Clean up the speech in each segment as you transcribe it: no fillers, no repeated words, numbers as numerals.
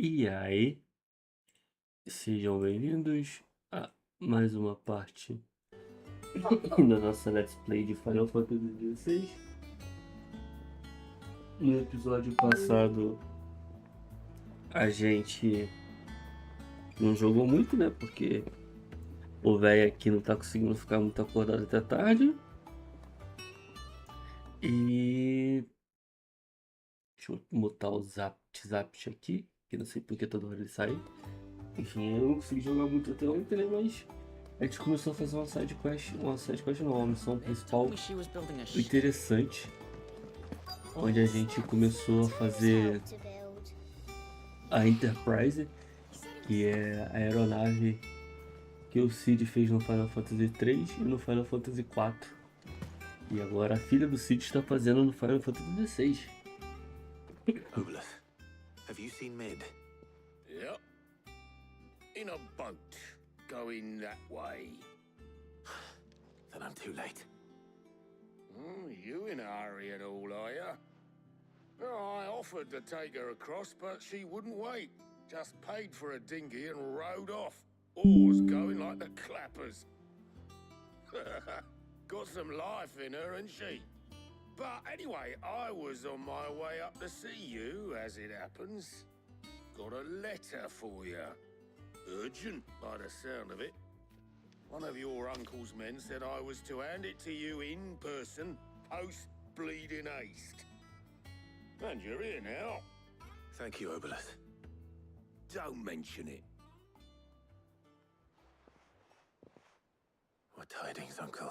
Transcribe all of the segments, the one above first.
E aí, sejam bem-vindos a mais uma parte da nossa Let's Play de Final Fantasy XVI. No episódio passado, a gente não jogou muito, né? Porque o velho aqui não tá conseguindo ficar muito acordado até tarde. E deixa eu mutar o zap aqui, que não sei porque toda hora ele sai. Enfim, eu não consegui jogar muito até ontem, né? Mas a gente começou a fazer uma side quest não, uma missão principal interessante, onde a gente começou a fazer a Enterprise, que é a aeronave que o Cid fez no Final Fantasy III e no Final Fantasy IV. E agora a filha do Cid está fazendo no Final Fantasy XVI. Obeleth, have you seen Mid? Yep. In a boat, going that way. Then I'm too late. You in a hurry at all, are ya? Oh, I offered to take her across, but she wouldn't wait. Just paid for a dinghy and rowed off. Oars going like the clappers. Got some life in her, ain't she? But anyway, I was on my way up to see you, as it happens. Got a letter for you. Urgent, by the sound of it. One of your uncle's men said I was to hand it to you in person, post-bleeding haste. And you're here now. Thank you, Obeleth. Don't mention it. What tidings, uncle?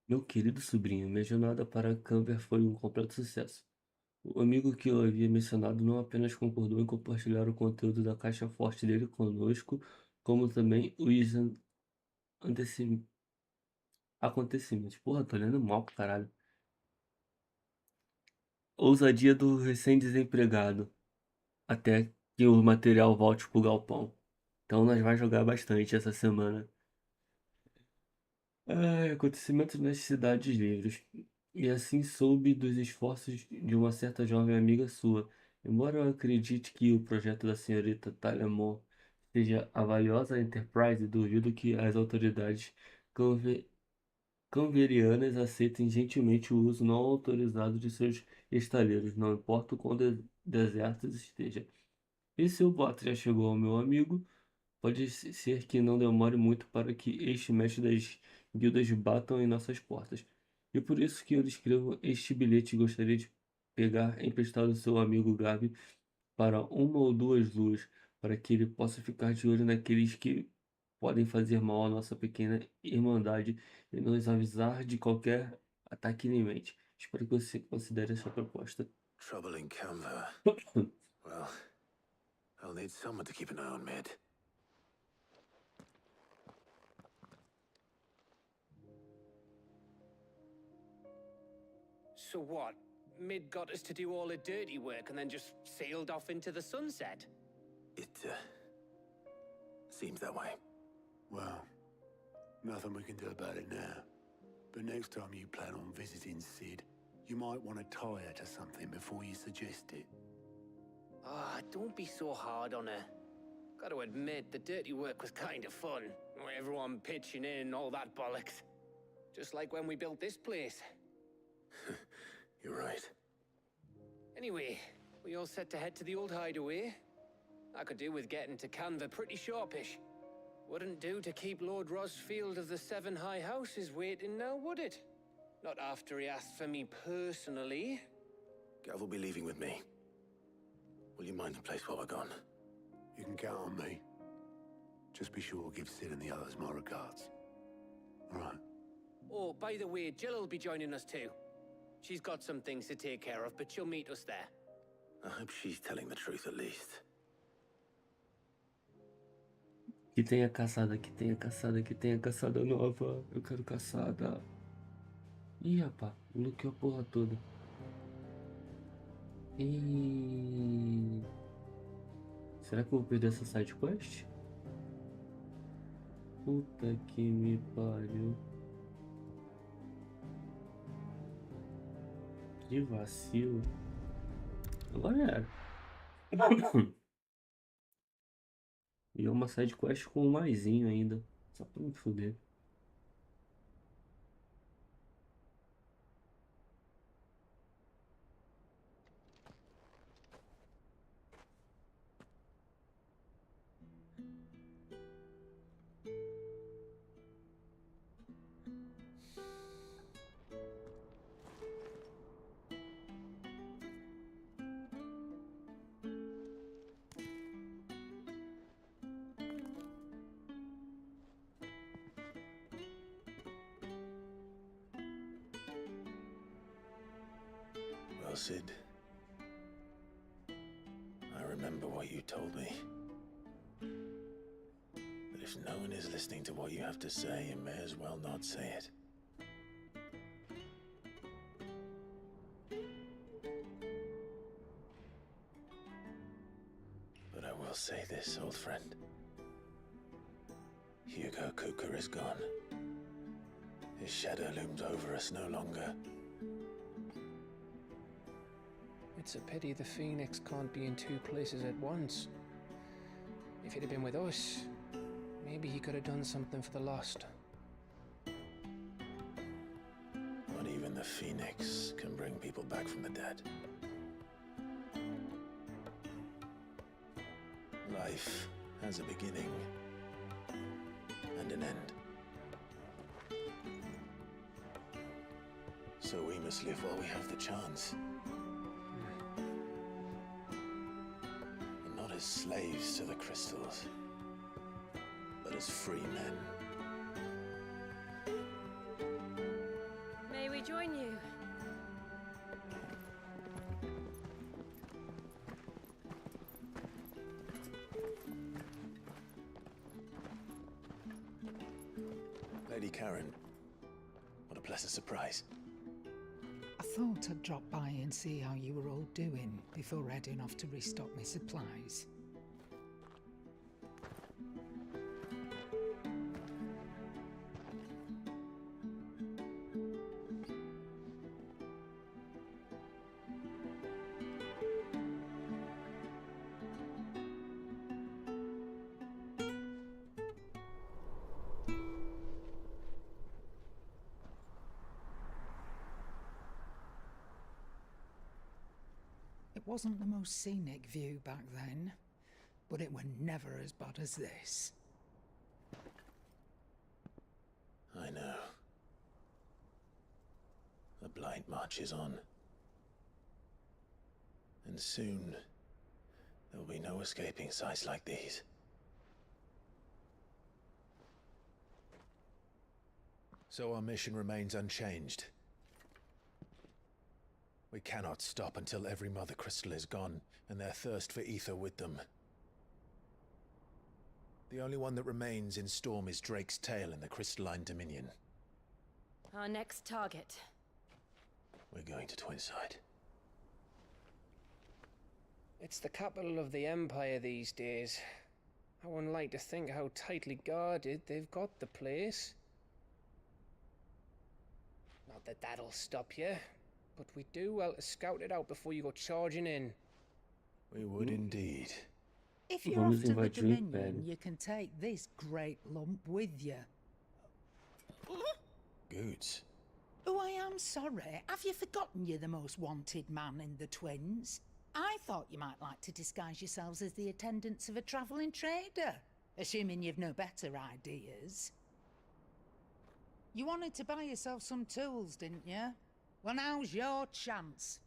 Meu querido sobrinho, minha jornada para Canver foi um completo sucesso. O amigo que eu havia mencionado não apenas concordou em compartilhar o conteúdo da caixa forte dele conosco, como também os antecim- acontecimentos. Porra, tô lendo mal pra caralho. Ousadia do recém-desempregado, até que o material volte pro galpão. Então nós vai jogar bastante essa semana. Acontecimentos nas cidades livres. E assim soube dos esforços de uma certa jovem amiga sua. Embora eu acredite que o projeto da senhorita Talemon seja a valiosa Enterprise, duvido que as autoridades canve- canverianas aceitem gentilmente o uso não autorizado de seus estaleiros, não importa o quão desertos esteja. E se o boato já chegou ao meu amigo, pode ser que não demore muito para que este mestre das guildas batam em nossas portas. E por isso que eu lhe escrevo este bilhete e gostaria de pegar emprestado seu amigo Gabi para uma ou duas luas, para que ele possa ficar de olho naqueles que podem fazer mal à nossa pequena irmandade e nos avisar de qualquer ataque iminente. Espero que você considere essa proposta. Trouble in Canva. Well, I'll need someone to keep an eye on Mid. So what? Mid got us to do all the dirty work and then just sailed off into the sunset? It, seems that way. Well, nothing we can do about it now. But next time you plan on visiting Sid, you might want to tie her to something before you suggest it. Ah, don't be so hard on her. Gotta admit, the dirty work was kind of fun. Everyone pitching in and all that bollocks. Just like when we built this place. You're right. Anyway, we all set to head to the old hideaway. I could do with getting to Canva pretty sharpish. Wouldn't do to keep Lord Rosfield of the Seven High Houses waiting now, would it? Not after he asked for me personally. Gav will be leaving with me. Will you mind the place while we're gone? You can count on me. Just be sure to give Sid and the others my regards. All right. Oh, by the way, Jill will be joining us too. She's got some things to take care of, but she'll meet us there. I hope she's telling the truth at least. Que tenha caçada, que tenha caçada, que tenha caçada nova. Eu quero caçada. Ih, rapaz, bloqueou a porra toda. Será que eu vou perder essa side quest? Puta que me pariu. Que vacilo. Agora era. E é uma side quest com um maisinho ainda. Só pra me fuder. Well, Sid, I remember what you told me. That if no one is listening to what you have to say, you may as well not say it. But I will say this, old friend. Hugo Cooker is gone. His shadow looms over us no longer. It's a pity the Phoenix can't be in two places at once. If he'd have been with us, maybe he could have done something for the lost. Not even the Phoenix can bring people back from the dead. Life has a beginning and an end. So we must live while we have the chance. And not as slaves to the crystals, but as free men. May we join you? Lady Karen, what a pleasant surprise. I thought I'd drop by and see how you were all doing before heading off to restock my supplies. It wasn't the most scenic view back then, but it were never as bad as this. I know. The blight marches on. And soon, there will be no escaping sights like these. So our mission remains unchanged. We cannot stop until every Mother Crystal is gone, and their thirst for ether with them. The only one that remains in Storm is Drake's Tail in the Crystalline Dominion. Our next target. We're going to Twinside. It's the capital of the Empire these days. I wouldn't like to think how tightly guarded they've got the place. Not that that'll stop you, but we do well to scout it out before you go charging in. We would indeed. If you're Vamos off to the invadir o Dominion, Império. you can take this great lump with you. Goods. Oh, I am sorry. Have you forgotten you're the most wanted man in the Twins? I thought you might like to disguise yourselves as the attendants of a travelling trader, assuming you've no better ideas. You wanted to buy yourself some tools, didn't you? Well, now's your chance.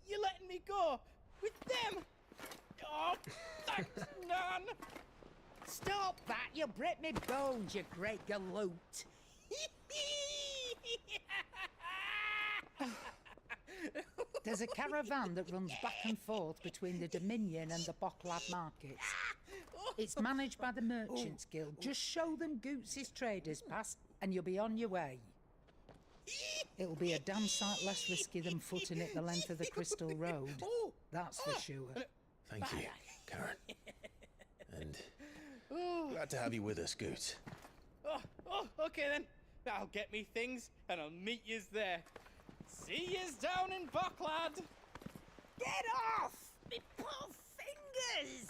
You're letting me go with them? Oh, thanks, Nan. Stop that! You'll break me bones, you great galoot. There's a caravan that runs back and forth between the Dominion and the Bocklab markets. It's managed by the Merchants Guild. Just show them Goots' traders pass and you'll be on your way. It'll be a damn sight less risky than footing it the length of the Crystal Road. That's for sure. Thank you, Karen. And glad to have you with us, Goots. Oh, okay then. I'll get me things and I'll meet yous there. See yous down in Bucklad. Get off! Me poor fingers!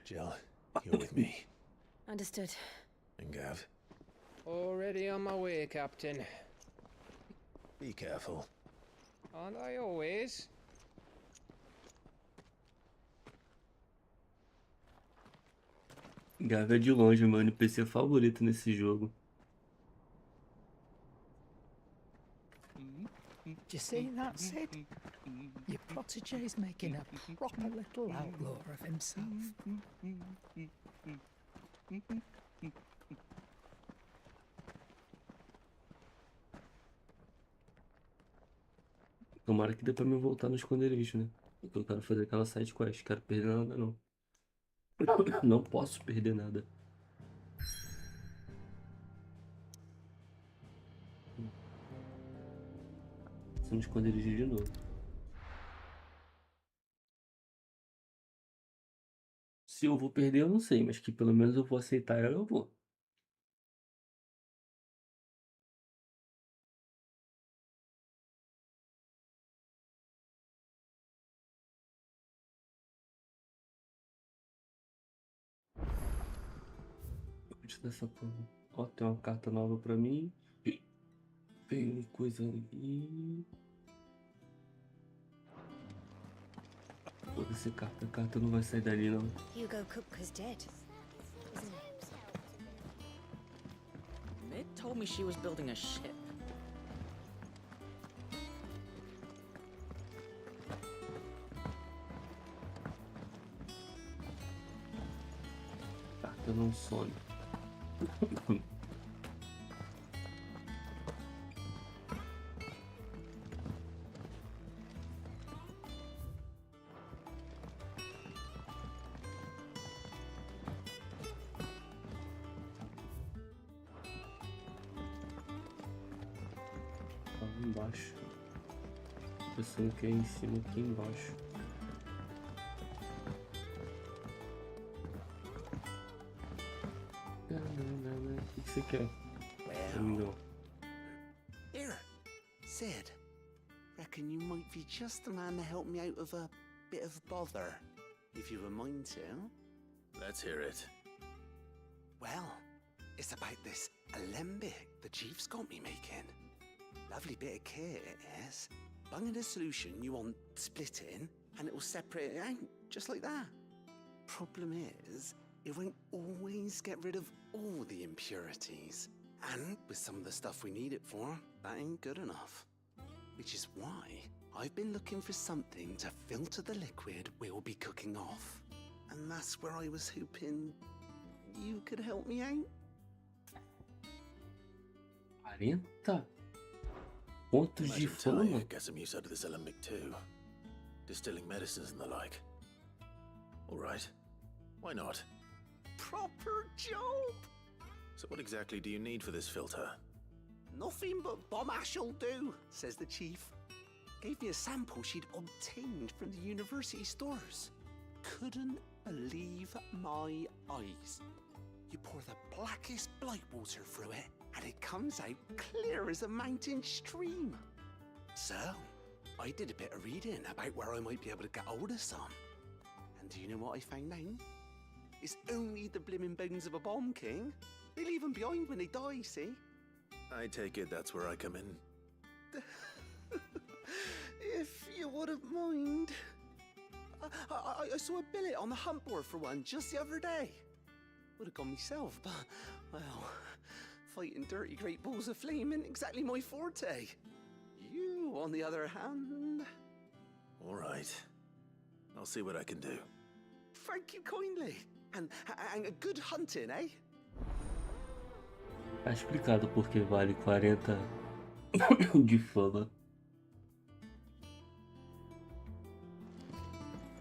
Jill, you're with me. Understood. And Gav, Already on my way, Captain. be careful. Aren't I always? Gav é de longe meu NPC favorito nesse jogo. Do you see that, Sid? Your protégé's making a proper little outlaw of himself. Tomara que dê pra me voltar no esconderijo, né? Porque eu quero fazer aquela side quest. Quero perder nada, não. Não posso perder nada. No esconderijo de novo. Se eu vou perder, eu não sei, mas que pelo menos eu vou aceitar ela, eu vou. Vou te dar essa porra. Ó, tem uma carta nova pra mim. Tem coisa ali. Foda-se, carta. A carta não vai sair dali, não. Hugo Kupka's dead, isn't it? Mid told me she was building a ship. Carta não some. Embaixo. Pensando que é em cima, aqui embaixo. O que você quer? Não. Here, Sid. Reckon you might be just the man to help me out of a bit of bother, if you were mind to. Let's hear it. Well, it's about this alembic the chief's got me making. Lovely bit of kit it is. Bung in a solution you want splitting, and it'll separate it out, just like that. Problem is, it won't always get rid of all the impurities. And with some of the stuff we need it for, that ain't good enough. Which is why I've been looking for something to filter the liquid we'll be cooking off. And that's where I was hoping you could help me out. 40 pontos de Imagine Talia fama. get some use out of this alembic too. Distilling medicines and the like. Alright. Why not? Proper job! So what exactly do you need for this filter? Nothing but bomb ash'll do, says the chief. Gave me a sample she'd obtained from the university stores. Couldn't believe my eyes. You pour the blackest blight water through it, and it comes out clear as a mountain stream. So, I did a bit of reading about where I might be able to get hold of some. And do you know what I found out? It's only the blimmin' bones of a bomb king. They leave them behind when they die, see? I take it that's where I come in. If you wouldn't mind. I saw a billet on the hunt board for one just the other day. Would have gone myself, but, well, fighting dirty great balls of flame isn't exactly my forte. You, on the other hand... Alright. I'll see what I can do. Thank you kindly. And a good hunting, eh? Tá explicado porque vale 40 de fama.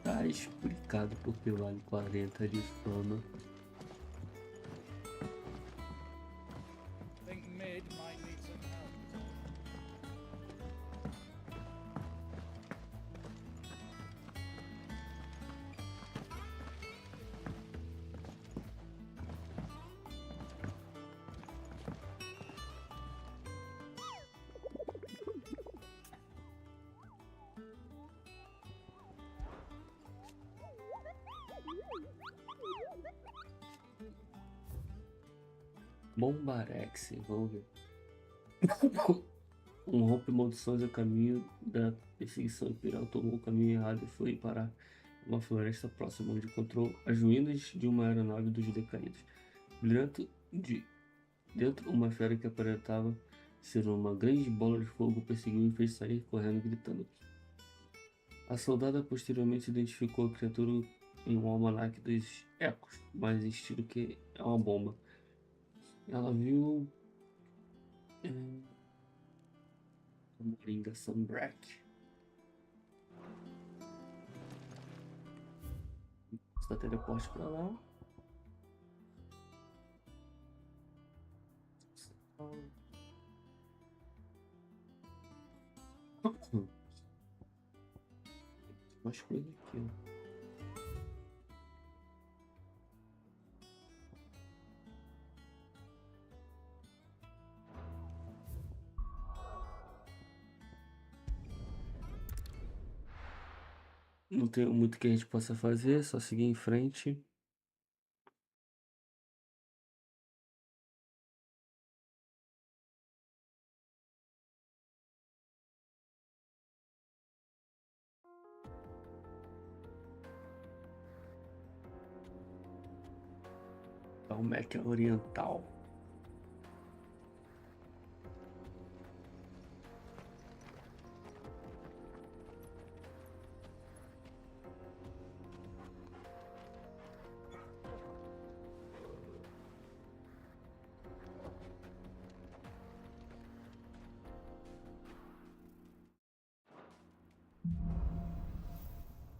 Tá explicado porque vale 40 de fama. I think Mid might need some help. Bombarex, vamos ver. Um rompe maldições a caminho da perseguição imperial tomou o caminho errado e foi parar em uma floresta próxima, onde encontrou as ruínas de uma aeronave dos decaídos. Dentro, uma fera que aparentava ser uma grande bola de fogo perseguiu e fez sair correndo gritando. A soldada posteriormente identificou a criatura em um almanaque dos épicos, mas estilo que é uma bomba. Ela viu a moringa Sanbreque. Está teleporte para lá. Mais coisa aqui, ó. Não tem muito que a gente possa fazer, só seguir em frente. É o Mecha Oriental.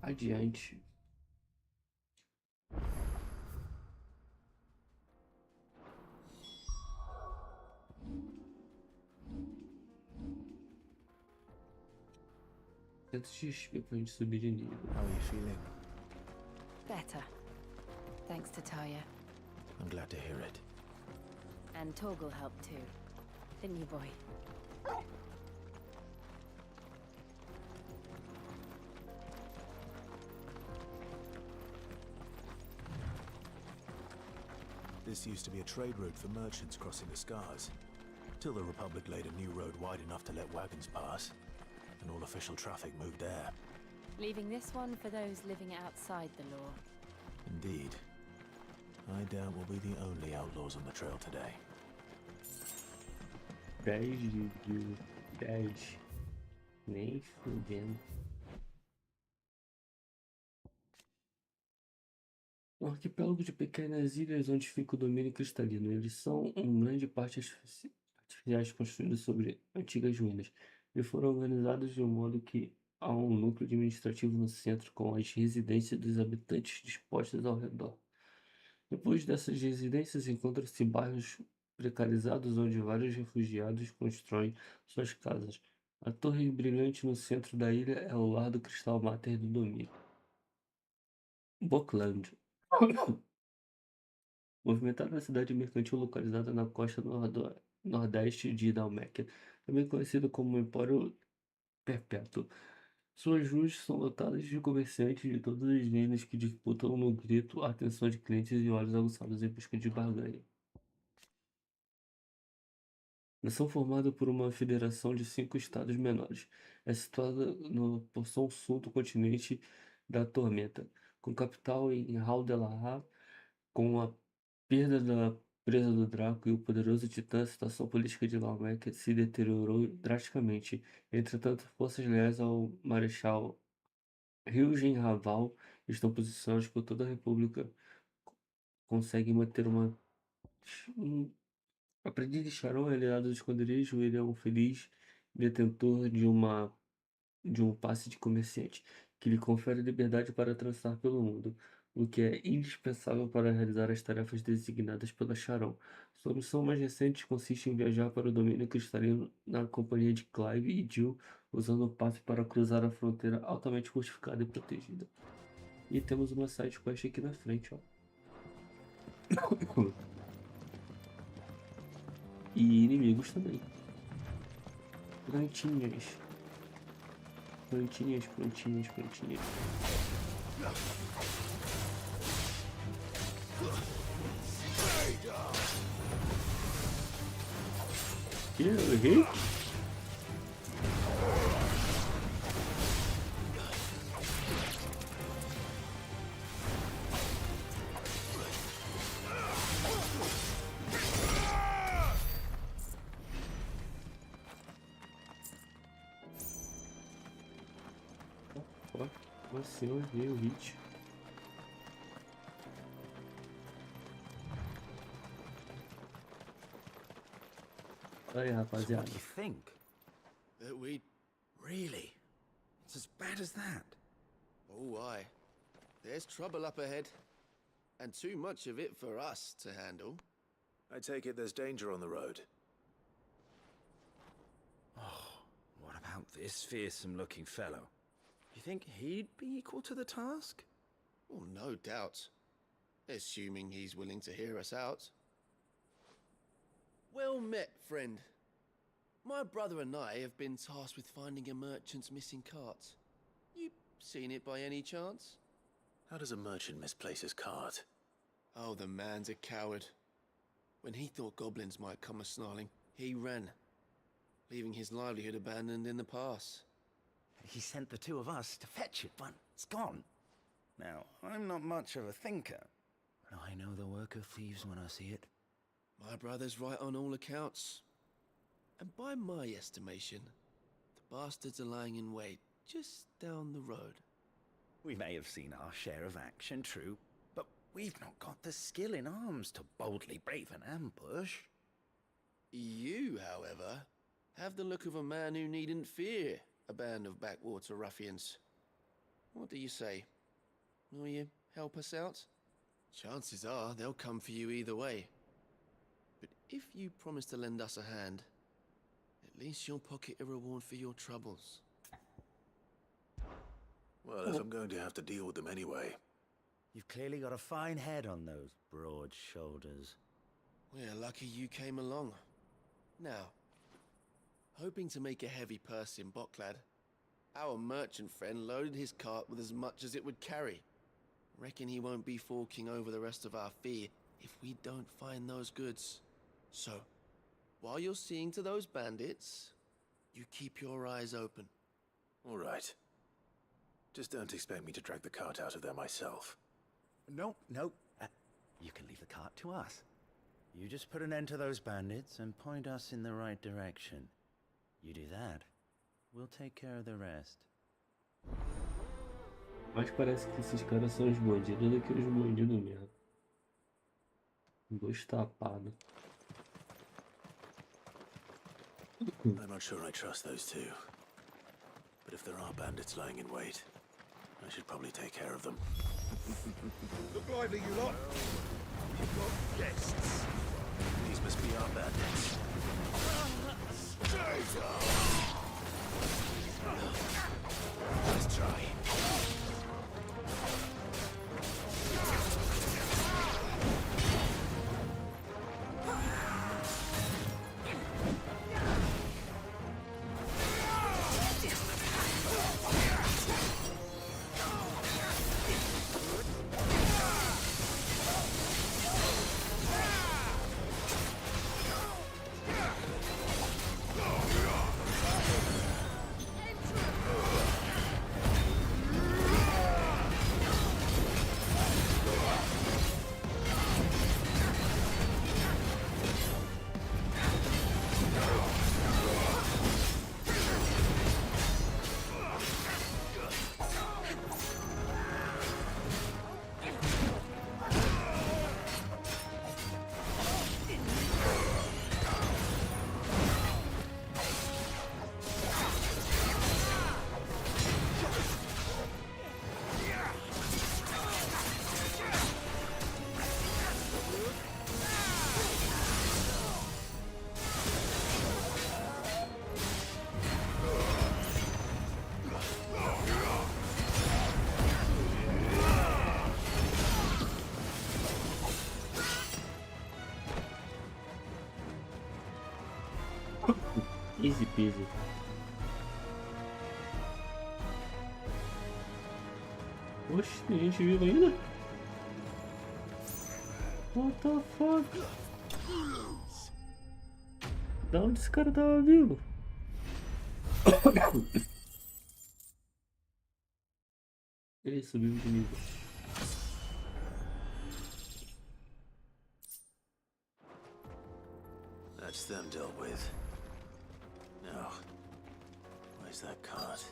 Adiante. Tanto de XP pra gente subir de nível. How are you feeling? Better. Thanks to Taya. I'm glad to hear it. And Torgal helped too. Didn't you, boy? This used to be a trade route for merchants crossing the Scars, till the Republic laid a new road wide enough to let wagons pass, and all official traffic moved there. Leaving this one for those living outside the law. Indeed. I doubt we'll be the only outlaws on the trail today. 10 de 10. Nem fudendo. Um arquipélago de pequenas ilhas onde fica o domínio cristalino. Eles são, em grande parte, artificiais construídos sobre antigas ruínas e foram organizados de um modo que há um núcleo administrativo no centro com as residências dos habitantes dispostas ao redor. Depois dessas residências encontram-se bairros precarizados onde vários refugiados constroem suas casas. A torre brilhante no centro da ilha é o lar do cristal máter do domínio. Bockland. Movimentada cidade mercantil localizada na costa nordeste de Dalmácia, também conhecida como Empório Perpétuo. Suas ruas são lotadas de comerciantes de todas as linhas que disputam no grito a atenção de clientes e olhos aguçados em busca de barganha. Nação formada por uma federação de 5 estados menores, é situada no porção sul do continente da Tormenta, com capital em Hal-de-la-Ra. Com a perda da presa do Draco e o poderoso titã, a situação política de Dalmácia se deteriorou drasticamente. Entretanto, forças leais ao Marechal Hilgen Raval estão posicionadas por toda a República, conseguem manter um aprendiz de Charon é aliado do esconderijo. Ele é um feliz detentor de um passe de comerciante, que lhe confere liberdade para transitar pelo mundo, o que é indispensável para realizar as tarefas designadas pela Charon. Sua missão mais recente consiste em viajar para o domínio cristalino na companhia de Clive e Jill, usando o passe para cruzar a fronteira altamente fortificada e protegida. E temos uma side quest aqui na frente, ó. E inimigos também. Plantinhas. Plantinhas. Que? Eu errei? Ó, como assim eu errei o hit? Aí, So what rapaziada. do you think? That we... Really? It's as bad as that? Oh, aye. There's trouble up ahead. And too much of it for us to handle. I take it there's danger on the road. What about this fearsome-looking fellow? You think he'd be equal to the task? Oh, no doubt. Assuming he's willing to hear us out. Well met, friend. My brother and I have been tasked with finding a merchant's missing cart. You seen it by any chance? How does a merchant misplace his cart? Oh, the man's a coward. When he thought goblins might come a-snarling, he ran, leaving his livelihood abandoned in the pass. He sent the two of us to fetch it, but it's gone. Now, I'm not much of a thinker, but I know the work of thieves when I see it. My brother's right on all accounts. And by my estimation, the bastards are lying in wait just down the road. We may have seen our share of action, true, but we've not got the skill in arms to boldly brave an ambush. You, however, have the look of a man who needn't fear a band of backwater ruffians. What do you say? Will you help us out? Chances are they'll come for you either way. But if you promise to lend us a hand, at least you'll pocket a reward for your troubles. Well, if I'm going to have to deal with them anyway. You've clearly got a fine head on those broad shoulders. We're lucky you came along. Now, hoping to make a heavy purse in Bocklad, our merchant friend loaded his cart with as much as it would carry. Reckon he won't be forking over the rest of our fee if we don't find those goods. So, while you're seeing to those bandits, you keep your eyes open. All right. Just don't expect me to drag the cart out of there myself. No. You can leave the cart to us. You just put an end to those bandits and point us in the right direction. You do that, we'll take care of the rest. Mas parece que esses caras são os bandidos do que os bandidos mesmo. Dois tapados. I'm not sure I trust those two. But if there are bandits lying in wait, I should probably take care of them. Look lively, you lot. You've got guests. These must be our bandits. Let's try. Easy peasy. Oxe, tem gente viva ainda? What the fuck? Da onde esse cara tava vivo? Ele subiu de nível. That's them dealt with. Now, where's that cart?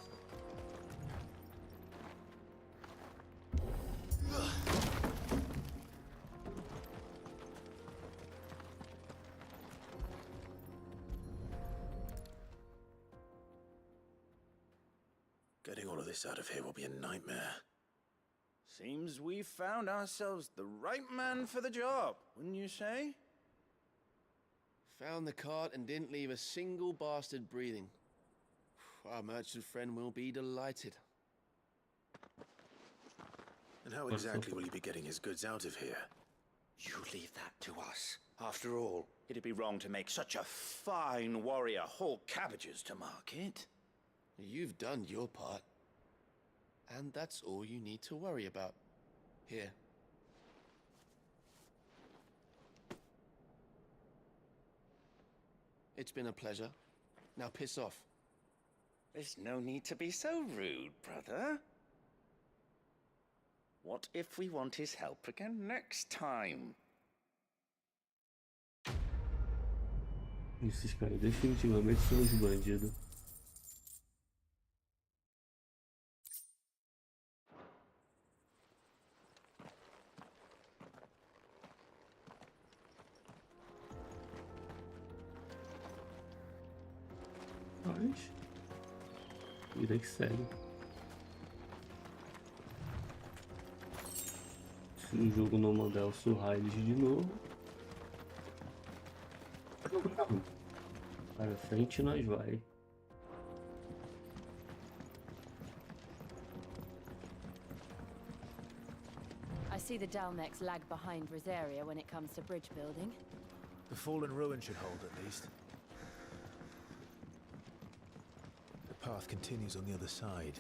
Getting all of this out of here will be a nightmare. Seems we've found ourselves the right man for the job, wouldn't you say? Found the cart and didn't leave a single bastard breathing. Our merchant friend will be delighted. And how exactly will he be getting his goods out of here? You leave that to us. After all, it'd be wrong to make such a fine warrior haul cabbages to market. You've done your part. And that's all you need to worry about. Here. It's been a pleasure. Now piss off. There's no need to be so rude, brother. What if we want his help again next time? Esses caras definitivamente são os bandidos. Mas vida que segue. Se o jogo não mandar eu surrar eles de novo, para frente nós vai. I see the Dalmex lag behind Rosaria when it comes to bridge building. The fallen ruin should hold at least. The path continues on the other side.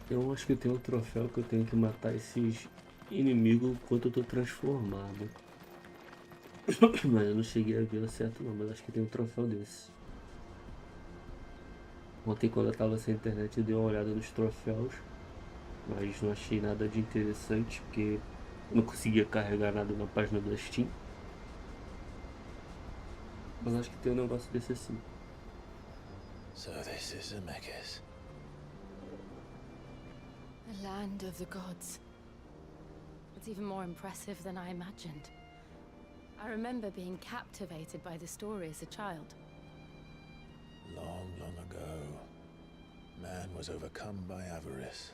Eu acho que tem um troféu que eu tenho que matar esses inimigos enquanto eu tô transformado. Mas eu não cheguei a ver o certo não, mas acho que tem um troféu desse. Ontem quando eu tava sem internet eu dei uma olhada nos troféus, mas não achei nada de interessante porque eu não conseguia carregar nada na página da Steam. Mas acho que tem um negócio desse assim. So this is Zemeckis. The land of the gods. It's even more impressive than I imagined. I remember being captivated by the story as a child. Long, long ago, man was overcome by avarice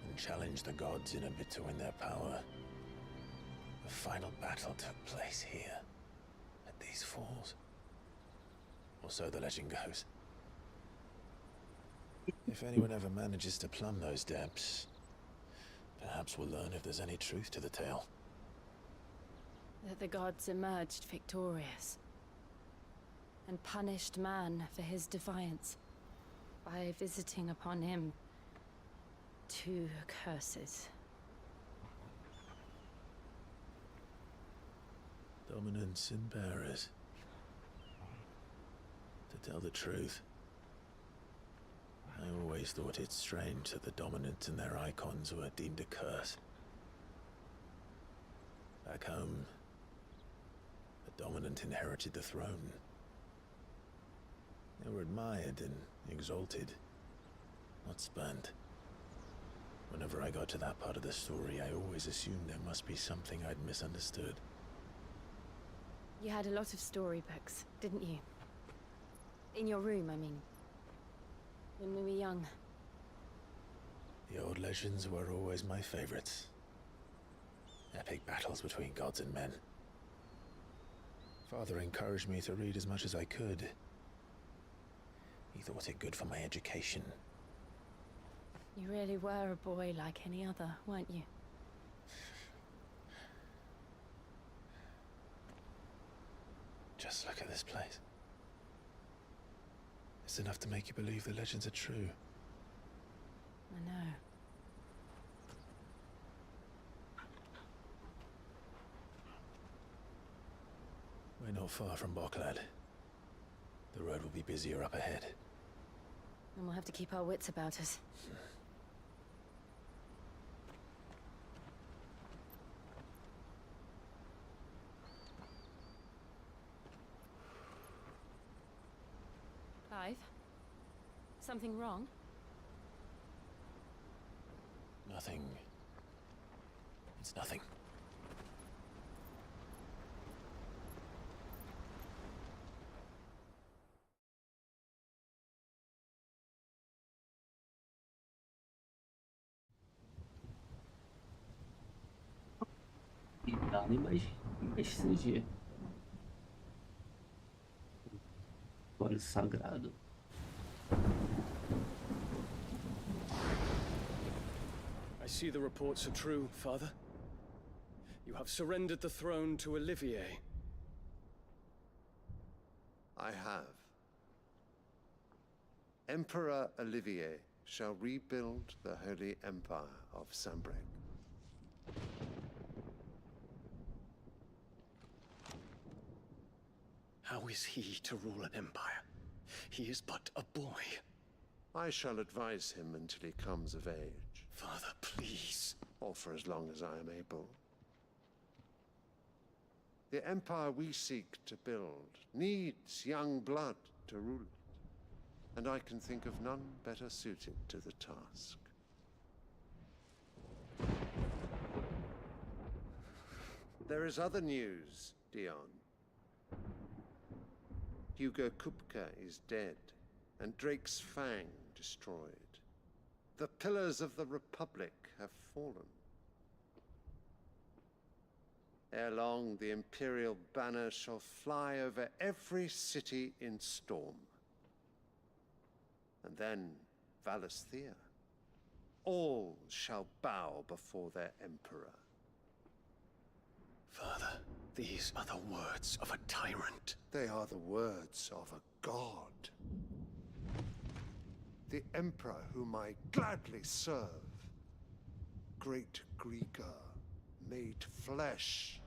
and challenged the gods in a bid to win their power. The final battle took place here, at these falls. Or so the legend goes. If anyone ever manages to plumb those depths, perhaps we'll learn if there's any truth to the tale. That the gods emerged victorious and punished man for his defiance by visiting upon him 2 curses. Dominance and bearers. To tell the truth, I always thought it strange that the dominant and their icons were deemed a curse. Back home, the dominant inherited the throne. They were admired and exalted, not spurned. Whenever I got to that part of the story, I always assumed there must be something I'd misunderstood. You had a lot of storybooks, didn't you? In your room, I mean. When we were young. The old legends were always my favorites. Epic battles between gods and men. Father encouraged me to read as much as I could. He thought it good for my education. You really were a boy like any other, weren't you? Just look at this place. It's enough to make you believe the legends are true. I know. We're not far from Boklad. The road will be busier up ahead. And we'll have to keep our wits about us. Clive? Something wrong? Nothing. It's nothing. E dá-lhe mais CG. Olho sagrado. I see the reports are true, Father. You have surrendered the throne to Olivier. I have. Emperor Olivier shall rebuild the Holy Empire of Sanbreque. How is he to rule an empire? He is but a boy. I shall advise him until he comes of age. Father, please. Or for as long as I am able. The empire we seek to build needs young blood to rule it, and I can think of none better suited to the task. There is other news, Dion. Hugo Kupka is dead, and Drake's Fang destroyed. The pillars of the Republic have fallen. Ere long, the Imperial banner shall fly over every city in Storm. And then Valisthea. All shall bow before their Emperor. Father, these are the words of a tyrant. They are the words of a god. The Emperor whom I gladly serve. Great Greegar, made flesh.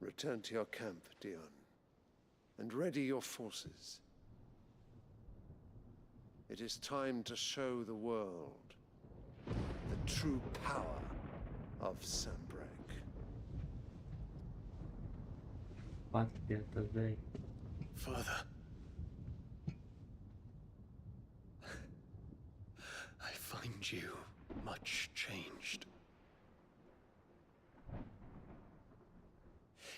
Return to your camp, Dion, and ready your forces. It is time to show the world the true power of Sanbreque. Pateta, velho. Father. I find you much changed.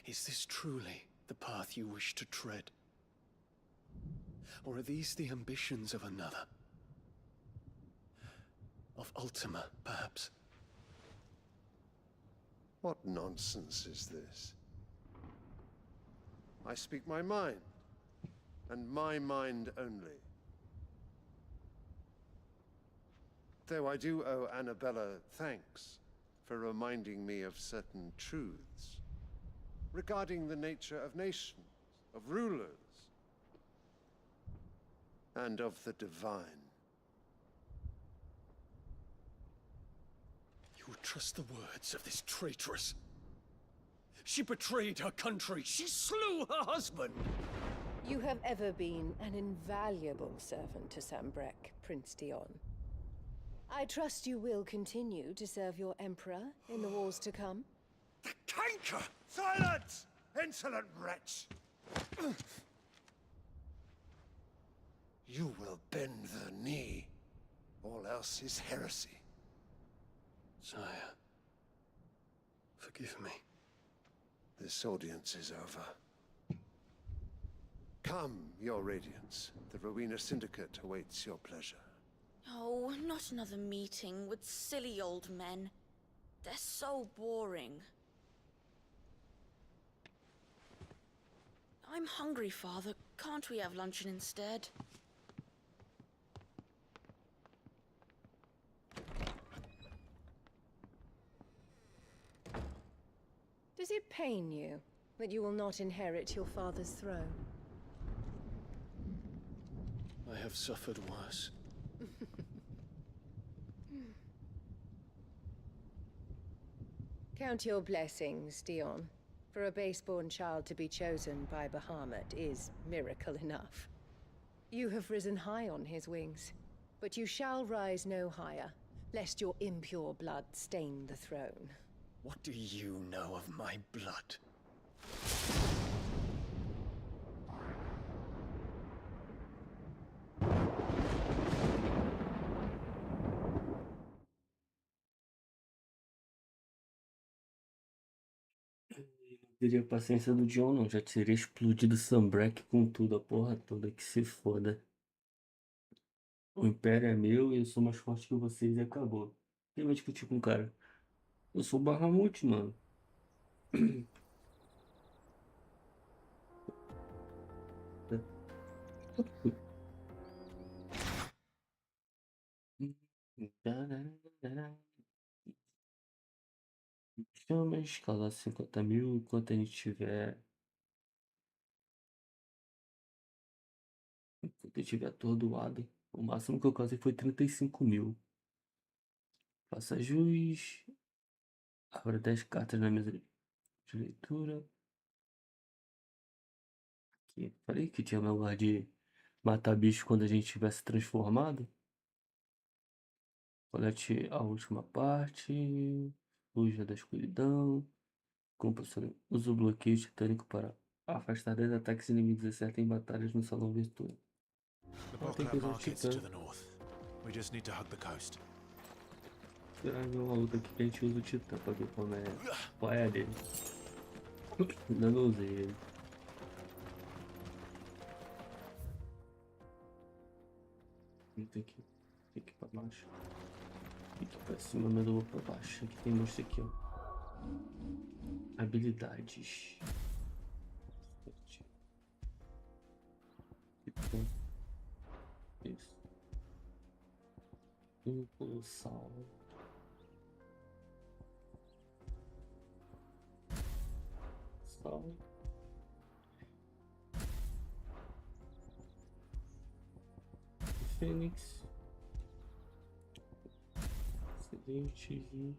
Is this truly the path you wish to tread? Or are these the ambitions of another? Of Ultima, perhaps? What nonsense is this? I speak my mind, and my mind only. Though I do owe Annabella thanks for reminding me of certain truths regarding the nature of nations, of rulers, and of the divine. You would trust the words of this traitress? She betrayed her country. She slew her husband. You have ever been an invaluable servant to Sanbreque, Prince Dion. I trust you will continue to serve your emperor in the wars to come. The canker! Silence! Insolent wretch! You will bend the knee. All else is heresy. Sire, forgive me. This audience is over. Come, your radiance. The Rowena Syndicate awaits your pleasure. Oh, not another meeting with silly old men. They're so boring. I'm hungry, Father. Can't we have luncheon instead? Does it pain you that you will not inherit your father's throne? I have suffered worse. Count your blessings, Dion. For a base-born child to be chosen by Bahamut is miracle enough. You have risen high on his wings, but you shall rise no higher, lest your impure blood stain the throne. What do you know of my blood? Não teria paciência do Dion, não. Já teria explodido Sanbreque com tudo, a porra toda, que se foda. O Império é meu e eu sou mais forte que vocês e acabou. Quem vai discutir com o cara? Eu sou o Bahamut, mano. Chama, escalar 50 mil enquanto a gente tiver. Enquanto eu tiver atordoado. O máximo que eu causei foi 35 mil. Faça jus. Abra 10 cartas na mesa de leitura. Aqui. Falei que tinha meu lugar de matar bicho quando a gente tivesse transformado. Colete a última parte. Fuja da escuridão. Usa o bloqueio titânico para afastar 10 ataques inimigos exceto em batalhas no salão virtual. Tem que usar o titã. Será que é uma luta aqui que a gente usa o titã pra ver como é. Qual é a dele? Ainda não usei ele. Tem que ir pra baixo. Aqui pra cima, mas eu vou pra baixo. Aqui tem monstro aqui, ó. Habilidades. Isso. Impulsal. Sal. Fênix. Excelente e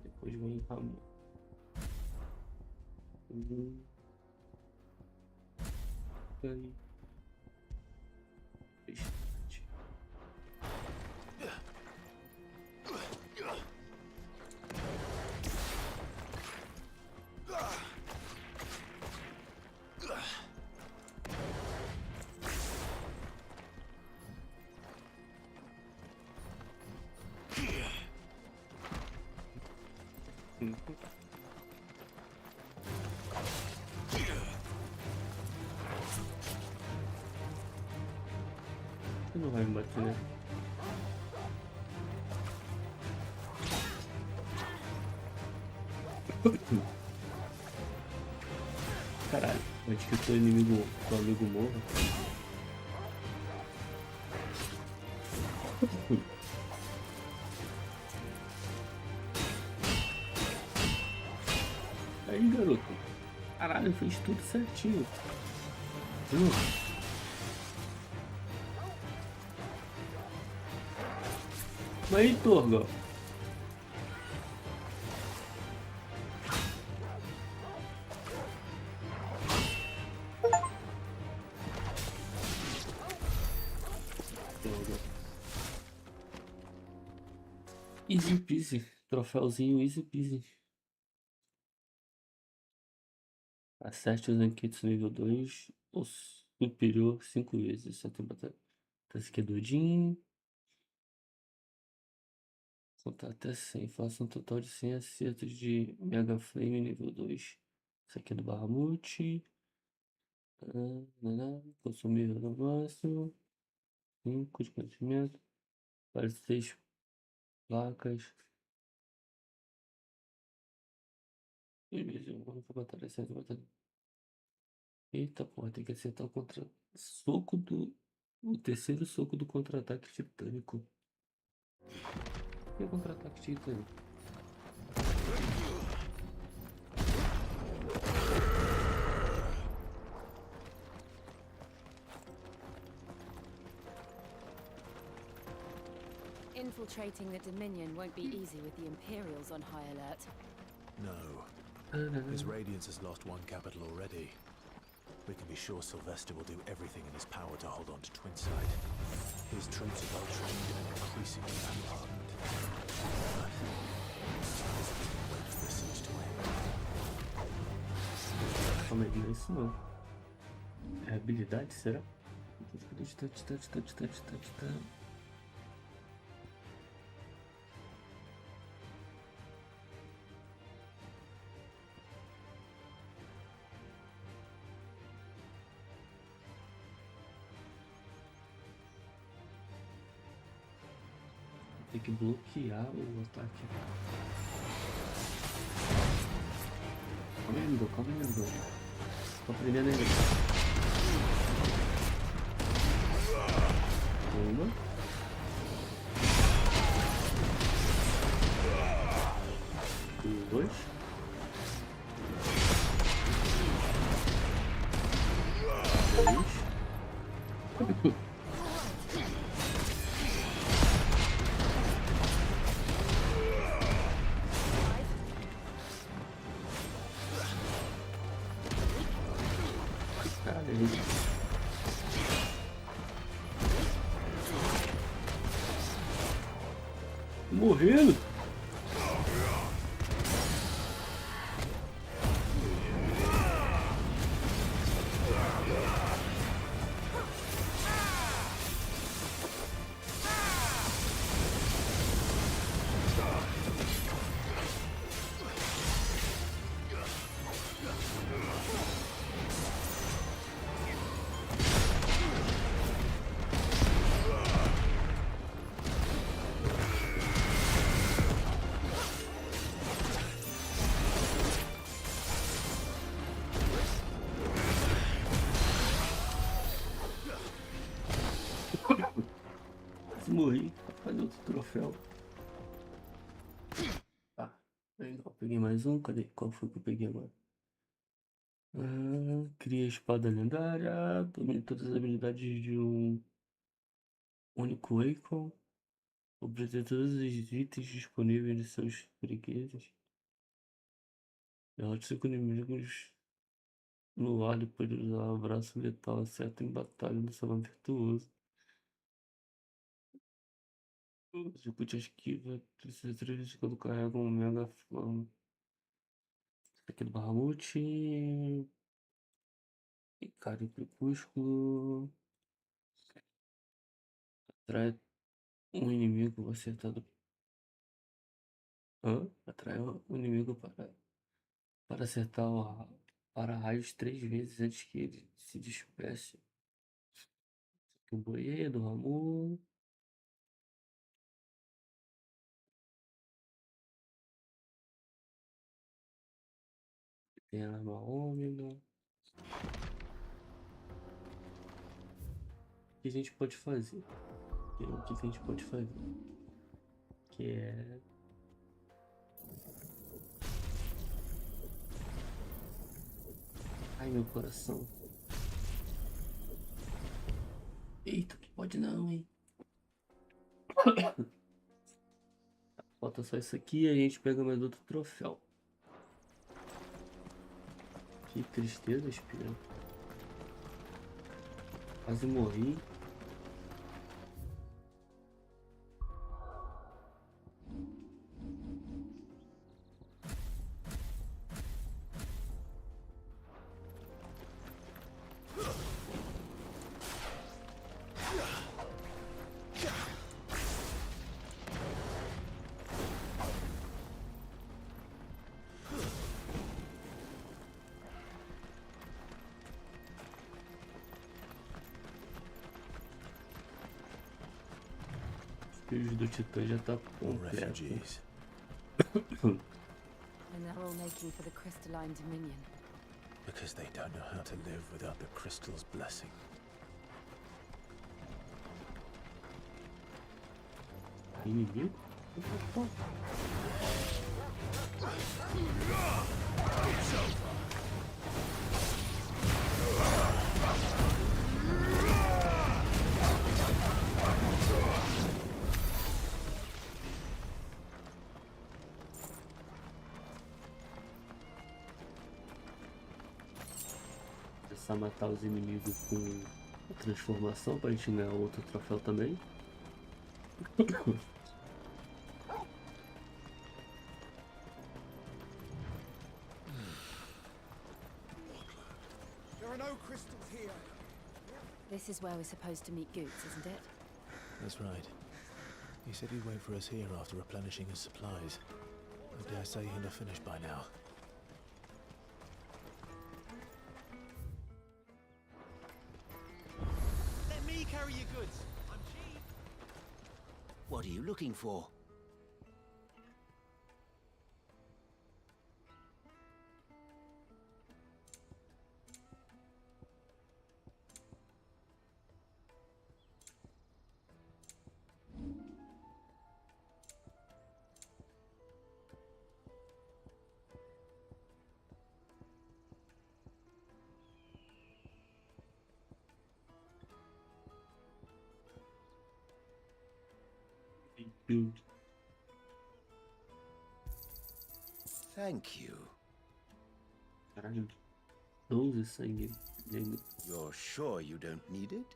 depois vem Ramo. Aí. Não vai me bater, né? Caralho, antes que o teu inimigo, teu amigo morra. Aí, garoto. Caralho, fez tudo certinho. Mas aí, Torgal. Easy peasy. Troféuzinho easy peasy. Acerte os enquetes nível 2 ou superior 5 vezes. Só tem batalha. Tá, esse aqui é doidinho. Contar até 100. Faça um total de 100 acertos de Mega Flame nível 2. Esse aqui é do Bahamut. Consumível no máximo. 5 de conhecimento. Para 6 placas. Beleza, vamos pra batalha. Certo, batalha. Eita porra, tem que acertar o contra... Soco do... O terceiro soco do contra-ataque titânico. O que é contra-ataque titânico? Infiltrating the Dominion won't be easy with the Imperials on high alert. No. His Radiance has lost one capital already. We can be sure Sylvester will do everything in his power to hold on to Twinside. His troops are well trained and increasingly battle-hardened. Wait for the siege to end. Calma aí, não é isso não. É habilidade, será? Tem que bloquear o ataque. Calma aí, amigo, calma aí, amigo. Tô aprendendo ainda. Uma. Dois. Três. Morrendo. Morri. Cadê outro troféu? Tá. Legal. Peguei mais um. Cadê? Qual foi que eu peguei agora? Cria a espada lendária. Domine todas as habilidades de um único icon. Obter todos os itens disponíveis de seus fregueses. Derrote 5 inimigos no ar depois de usar o braço letal. Acerta em batalha no salão virtuoso. Execute a esquiva. Precisa 3 vezes quando carrega um mega flama. Aqui do Bahamut. E cara, em crepúsculo. Atrai um inimigo acertado. Atrai um inimigo para acertar o para raios 3 vezes antes que ele se despece. O boiê do Ramu. Tem a arma ômega. O que a gente pode fazer? O que a gente pode fazer? Que é... Ai, meu coração. Eita, que pode não, hein? Falta só isso aqui e a gente pega mais outro troféu. Que tristeza, espírito. Quase morri. O espírito do Titã já tá completo. Refugees. And they're all making for the crystalline dominion. Because they don't know how to live without the crystal's blessing. Inimigo? Começar a matar os inimigos com a transformação pra gente ganhar outro troféu também. There are no crystals here. This is where we're supposed to meet Goots, isn't it? That's right. He said he'd wait for us here after replenishing his supplies. I dare say he'll have finished by now. Let me carry your goods. I'm cheap. What are you looking for? Build. Thank you. Caralho. 12 sangue. You're sure you don't need it?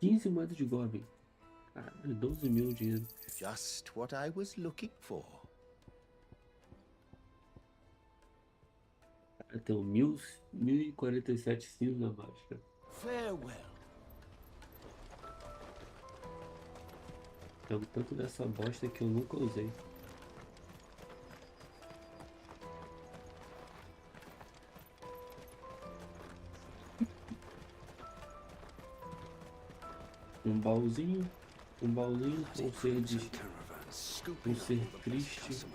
15 moedas de Goblin. Caralho, 12 mil dinheiro. Just what I was looking for. Cara, tem 1047 cinza na máscara. Farewell. Jogo tanto dessa bosta que eu nunca usei. Um baúzinho com ser triste,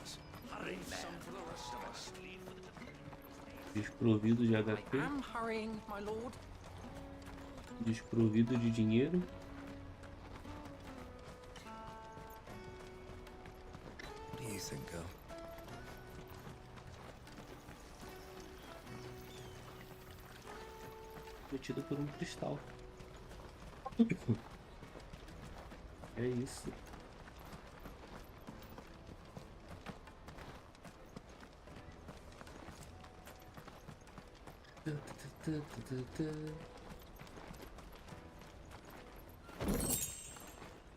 desprovido de HP, desprovido de dinheiro. What do you think, girl? Metido por um cristal. É isso.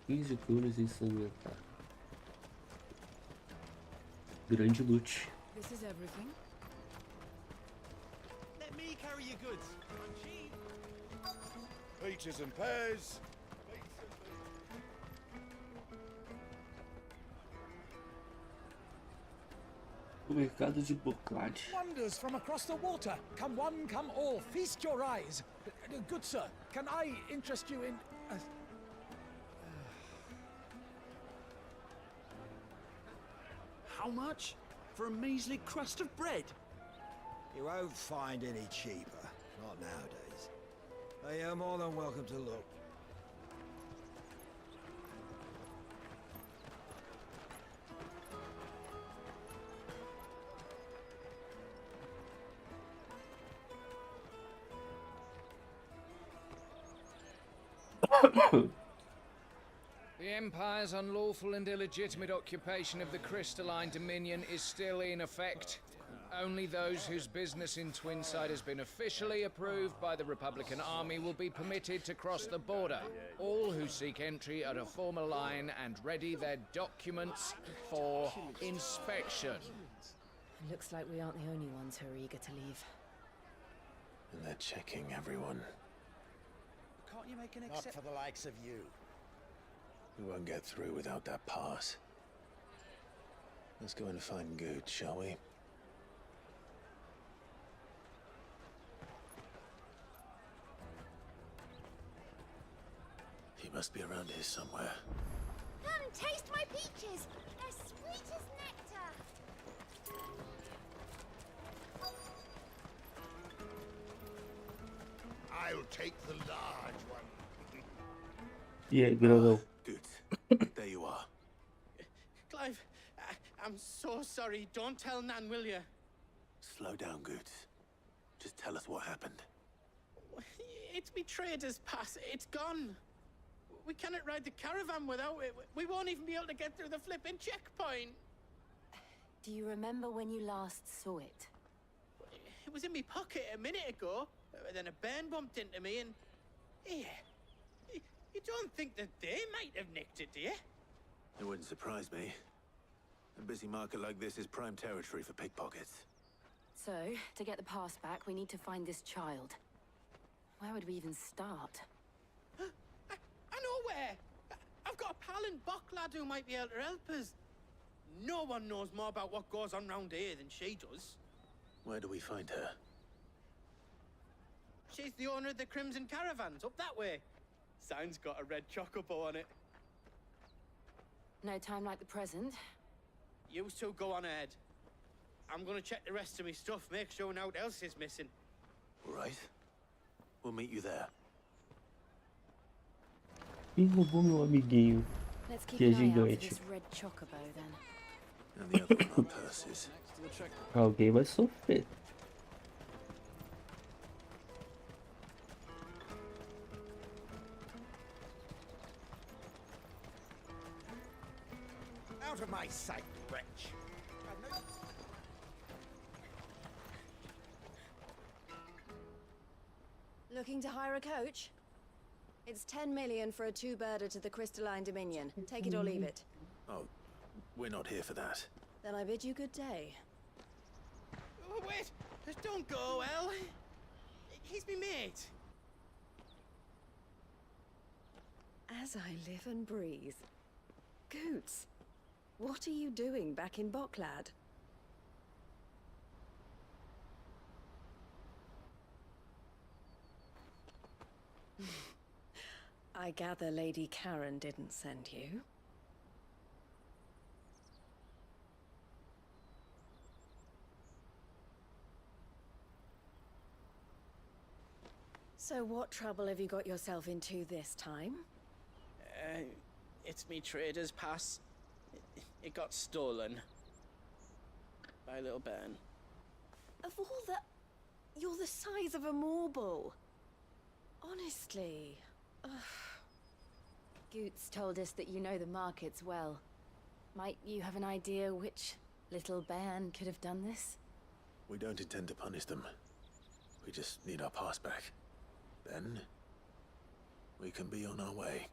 Quinze curas ensangrentar. Grande loot. This is everything. Let me carry your goods. I'm cheap. Peaches and pears. O mercado de Boclade. Wonders from across the water. Come one, come all. Feast your eyes. Good sir, can I interest you in... How much? For a measly crust of bread? You won't find any cheaper. Not nowadays. But you're more than welcome to look. The Empire's unlawful and illegitimate occupation of the crystalline dominion is still in effect. Only those whose business in Twinside has been officially approved by the Republican Army will be permitted to cross the border. All who seek entry are to form a line and ready their documents for inspection. Looks like we aren't the only ones who are eager to leave. And they're checking everyone. Can't you make an Not exception? for the likes of you. We won't get through without that pass. Let's go and find Good, shall we? He must be around here somewhere. Come taste my peaches. They're sweet as nectar. I'll take the large one. E aí, grandão? Good. There you are. Clive, I'm so sorry. Don't tell Nan, will you? Slow down, Good. Just tell us what happened. It's me trader's pass. It's gone. We cannot ride the caravan without it. We won't even be able to get through the flipping checkpoint. Do you remember when you last saw it? It was in my pocket a minute ago. Then a bairn bumped into me and... Yeah. You don't think that they might have nicked it, do you? It wouldn't surprise me. A busy market like this is prime territory for pickpockets. So, to get the pass back, we need to find this child. Where would we even start? I know where! I've got a pal in Bocklad who might be able to help us. No one knows more about what goes on round here than she does. Where do we find her? She's the owner of the Crimson Caravans, up that way. Sign's got a red chocobo on it. No time like the present. You two go on ahead. I'm gonna check the rest of my stuff, make sure nothing else is missing. All right. We'll meet you there. Quem roubou meu amiguinho? Let's keep Que é an eye out for gigante. this red chocobo, then. And the other one are purses. Alguém vai sofrer. Out of my sight, wretch. Looking to hire a coach? It's 10 million for a two-birder to the Crystalline Dominion. Take it or leave it. Oh, we're not here for that. Then I bid you good day. Oh, wait! Just don't go, El. He's me mate. As I live and breathe. Goots, what are you doing back in Bocklad? I gather Lady Karen didn't send you. So what trouble have you got yourself into this time? It's me trader's pass. It got stolen. By a little bairn. Of all the... You're the size of a marble. Honestly. Ugh. Goots told us that you know the markets well. Might you have an idea which little bairn could have done this? We don't intend to punish them. We just need our pass back. Then, we can be on our way.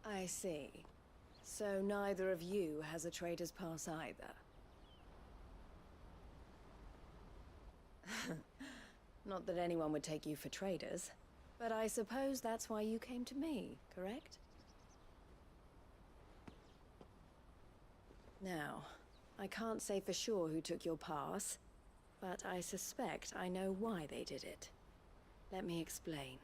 I see. So neither of you has a trader's pass either. Not that anyone would take you for traders, but I suppose that's why you came to me, correct? Now, I can't say for sure who took your pass, but I suspect I know why they did it. Let me explain.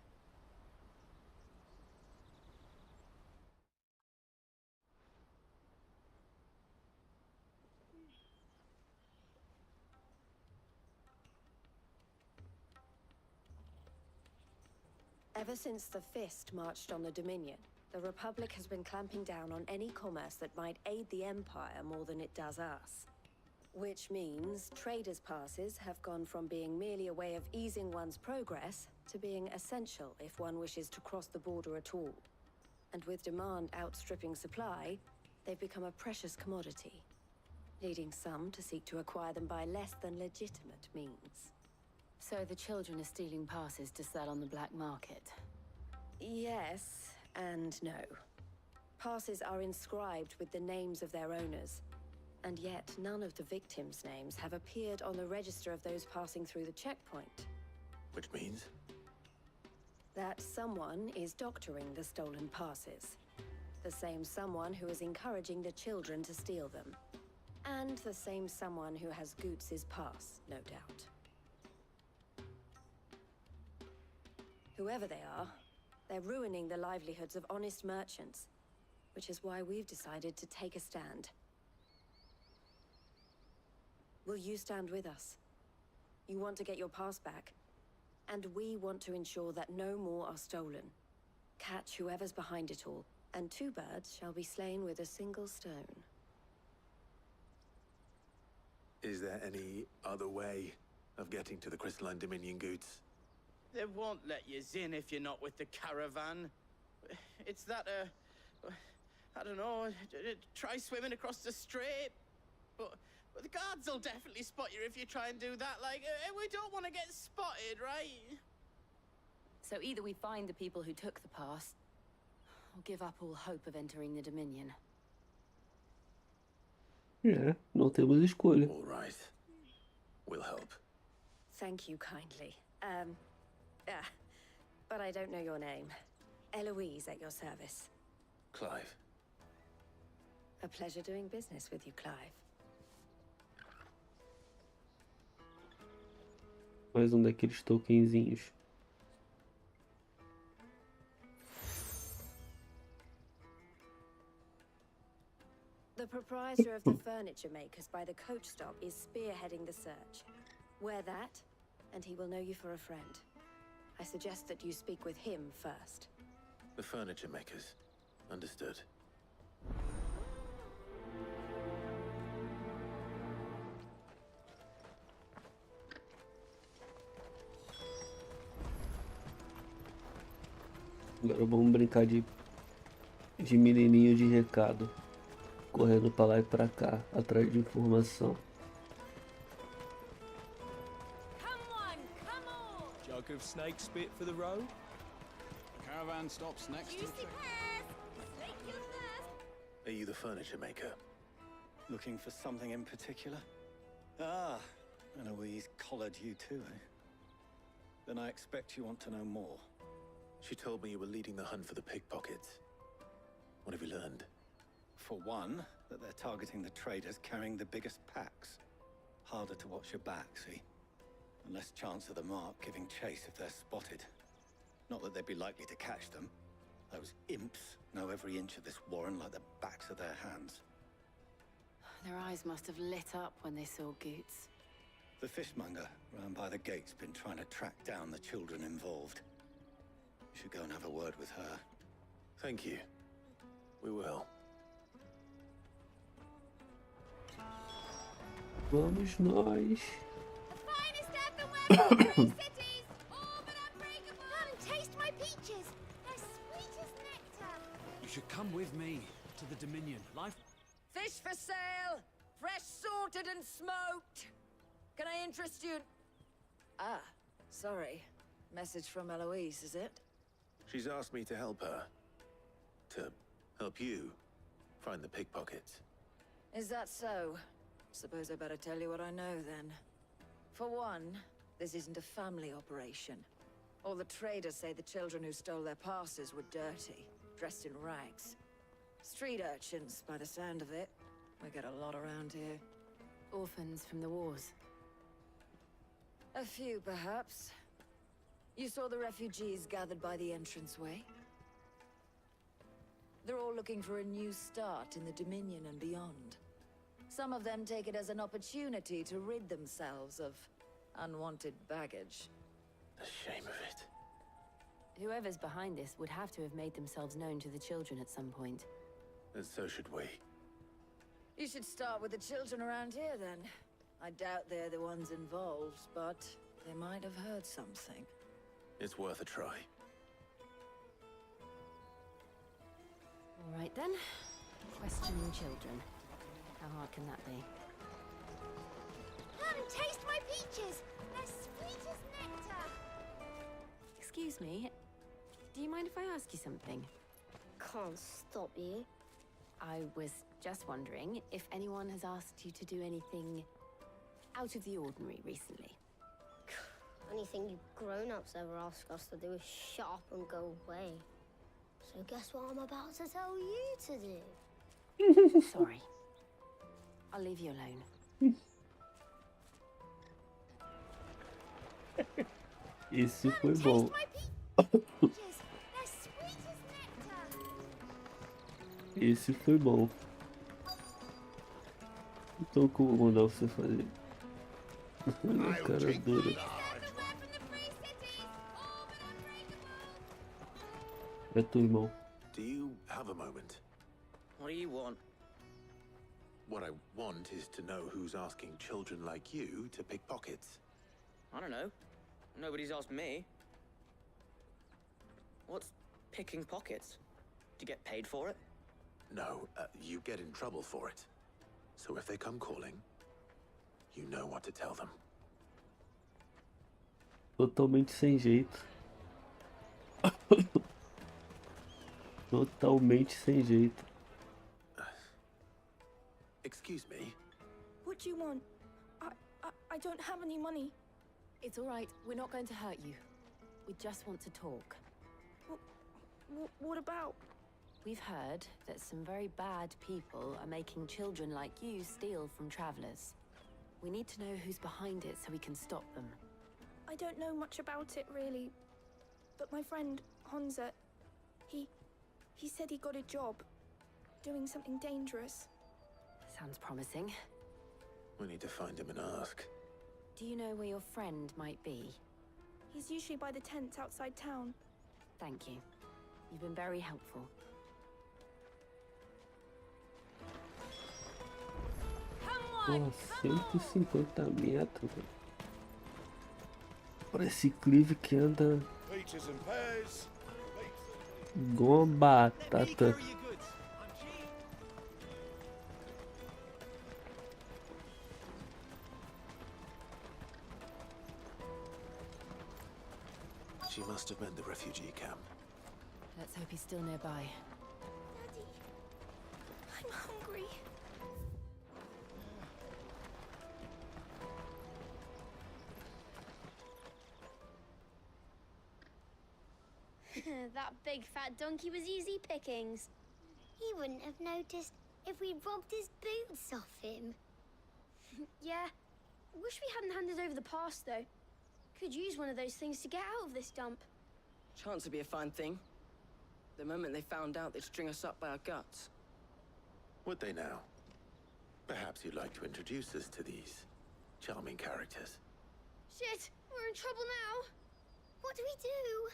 Ever since the Fist marched on the Dominion, the Republic has been clamping down on any commerce that might aid the Empire more than it does us. Which means traders' passes have gone from being merely a way of easing one's progress to being essential if one wishes to cross the border at all. And with demand outstripping supply, they've become a precious commodity, leading some to seek to acquire them by less than legitimate means. So the children are stealing passes to sell on the black market? Yes and no. Passes are inscribed with the names of their owners, and yet none of the victims' names have appeared on the register of those passing through the checkpoint. Which means? That someone is doctoring the stolen passes. The same someone who is encouraging the children to steal them. And the same someone who has Goots's pass, no doubt. Whoever they are, they're ruining the livelihoods of honest merchants, which is why we've decided to take a stand. Will you stand with us? You want to get your pass back, and we want to ensure that no more are stolen. Catch whoever's behind it all, and 2 birds shall be slain with a single stone. Is there any other way of getting to the Crystalline Dominion, Goots? They won't let you in if you're not with the caravan. It's that, I don't know, try swimming across the strait. But the guards will definitely spot you if you try and do that. Like, we don't want to get spotted, right? So either we find the people who took the pass, or give up all hope of entering the Dominion. É, não temos escolha. All right. We'll help. Thank you kindly. But I don't know your name. Eloise at your service. Clive. A pleasure doing business with you, Clive. Mais um daqueles tokenzinhos. The proprietor of the furniture makers by the coach stop is spearheading the search. Wear that, and he will know you for a friend. I suggest that you speak with him first. The furniture makers. Understood. Agora vamos brincar de menininho de recado. Correndo pra lá e pra cá, atrás de informação. Jug of snake spit for the road? The caravan stops next to the... Are you the furniture maker? Looking for something in particular? Ah, Eloise collared you too, eh? Then I expect you want to know more. She told me you were leading the hunt for the pickpockets. What have you learned? For one, that they're targeting the traders carrying the biggest packs. Harder to watch your back, see? And less chance of the mark giving chase if they're spotted. Not that they'd be likely to catch them. Those imps know every inch of this warren like the backs of their hands. Their eyes must have lit up when they saw Goots. The fishmonger round by the gate's been trying to track down the children involved. You should go and have a word with her. Thank you. We will. Vamos nós. Cities, all but unbreakable. Come and taste my peaches. They're sweet as nectar. You should come with me to the Dominion. Life. Fish for sale! Fresh sorted and smoked! Can I interest you? Ah, sorry. Message from Eloise, is it? She's asked me to help her. To help you find the pickpockets. Is that so? Suppose I better tell you what I know then. For one, this isn't a family operation. All the traders say the children who stole their passes were dirty, dressed in rags. Street urchins, by the sound of it. We get a lot around here. Orphans from the wars. A few, perhaps. You saw the refugees gathered by the entranceway? They're all looking for a new start in the Dominion and beyond. Some of them take it as an opportunity to rid themselves of unwanted baggage. The shame of it. Whoever's behind this would have to have made themselves known to the children at some point. And so should we. You should start with the children around here, then. I doubt they're the ones involved, but they might have heard something. It's worth a try. All right, then. Questioning children. How hard can that be? Come and taste my peaches. They're sweet as nectar. Excuse me. Do you mind if I ask you something? Can't stop you. I was just wondering if anyone has asked you to do anything out of the ordinary recently. Only thing you grown-ups ever ask us to do is shut up and go away. So guess what I'm about to tell you to do? Sorry. I'll leave you alone. Esse foi bom. Esse foi bom. Então como mandar você fazer? Olha a cara dura. É tu, irmão. Do you have a moment? What do you want? What I want is to know who's asking children like you to pick pockets. I don't know. Nobody's asked me. What's picking pockets? Do you get paid for it? No, you get in trouble for it. So if they come calling, you know what to tell them. Totalmente sem jeito. Totalmente sem jeito. Excuse me? What do you want? I don't have any money. It's all right. We're not going to hurt you. We just want to talk. What about? We've heard that some very bad people are making children like you steal from travelers. We need to know who's behind it so we can stop them. I don't know much about it, really. But my friend, Honza, he said he got a job doing something dangerous. Sounds promising. We need to find him and ask. Do you know where your friend might be? He's usually by the tents outside town. Thank you. You've been very helpful. Porra, 150 metros. Parece Clive que anda igual uma batata. She must have meant the refugee camp. Let's hope he's still nearby. Daddy, I'm hungry. That big fat donkey was easy pickings. He wouldn't have noticed if we'd robbed his boots off him. Yeah. Wish we hadn't handed over the pass, though. Could use one of those things to get out of this dump. Chance would be a fine thing. The moment they found out, they'd string us up by our guts. Would they now? Perhaps you'd like to introduce us to these charming characters. Shit, we're in trouble now. What do we do?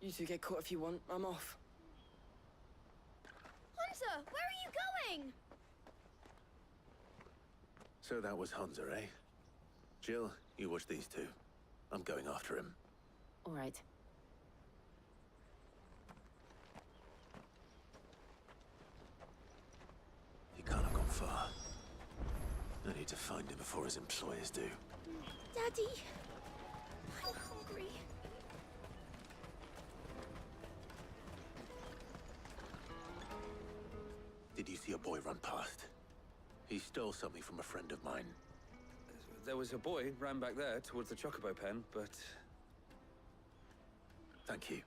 You two get caught if you want. I'm off. Hunter, where are you going? So that was Hunter, eh? Jill, you watch these two. I'm going after him. All right. He can't have gone far. I need to find him before his employers do. Daddy, I'm hungry. Did you see a boy run past? He stole something from a friend of mine. There was a boy ran back there towards the chocobo pen, but... Thank you.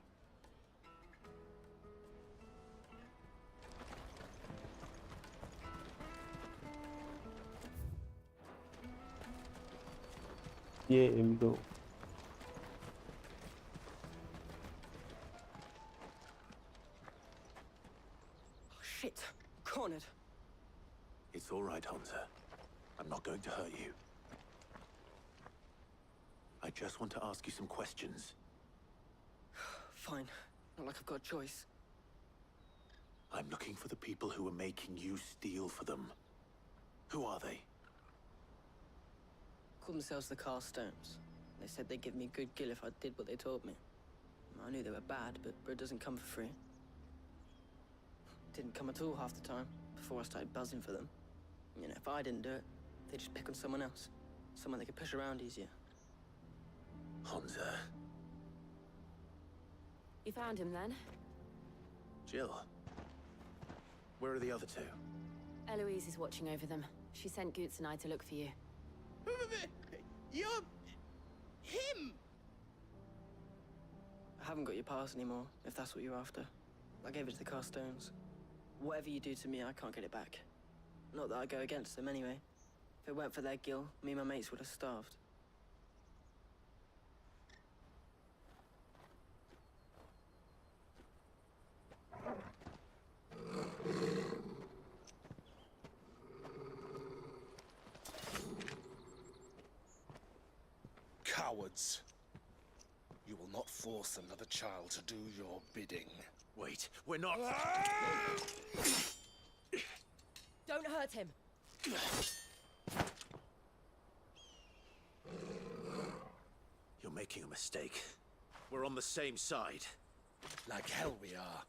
Yeah, here we go. Oh, shit. Cornered. It's all right, Hunter. I'm not going to hurt you. I just want to ask you some questions. Fine. Not like I've got a choice. I'm looking for the people who are making you steal for them. Who are they? Called themselves the Carstones. They said they'd give me a good gill if I did what they told me. I knew they were bad, but bread doesn't come for free. Didn't come at all half the time, before I started buzzing for them. You know, if I didn't do it, they'd just pick on someone else. Someone they could push around easier. Hunter. You found him then? Jill. Where are the other two? Eloise is watching over them. She sent Goots and I to look for you. You're... Him! I haven't got your pass anymore, if that's what you're after. I gave it to the cast stones. Whatever you do to me, I can't get it back. Not that I go against them anyway. If it weren't for their guild, me and my mates would have starved. Cowards. You will not force another child to do your bidding. Wait, we're not... Don't hurt him. You're making a mistake. We're on the same side. Like hell we are.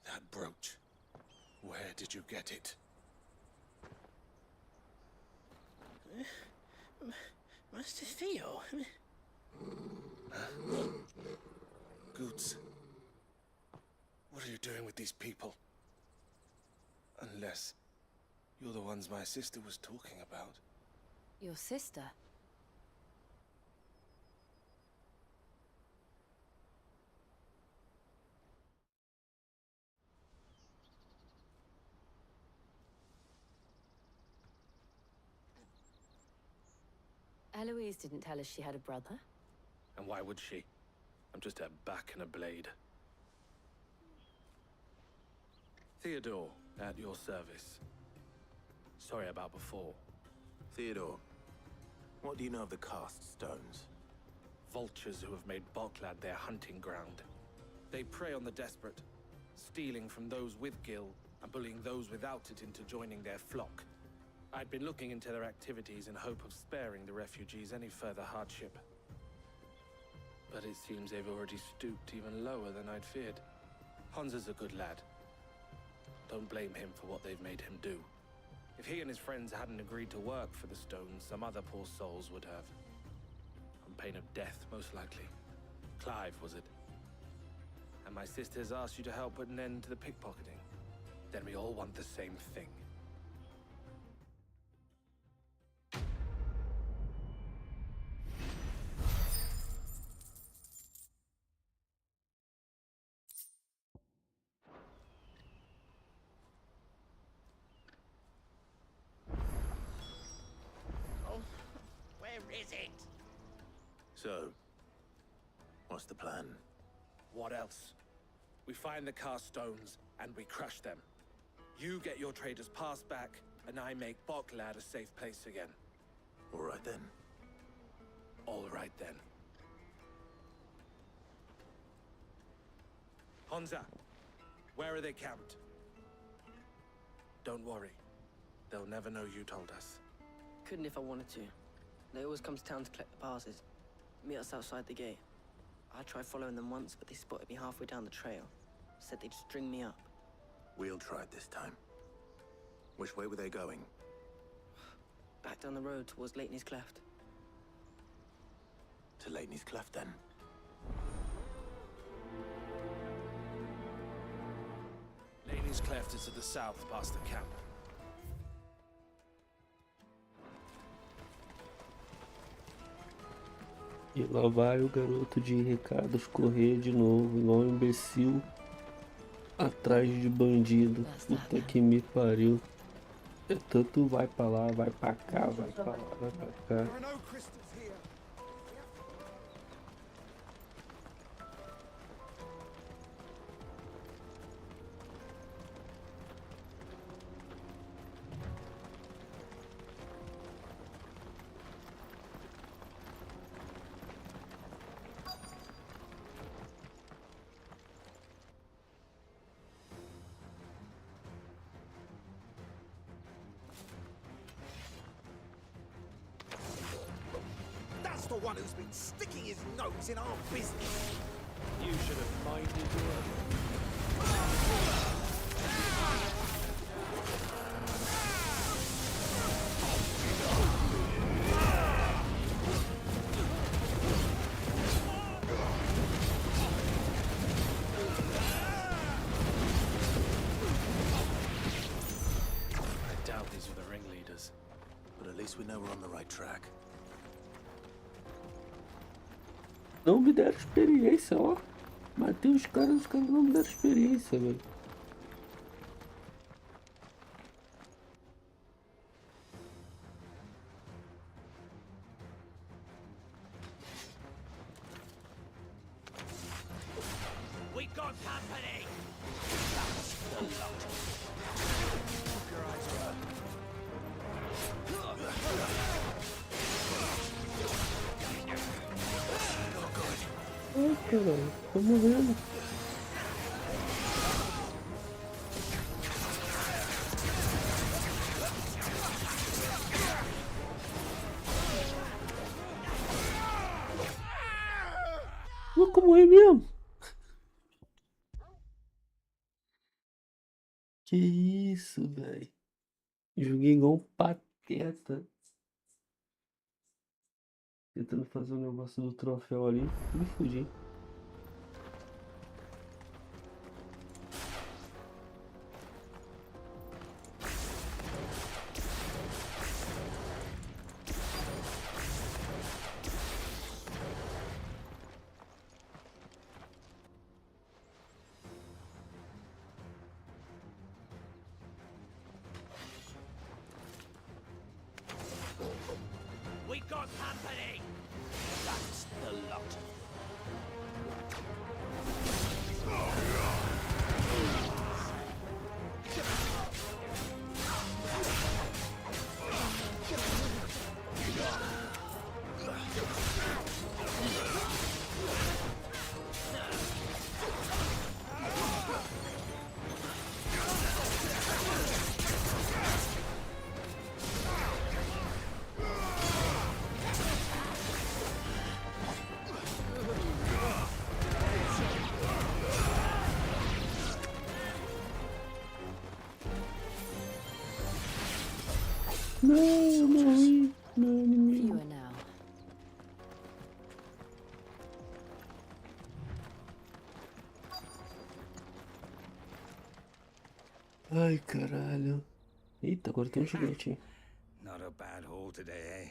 That brooch. Where did you get it? Master Theo? Goods. What are you doing with these people? Unless you're the ones my sister was talking about. Your sister? Eloise didn't tell us she had a brother. And why would she? I'm just a back and a blade. Theodore, at your service. Sorry about before. Theodore, what do you know of the cast stones? Vultures who have made Boklad their hunting ground. They prey on the desperate, stealing from those with gil and bullying those without it into joining their flock. I'd been looking into their activities in hope of sparing the refugees any further hardship. But it seems they've already stooped even lower than I'd feared. Hansa's a good lad. Don't blame him for what they've made him do. If he and his friends hadn't agreed to work for the stones, some other poor souls would have. On pain of death, most likely. Clive, was it? And my sisters asked you to help put an end to the pickpocketing. Then we all want the same thing. Is it? So, what's the plan? What else? We find the cast stones and we crush them. You get your trader's pass back, and I make Boklad a safe place again. All right then. All right then. Hansa, where are they camped? Don't worry. They'll never know you told us. Couldn't if I wanted to. They always come to town to collect the passes. Meet us outside the gate. I tried following them once, but they spotted me halfway down the trail. Said they'd string me up. We'll try it this time. Which way were they going? Back down the road towards Leighton's Cleft. To Leighton's Cleft, then? Leighton's Cleft is to the south, past the camp. E lá vai o garoto de recados correr de novo, igual um imbecil, atrás de bandido. Puta que me pariu. É tanto vai pra lá, vai pra cá, vai pra lá, vai pra cá. That's the one who's been sticking his nose in our business. You should have minded your... I doubt these were the ringleaders. But at least we know we're on the right track. Não me deram experiência, ó. Matei os caras não me deram experiência, velho. We got company! Ai, caralho, tô morrendo. Nunca morri mesmo. Que isso, velho. Joguei igual um pateta. Tentando fazer o negócio do troféu ali. Me fudi. We got company! That's the lot. Não, morri. Não, ninguém. Fewer now. Ai, caralho. Eita, agora tem um gigante. Not a bad haul today, eh?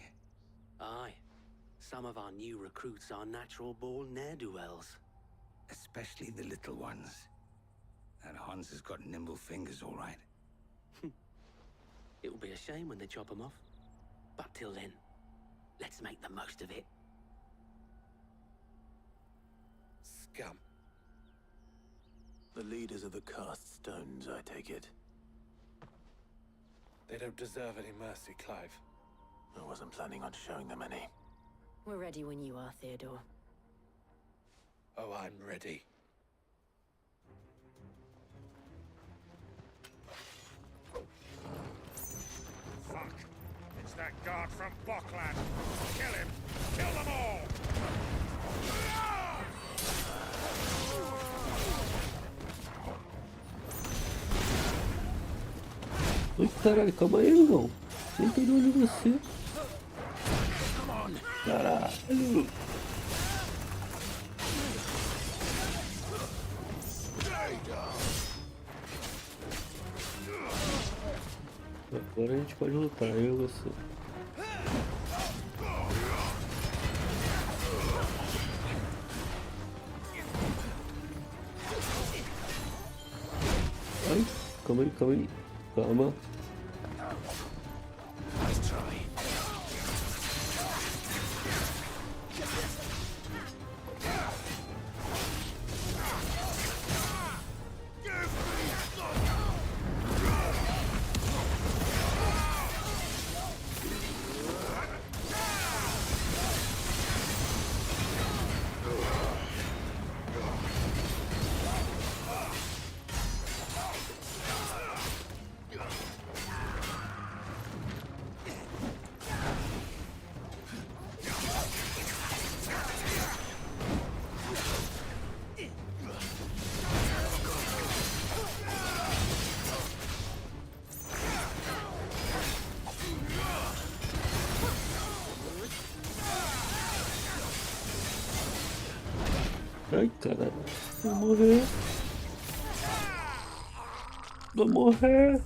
Aye. Some of our new recruits are natural-born ne'er-do-wells. Especially the little ones. That Hans has got nimble fingers, all right. It will be a shame when they chop them off. But till then, let's make the most of it. Scum. The leaders of the cast stones, I take it. They don't deserve any mercy, Clive. I wasn't planning on showing them any. We're ready when you are, Theodore. Oh, I'm ready. Fuck! It's that guard from Bockland! Kill him! Kill them all! Oi, caralho, calma aí, irmão. Nem peguei onde você. Caralho. Agora a gente pode lutar, eu e você. Ai, calma aí, calma aí. Calma. Ai, caralho. Vou morrer. Vou morrer.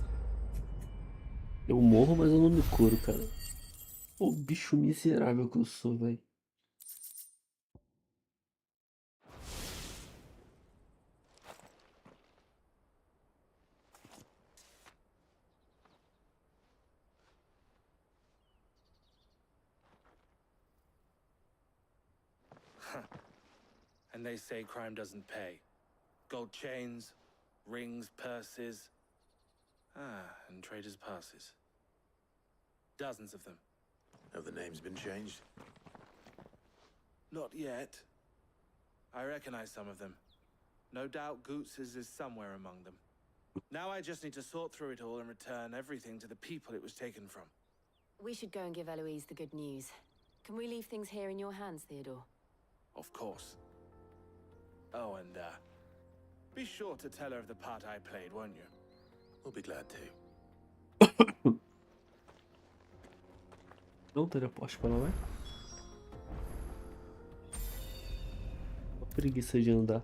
Eu morro, mas eu não me curo, cara. Ô bicho miserável que eu sou, velho. And they say crime doesn't pay. Gold chains, rings, purses. And traders' passes. Dozens of them. Have the names been changed? Not yet. I recognize some of them. No doubt Goots's is somewhere among them. Now I just need to sort through it all and return everything to the people it was taken from. We should go and give Eloise the good news. Can we leave things here in your hands, Theodore? Of course. Oh, and, be sure to tell her of the part I played, won't you? We'll be glad to. Não teleporte para lá. Uma preguiça de andar.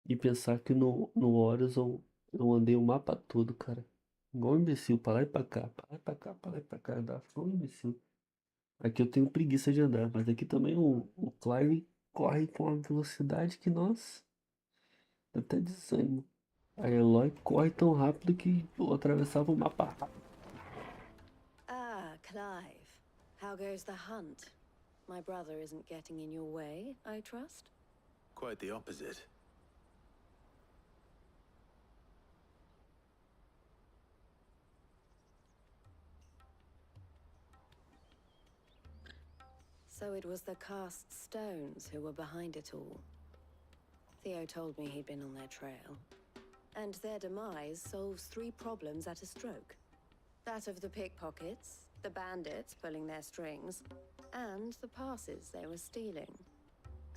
E pensar que no Horizon eu andei o mapa todo, cara. Igual um imbecil, pra lá e pra cá, pra lá e pra cá, pra lá e pra cá, andar igual um imbecil. Aqui eu tenho preguiça de andar, mas aqui também o Clive corre com uma velocidade que, nossa, dá até desânimo. A Eloy corre tão rápido que eu atravessava o mapa rápido. Ah, Clive. How goes the hunt? My brother isn't getting in your way, I trust? Quite the opposite. So it was the cast stones who were behind it all. Theo told me he'd been on their trail. And their demise solves 3 problems at a stroke. That of the pickpockets, the bandits pulling their strings, and the passes they were stealing.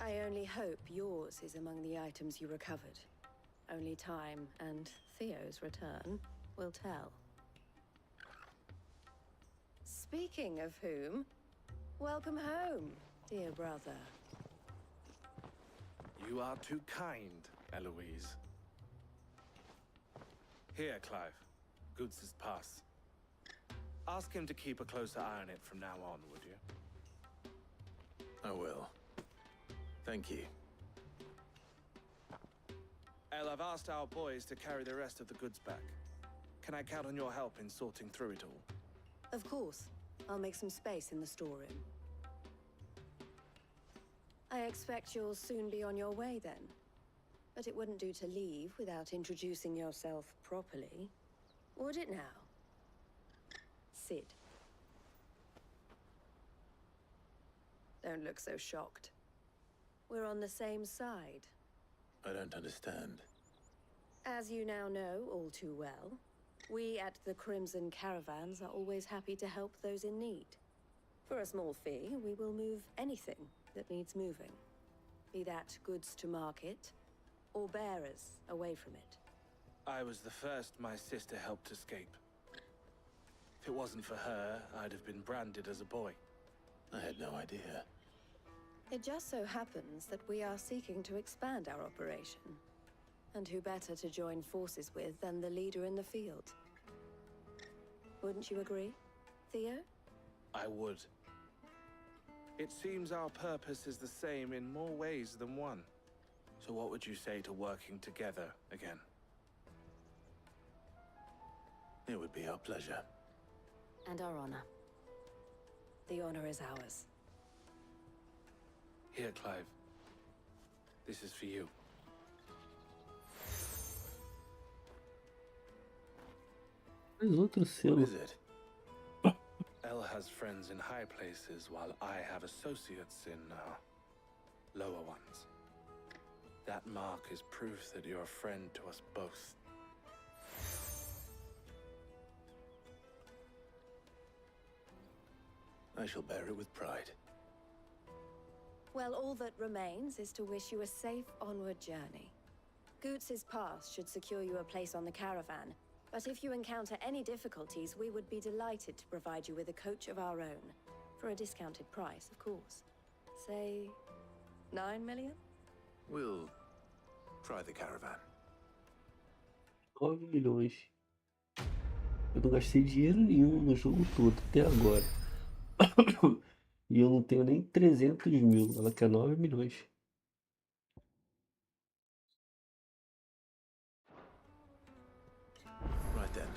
I only hope yours is among the items you recovered. Only time and Theo's return will tell. Speaking of whom, welcome home, dear brother. You are too kind, Eloise. Here, Clive. Goots's pass. Ask him to keep a closer eye on it from now on, would you? I will. Thank you. El, I've asked our boys to carry the rest of the goods back. Can I count on your help in sorting through it all? Of course. I'll make some space in the storeroom. I expect you'll soon be on your way then. But it wouldn't do to leave without introducing yourself properly. Would it now? Sid. Don't look so shocked. We're on the same side. I don't understand. As you now know all too well, we at the Crimson Caravans are always happy to help those in need. For a small fee, we will move anything that needs moving. Be that goods to market, or bearers away from it. I was the first my sister helped escape. If it wasn't for her, I'd have been branded as a boy. I had no idea. It just so happens that we are seeking to expand our operation. And who better to join forces with than the leader in the field? Wouldn't you agree, Theo? I would. It seems our purpose is the same in more ways than one. So what would you say to working together again? It would be our pleasure. And our honor. The honor is ours. Here, Clive. This is for you. Mas outro What selo. is it? El has friends in high places, while I have associates in, lower ones. That mark is proof that you're a friend to us both. I shall bear it with pride. Well, all that remains is to wish you a safe onward journey. Goots's pass should secure you a place on the caravan, but if you encounter any difficulties, we would be delighted to provide you with a coach of our own. For a discounted price, of course. Say, 9 million? We'll try the caravan. 9 milhões. Eu não gastei dinheiro nenhum no jogo todo até agora. E eu não tenho nem 300 mil. Ela quer 9 milhões. Right then.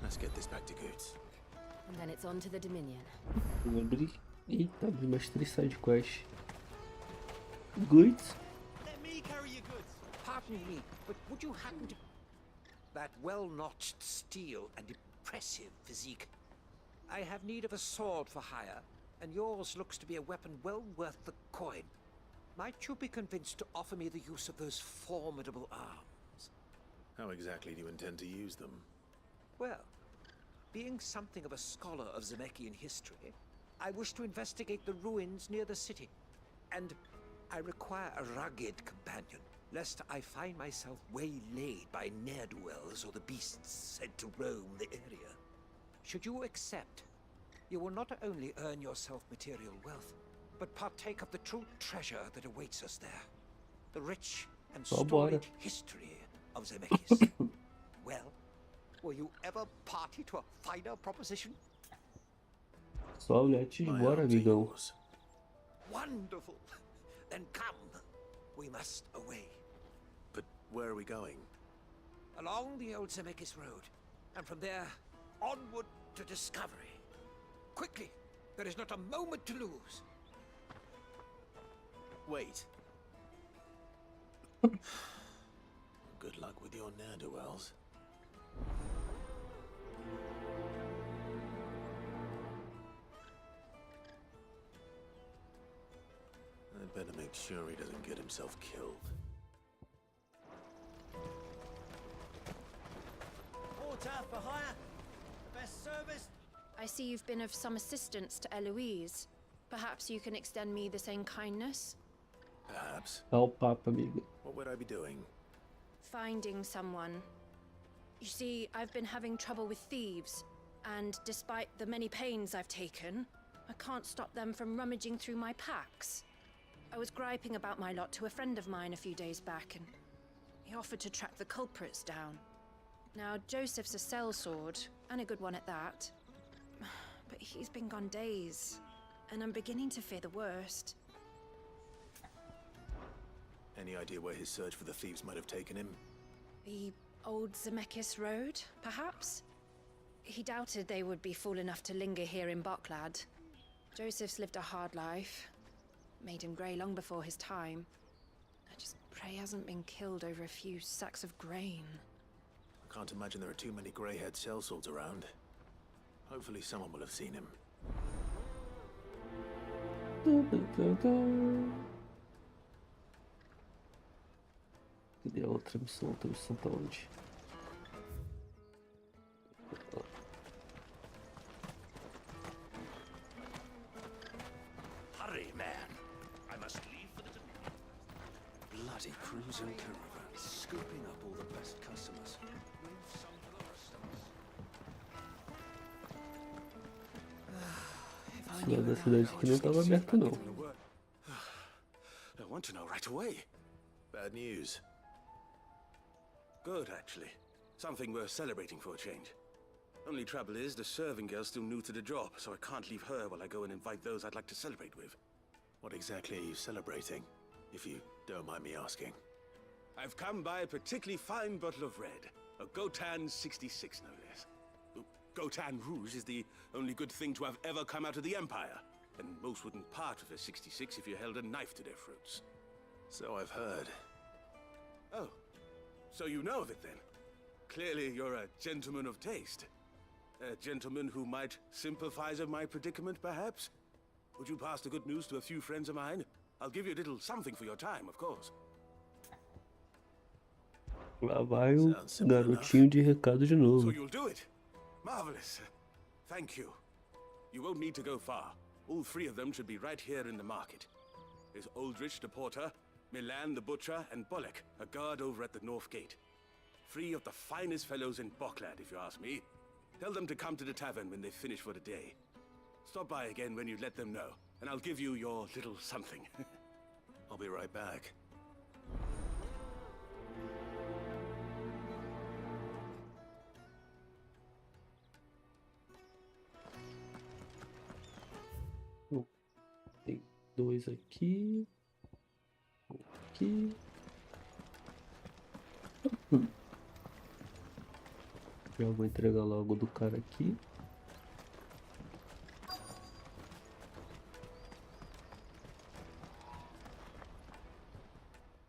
Let's get this back to Goods. And then it's on to the Dominion. Vou abrir. Eita, abri mais 3 sidequests. Goods. Let me carry your goods. Pardon me, but would you happen to... That well-notched steel and impressive physique. I have need of a sword for hire, and yours looks to be a weapon well worth the coin. Might you be convinced to offer me the use of those formidable arms? How exactly do you intend to use them? Well, being something of a scholar of Zemeckis history, I wish to investigate the ruins near the city. And I require a rugged companion, lest I find myself waylaid by ne'er-do-wells or the beasts sent to roam the area. Should you accept, you will not only earn yourself material wealth, but partake of the true treasure that awaits us there. The rich and storied history of Zemeckis. Well, were you ever party to a finer proposition? Só olhetes, bora, amigão. Wonderful! Then come. We must away. But where are we going? Along the old Zemeckis road, and from there, onward to discovery. Quickly! There is not a moment to lose. Wait. Good luck with your ne'er-do-wells. I'd better make sure he doesn't get himself killed. Water for hire. The best service. I see you've been of some assistance to Eloise. Perhaps you can extend me the same kindness? Perhaps. Dá o papo, amigo. What would I be doing? Finding someone. You see, I've been having trouble with thieves, and despite the many pains I've taken, I can't stop them from rummaging through my packs. I was griping about my lot to a friend of mine a few days back, and he offered to track the culprits down. Now, Joseph's a sellsword, and a good one at that. But he's been gone days, and I'm beginning to fear the worst. Any idea where his search for the thieves might have taken him? The old Zemeckis Road, perhaps? He doubted they would be fool enough to linger here in Boklad. Joseph's lived a hard life. Made him grey long before his time. I just pray he hasn't been killed over a few sacks of grain. I can't imagine there are too many grey-haired sellswords around. Hopefully someone will have seen him. Cadê a outra missão? Outra missão tá onde? Hurry, man. I must leave for the bloody crimson caravan, scooping up all the best customers. Cidade da cidade que não tava aberta não. I want to know right away. Bad news. Good, actually. Something worth celebrating for a change. Only trouble is, the serving girl's still new to the job, so I can't leave her while I go and invite those I'd like to celebrate with. What exactly are you celebrating, if you don't mind me asking? I've come by a particularly fine bottle of red. A Gotan 66, no less. Gotan Rouge is the only good thing to have ever come out of the Empire. And most wouldn't part with a 66 if you held a knife to their throats. So I've heard. Oh, so you know of it then? Clearly you're a gentleman of taste. A gentleman who might sympathize with my predicament, perhaps? Would you pass the good news to a few friends of mine? I'll give you a little something for your time, of course. Lá vai o garotinho de recado de novo. So you'll do it? Marvelous. Thank you. You won't need to go far. All three of them should be right here in the market. There's Aldrich the porter, Milan the butcher, and Bolek, a guard over at the north gate. Three of the finest fellows in Boklad, if you ask me. Tell them to come to the tavern when they finish for the day. Stop by again when you let them know, and I'll give you your little something. I'll be right back. 2 aqui. Aqui. Já vou entregar logo do cara aqui.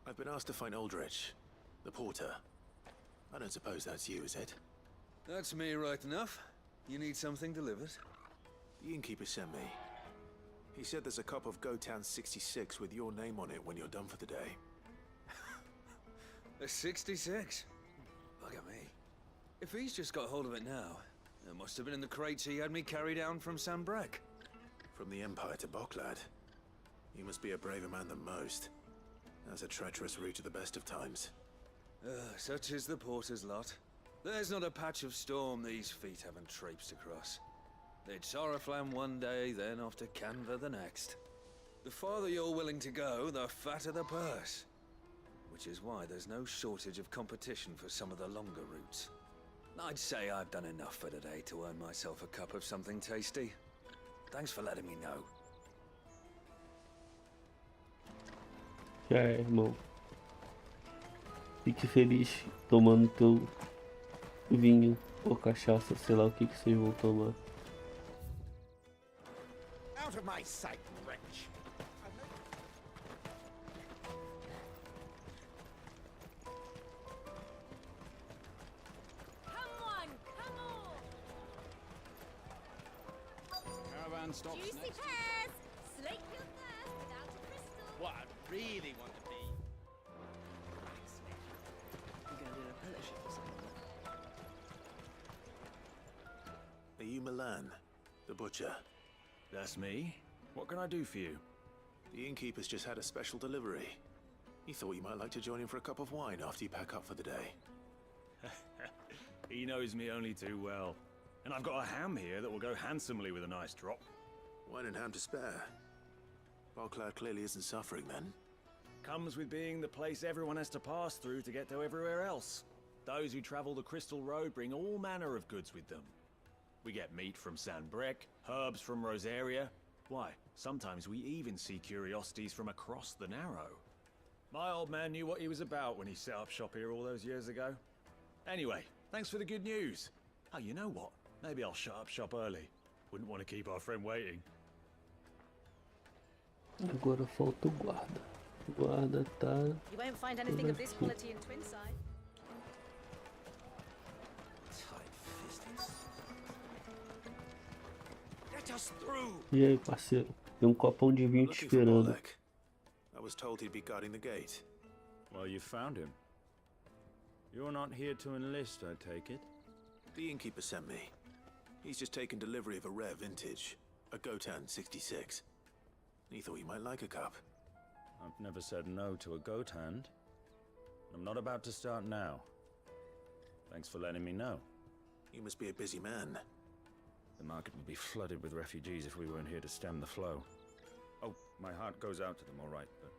I've been asked to find Aldrich, the porter. I don't suppose that's you, is it? That's me right enough. You need something delivered? The innkeeper sent me. He said there's a cup of Gotown 66 with your name on it when you're done for the day. A 66? Look at me. If he's just got hold of it now, it must have been in the crates he had me carry down from Sanbreque. From the Empire to Boklad. You must be a braver man than most. That's a treacherous route to the best of times. Such is the porter's lot. There's not a patch of storm these feet haven't traipsed across. It's Oriflamme one day, then off to Canva the next. The farther you're willing to go, the fatter the purse. Which is why there's no shortage of competition for some of the longer routes. I'd say I've done enough for today to earn myself a cup of something tasty. Thanks for letting me know. Já é, irmão. Fique feliz tomando teu vinho ou cachaça, sei lá o que vocês vão tomar. Out of my sight, wretch. Caravan stops Juicy next. pears! Slake your thirst without a crystal. What I really want to be. You gonna do an apprenticeship or something? Are you Milan, the butcher? That's me. What can I do for you? The innkeeper's just had a special delivery. He thought you might like to join him for a cup of wine after you pack up for the day. He knows me only too well. And I've got a ham here that will go handsomely with a nice drop. Wine and ham to spare. Boklad clearly isn't suffering then. Comes with being the place everyone has to pass through to get to everywhere else. Those who travel the Crystal Road bring all manner of goods with them. We get meat from Sanbreque, herbs from Rosaria. Why, sometimes we even see curiosities from across the Narrow. My old man knew what he was about when he set up shop here all those years ago. Anyway, thanks for the good news. Oh, you know what? Maybe I'll shut up shop early. Wouldn't want to keep our friend waiting. Agora falta o guarda. O guarda tá. You won't find anything of this quality in Twinside. Get us through! E aí, parceiro? Tem um copão de vinho te esperando. I was told he'd be guarding the gate. Well, you found him. You're not here to enlist, I take it? The innkeeper sent me. He's just taken delivery of a rare vintage, a Gotown 66. He thought you might like a cup. I've never said no to a goat hand. I'm not about to start now. Thanks for letting me know. You must be a busy man. The market would be flooded with refugees if we weren't here to stem the flow. Oh, my heart goes out to them, all right, but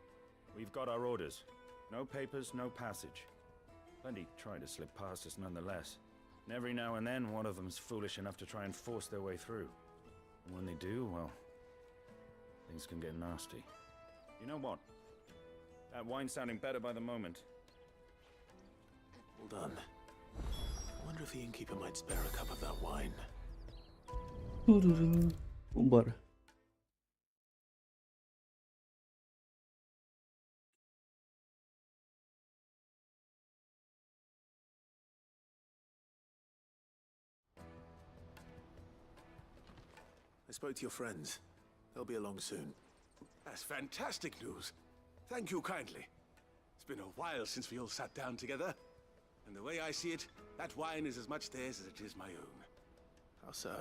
we've got our orders. No papers, no passage. Plenty try to slip past us nonetheless. And every now and then, one of them's foolish enough to try and force their way through. And when they do, well, things can get nasty. You know what? That wine's sounding better by the moment. Well done. I wonder if the innkeeper might spare a cup of that wine. Vambora. I spoke to your friends. They'll be along soon. That's fantastic news. Thank you kindly. It's been a while since we all sat down together. And the way I see it, that wine is as much theirs as it is my own. How so?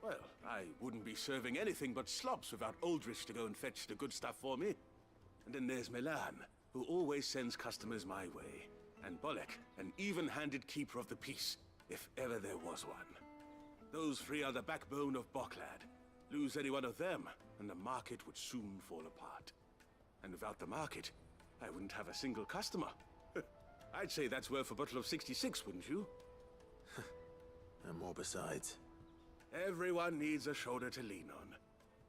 Well, I wouldn't be serving anything but slops without Aldrich to go and fetch the good stuff for me. And then there's Milan, who always sends customers my way. And Bolek, an even-handed keeper of the peace, if ever there was one. Those three are the backbone of Boklad. Lose any one of them, and the market would soon fall apart. And without the market, I wouldn't have a single customer. I'd say that's worth a bottle of 66, wouldn't you? And more besides. Everyone needs a shoulder to lean on.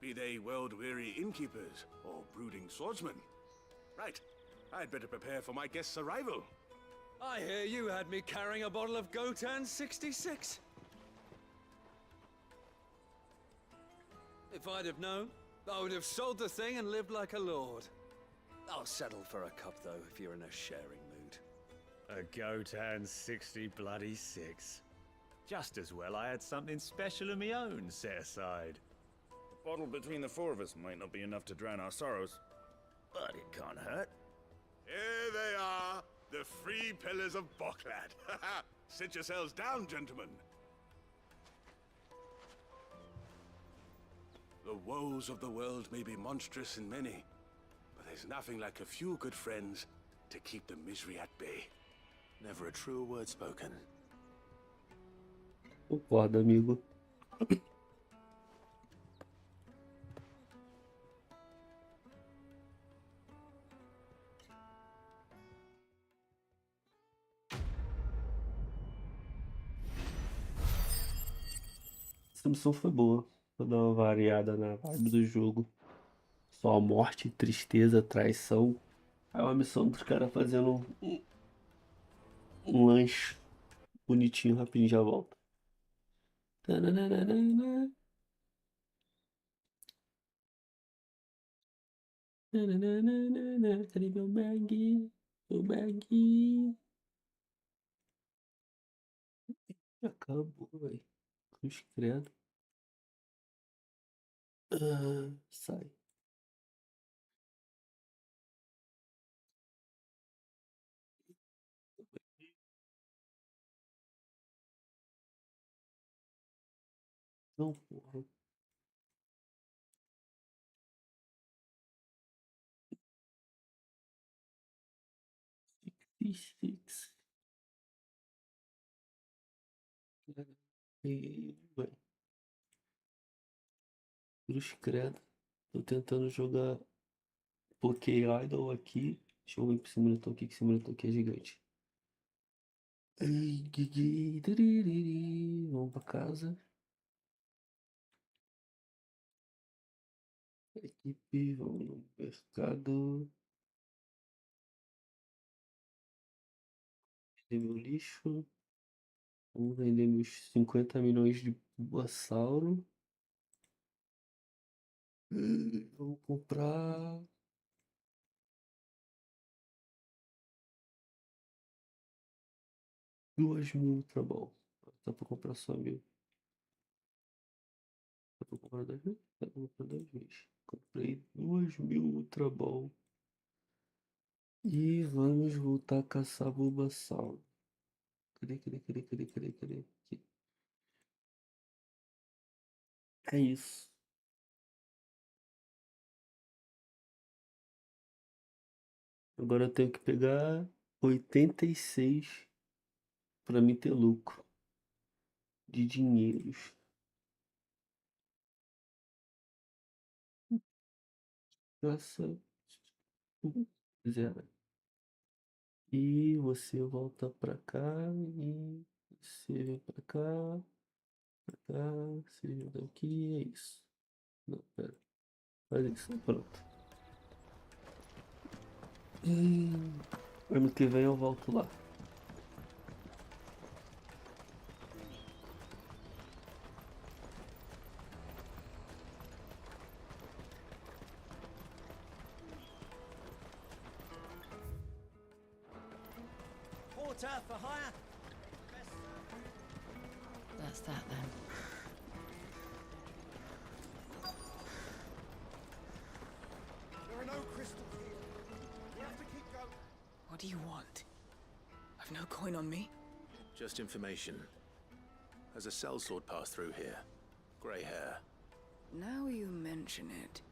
Be they world-weary innkeepers or brooding swordsmen. Right. I'd better prepare for my guest's arrival. I hear you had me carrying a bottle of Gotan 66. If I'd have known, I would have sold the thing and lived like a lord. I'll settle for a cup, though, if you're in a sharing mood. A Gotan 60 bloody 6. Just as well I had something special of my own set aside. A bottle between the four of us might not be enough to drown our sorrows, but it can't hurt. Here they are, the free pillars of Boklad. Sit yourselves down, gentlemen. The woes of the world may be monstrous and many, but there's nothing like a few good friends to keep the misery at bay. Never a truer word spoken. Concordo, amigo. Essa missão foi boa. Vou dar uma variada na vibe do jogo. Só morte, tristeza, traição. É uma missão dos caras fazendo um lanche bonitinho, rapidinho já volta. Tananana. Tananana. Cadê meu bag? Meu bag. Acabou, velho. Cruz credo. Sai. Não, porra. Six. Vai. Cruz credo. Tô tentando jogar Poké Idol aqui. Deixa eu ver esse monitor aqui, que esse monitor aqui é gigante. Vamos pra casa. Equipe, vamos no mercado. Vender meu lixo. Vamos vender meus 50 milhões de Bulbasauro. Vamos comprar. Duas mil Ultra Ball. Dá pra comprar só 1000. Dá pra comprar 2.000? Dá pra comprar 2.000. Comprei 2.000 Ultra Ball. E vamos voltar a caçar Bulbasauro. Cadê? Aqui. É isso. Agora eu tenho que pegar 86 para mim ter lucro de dinheiros. Nossa. Zero. E você volta pra cá e você vem pra cá, você vem daqui, é isso. Não, pera. Faz isso, pronto. Ano que vem eu volto lá. Porter for hire. That's that then. There are no crystals here. We have to keep going. What do you want? I've no coin on me. Just information. Has a sellsword passed through here? Grey hair. Now you mention it,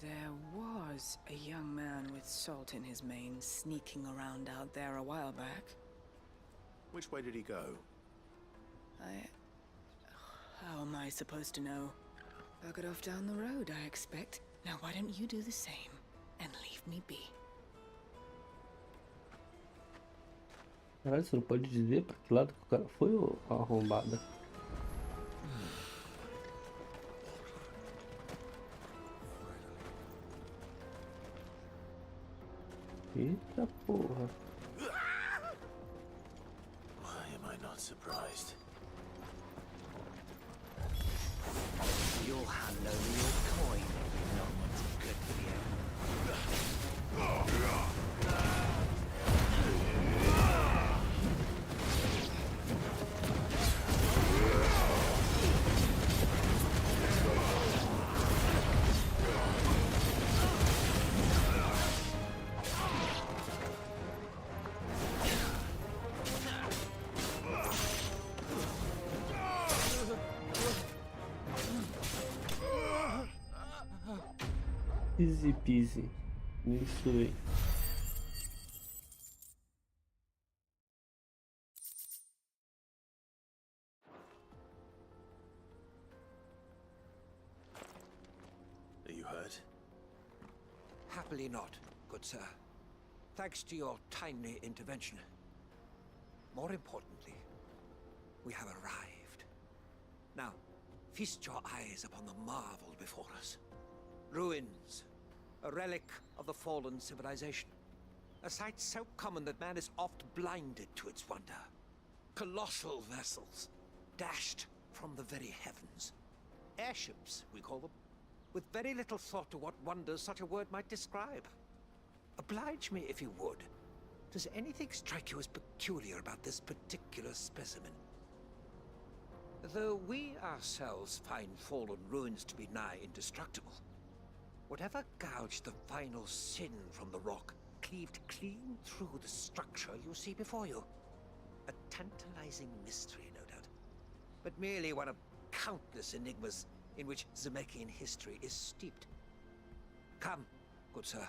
there was a young man with salt in his mane sneaking around out there a while back. Which way did he go? How am I supposed to know? Buggered off down the road, I expect. Now why don't you do the same and leave me be? Caralho, você não pode dizer pra que lado que o cara foi, ô arrombada? Eita porra. Why am I not surprised? You'll hand over your coin if you know what's good for you. Easy peasy. Isso aí. Are you hurt? Happily not, good sir. Thanks to your timely intervention. More importantly, we have arrived. Now, feast your eyes upon the marvel before us. Ruins, a relic of the fallen civilization. A sight so common that man is oft blinded to its wonder. Colossal vessels, dashed from the very heavens. Airships, we call them, with very little thought to what wonders such a word might describe. Oblige me if you would. Does anything strike you as peculiar about this particular specimen? Though we ourselves find fallen ruins to be nigh indestructible, whatever gouged the final sin from the rock cleaved clean through the structure you see before you. A tantalizing mystery, no doubt, but merely one of countless enigmas in which Zemeckyan history is steeped. Come, good sir.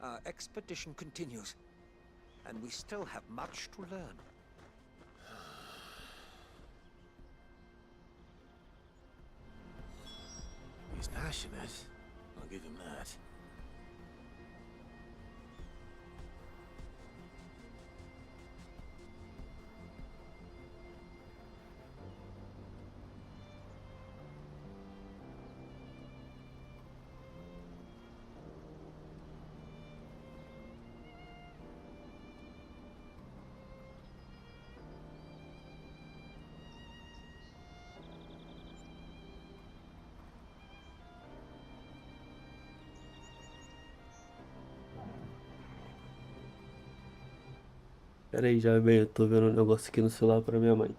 Our expedition continues, and we still have much to learn. He's passionate. I'll give him that. Pera aí, já bem, eu tô vendo um negócio aqui no celular pra minha mãe.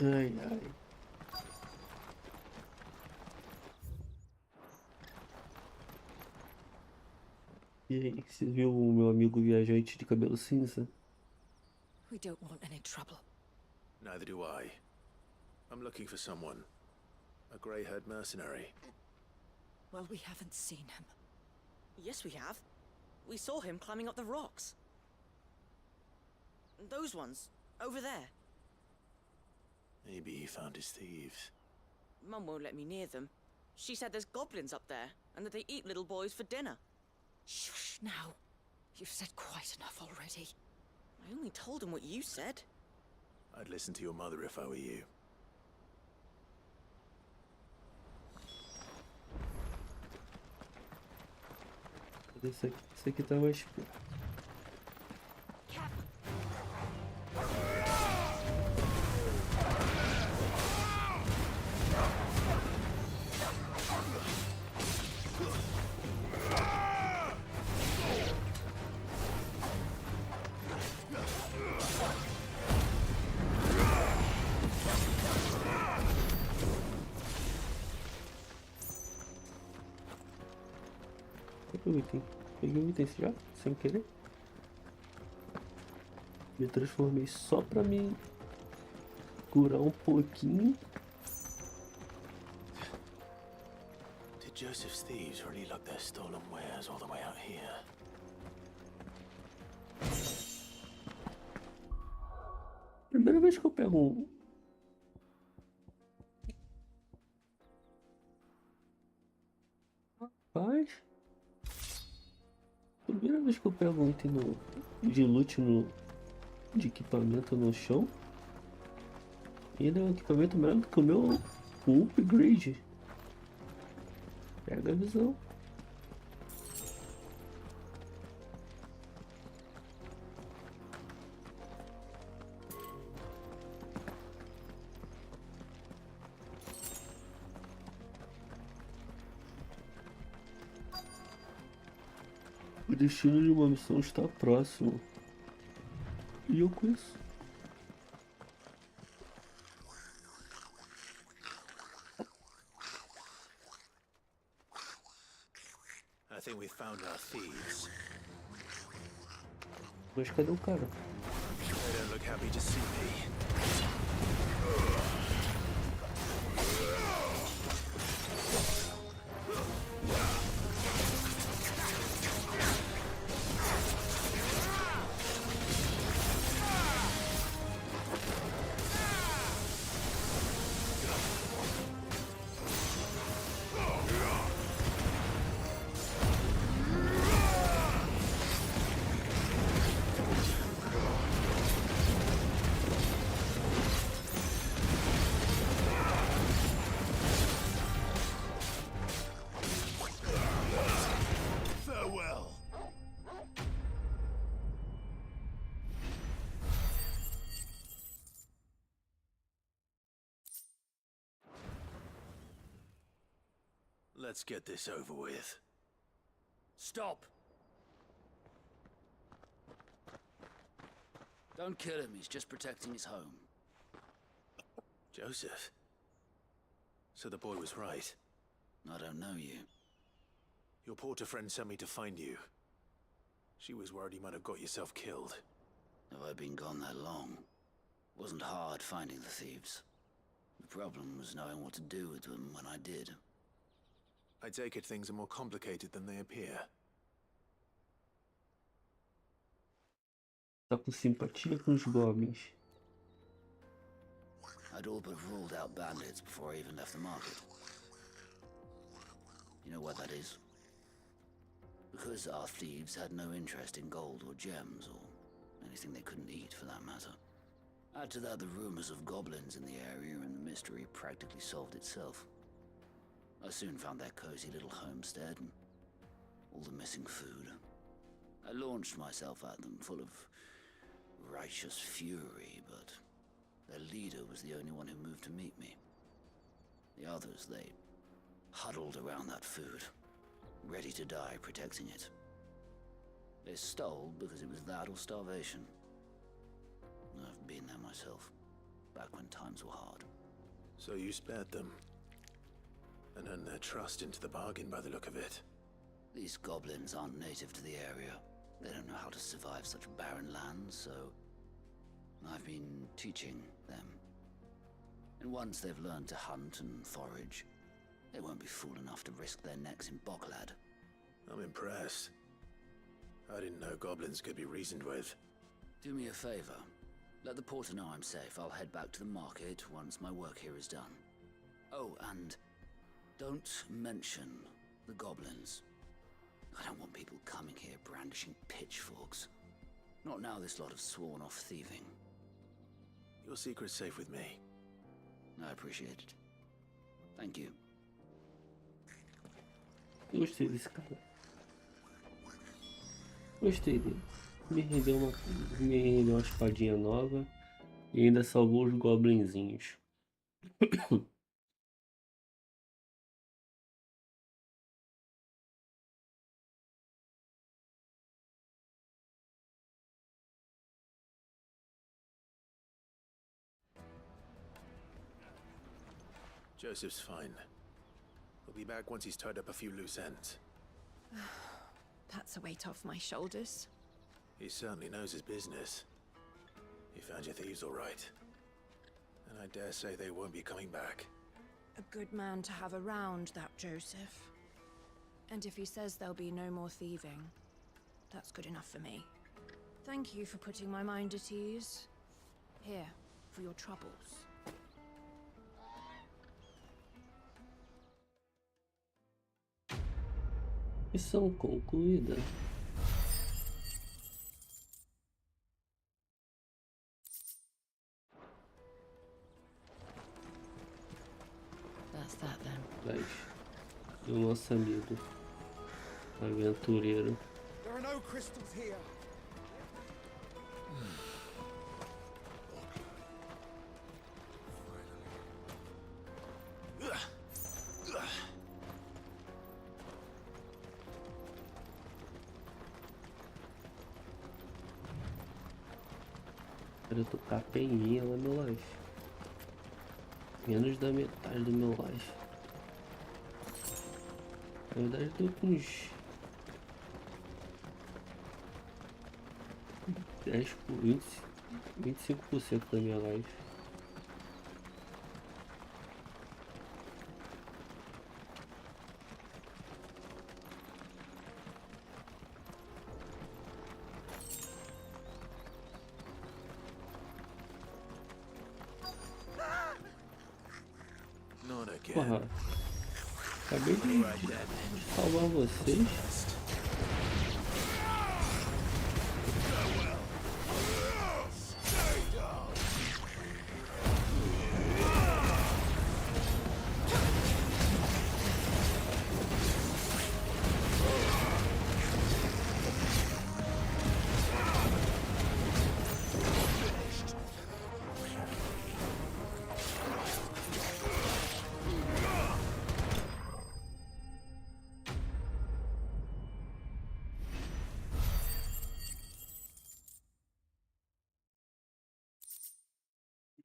Ai, ai. E aí, você viu o meu amigo viajante de cabelo cinza? We don't want any trouble. Neither do I. I'm looking for someone. A grey-haired mercenary. Well, we haven't seen him. Yes, we have. We saw him climbing up the rocks. Those ones, over there. Maybe he found his thieves. Mum won't let me near them. She said there's goblins up there, and that they eat little boys for dinner. Shush now. You've said quite enough already. I only told him what you said. I'd listen to your mother if I were you. Esse aqui tá mais... Peguei o item já, sem querer. Me transformei só pra me curar um pouquinho. Did Joseph's thieves really lug their stolen wares all the way out here? Primeira vez que eu pego um... Rapaz... Primeira vez que eu pego um item de loot de equipamento no chão. E ele é um equipamento melhor do que o meu upgrade. Pega a visão. O destino de uma missão está próximo. E eu conheço. I think we found our thieves. Mas cadê o cara? They don't look happy to see me. Let's get this over with. Stop! Don't kill him, he's just protecting his home. Joseph? So the boy was right. I don't know you. Your porter friend sent me to find you. She was worried you might have got yourself killed. Have I been gone that long? Wasn't hard finding the thieves. The problem was knowing what to do with them when I did. I take it things are more complicated than they appear. Tá com simpatia com os goblins. I'd all but ruled out bandits before I even left the market. You know what that is? Because our thieves had no interest in gold or gems or anything they couldn't eat for that matter. Add to that the rumors of goblins in the area and the mystery practically solved itself. I soon found their cozy little homestead and all the missing food. I launched myself at them full of righteous fury, but their leader was the only one who moved to meet me. The others, they huddled around that food, ready to die protecting it. They stole because it was that or starvation. I've been there myself, back when times were hard. So you spared them? And earned their trust into the bargain by the look of it. These goblins aren't native to the area. They don't know how to survive such barren lands, so I've been teaching them. And once they've learned to hunt and forage, they won't be fool enough to risk their necks in Boklad. I'm impressed. I didn't know goblins could be reasoned with. Do me a favor. Let the porter know I'm safe. I'll head back to the market once my work here is done. Oh, and don't mention the goblins. I don't want people coming here brandishing pitchforks. Not now this lot have sworn off thieving. Your secret's safe with me. I appreciate it. Thank you. Gostei desse cara. Gostei dele. Me rendeu uma espadinha nova e ainda salvou os goblinzinhos. Joseph's fine. He'll be back once he's tied up a few loose ends. That's a weight off my shoulders. He certainly knows his business. He found your thieves all right. And I dare say they won't be coming back. A good man to have around, that Joseph. And if he says there'll be no more thieving, that's good enough for me. Thank you for putting my mind at ease. Here, for your troubles. Missão concluída. That's that then. Clive, o nosso amigo aventureiro. There are no crystals here. Eu tô capenguinha lá no life. Menos da metade do meu life. Na verdade tô com uns 10 por 20, 25% da minha life. Porra, acabei de salvar vocês.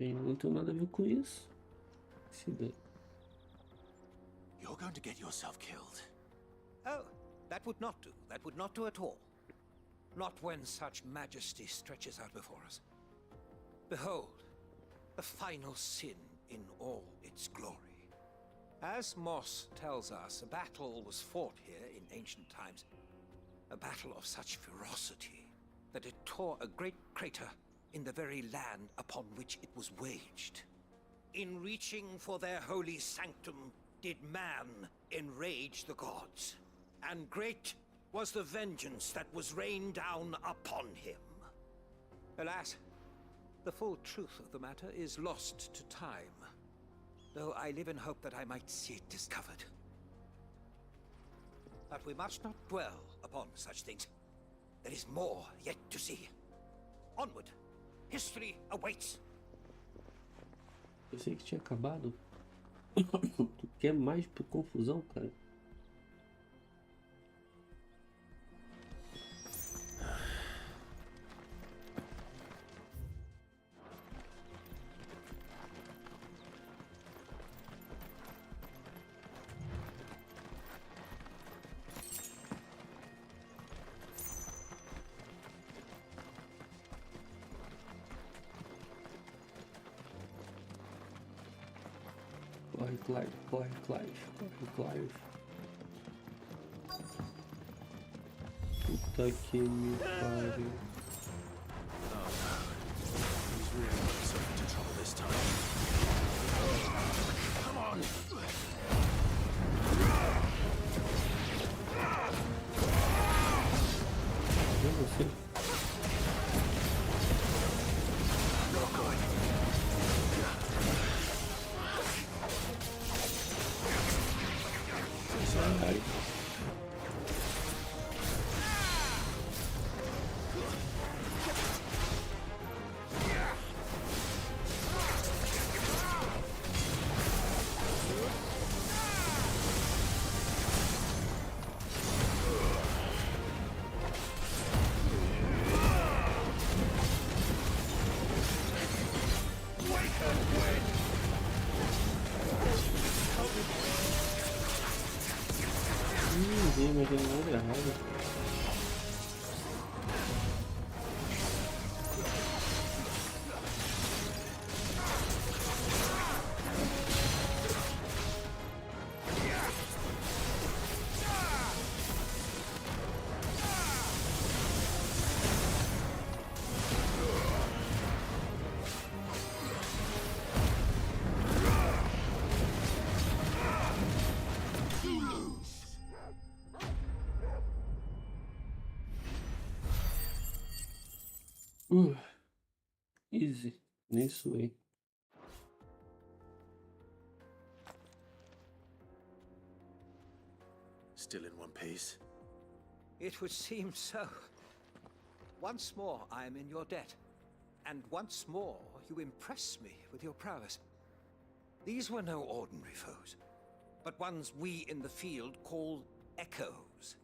Eu não tenho nada a ver com isso. You're going to get yourself killed. Oh, that would not do. That would not do at all. Not when such majesty stretches out before us. Behold, the final sin in all its glory. As Moss tells us, a battle was fought here in ancient times. A battle of such ferocity that it tore a great crater in the very land upon which it was waged. In reaching for their holy sanctum, did man enrage the gods, and great was the vengeance that was rained down upon him. Alas, the full truth of the matter is lost to time, though I live in hope that I might see it discovered. But we must not dwell upon such things. There is more yet to see. Onward! History awaits. Eu sei que tinha acabado. Tu quer mais confusão, cara? Corre, Clive, corre, Clive, corre, Clive. Puta que me pariu. really got himself into trouble this time. Come on! Not good. Mas tem nada errado. Easy, nem suei. Still in one piece. It would seem so. Once more I am in your debt. And once more you impress me with your prowess. These were no ordinary foes, but ones we in the field call echoes.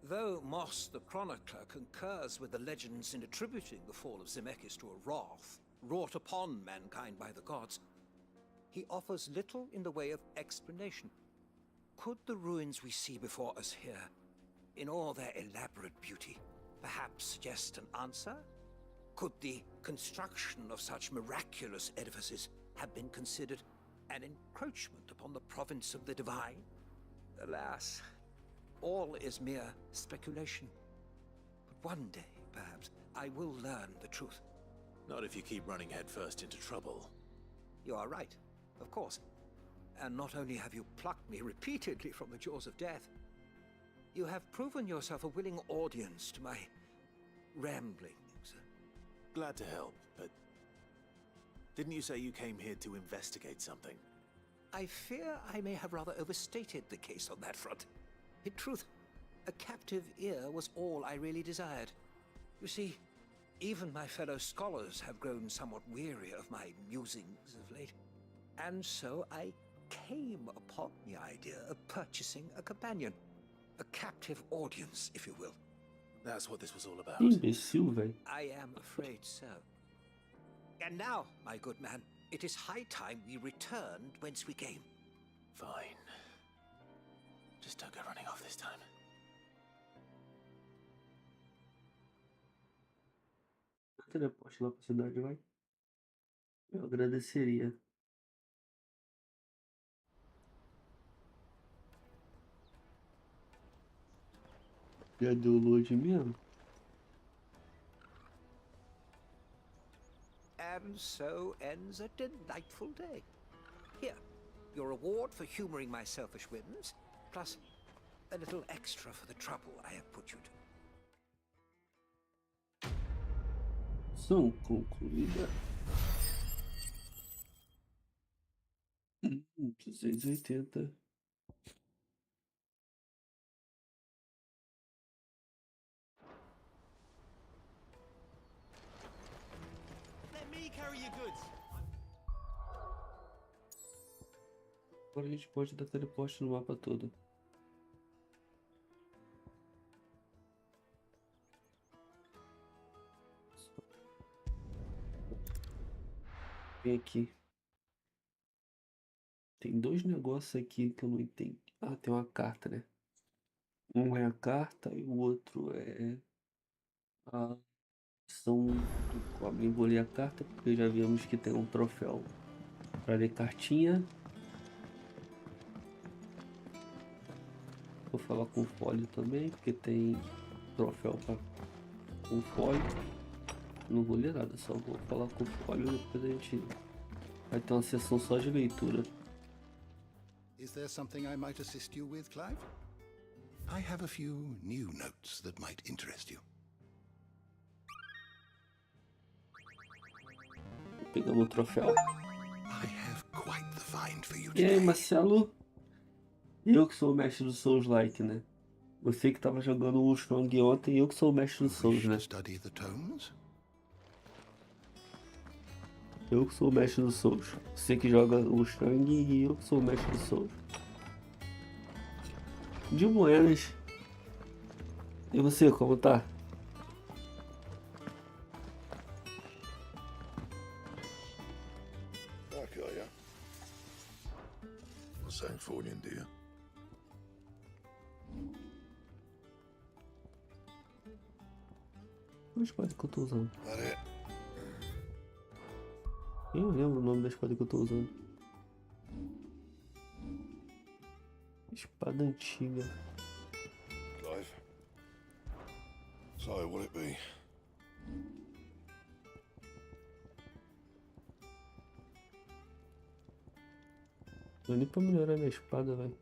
Though Moss the Chronicler concurs with the legends in attributing the fall of Zemeckis to a wrath wrought upon mankind by the gods, he offers little in the way of explanation. Could the ruins we see before us here, in all their elaborate beauty, perhaps suggest an answer? Could the construction of such miraculous edifices have been considered an encroachment upon the province of the divine? Alas, all is mere speculation. But one day, perhaps, I will learn the truth. Not if you keep running headfirst into trouble. You are right, of course. And not only have you plucked me repeatedly from the jaws of death, you have proven yourself a willing audience to my ramblings. Glad to help, but didn't you say you came here to investigate something? I fear I may have rather overstated the case on that front. In truth, a captive ear was all I really desired. You see, even my fellow scholars have grown somewhat weary of my musings of late. And so I came upon the idea of purchasing a companion. A captive audience, if you will. That's what this was all about. Imbecil, velho. I am afraid so. And now, my good man, it is high time we returned whence we came. Fine. Just don't go running off this time. Teleporte lá pra cidade, vai. Eu agradeceria. Já deu load mesmo? And so ends a delightful day. Here, your reward for humoring my selfish whims, plus a little extra for the trouble I have put you to. Missão concluída. 280. Let me carry your goods. Agora a gente pode dar teleporte no mapa todo. Vem aqui. Tem dois negócios aqui que eu não entendo. Ah, tem uma carta, né? Um é a carta e o outro é a missão do Goblin. Vou ler a carta porque já vimos que tem um troféu para ler cartinha. Vou falar com o Folho também, porque tem troféu para com Folho. Não vou ler nada, só vou falar com o Folho e depois a gente vai ter uma sessão só de leitura. Is there something I might assist you with, Clive? I have a few new notes that might interest you. Pegamos o troféu. I have quite the find for you E aí, today. Marcelo? Eu que sou o mestre do Souls-like, né? Você que tava jogando o Strong ontem, eu que sou o mestre do Souls, né? Study the tones? Eu que sou o mestre do Souls. Você que joga o Strong e eu que sou o mestre do Souls. De buenas. E você, como tá? Okay, yeah. What's that for you, dear? Qual espada que eu tô usando? That it? Eu não lembro o nome da espada que eu tô usando. Espada antiga. Clive. So, will it be? Não é nem pra melhorar minha espada, velho.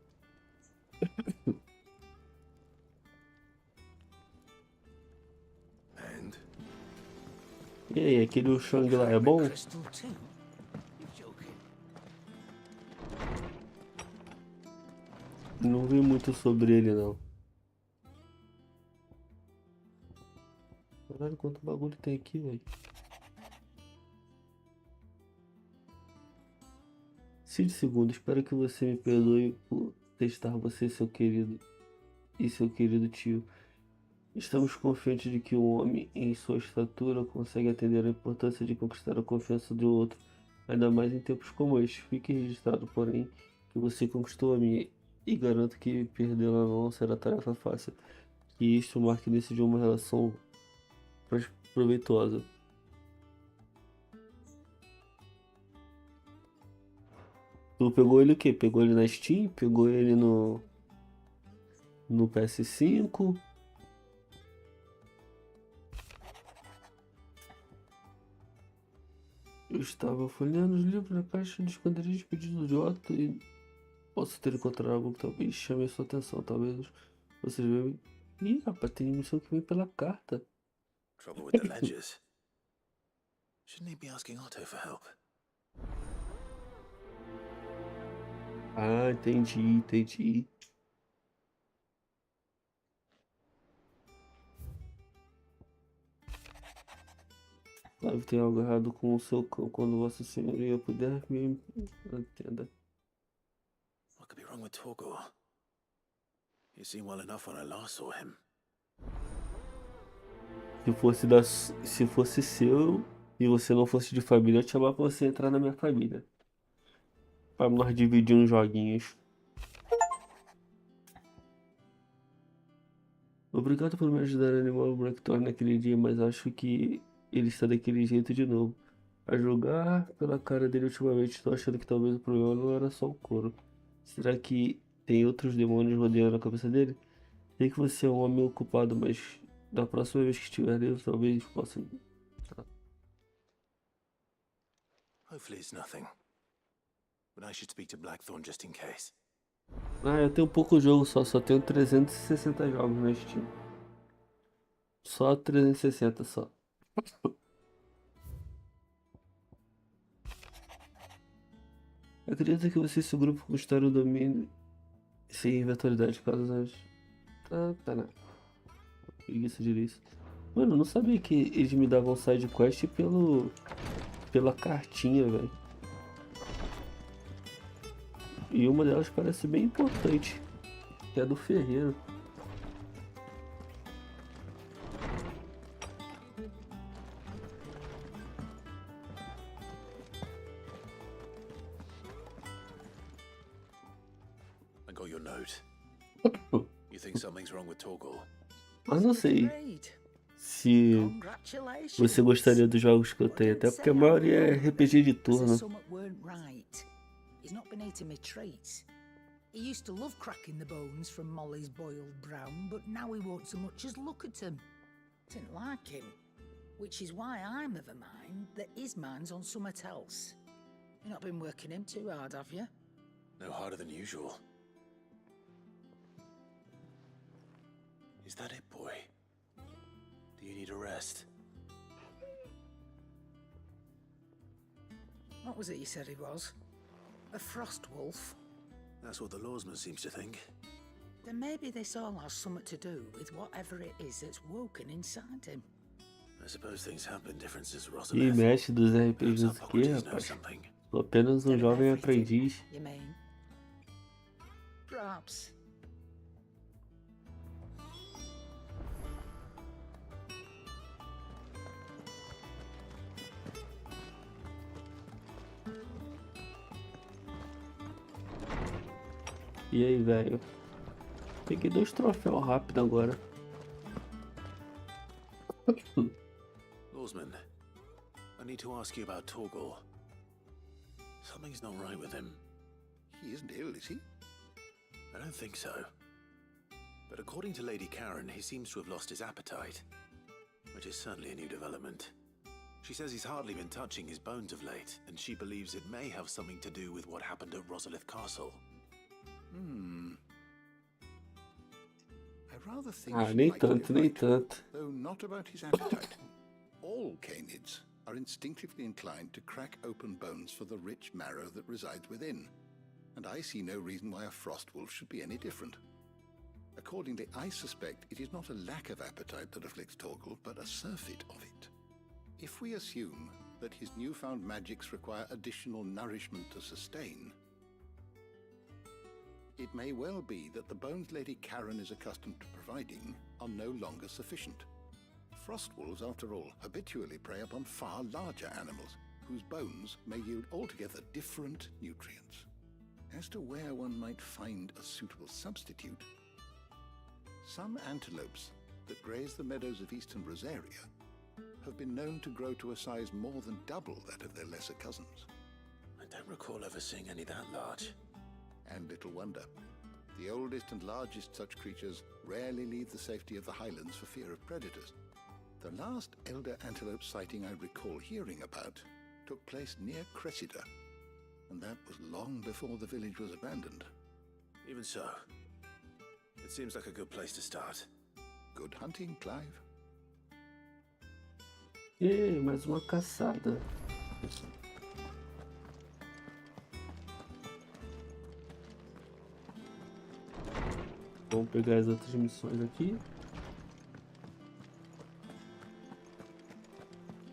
E aí, aquele Shang lá é bom? Não vi muito sobre ele, não. Caralho, quanto bagulho tem aqui, velho. Cid segundo, espero que você me perdoe por testar você, seu querido, e seu querido tio. Estamos confiantes de que um homem em sua estatura consegue atender à importância de conquistar a confiança do outro, ainda mais em tempos como este. Fique registrado, porém, que você conquistou a minha, e garanto que perdê-la não será tarefa fácil. Que isto marque início de uma relação proveitosa. Tu pegou ele o quê? Pegou ele na Steam? Pegou ele no PS5? Eu estava folheando os livros na caixa de esconderijo de pedido de Otto e posso ter encontrado algo que talvez chame a sua atenção. Talvez vocês vejam. Ih, rapaz, tem missão que vem pela carta. Trouble with the ledgers. Shouldn't he be asking Otto for help? Ah, entendi. Clive tem algo errado com o seu cão. Quando Vossa Senhoria puder me entenda. What could be wrong with Torgor? He seemed well enough when I last saw him. Se fosse seu e você não fosse de família, eu te chamava pra você entrar na minha família. Pra nós dividir uns joguinhos. Obrigado por me ajudar a animar o Blackthorn naquele dia, mas acho que ele está daquele jeito de novo. A julgar pela cara dele ultimamente, estou achando que talvez o problema não era só o couro. Será que tem outros demônios rodeando a cabeça dele? Sei que você é um homem ocupado, mas da próxima vez que estiver dentro, talvez possa... Hopefully it's nothing. But I should speak to Blackthorn just in case. Ah, eu tenho pouco jogo só tenho 360 jogos na Steam. Só 360 só. Acredito que você e seu grupo conquistaram o domínio sem eventualidade, caso as... Tá não. Preguiça de isso. Mano, eu não sabia que eles me davam side quest pela cartinha, velho. E uma delas parece bem importante, que é do ferreiro. I got your note. You think something's wrong with Torgor? Mas não sei se você gostaria dos jogos que eu tenho, até porque a maioria é RPG de turno. He's not been eating me treats. He used to love cracking the bones from Molly's boiled brown, but now he won't so much as look at them. Didn't like him. Which is why I'm of a mind that his mind's on something else. You've not been working him too hard, have you? No harder than usual. Is that it, boy? Do you need a rest? What was it you said he was? A frost wolf? That's what the lawsman seems to think. Then maybe this all has something to do with whatever it is that's woken inside him. I suppose things have been different since E Rosfield. mestre dos RPGs aqui, rapaz. Sou apenas um jovem aprendiz. You mean? Perhaps. E aí, velho? Peguei 2 troféus rápido agora. Lawsman, I need to ask you about Torgal. Something's not right with him. He isn't ill, is he? I don't think so. But according to Lady Karen, he seems to have lost his appetite, which is certainly a new development. She says he's hardly been touching his bones of late, and she believes it may have something to do with what happened at Rosalith Castle. I rather think Ah, she nem might be tanto, nem right, tanto. though not about his appetite. All canids are instinctively inclined to crack open bones for the rich marrow that resides within, and I see no reason why a frost wolf should be any different. Accordingly, I suspect it is not a lack of appetite that afflicts Torgal, but a surfeit of it. If we assume that his newfound magics require additional nourishment to sustain, it may well be that the bones Lady Karen is accustomed to providing are no longer sufficient. Frost wolves, after all, habitually prey upon far larger animals, whose bones may yield altogether different nutrients. As to where one might find a suitable substitute, some antelopes that graze the meadows of eastern Rosaria have been known to grow to a size more than double that of their lesser cousins. I don't recall ever seeing any that large. And little wonder. The oldest and largest such creatures rarely leave the safety of the highlands for fear of predators. The last elder antelope sighting I recall hearing about took place near Cressida, and that was long before the village was abandoned. Even so, it seems like a good place to start. Good hunting, Clive. E mais uma caçada. Vamos pegar as outras missões aqui.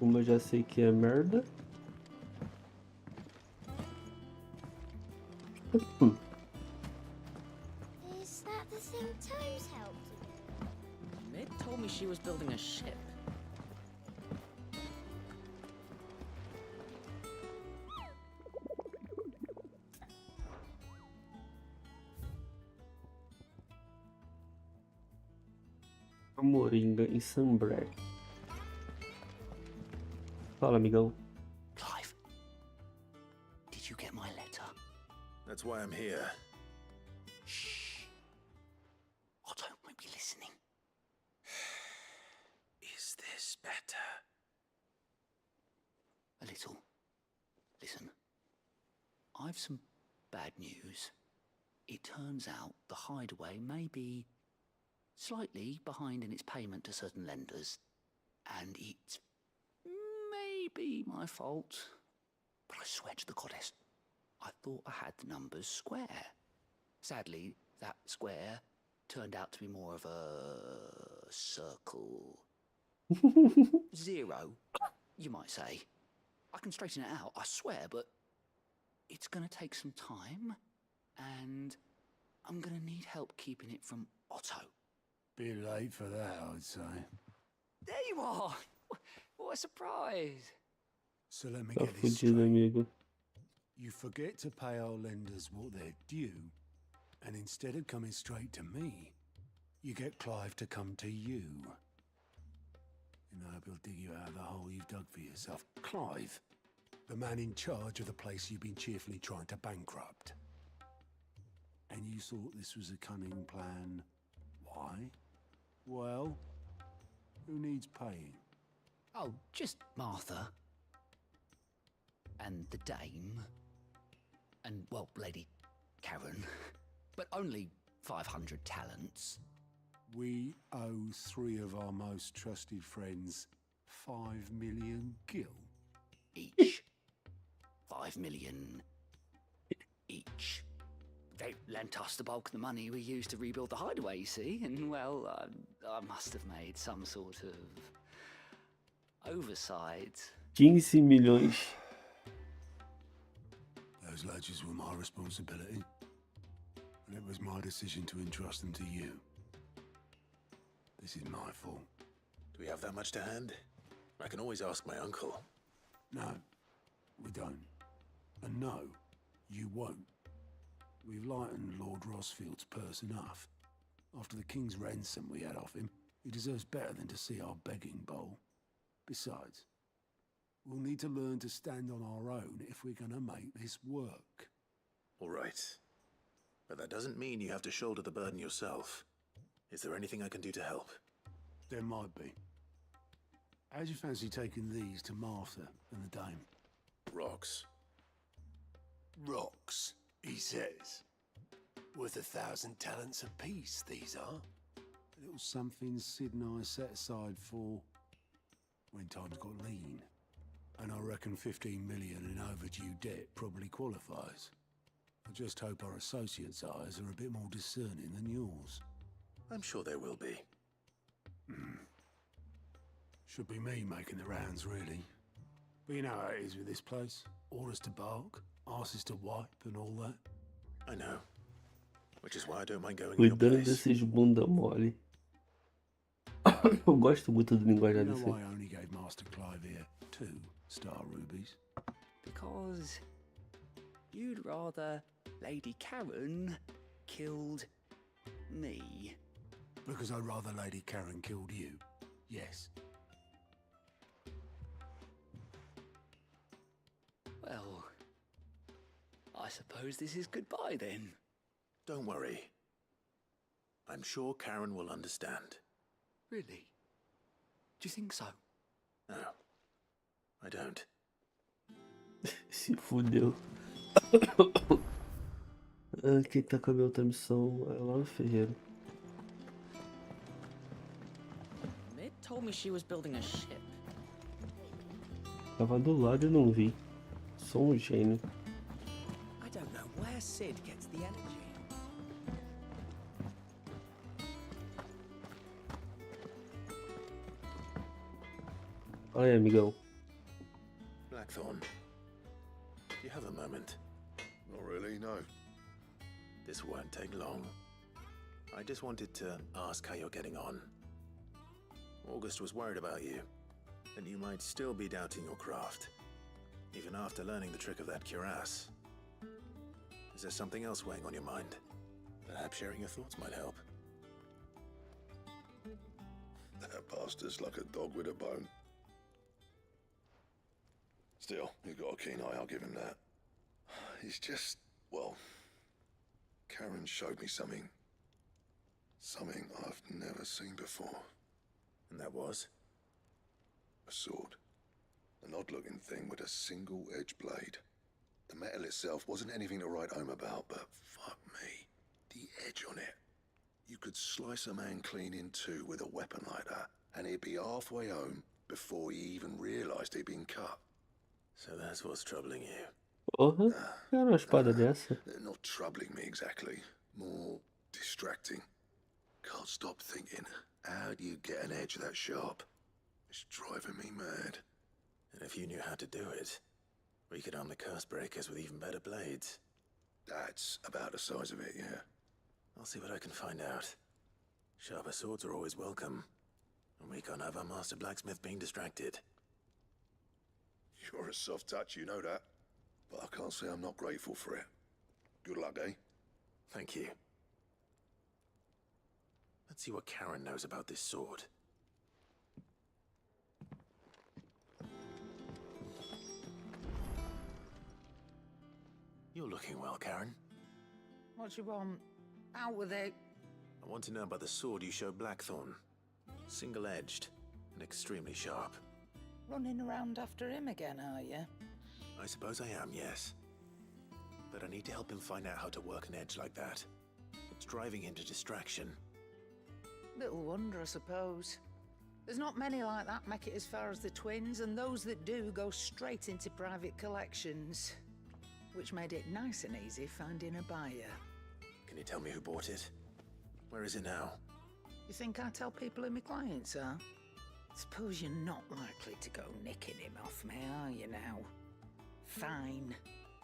Uma já sei que é merda. Is that the thing Tomes helped you with? Mid told me she was building a ship. A moringa em Sanbreque. Fala, amigão. Clive, did you get my letter? That's why I'm here. Shh. Otto might be listening. Is this better? A little. Listen, I've some bad news. It turns out the hideaway may be slightly behind in its payment to certain lenders, and it's maybe my fault, but I swear to the goddess, I thought I had the numbers square. Sadly, that square turned out to be more of a circle. 0, you might say. I can straighten it out, I swear, but it's gonna take some time, and I'm gonna need help keeping it from Otto. Bit late for that, I'd say. There you are! What a surprise! So let me Tá get this fudido, straight. amigo. You forget to pay our lenders what they're due, and instead of coming straight to me, you get Clive to come to you. And I hope he'll dig you out of the hole you've dug for yourself. Clive, the man in charge of the place you've been cheerfully trying to bankrupt. And you thought this was a cunning plan. Why? Well, who needs paying? Oh, just Martha. And the dame. And, well, Lady Karen. But only 500 talents. We owe 3 of our most trusted friends 5 million gil. Each. 5 million each. They lent us the bulk of the money we used to rebuild the hideaway, you see, and, well, I must have made some sort of oversight. 15 milhões. Those ledgers were my responsibility. And it was my decision to entrust them to you. This is my fault. Do we have that much to hand? I can always ask my uncle. No, we don't. And no, you won't. We've lightened Lord Rosfield's purse enough. After the king's ransom we had off him, he deserves better than to see our begging bowl. Besides, we'll need to learn to stand on our own if we're gonna make this work. All right. But that doesn't mean you have to shoulder the burden yourself. Is there anything I can do to help? There might be. How'd you fancy taking these to Martha and the dame? Rocks. Rocks, he says. Worth 1,000 talents apiece, these are. A little something Sid and I set aside for when times got lean. And I reckon 15 million in overdue debt probably qualifies. I just hope our associates' eyes are a bit more discerning than yours. I'm sure there will be. Should be me making the rounds, really. But you know how it is with this place. Orders to bark, arses to wipe and all that. I know. Which is why I don't mind going in your Cuidando place. desses bunda mole. Eu gosto muito do linguajar You know desse. why I only gave Master Clive here 2 star rubies? Because you'd rather Lady Karen killed me. Because I'd rather Lady Karen killed you. Yes. Well, I suppose this is goodbye then. Don't worry. I'm sure Karen will understand. Really? Do you think so? No. I don't. Se fudeu. Quem tá com a minha outra missão é lá no ferreiro. Mid told me she was building a ship. Tava do lado e não vi. Sou um gênio. I don't know where Sid gets the energy. Aí, amigão. Blackthorn. Do you have a moment? Not really, no. This won't take long. I just wanted to ask how you're getting on. August was worried about you, and you might still be doubting your craft, even after learning the trick of that cuirass. Is there something else weighing on your mind? Perhaps sharing your thoughts might help. That bastard's like a dog with a bone. Still, you've got a keen eye, I'll give him that. He's just, well, Karen showed me something. Something I've never seen before. And that was? A sword. An odd-looking thing with a single-edged blade. The metal itself wasn't anything to write home about, but fuck me, the edge on it. You could slice a man clean in two with a weapon like that, and he'd be halfway home before he even realised he'd been cut. So that's what's troubling you. Porra, era uma espada dessa. Not troubling me exactly, more distracting. Can't stop thinking, how do you get an edge that sharp? It's driving me mad. And if you knew how to do it, we could arm the curse breakers with even better blades. That's about the size of it, yeah. I'll see what I can find out. Sharper swords are always welcome, and we can't have our master blacksmith being distracted. You're a soft touch, you know that. But I can't say I'm not grateful for it. Good luck, eh? Thank you. Let's see what Karen knows about this sword. You're looking well, Karen. What you want? Out with it. I want to know about the sword you showed Blackthorn. Single-edged and extremely sharp. Running around after him again, are you? I suppose I am, yes. But I need to help him find out how to work an edge like that. It's driving him to distraction. Little wonder, I suppose. There's not many like that make it as far as the twins, and those that do go straight into private collections. Which made it nice and easy finding a buyer. Can you tell me who bought it? Where is it now? You think I tell people who my clients are? Suppose you're not likely to go nicking him off me, are you now? Fine.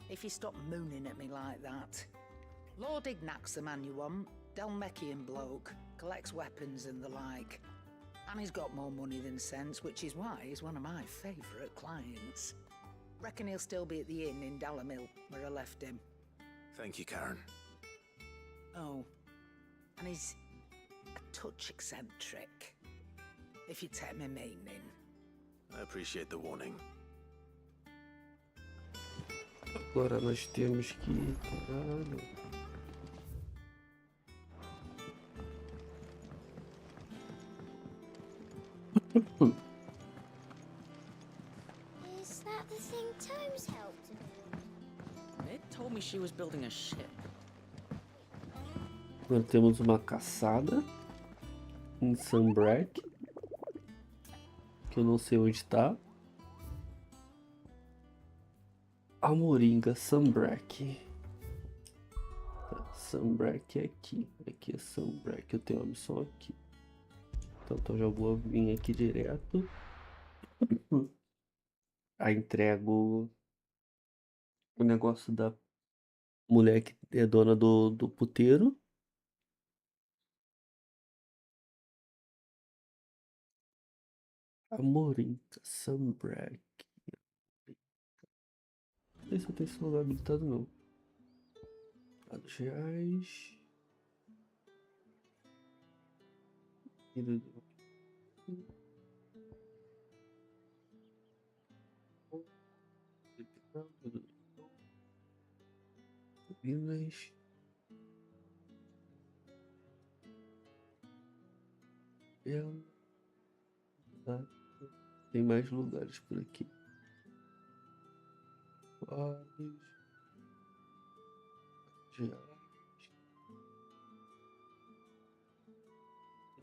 If you stop mooning at me like that. Lord Ignac's the man you want. Dalmekian bloke. Collects weapons and the like. And he's got more money than sense, which is why he's one of my favourite clients. Reckon he'll still be at the inn in Dalamil, where I left him. Thank you, Karen. Oh, and he's a touch eccentric, if you take my meaning. I appreciate the warning. Agora nós temos que... Caralho. Is that the thing Tomes helped to build? It told me she was building a ship. Nós temos uma caçada em Sanbreque, que eu não sei onde está. A moringa Sanbreque. Tá, Sanbreque é aqui. Aqui é Sanbreque. Eu tenho uma missão aqui. Então já vou vir aqui direto. Aí entrego o negócio da mulher que é dona do puteiro. A moringa Sanbreque. Não sei se eu tenho esse lugar habilitado não. Dados reais. Minas. Tem mais lugares por aqui. Vários.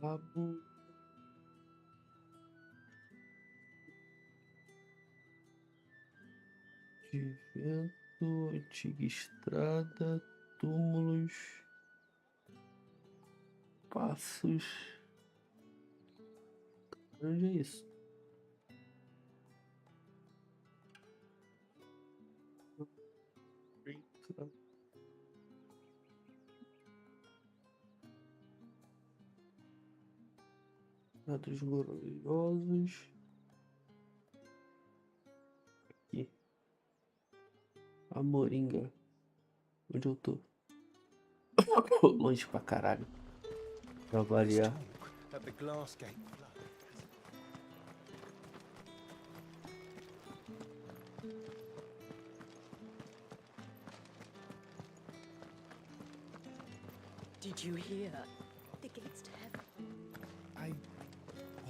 Cabo. De vento, antiga estrada, túmulos, passos. Onde é isso? Dados gloriosos. Aqui. A moringa. Onde eu tô? Longe pra caralho. Pra variar. At the glass gate. Did you hear? The gates to heaven. I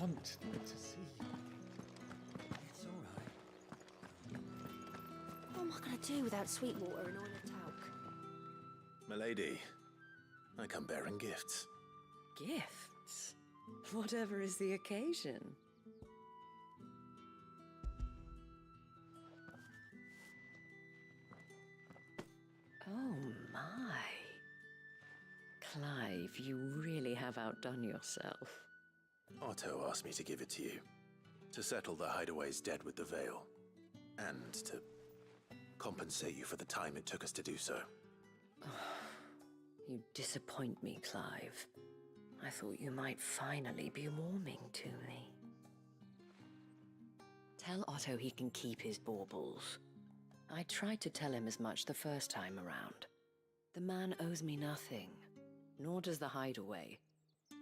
want to see you. It's all right. What am I gonna do without Sweetwater and Oil Talc? Milady, I come bearing gifts. Gifts? Whatever is the occasion. Oh my. Clive, you really have outdone yourself. Otto asked me to give it to you. To settle the Hideaway's debt with the Veil. And to compensate you for the time it took us to do so. You disappoint me, Clive. I thought you might finally be warming to me. Tell Otto he can keep his baubles. I tried to tell him as much the first time around. The man owes me nothing, nor does the Hideaway.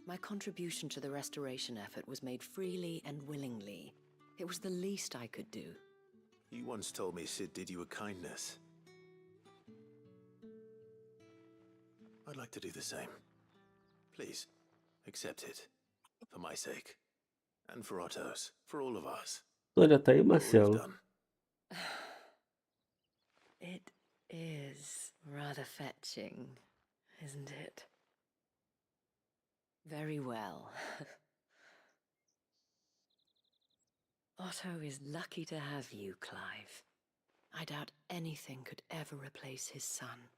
My contribution to the restoration effort was made freely and willingly. It was the least I could do. You once told me Sid did you a kindness. I'd like to do the same. Please, accept it. For my sake. And for Otto's. For all of us. Olha, tá aí, All is Marcelo. done. It is rather fetching, isn't it? Very well. Otto is lucky to have you, Clive. I doubt anything could ever replace his son.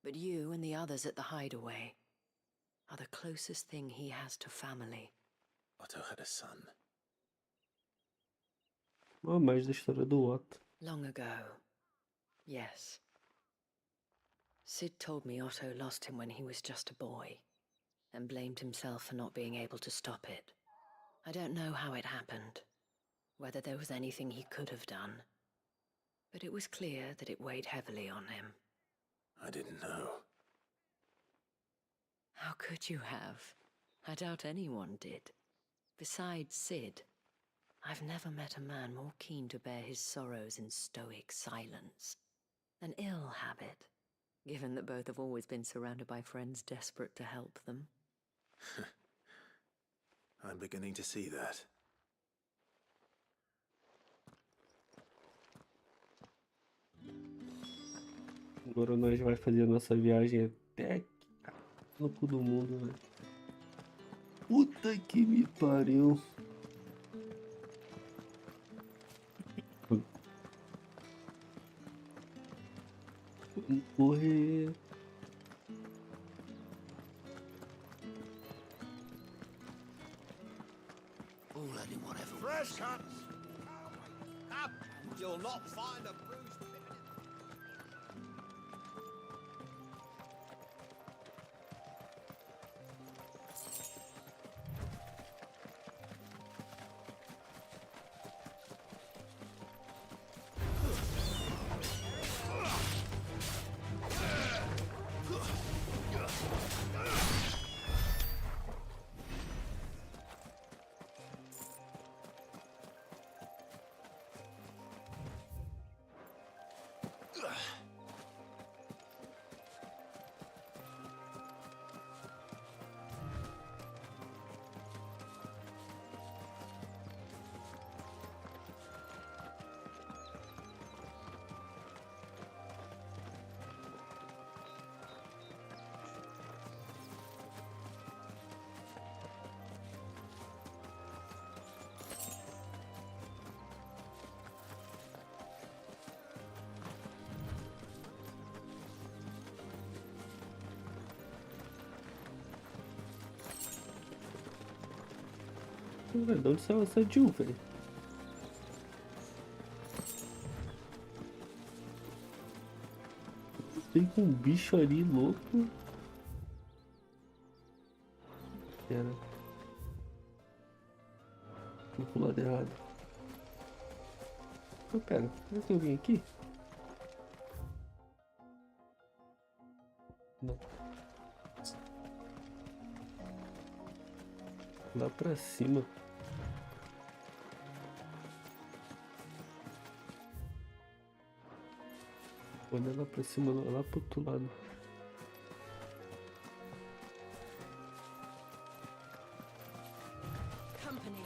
But you and the others at the hideaway are the closest thing he has to family. Otto had a son. Oh, mais da história do Otto. Long ago, yes. Sid told me Otto lost him when he was just a boy, and blamed himself for not being able to stop it. I don't know how it happened, whether there was anything he could have done, but it was clear that it weighed heavily on him. I didn't know. How could you have? I doubt anyone did. Besides Sid, I've never met a man more keen to bear his sorrows in stoic silence. An ill habit, given that both have always been surrounded by friends desperate to help them. I'm beginning to see that. Agora nós vai fazer a nossa viagem até no cu do mundo, velho. Puta que me pariu. Vamos correr. All anyone ever Fresh cuts. Up! You'll not find a bruised De onde saiu essa Jill, velho? Tem com um bicho ali louco. Era. Fui pro lado errado. Oh, pera, será que tem alguém aqui? Não. Lá pra cima. Olha lá pra cima, lá pro outro lado. Company.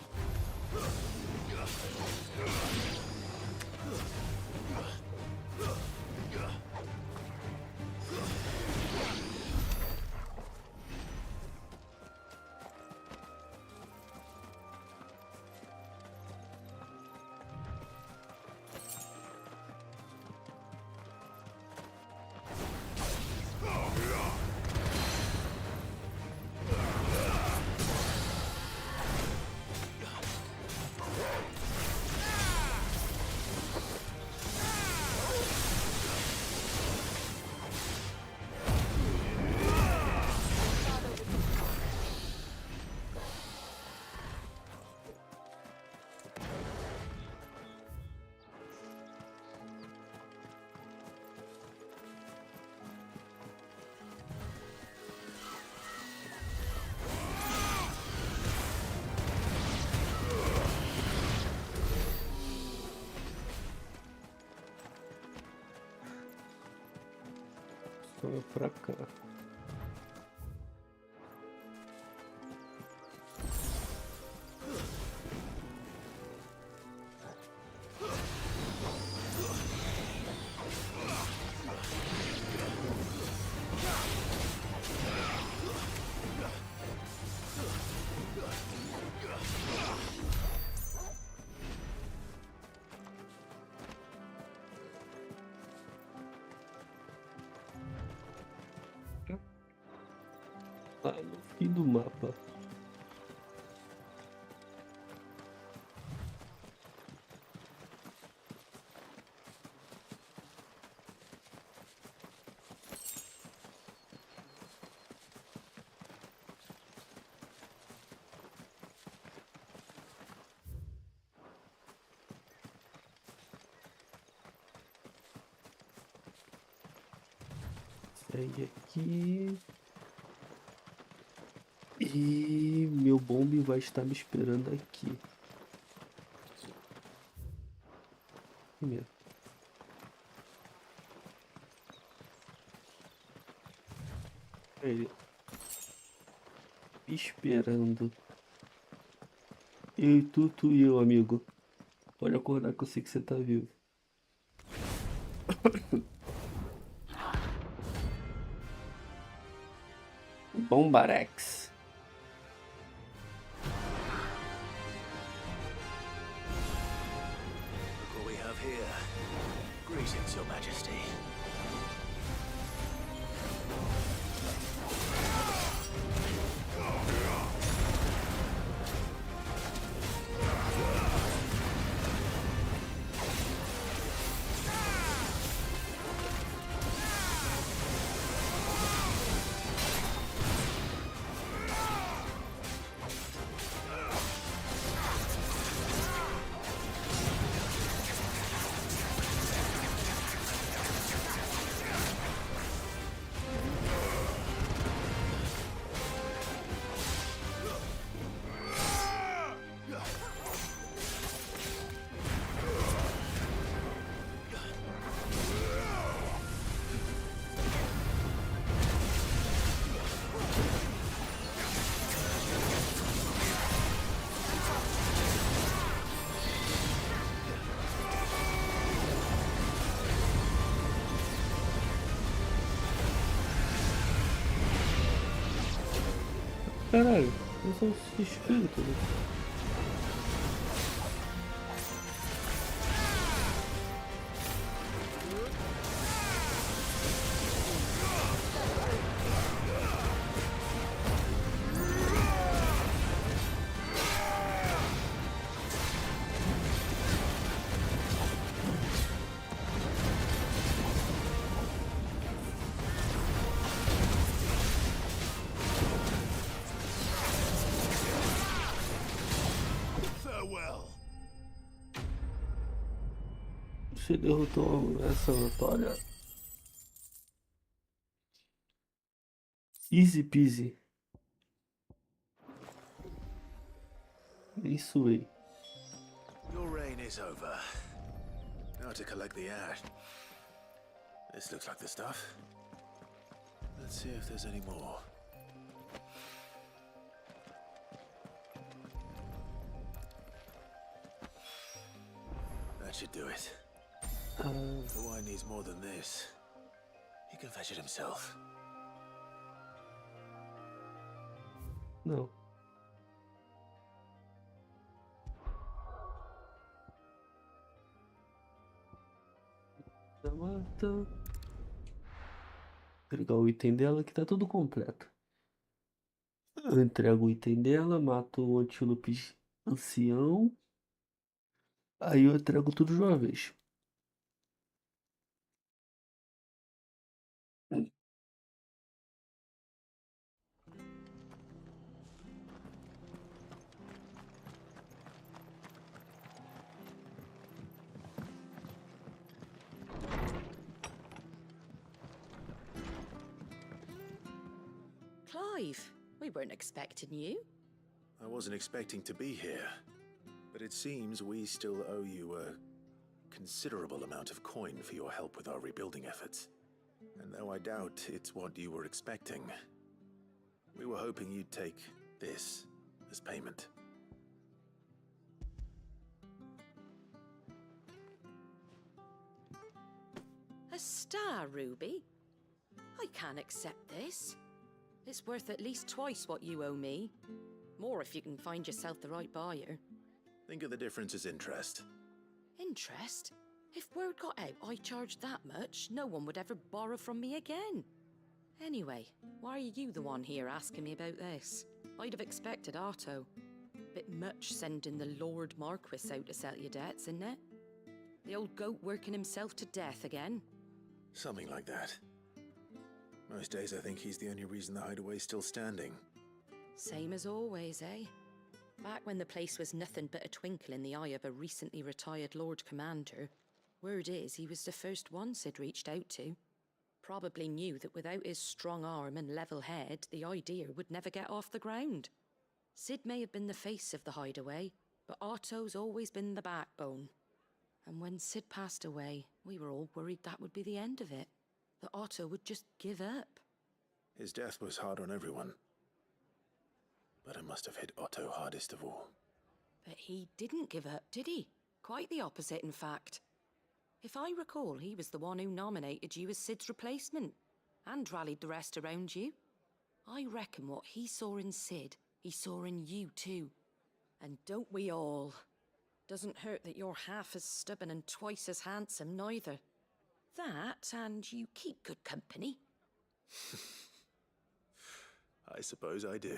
Só pra cá. Lá no fim do mapa. Segue aqui. E meu bombe vai estar me esperando aqui. Primeiro. Ele esperando. Eu, tu e eu, amigo. Pode acordar que eu sei que você tá vivo. Bombarex. Look what we have here. Greetings, Your Majesty. Caralho, eu sou um espírito, né? Você derrotou essa vitória. Easy peasy. Isso aí. Your reign is over. Now to collect the ash. This looks like the stuff. Let's see if there's any more. That should do it. The wine needs more than this. He can fetch it himself. Não. Mata. Entregar o item dela que tá tudo completo. Eu entrego o item dela, mato o antílope ancião. Aí eu entrego tudo de uma vez. Clive, we weren't expecting you. I wasn't expecting to be here, but it seems we still owe you a considerable amount of coin for your help with our rebuilding efforts. And though I doubt it's what you were expecting, we were hoping you'd take this as payment. A star ruby? I can't accept this. It's worth at least twice what you owe me. More if you can find yourself the right buyer. Think of the difference as interest. Interest? If word got out I charged that much, no one would ever borrow from me again. Anyway, why are you the one here asking me about this? I'd have expected Otto. Bit much sending the Lord Marquis out to settle your debts, isn't it? The old goat working himself to death again? Something like that. Most days I think he's the only reason the hideaway's still standing. Same as always, eh? Back when the place was nothing but a twinkle in the eye of a recently retired Lord Commander, word is he was the first one Sid reached out to. Probably knew that without his strong arm and level head, the idea would never get off the ground. Sid may have been the face of the hideaway, but Otto's always been the backbone. And when Sid passed away, we were all worried that would be the end of it. That Otto would just give up. His death was hard on everyone. But it must have hit Otto hardest of all. But he didn't give up, did he? Quite the opposite, in fact. If I recall, he was the one who nominated you as Sid's replacement, and rallied the rest around you. I reckon what he saw in Sid, he saw in you too. And don't we all? Doesn't hurt that you're half as stubborn and twice as handsome, neither. That, and you keep good company. I suppose I do.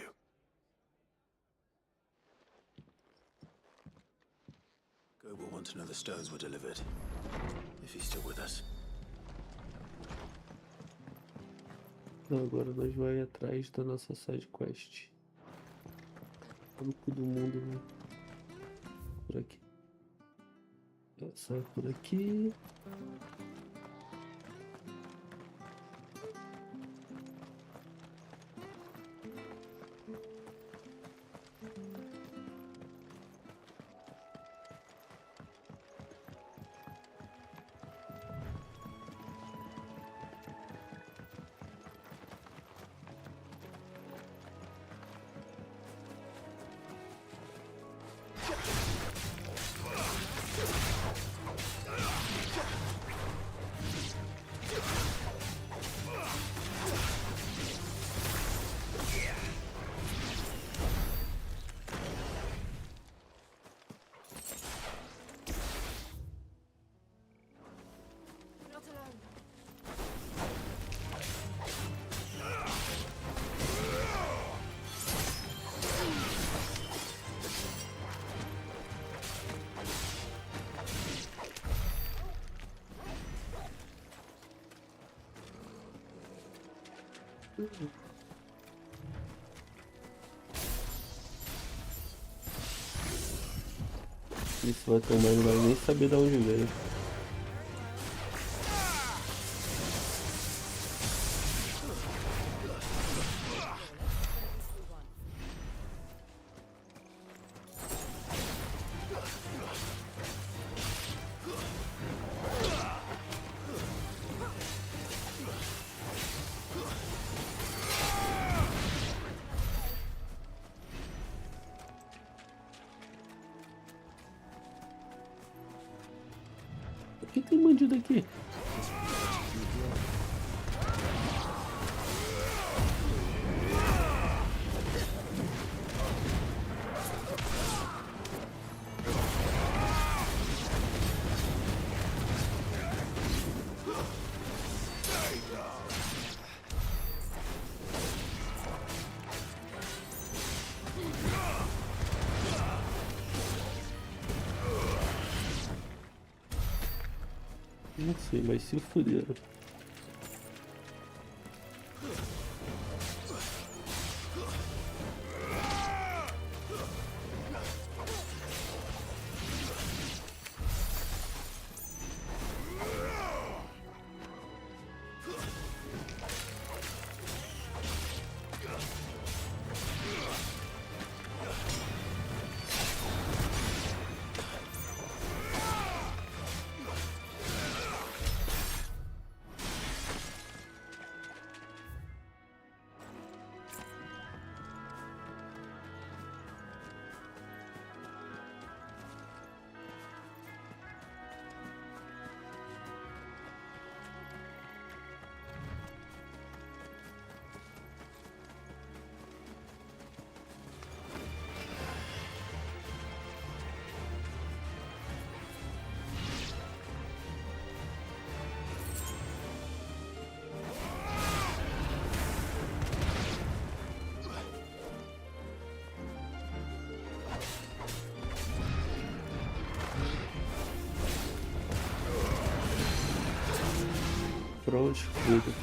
Go will want to know the stones were delivered. If he's still with us. Então agora nós vamos atrás da nossa side quest. Campo do mundo, né? Por aqui. Sai por aqui. Isso vai tomar, não vai nem saber de onde veio. Por que tem bandido aqui? Não sei, mas se fuderam. Pronto, escudo.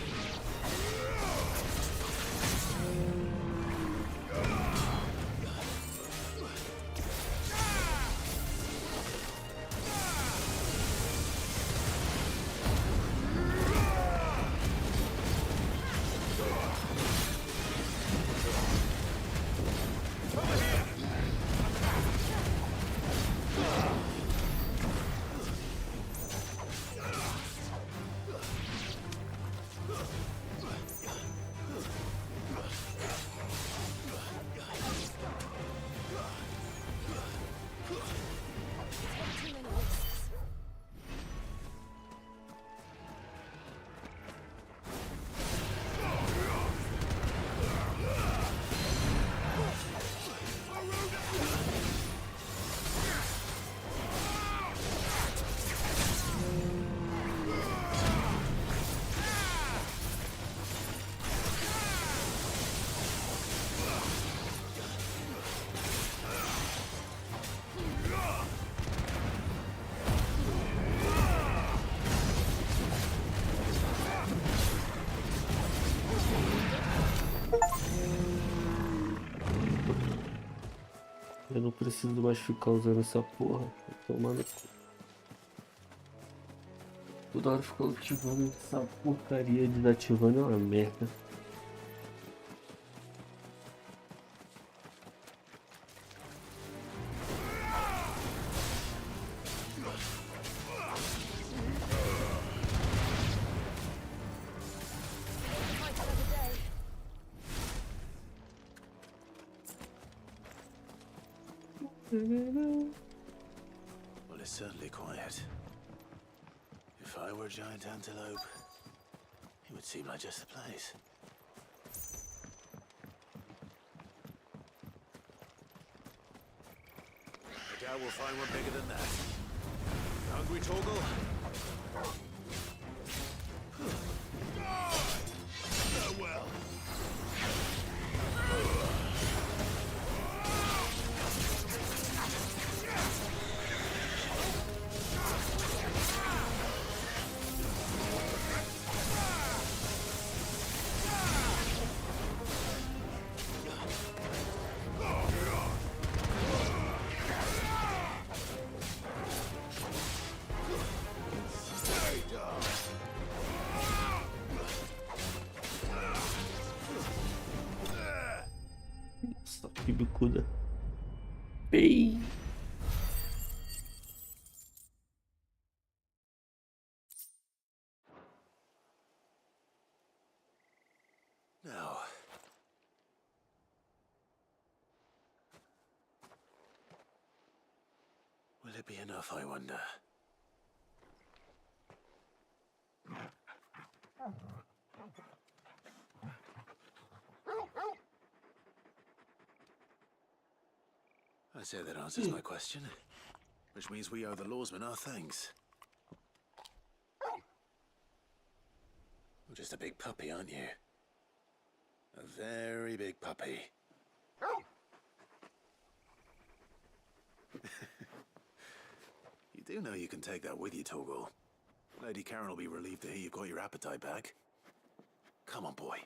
Eu não preciso mais ficar usando essa porra. Tô tomando. Toda hora ficar ativando essa porcaria, desativando é uma merda. Well, it's certainly quiet. If I were a giant antelope, it would seem like just the place. I doubt we'll find one bigger than that. Hungry, Torgal? Oh, well. Nossa, que bicuda. Bem. Now. Will it be enough, I wonder? I say that answers my question, which means we owe the lawsmen our thanks. You're just a big puppy, aren't you? A very big puppy. You do know you can take that with you, Torgal. Lady Karen will be relieved to hear you've got your appetite back. Come on, boy.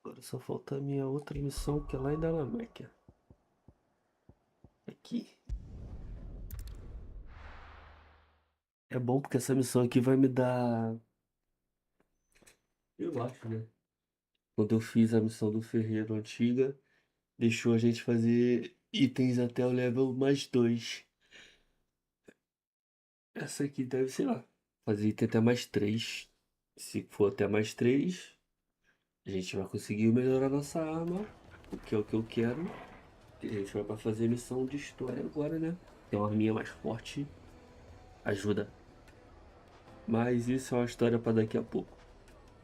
Agora só falta a minha outra missão, que é lá em Dalameca. Aqui. É bom porque essa missão aqui vai me dar... Eu acho, né? Quando eu fiz a missão do ferreiro antiga, deixou a gente fazer itens até o level mais 2. Essa aqui deve, sei lá, fazer item até mais 3. Se for até mais 3, a gente vai conseguir melhorar nossa arma, o que é o que eu quero. E a gente vai pra fazer missão de história agora, né? Tem uma arminha mais forte, ajuda. Mas isso é uma história pra daqui a pouco.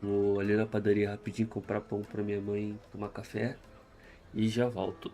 Vou ali na padaria rapidinho comprar pão pra minha mãe tomar café e já volto.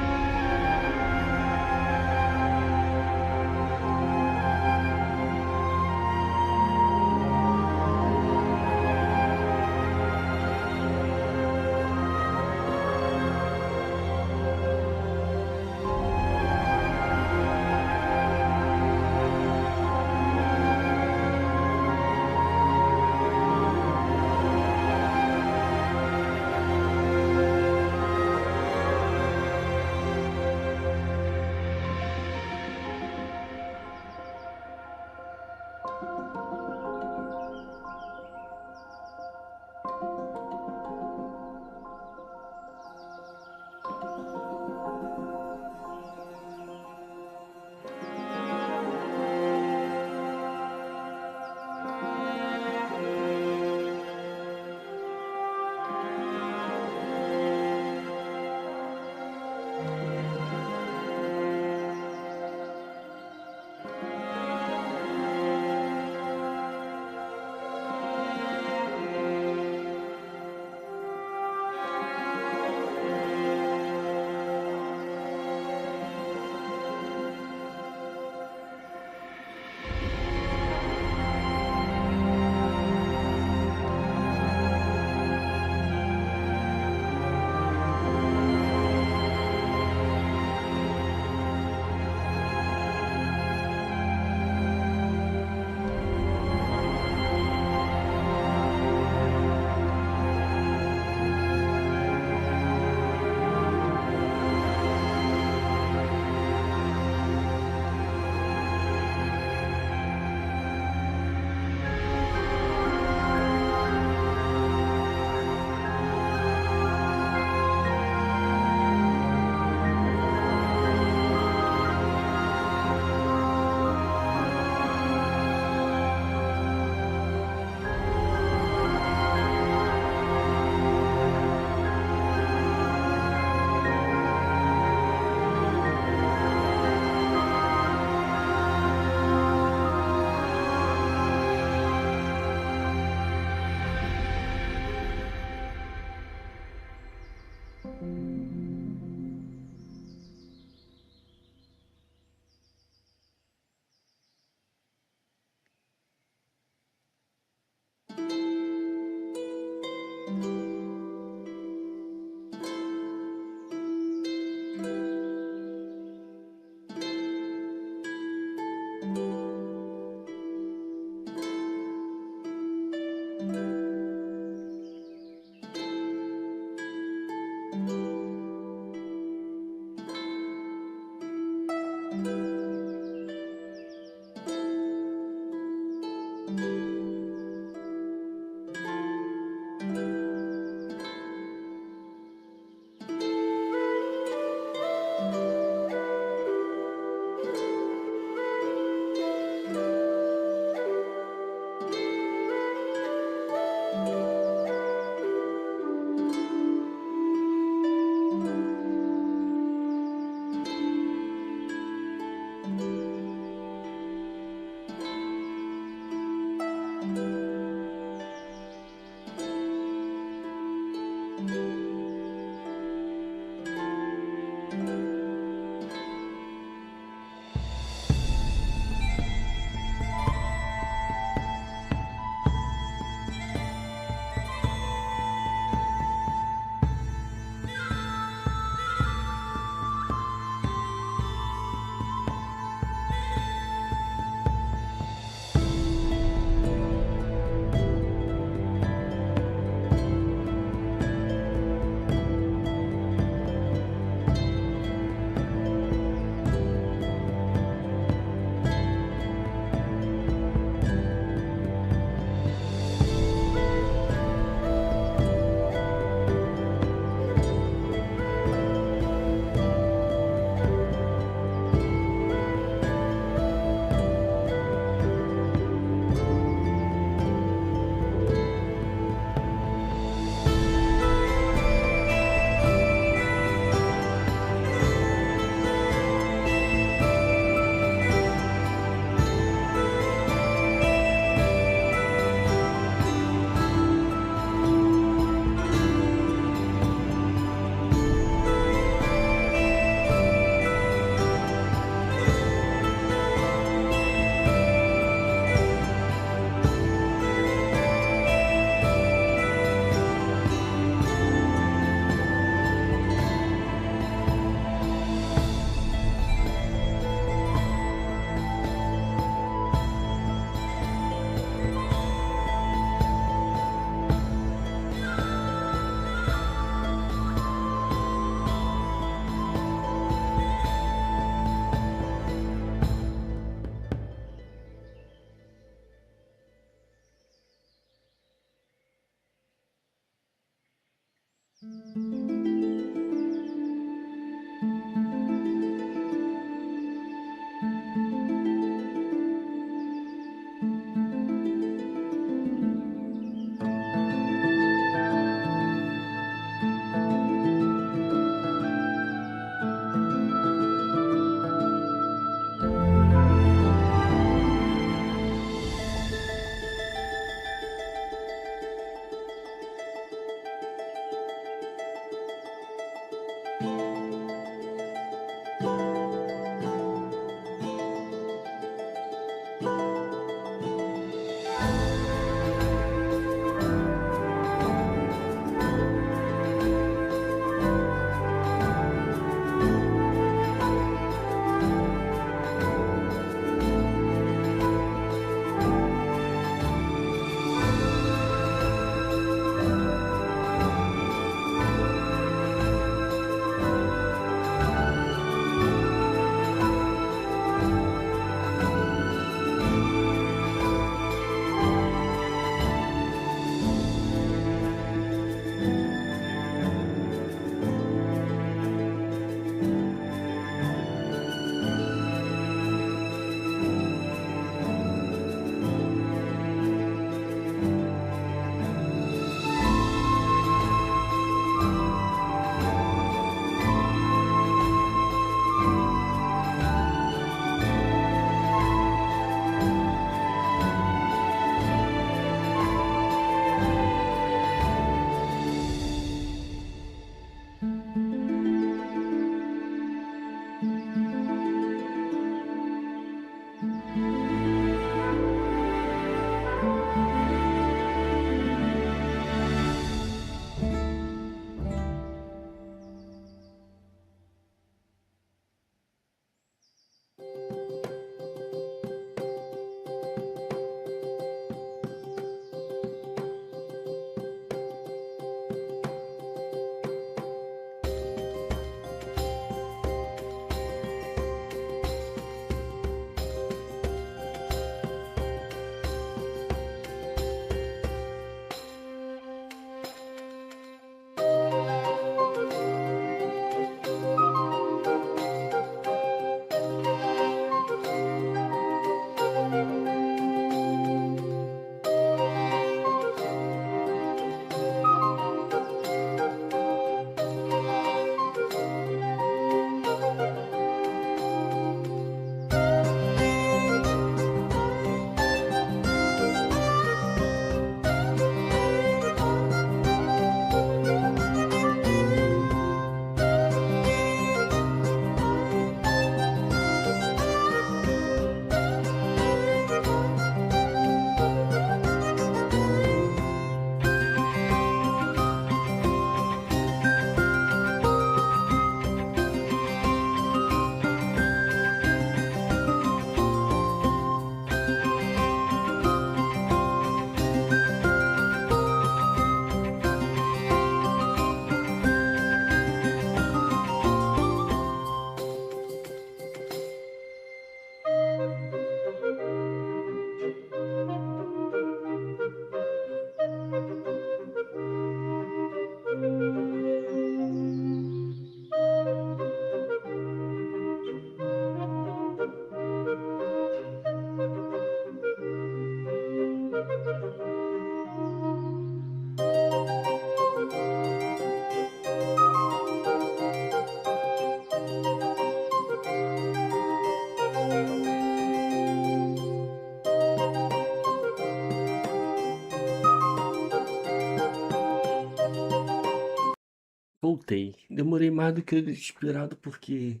voltei. Demorei mais do que eu esperado porque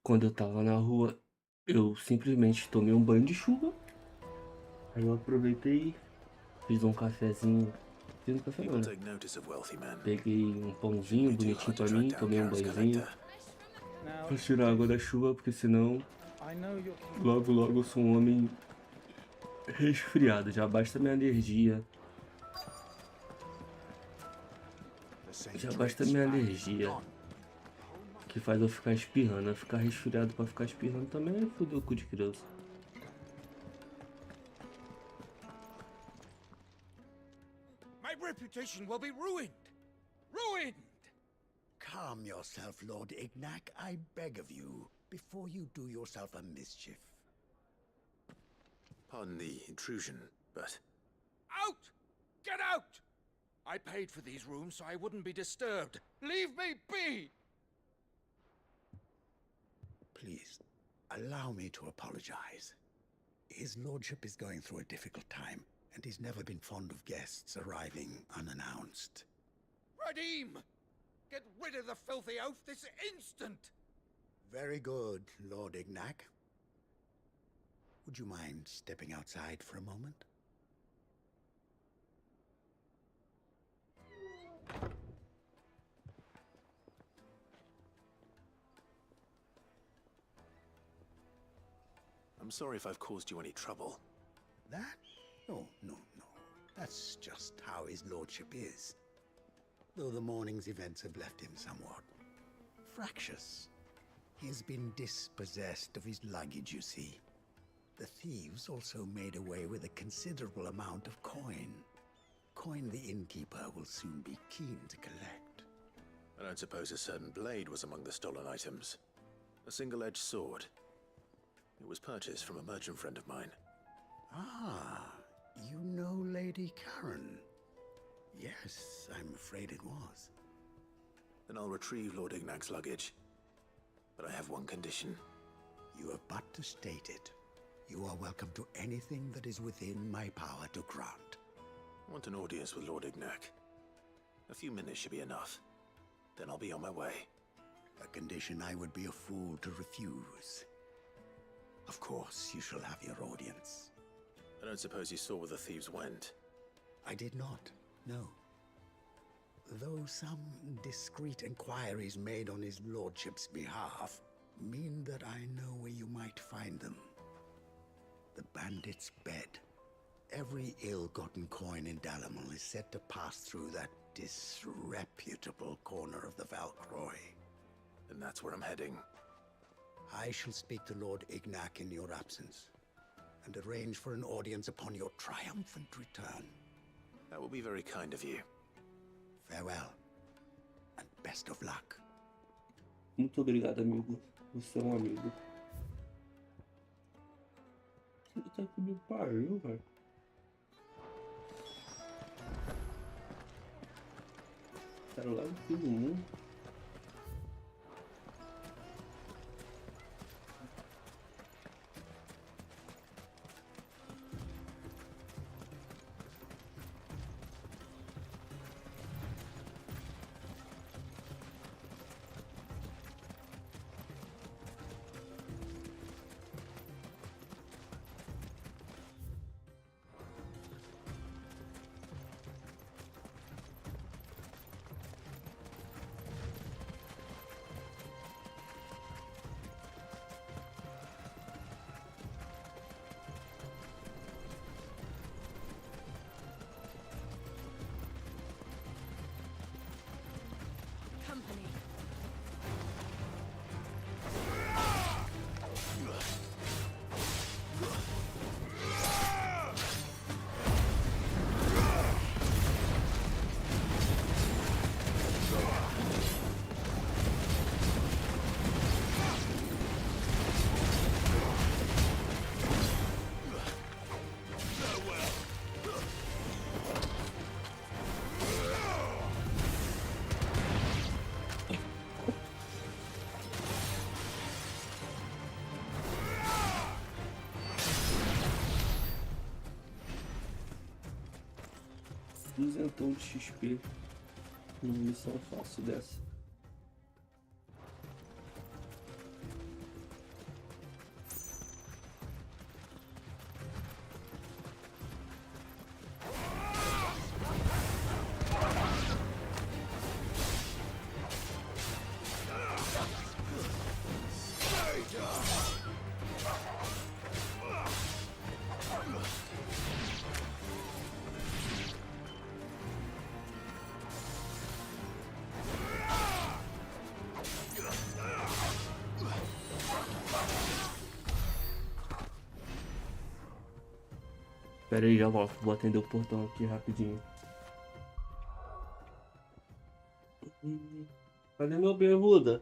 quando eu tava na rua, eu simplesmente tomei um banho de chuva. Aí eu aproveitei, fiz um cafezinho. Fiz um café não, People né? take notice of wealthy men. Peguei um pãozinho bonitinho pra mim, tomei um banhozinho. Pra tirar a água da chuva, porque senão logo logo eu sou um homem resfriado. Já basta minha alergia. Já basta minha alergia. Que faz eu ficar espirrando. Eu ficar resfriado pra ficar espirrando também fudeu o cu de criança. My reputation will be ruined! Ruined! Calm yourself, Lord Ignac, I beg of you, before you do yourself a mischief. Pardon the intrusion, but Out! Get out! I paid for these rooms so I wouldn't be disturbed. Leave me be! Please, allow me to apologize. His lordship is going through a difficult time, and he's never been fond of guests arriving unannounced. Redeem! Get rid of the filthy oaf this instant! Very good, Lord Ignac. Would you mind stepping outside for a moment? I'm sorry if I've caused you any trouble. That? No. That's just how his lordship is. Though the morning's events have left him somewhat fractious. He's been dispossessed of his luggage, you see. The thieves also made away with a considerable amount of coin. Coin the innkeeper will soon be keen to collect. I don't suppose a certain blade was among the stolen items. A single-edged sword. It was purchased from a merchant friend of mine. Ah, you know Lady Karen. Yes, I'm afraid it was. Then I'll retrieve Lord Ignac's luggage. But I have one condition. You have but to state it. You are welcome to anything that is within my power to grant. I want an audience with Lord Ignac. A few minutes should be enough. Then I'll be on my way. A condition I would be a fool to refuse. Of course, you shall have your audience. I don't suppose you saw where the thieves went. I did not, no. Though some discreet inquiries made on his lordship's behalf mean that I know where you might find them. The bandit's bed. Every ill-gotten coin in Dalamel is said to pass through that disreputable corner of the Valcroy. And that's where I'm heading. I shall speak to Lord Ignac in your absence, and arrange for an audience upon your triumphant return. That will be very kind of you. Farewell, and best of luck. Muito obrigado, amigo. Você é um amigo. Tá que me pariu, velho. Quero lá no fim do mundo. Company. Duzentão de XP. Uma missão fácil dessa. Pera aí, já volto. Vou atender o portão aqui rapidinho. Cadê meu bermuda?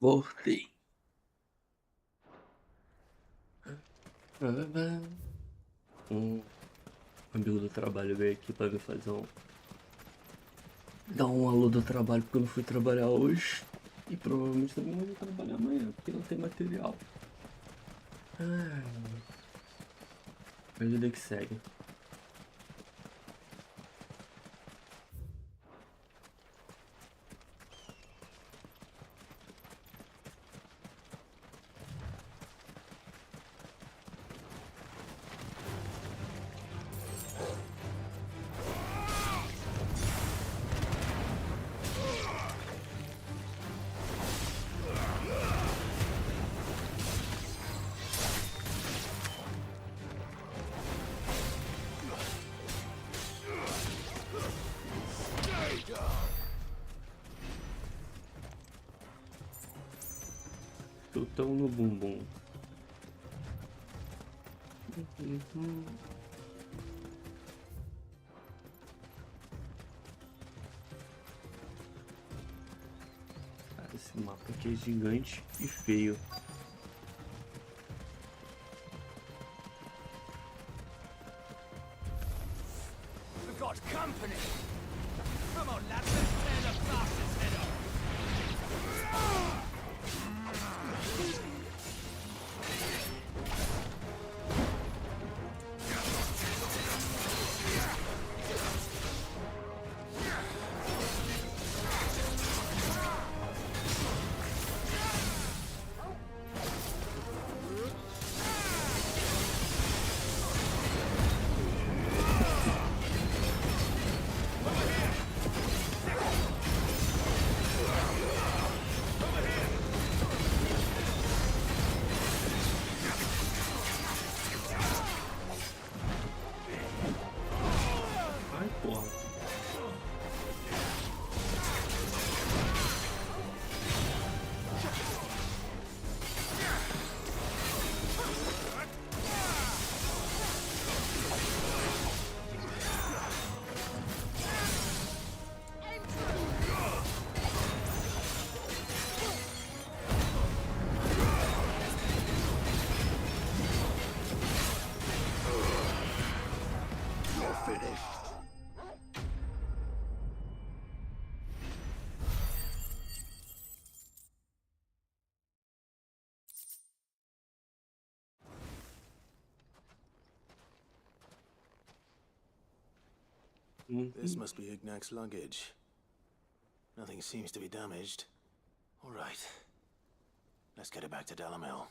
Voltei. Um amigo do trabalho veio aqui pra vir fazer dar um alô do trabalho porque eu não fui trabalhar hoje. E provavelmente também não vou trabalhar amanhã, porque não tem material. A vida que segue. Chutão no bumbum. Cara, esse mapa aqui é gigante e feio. We've got company. Come on, lads, let's tear the bastard's head off. This must be Ignac's luggage. Nothing seems to be damaged. All right. Let's get it back to Dalamil.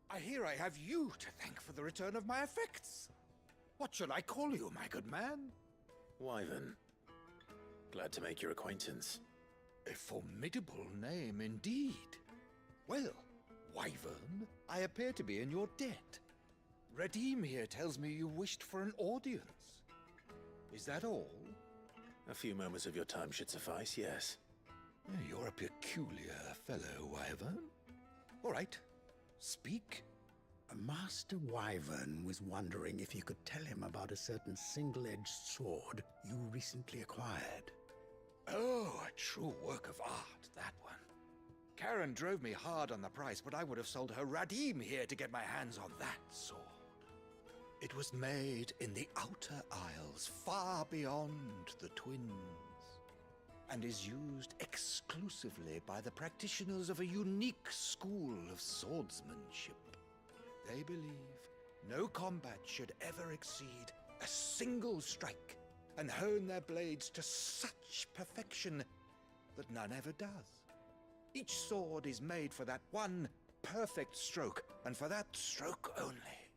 I hear I have you to thank for the return of my effects. What shall I call you, my good man? Wyvern. Glad to make your acquaintance. A formidable name indeed. Well, Wyvern, I appear to be in your debt. Redeem here tells me you wished for an audience. Is that all? A few moments of your time should suffice, yes. You're a peculiar fellow, Wyvern. All right, speak. Master Wyvern was wondering if you could tell him about a certain single-edged sword you recently acquired. Oh, a true work of art, that one. Karen drove me hard on the price, but I would have sold her Radim here to get my hands on that sword. It was made in the Outer Isles, far beyond the Twins, and is used exclusively by the practitioners of a unique school of swordsmanship. They believe no combat should ever exceed a single strike and hone their blades to such perfection that none ever does. Each sword is made for that one perfect stroke, and for that stroke only.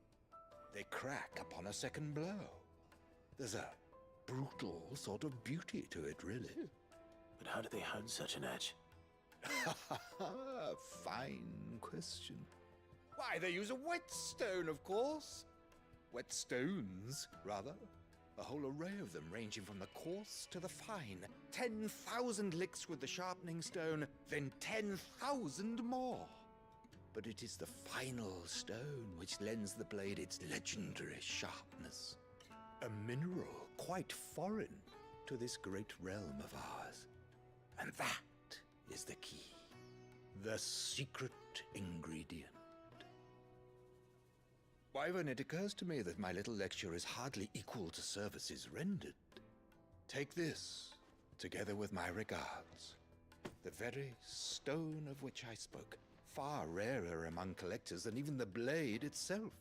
They crack upon a second blow. There's a brutal sort of beauty to it, really. But how do they hone such an edge? Fine question. Why, they use a whetstone, of course. Whetstones, rather. A whole array of them, ranging from the coarse to the fine. 10,000 licks with the sharpening stone, then 10,000 more. But it is the final stone which lends the blade its legendary sharpness. A mineral quite foreign to this great realm of ours. And that is the key. The secret ingredient. Wyvern, it occurs to me that my little lecture is hardly equal to services rendered. Take this, together with my regards. The very stone of which I spoke, far rarer among collectors than even the blade itself,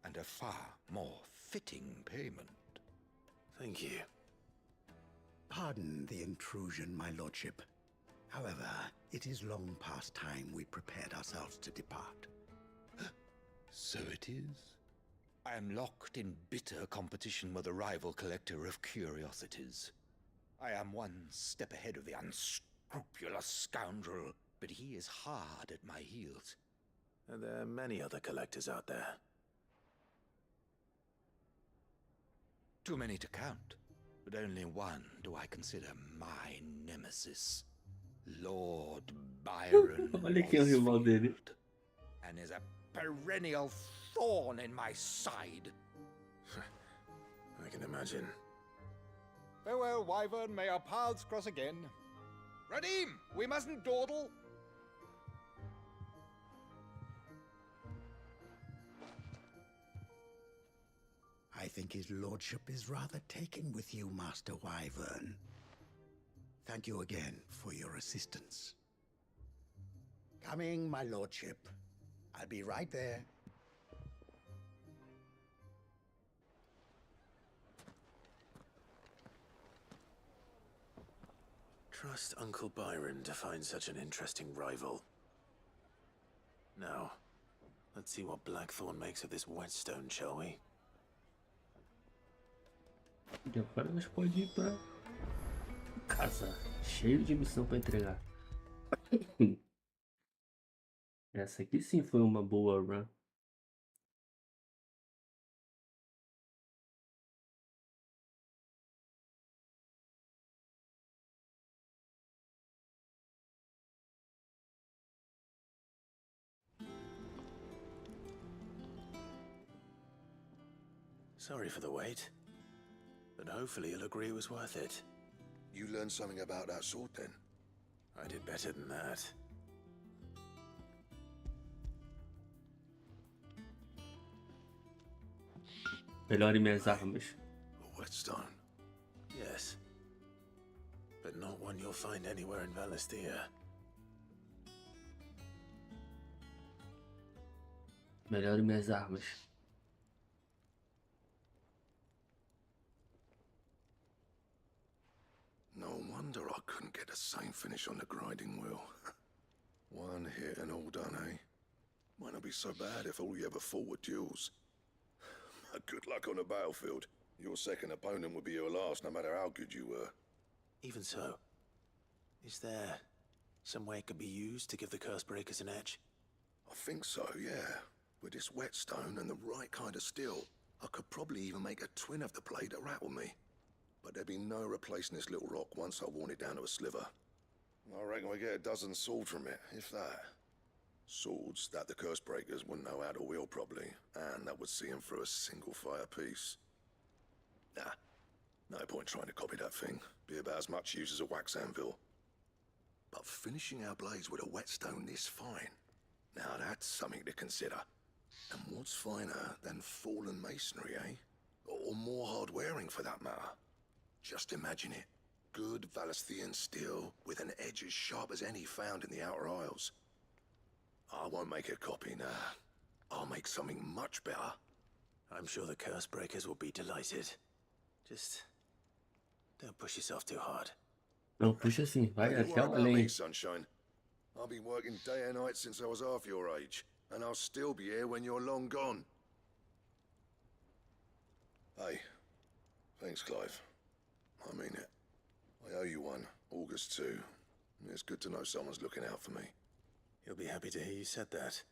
and a far more fitting payment. Thank you. Pardon the intrusion, my lordship. However, it is long past time we prepared ourselves to depart. So it is. I am locked in bitter competition with a rival collector of curiosities. I am one step ahead of the unscrupulous scoundrel, but he is hard at my heels. Are there many other collectors out there? Too many to count, but only one do I consider my nemesis. Lord Byron Olha aqui o rival dele. and is a perennial thorn in my side. I can imagine. Farewell, Wyvern. May our paths cross again. Radim, we mustn't dawdle. I think his lordship is rather taken with you, Master Wyvern. Thank you again for your assistance. Coming, my lordship. I'll be right there. Trust Uncle Byron to find such an interesting rival. Now, let's see what Blackthorn makes of this whetstone, shall we? E agora nós podemos ir pra casa, cheio de missão pra entregar. Essa aqui sim foi uma boa run. Sorry for the wait, but hopefully you'll agree it was worth it. You learned something about that sword then? I did better than that. Melhore minhas armas. A whetstone? Yes, but not one you'll find anywhere in Valisthea. Melhore minhas armas. No wonder I couldn't get the same finish on the grinding wheel. One hit and all done, eh? Might not be so bad if all you ever fought were duels. Good luck on the battlefield. Your second opponent would be your last, no matter how good you were. Even so, is there some way it could be used to give the curse breakers an edge? I think so, yeah. With this whetstone and the right kind of steel, I could probably even make a twin of the blade that rattled me. But there'd be no replacing this little rock once I worn it down to a sliver. I reckon we get a dozen swords from it, if that. Swords that the curse breakers wouldn't know how to wield properly, and that would see them through a single fire piece. Nah, no point trying to copy that thing. Be about as much use as a wax anvil. But finishing our blades with a whetstone this fine, now that's something to consider. And what's finer than fallen masonry, eh? Or more hard-wearing, for that matter. Just imagine it. Good Valisthean steel with an edge as sharp as any found in the Outer Isles. I won't make a copy, nah. I'll make something much better. I'm sure the curse breakers will be delighted. Just don't push yourself too hard. Não, puxa assim, vai Don't you até worry o about me, além. sunshine. I've been working day and night since I was half your age, and I'll still be here when you're long gone. Hey, thanks, Clive. I mean it. I owe you one, August too. It's good to know someone's looking out for me. He'll be happy to hear you said that.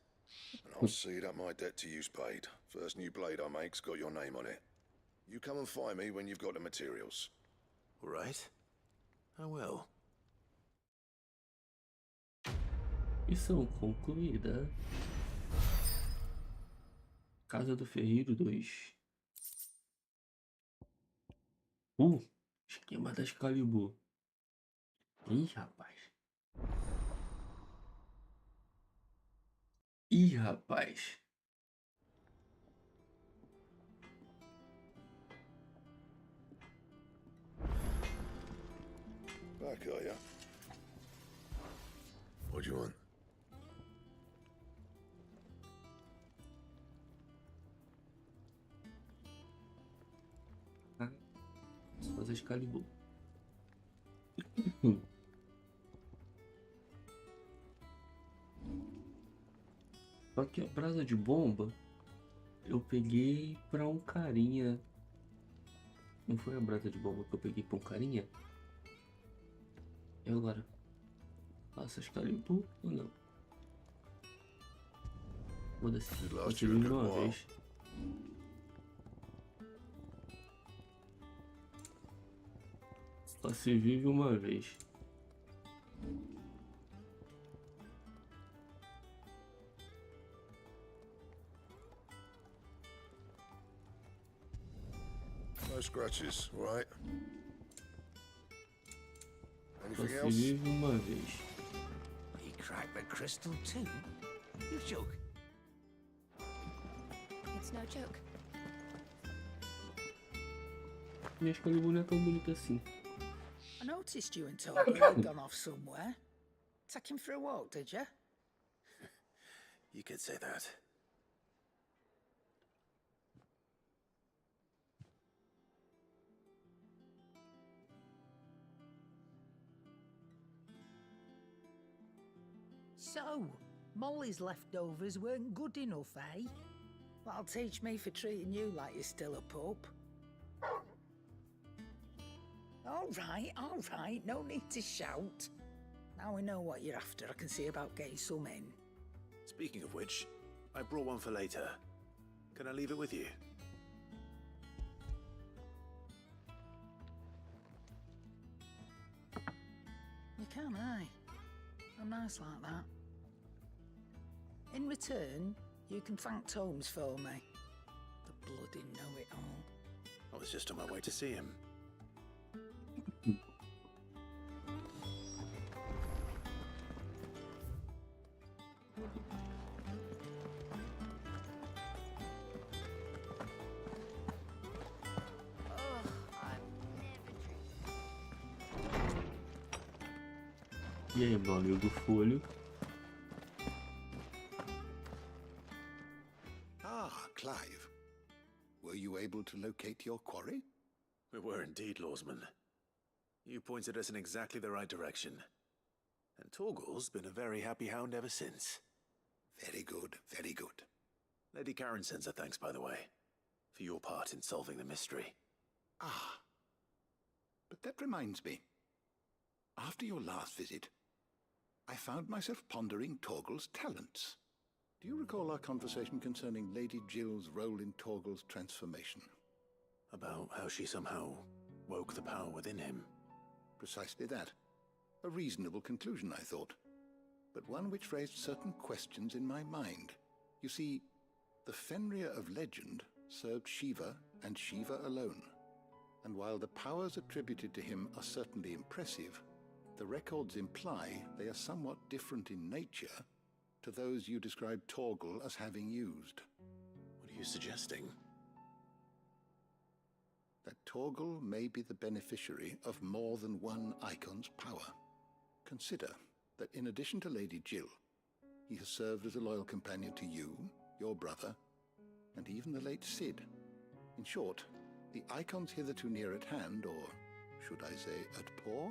And I'll see that my debt to you's paid. First new blade I make's got your name on it. You come and find me when you've got the materials. All right. I will. Missão concluída. Casa do Ferreiro 2. Esquema da Excalibur. Ih, rapaz. Ih, rapaz. Back, are ya? What do you want? Vou fazer Excalibur. Só que a brasa de bomba eu peguei pra um carinha. Não foi a brasa de bomba que eu peguei pra um carinha? E agora? Faço Excalibur ou não? Foda-se. Só se vive uma vez. Só se vive uma vez. No scratches, right? Só Anything se else? vive uma vez. He cracked the crystal too? You joke? It's no joke. Minha Excalibur não é tão bonita assim. I noticed you and Toby had gone off somewhere. Take him for a walk, did you? You could say that. So, Molly's leftovers weren't good enough, eh? That'll teach me for treating you like you're still a pup. All right, no need to shout. Now we know what you're after, I can see about getting some in. Speaking of which, I brought one for later. Can I leave it with you? You can, aye. I'm nice like that. In return, you can thank Tomes for me. The bloody know-it-all. I was just on my way to see him. E aí, meu amigo Folho? Ah, Clive. Were you able to locate your quarry? We were indeed, Lawsman. You pointed us in exactly the right direction. And Torgal's been a very happy hound ever since. Very good, very good. Lady Karen sends her thanks, by the way, for your part in solving the mystery. Ah. But that reminds me. After your last visit, I found myself pondering Torgal's talents. Do you recall our conversation concerning Lady Jill's role in Torgal's transformation? About how she somehow woke the power within him. Precisely that. A reasonable conclusion, I thought. But one which raised certain questions in my mind. You see, the Fenrir of legend served Shiva and Shiva alone. And while the powers attributed to him are certainly impressive, the records imply they are somewhat different in nature to those you described Torgal as having used. What are you suggesting? That Torgal may be the beneficiary of more than one icon's power. Consider that in addition to Lady Jill, he has served as a loyal companion to you, your brother, and even the late Cid. In short, the icons hitherto near at hand, or should I say at paw,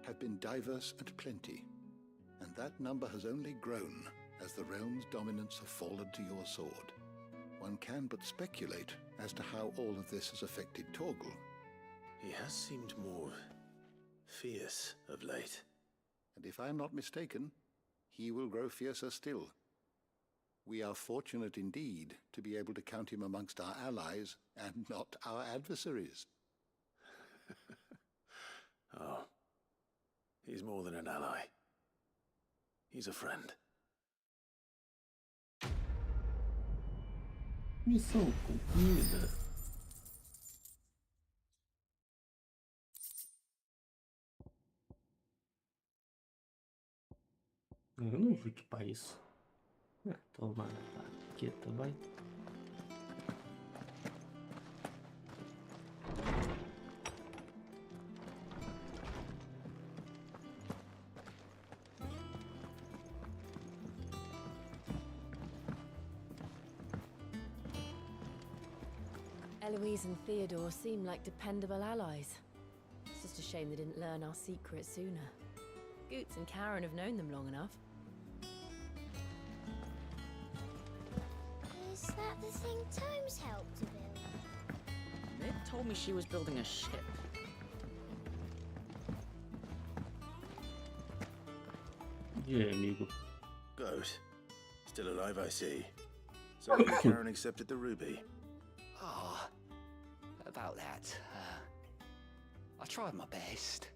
have been diverse and plenty, and that number has only grown as the realm's dominance have fallen to your sword. One can but speculate as to how all of this has affected Torgal. He has seemed more fierce of late. And if I am not mistaken, he will grow fiercer still. We are fortunate indeed to be able to count him amongst our allies and not our adversaries. Oh, he's more than an ally. He's a friend. Missão cumprida. Eu não vou equipar isso. Toma a plaqueta, vai. Eloise and Theodore seem like dependable allies. It's just a shame they didn't learn our secrets sooner. Goots and Karen have known them long enough. Is that the thing Tomes helped to build? Nick told me she was building a ship. Yeah, amigo. Good. Still alive, I see. So Karen accepted the ruby. Oh, about that. I tried my best,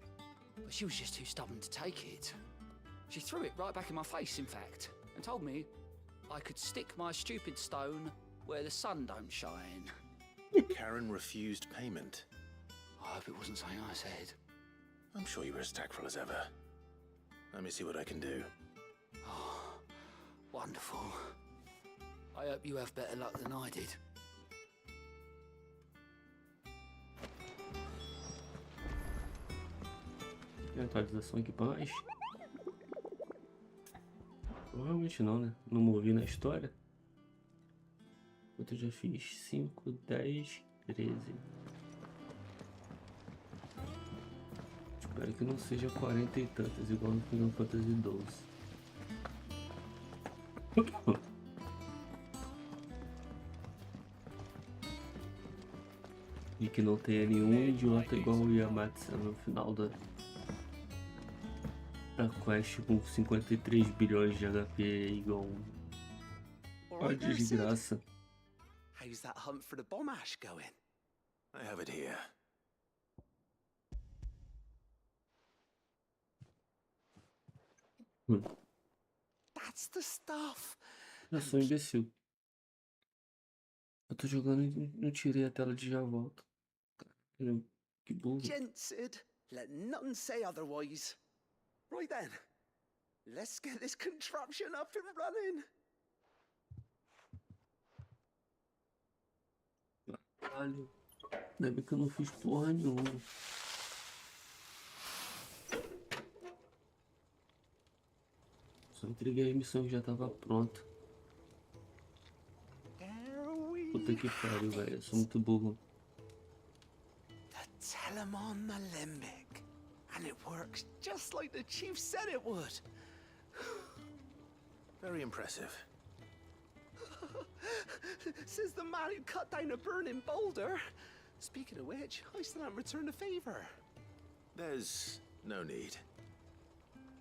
but she was just too stubborn to take it. She threw it right back in my face, in fact, and told me I could stick my stupid stone where the sun don't shine. Karen refused payment. I hope it wasn't something I said. I'm sure you were as tactful as ever. Let me see what I can do. Oh, wonderful. I hope you have better luck than I did. Atualização aqui pra nós. Provavelmente não, né? Não movi na história. Eu já fiz 5, 10, 13. Espero que não seja 40 e tantas, igual no Final Fantasy XII. E que não tenha nenhum idiota igual o Yamatsu no final da quest com 53 bilhões de HP igual a desgraça. How's that hunt for the bomb ash going? I have it here. That's the stuff. Eu sou um imbecil. Eu tô jogando e não tirei a tela de já volta. Que burro. Jensen, let nothing say otherwise. Right then, let's get this contraption up and running. Caralho. Ainda bem que eu não fiz porra nenhuma. Só entreguei a missão que já tava pronta. Puta que pariu, velho. Eu sou muito burro. Telemon Alembic. And it works just like the chief said it would. Very impressive. Says the man who cut down a burning boulder. Speaking of which, I still haven't returned the favor. There's no need.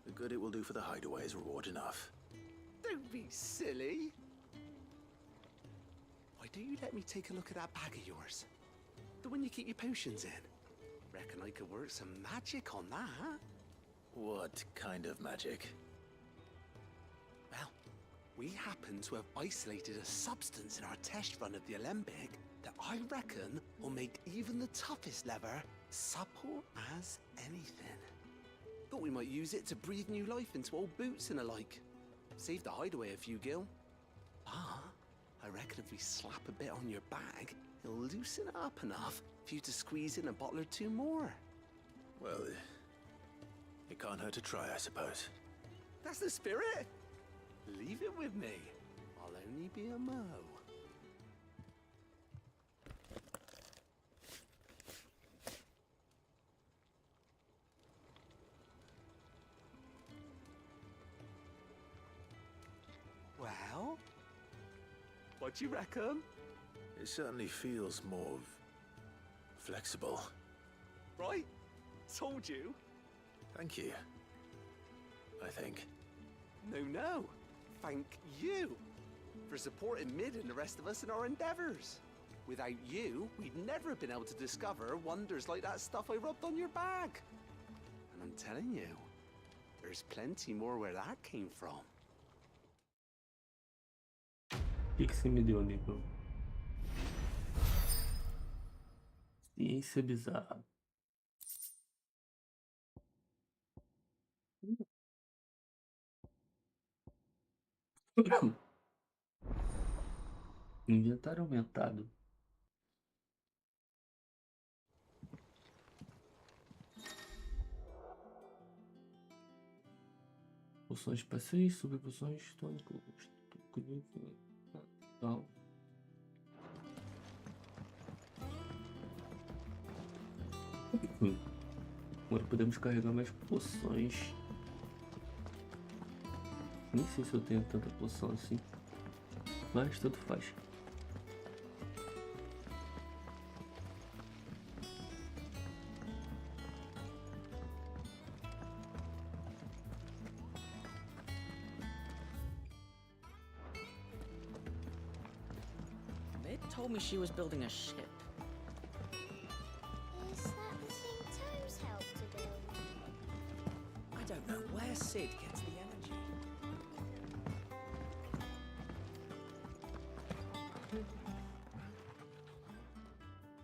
The good it will do for the hideaway is reward enough. Don't be silly. Why don't you let me take a look at that bag of yours? The one you keep your potions in. Reckon I could work some magic on that. What kind of magic? Well, we happen to have isolated a substance in our test run of the Alembic that I reckon will make even the toughest lever supple as anything. Thought we might use it to breathe new life into old boots and the like. Save the hideaway a few gil. Ah, I reckon if we slap a bit on your bag, it'll loosen it up enough for you to squeeze in a bottle or two more. Well, it can't hurt to try, I suppose. That's the spirit. Leave it with me. I'll only be a mo. Well, what do you reckon? It certainly feels more flexible. Right? Told you. Thank you. I think. No. Thank you. for supporting Mid and the rest of us in our endeavors. Without you, we'd never have been able to discover wonders like that stuff I rubbed on your bag. And I'm telling you, there's plenty more where that came from. O que você me deu, amigo? Ciência bizarra. Inventário aumentado. Poções passeios, sobre poções estômago. Tal. Agora podemos carregar mais poções. Nem sei se eu tenho tanta poção assim, mas tanto faz. Mid told me she was building a ship. Is that the thing Tomes helped to build? I don't know where Sid gets the energy.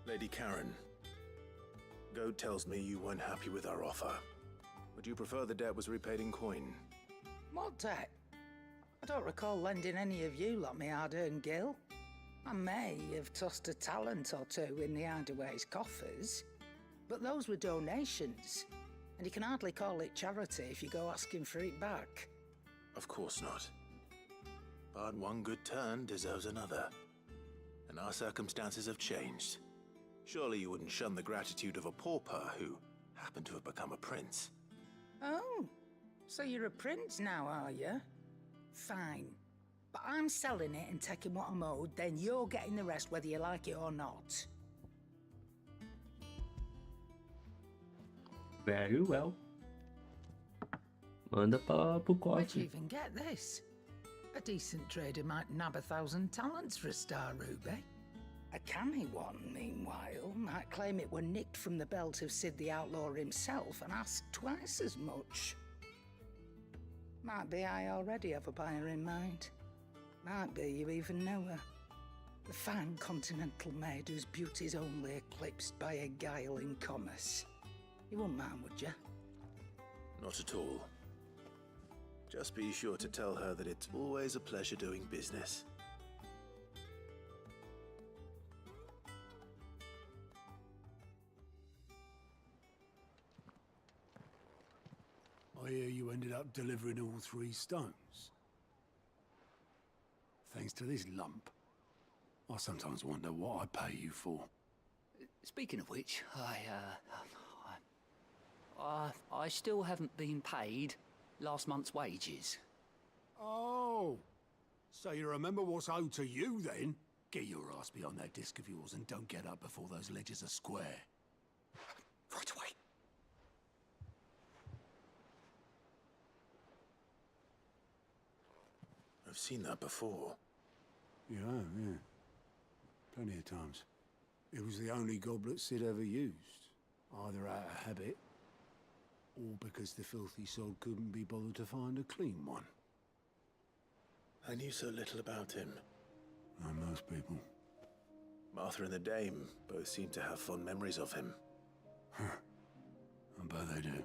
Lady Karen, Goad tells me you weren't happy with our offer. Would you prefer the debt was repaid in coin? What debt? I don't recall lending any of you lot me hard-earned gil. I may have tossed a talent or two in the Hideaway's coffers, but those were donations, and you can hardly call it charity if you go asking for it back. Of course not. But one good turn deserves another. And our circumstances have changed. Surely you wouldn't shun the gratitude of a pauper who happened to have become a prince. Oh, so you're a prince now, are you? Fine. But I'm selling it and taking what I'm owed, then you're getting the rest whether you like it or not. Very well. Manda pro Where'd you corte. even get this? A decent trader might nab 1,000 talents for a star ruby. A canny one, meanwhile, might claim it were nicked from the belt of Sid the Outlaw himself and ask twice as much. Might be I already have a buyer in mind. Might be you even know her. The fine continental maid whose beauty's only eclipsed by a guile in commerce. You wouldn't mind, would you? Not at all. Just be sure to tell her that it's always a pleasure doing business. I hear you ended up delivering all 3 stones. Thanks to this lump. I sometimes wonder what I pay you for. Speaking of which, I still haven't been paid last month's wages. Oh, so you remember what's owed to you then? Get your ass behind that disc of yours and don't get up before those ledgers are square. Right away. I've seen that before. Yeah, yeah. Plenty of times. It was the only goblet Sid ever used. Either out of habit, or because the filthy sod couldn't be bothered to find a clean one. I knew so little about him. Like most people. Martha and the Dame both seem to have fond memories of him. I bet they do.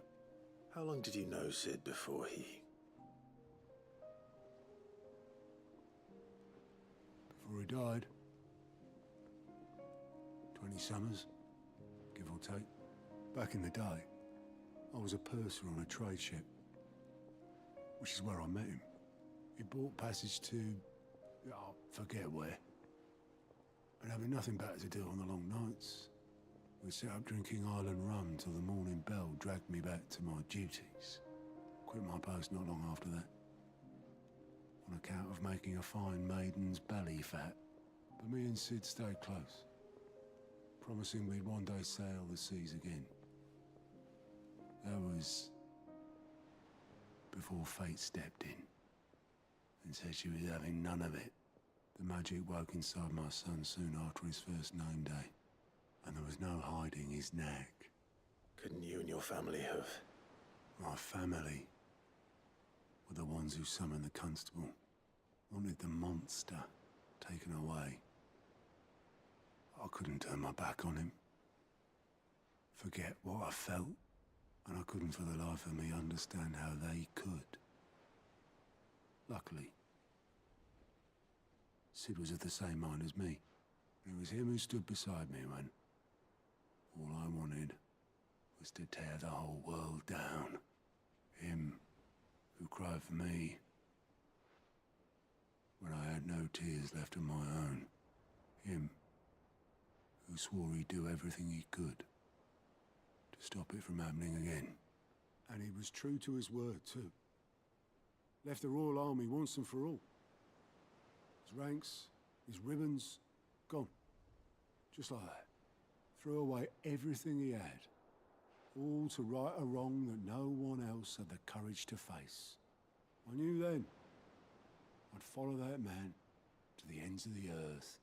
How long did you know Sid before he... Before he died. 20 summers, give or take. Back in the day, I was a purser on a trade ship, which is where I met him. He bought passage to... I forget where. And having nothing better to do on the long nights, we set up drinking island rum till the morning bell dragged me back to my duties. Quit my post not long after that. On account of making a fine maiden's belly fat. But me and Sid stayed close, promising we'd one day sail the seas again. That was before fate stepped in and said she was having none of it. The magic woke inside my son soon after his first name day, and there was no hiding his neck. Couldn't you and your family have... My family were the ones who summoned the constable, wanted the monster taken away. I couldn't turn my back on him, forget what I felt, and I couldn't for the life of me understand how they could. Luckily, Sid was of the same mind as me. It was him who stood beside me when all I wanted was to tear the whole world down. Him who cried for me when I had no tears left of my own. Him who swore he'd do everything he could to stop it from happening again. And he was true to his word, too. Left the Royal Army once and for all. His ranks, his ribbons, gone. Just like that. Threw away everything he had. All to right a wrong that no one else had the courage to face. I knew then I'd follow that man to the ends of the earth.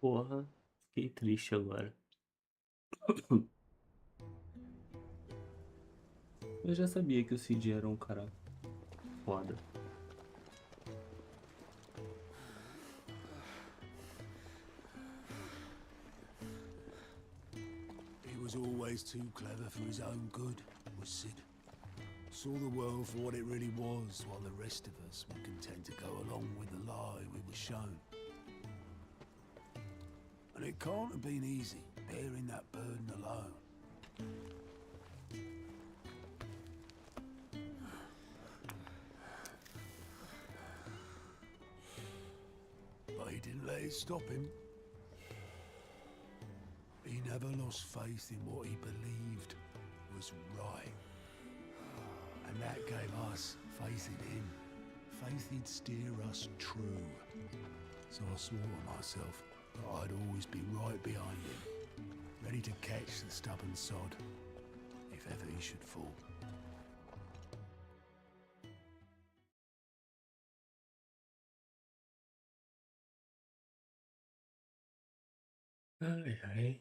Porra, fiquei triste agora. Eu já sabia que o Cid era um cara foda. He was always too clever for his own good, was Sid. Saw the world for what it really was, while the rest of us were content to go along with the lie we were shown. And it can't have been easy, bearing that burden alone. But he didn't let it stop him. He never lost faith in what he believed was right. And that gave us faith in him. Faith he'd steer us true. So I swore to myself that I'd always be right behind him, ready to catch the stubborn sod, if ever he should fall. Ai, ai.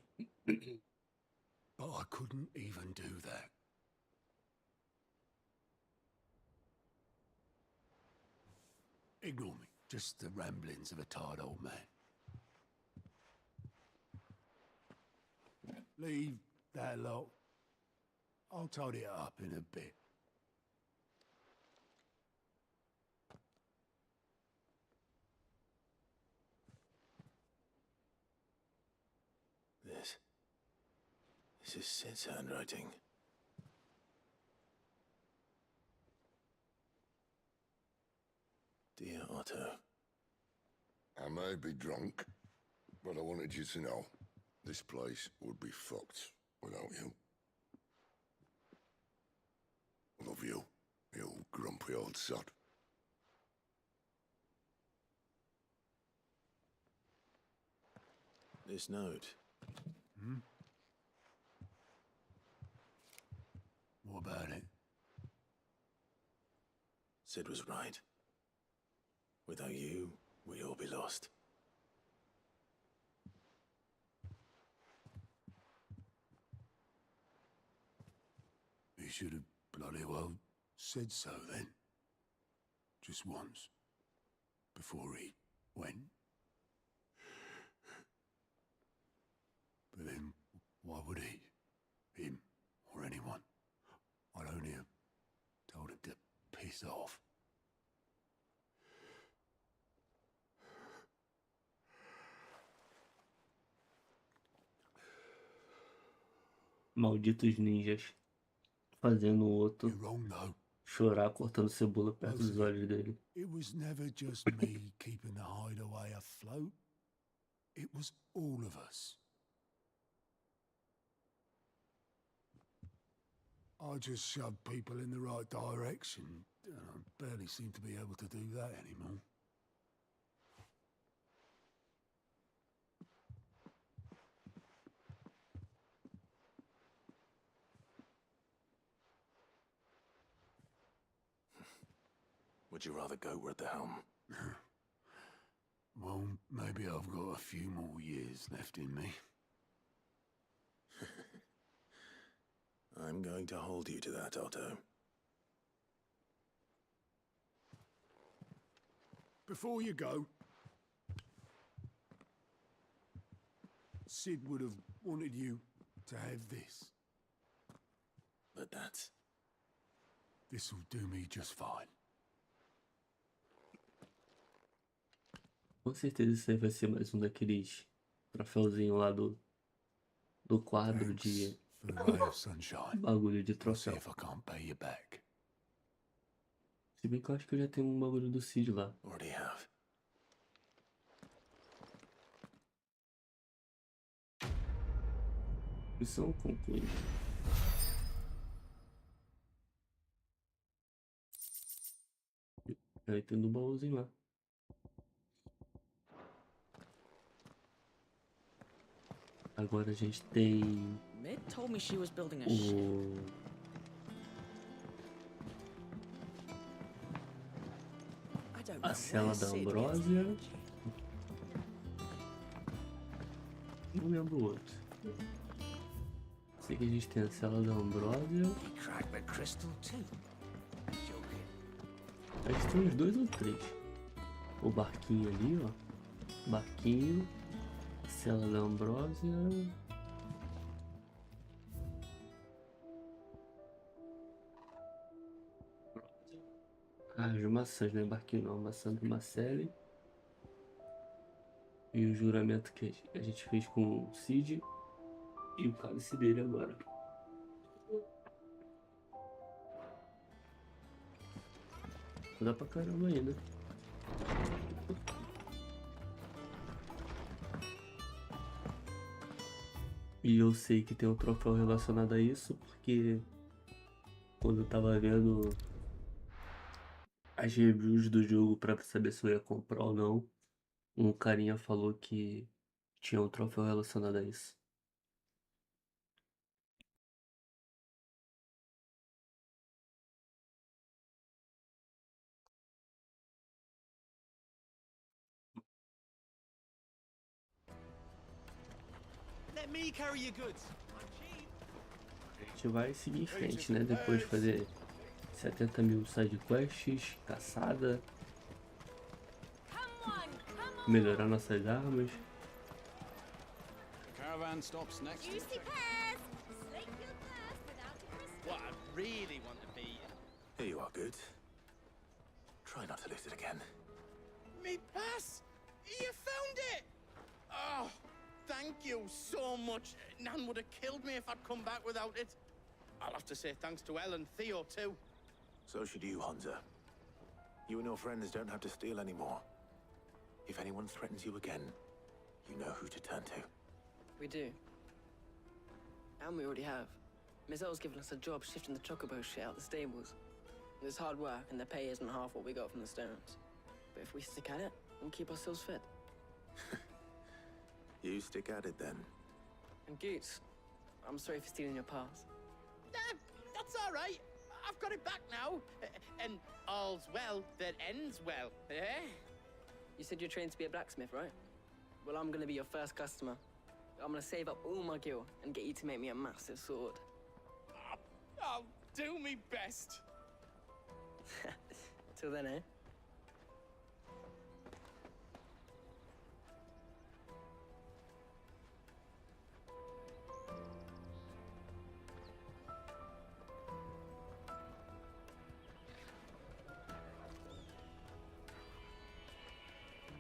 But I couldn't even do that. Ignore me, just the ramblings of a tired old man. Leave that lot. I'll tidy it up in a bit. This is Sid's handwriting. Dear Otto. I may be drunk, but I wanted you to know this place would be fucked without you. Love you, you grumpy old sod. This note. Hmm? What about it? Sid was right. Without you, we'd all be lost. He should have bloody well said so then. Just once. Before he went. But then, why would he? Him, or anyone? I'd only have told him to piss off. Malditos ninjas. Fazendo o outro chorar, cortando cebola perto dos olhos dele. It was never just me keeping the hideaway afloat. It was all of us. I just shoved people in the right direction, and I barely seem to be able to do that anymore. would you rather go with the helm? Well, maybe I've got a few more years left in me. I'm going to hold you to that, Otto. Before you go, Sid would have wanted you to have this. But this'll do me just fine. Com certeza isso aí vai ser mais um daqueles troféuzinho lá do quadro de bagulho de troféu. Se bem que eu acho que eu já tenho um bagulho do Cid lá. Already have. Missão concluída. Aí tem um baúzinho lá. Agora a gente tem Mid told me she was building a a cela da Ambrósia. Não lembro o outro. Sei que a gente tem a cela da Ambrósia. Acho que tem uns 2 ou 3. O barquinho ali, ó. Barquinho. Cela da Ambrósia. As maçãs, né? Barquinho não, maçã do Marcele. E o juramento que a gente fez com o Cid. E o cálice dele agora. Dá pra caramba ainda. E eu sei que tem um troféu relacionado a isso, porque quando eu tava vendo as reviews do jogo pra saber se eu ia comprar ou não, um carinha falou que tinha um troféu relacionado a isso. Let me carry your goods. A gente vai seguir em frente, né? Depois de fazer 70 mil sidequests, caçada, melhorar nossas armas. Caravan stops next. Juicy pears! Slake your thirst without a crystal. What I really want to be. Here you are, good. Try not to lose it again. Me pass! You found it! Oh, thank you so much. Nan would have killed me if I'd come back without it. I'll have to say thanks to Elle and Theo too. So should you, Hansa. You and your friends don't have to steal anymore. If anyone threatens you again, you know who to turn to. We do. And we already have. Mizelle's given us a job shifting the chocobo shit out the stables. It's hard work and the pay isn't half what we got from the stones. But if we stick at it, we'll keep ourselves fit. You stick at it then. And Goots, I'm sorry for stealing your pass. That's all right. I've got it back now. And all's well that ends well, eh? You said you're trained to be a blacksmith, right? Well, I'm gonna be your first customer. I'm gonna save up all my gil and get you to make me a massive sword. I'll do me best. Till then, eh?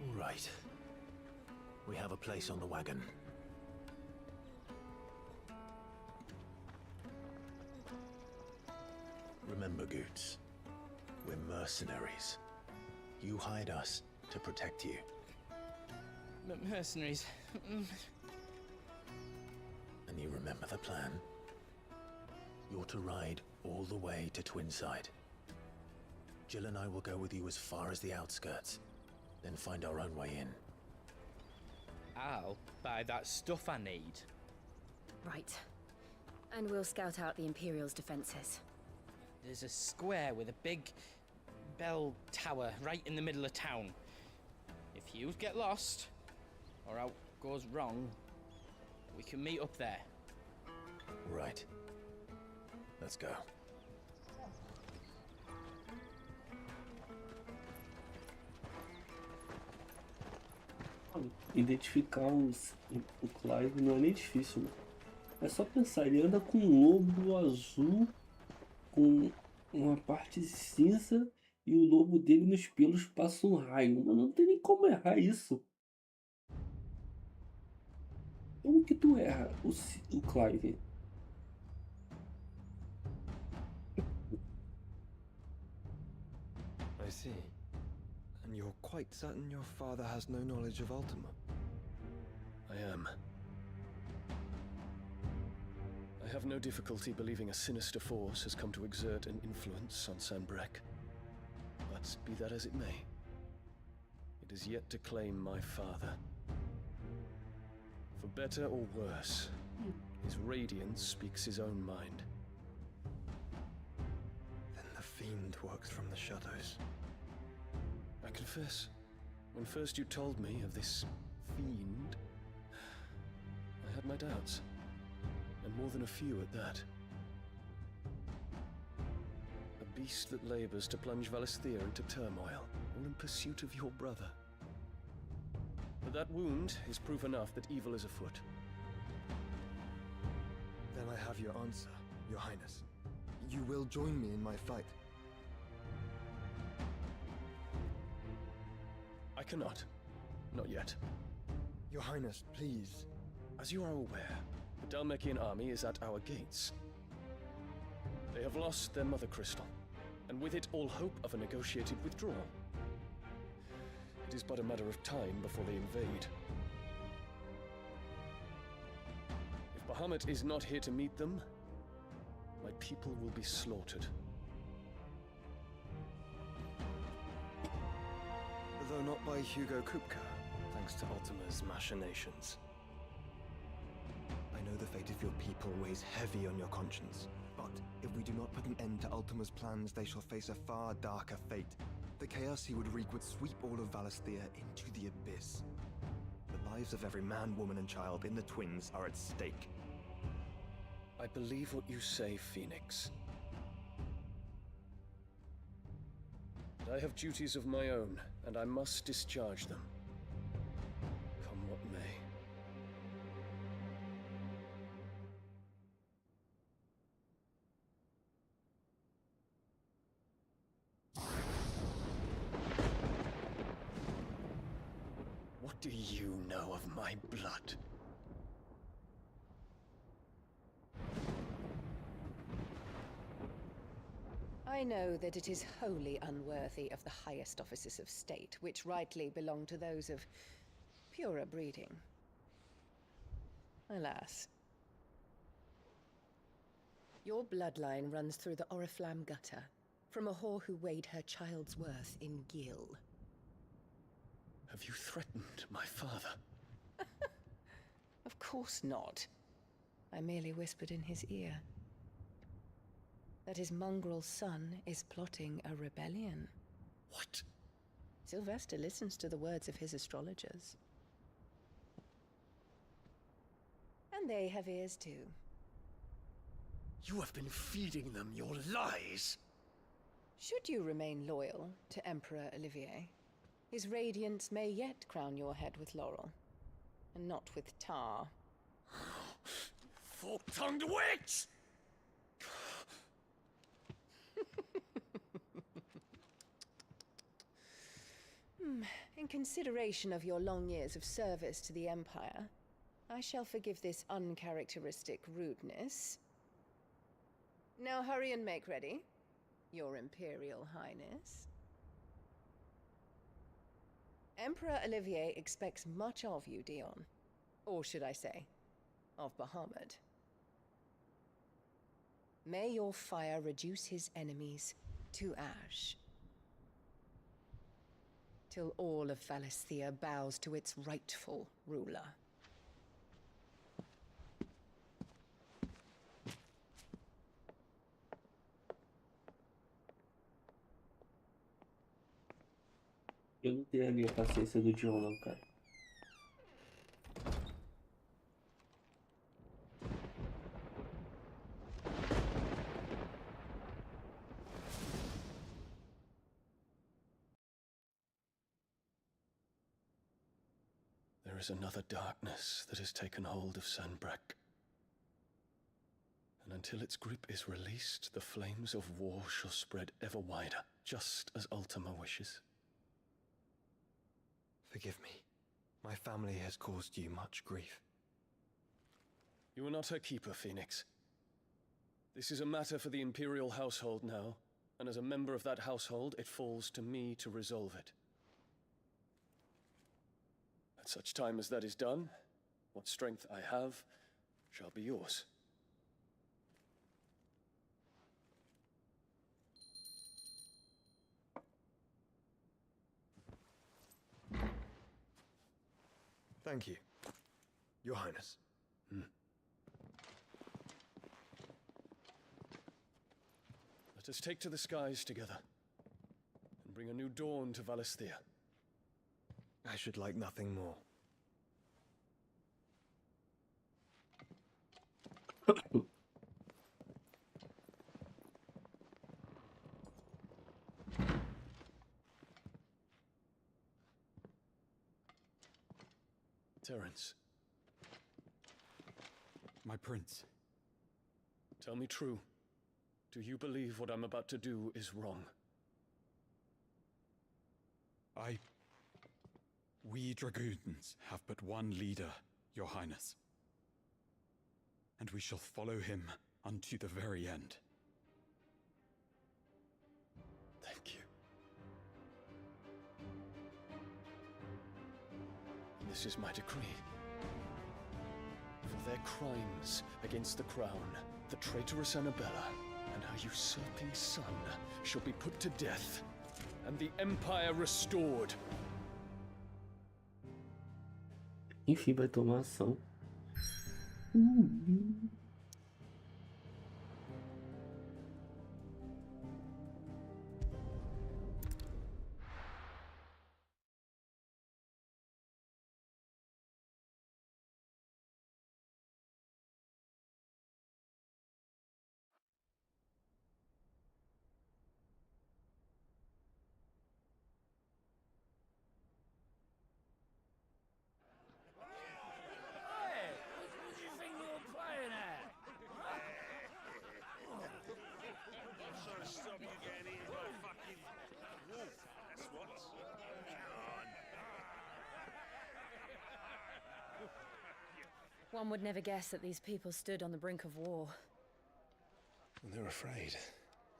All right. We have a place on the wagon. Remember, Goots, we're mercenaries. You hide us to protect you. Mercenaries. And you remember the plan? You're to ride all the way to Twinside. Jill and I will go with you as far as the outskirts, then find our own way in. I'll buy that stuff I need. Right. And we'll scout out the Imperial's defenses. There's a square with a big bell tower right in the middle of town. If you get lost, or out goes wrong, we can meet up there. Right. Let's go. Identificar o Clive não é nem difícil, né? É só pensar, ele anda com um lobo azul, com uma parte cinza, e o lobo dele nos pelos passa um raio. Mas não tem nem como errar isso. Como que tu erra o Clive? I see. And you're quite certain your father has no knowledge of Ultima? I am. I have no difficulty believing a sinister force has come to exert an influence on Sanbreque. But be that as it may, it is yet to claim my father. For better or worse, his radiance speaks his own mind. Then the fiend works from the shadows. I confess, when first you told me of this fiend, I had my doubts, and more than a few at that. A beast that labors to plunge Valisthea into turmoil, all in pursuit of your brother. But that wound is proof enough that evil is afoot. Then I have your answer, Your Highness. You will join me in my fight. I cannot. Not yet. Your Highness, please. As you are aware, the Dhalmekian army is at our gates. They have lost their mother crystal, and with it all hope of a negotiated withdrawal. It is but a matter of time before they invade. If Bahamut is not here to meet them, my people will be slaughtered. Though not by Hugo Kupka, thanks to Ultima's machinations. I know the fate of your people weighs heavy on your conscience, but if we do not put an end to Ultima's plans, they shall face a far darker fate. The chaos he would wreak would sweep all of Valisthea into the abyss. The lives of every man, woman, and child in the Twins are at stake. I believe what you say, Phoenix. But I have duties of my own, and I must discharge them. Come what may. What do you know of my blood? I know that it is wholly unworthy of the highest offices of state, which rightly belong to those of purer breeding. Alas. Your bloodline runs through the Oriflamme gutter, from a whore who weighed her child's worth in gil. Have you threatened my father? Of course not. I merely whispered in his ear that his mongrel son is plotting a rebellion. What? Sylvester listens to the words of his astrologers. And they have ears too. You have been feeding them your lies! Should you remain loyal to Emperor Olivier, his radiance may yet crown your head with laurel, and not with tar. Fork-tongued witch! In consideration of your long years of service to the Empire, I shall forgive this uncharacteristic rudeness. Now hurry and make ready, Your Imperial Highness. Emperor Olivier expects much of you, Dion. Or should I say, of Bahamut. May your fire reduce his enemies to ash, till all of Valisthea bows to its rightful ruler. Eu não tenho a minha paciência do John, não, cara. There is another darkness that has taken hold of Sanbreque. And until its grip is released, the flames of war shall spread ever wider, just as Ultima wishes. Forgive me. My family has caused you much grief. You are not her keeper, Phoenix. This is a matter for the Imperial household now, and as a member of that household, it falls to me to resolve it. At such time as that is done, what strength I have shall be yours. Thank you, Your Highness. Let us take to the skies together, and bring a new dawn to Valisthea. I should like nothing more. Terence, My prince. tell me true. Do you believe what I'm about to do is wrong? We dragoons have but one leader, Your Highness. And we shall follow him unto the very end. Thank you. This is my decree. For their crimes against the crown, the traitorous Annabella and her usurping son shall be put to death, and the Empire restored. Enfim, vai tomar ação. One would never guess that these people stood on the brink of war. And they're afraid.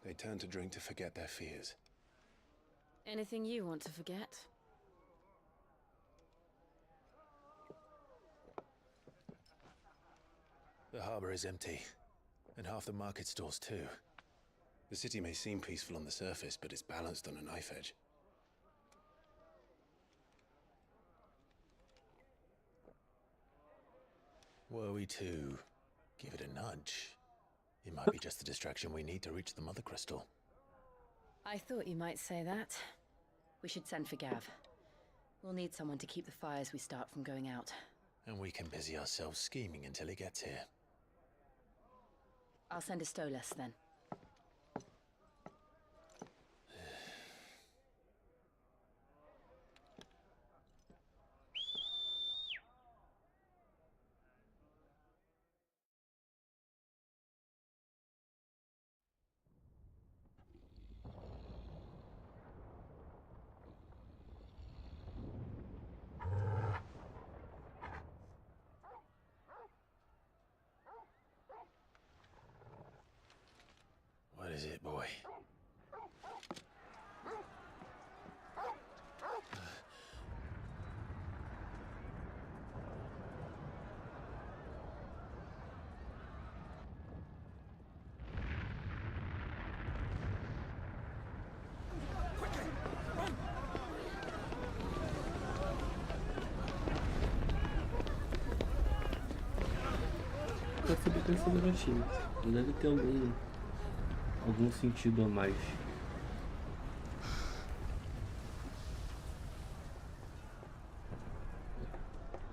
They turn to drink to forget their fears. Anything you want to forget? The harbor is empty, and half the market stalls too. The city may seem peaceful on the surface, but it's balanced on a knife edge. Were we to give it a nudge, it might be just the distraction we need to reach the Mother Crystal. I thought you might say that. We should send for Gav. We'll need someone to keep the fires we start from going out. And we can busy ourselves scheming until he gets here. I'll send a Stolas then. What is it, boy? Percebi que esse garotinho não deve ter algum sentido a mais.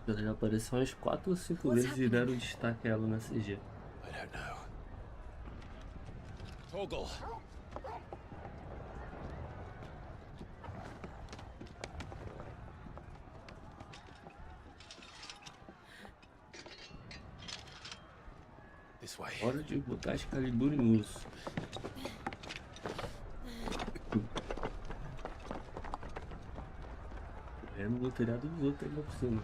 Ela já apareceu umas 4 ou 5 vezes e deram destaque a ela na CG. I don't know. Torgal! This way. Hora de botar Excalibur em uso. Correndo no telhado dos outros ainda por cima.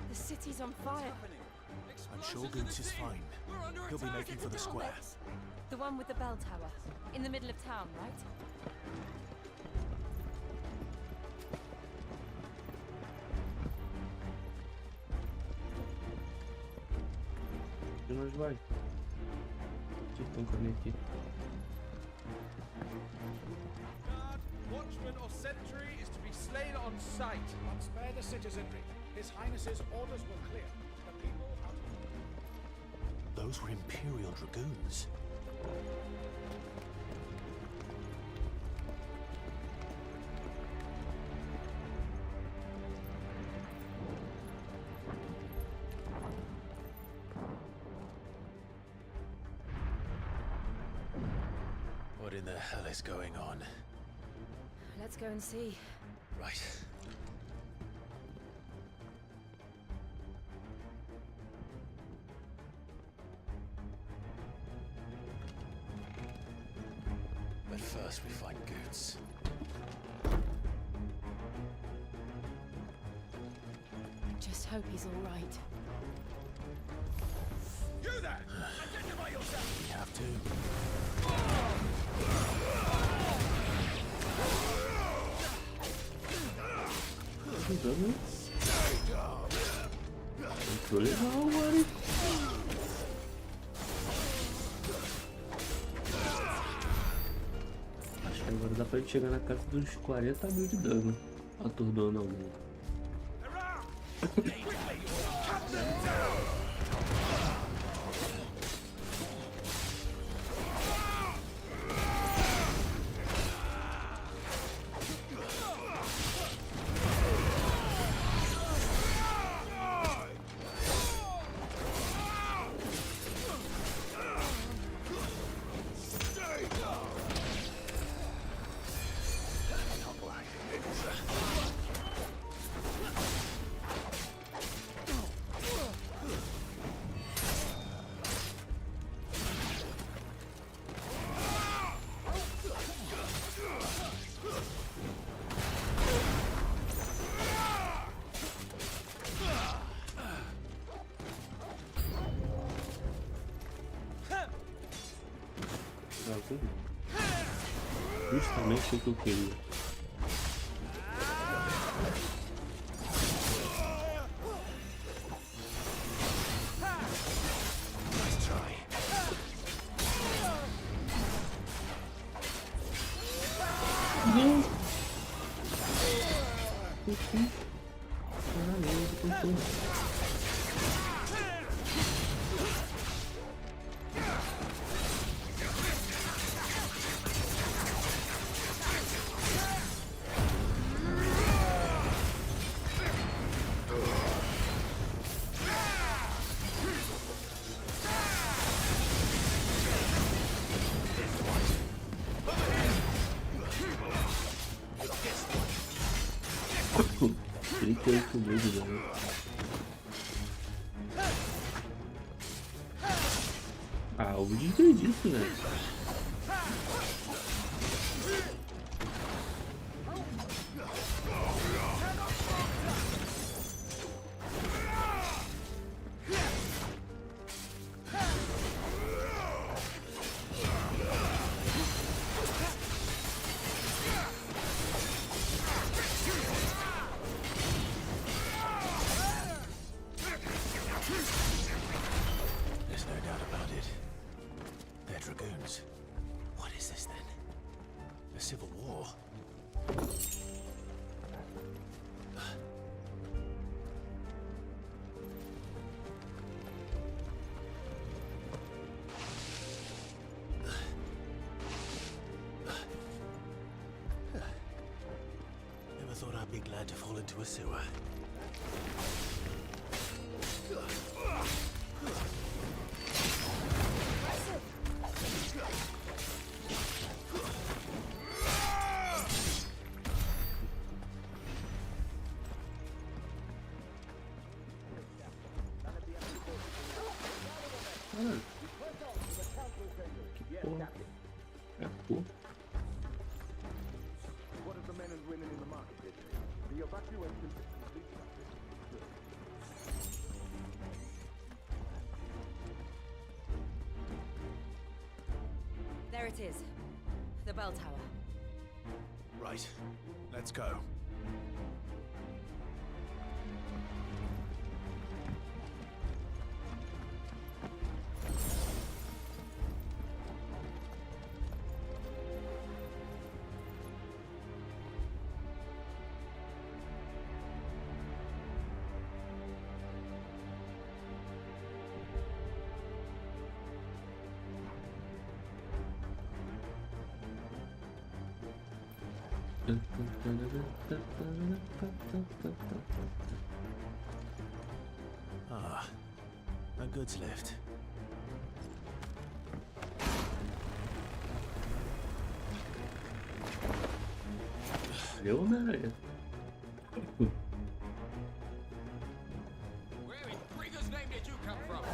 The city's on fire. I'm sure Goons is fine. He'll be making for the square. The one with the bell tower. In the middle of town, right? E nós vai. Que estão caminho aqui. Watchman or sentry is to be slain on sight. But spare the citizenry. His Highness's orders were clear. The people out of... Those were Imperial Dragoons. What in the hell is going on? Let's go and see. Right. But first we find Goots. Just hope he's all right. You there! Identify yourself! We have to. Entrou legal agora, hein? Acho que agora dá pra gente chegar na casa dos 40 mil de dano. Aturdando alguém. Justamente o que eu queria. Ah, o desperdício, né? dragoons. What is this then? A civil war? Never thought I'd be glad to fall into a sewer. What of the men and women in the market district? The evacuation is complete. There it is. The bell tower. Right, let's go. Ah, a goods lift. Valeu, Homem-Aranha. Where in Krieger's name did you come from?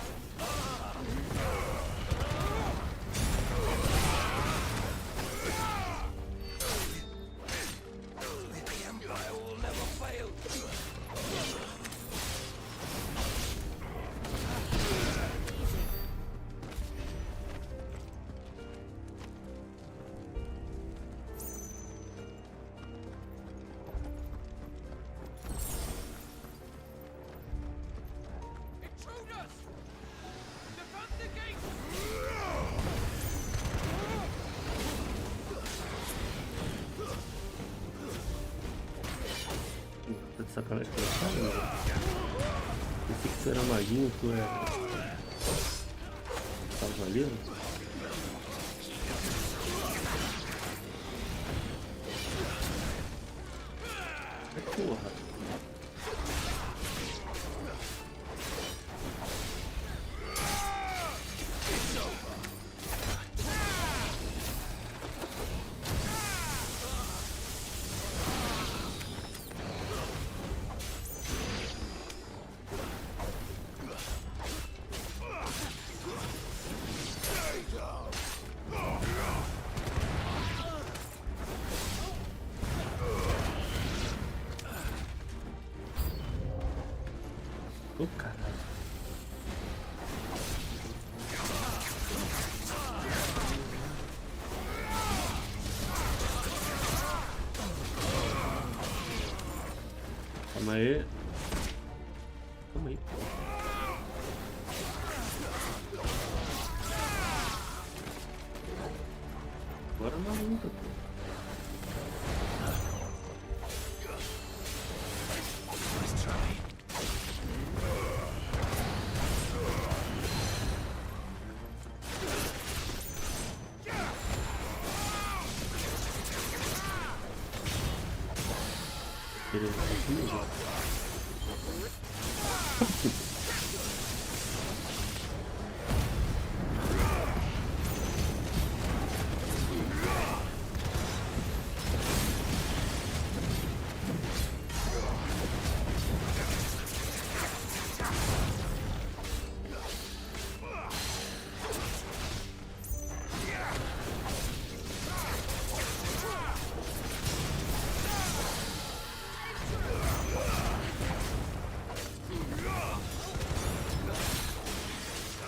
The Empire will never fail. Intruders! Defend the gate! Tá de sacanagem com essa cara, mano. Pensei que tu era maguinho, tu era. Cavaleiro? Porra. Ô, caralho. Calma aí. Calma aí. Bora na luta, pô. Ele vai comigo.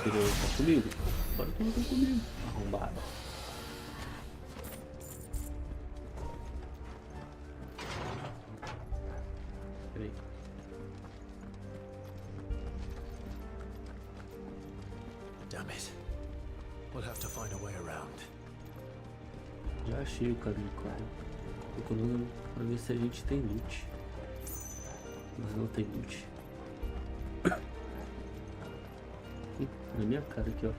Ele tá comigo? Bora que não tá comigo. Arrombado. Peraí. Damn it. We'll have to find a way around. Já achei o caminho, claro. Procurando pra ver se a gente tem loot. Mas não tem loot. Na minha cara aqui, ó.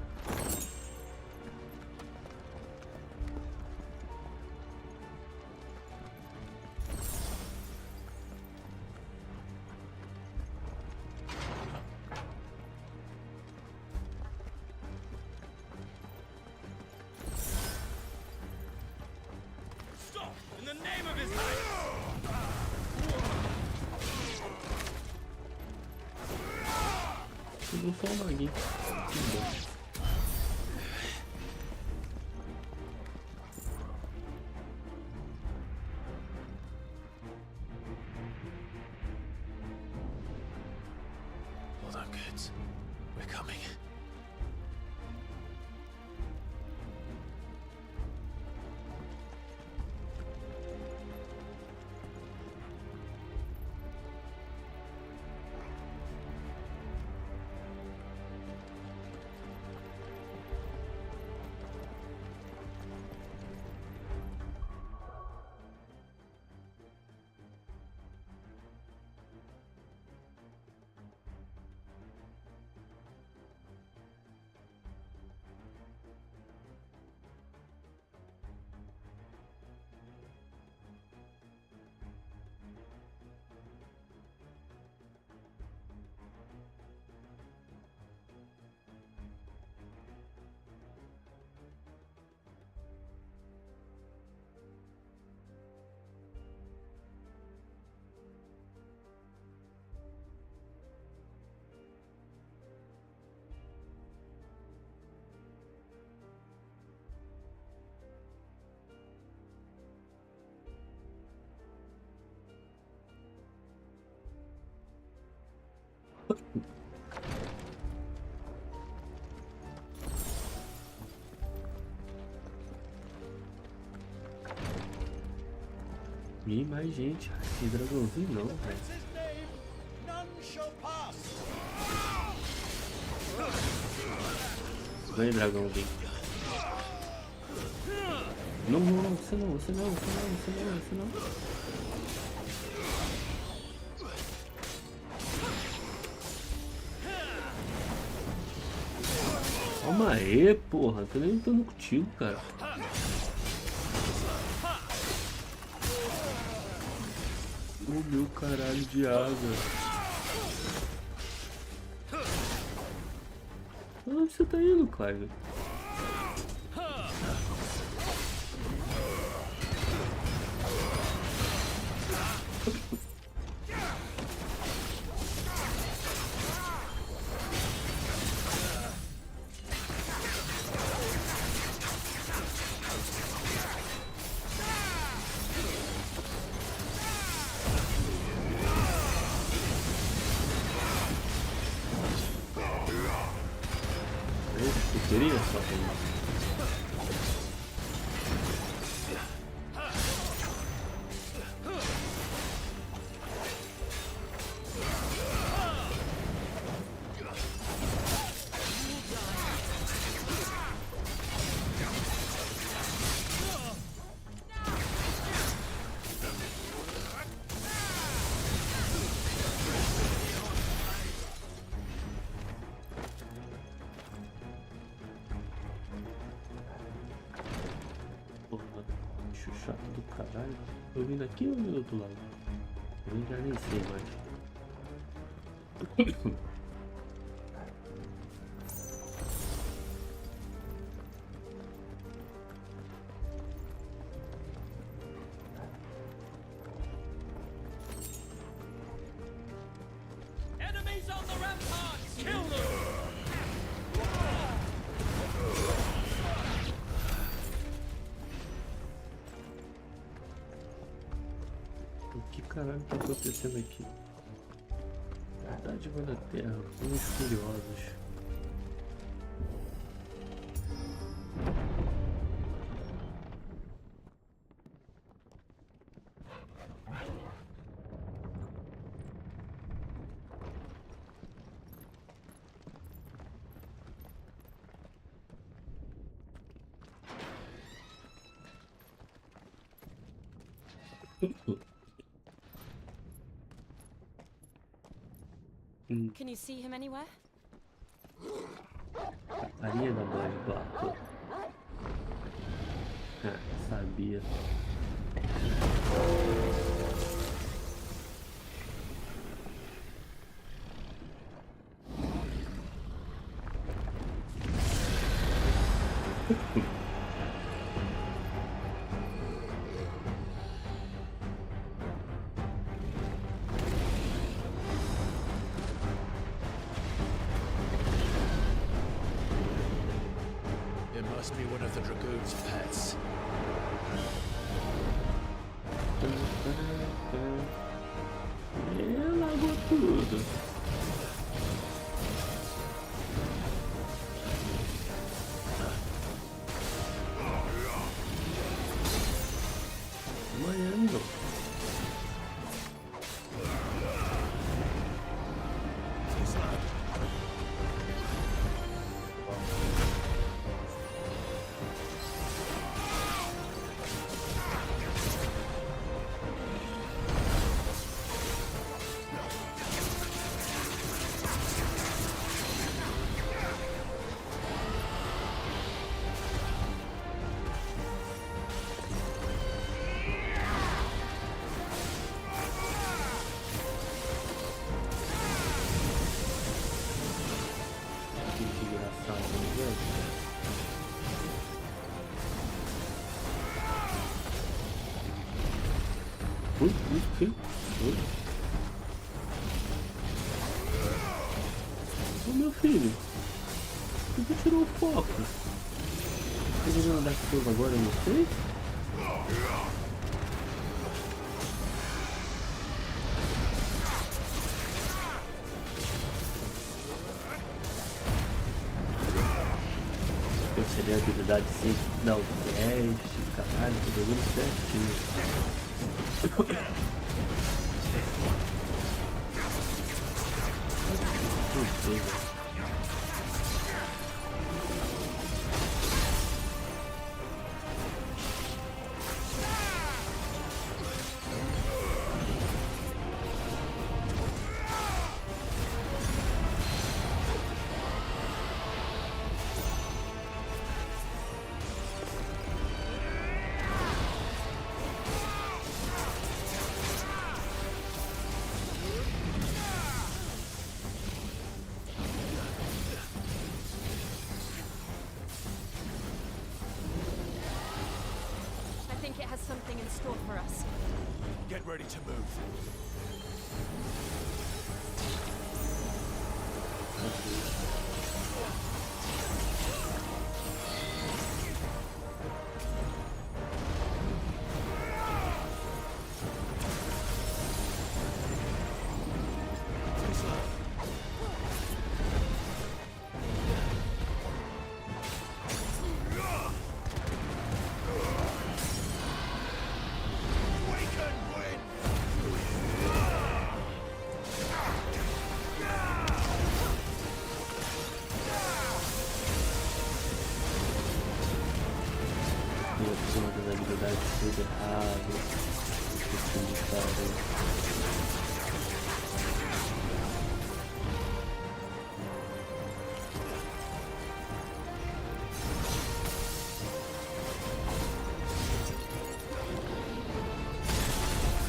Eu sou um maguinho. Que bom. Hold on, kids. We're coming. E mais gente. Que dragãozinho não, velho. Vem, dragãozinho. Não, você não. Calma aí, porra. Tô nem lutando contigo, cara. O meu caralho de água. Onde você tá indo, Clive? Queria só chato do caralho. Eu vim daqui ou do outro lado? Eu já nem sei mais. Enemies on the ramparts! Kill them! O que caralho tá acontecendo aqui? Dádiva da Terra, os furiosos. Can you see him anywhere? A carinha da voz do ator. Sabia. It must be one of the Dragoon's pets. Largou tudo. Amanhã. Ô meu filho, você tirou o foco. Você vai andar com fogo agora, eu não sei? Eu seria a habilidade sem dar o teste, caralho, tô jogando certinho. It has something in store for us. Get ready to move. Uma das habilidades tudo errado.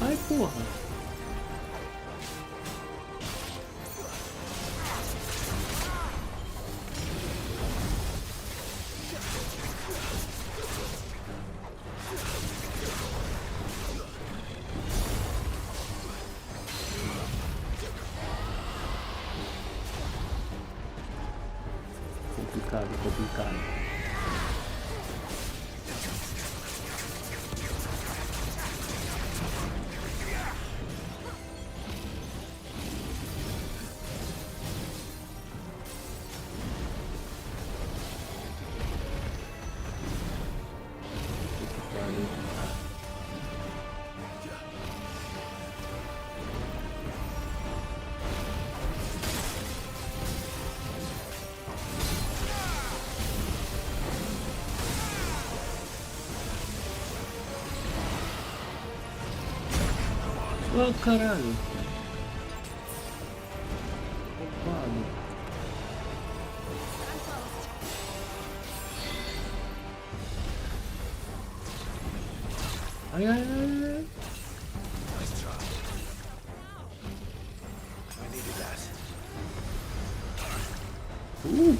Ai, porra! Complicado. Oh, caralho. Ocupado. Ai, ai, ai. Nice try. I needed that. Oh.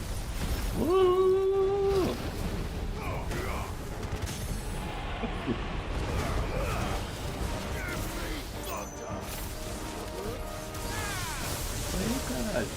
Aí, caralho.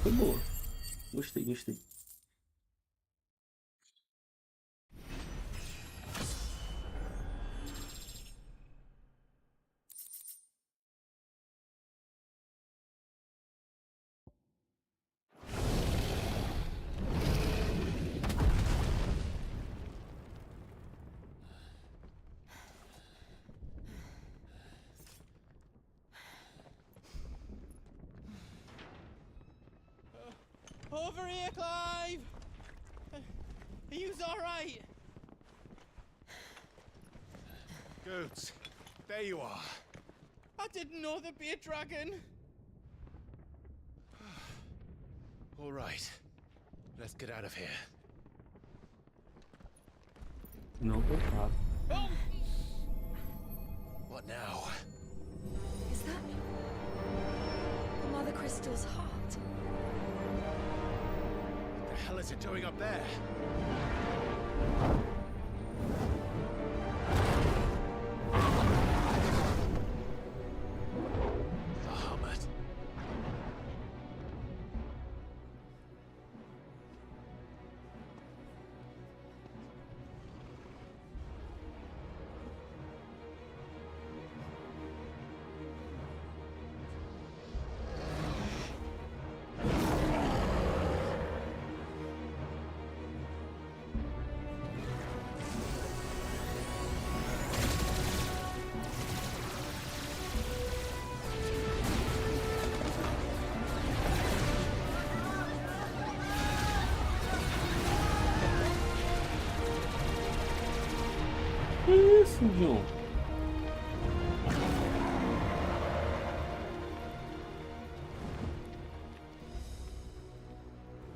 Foi boa. Gostei, gostei. Over here, Clive! Are you alright? Goats, there you are. I didn't know there'd be a dragon. All right, let's get out of here. Não foi fácil. Oh! What now? Is that the Mother Crystal's heart? What the hell is it doing up there? Bahamut. Que isso, John?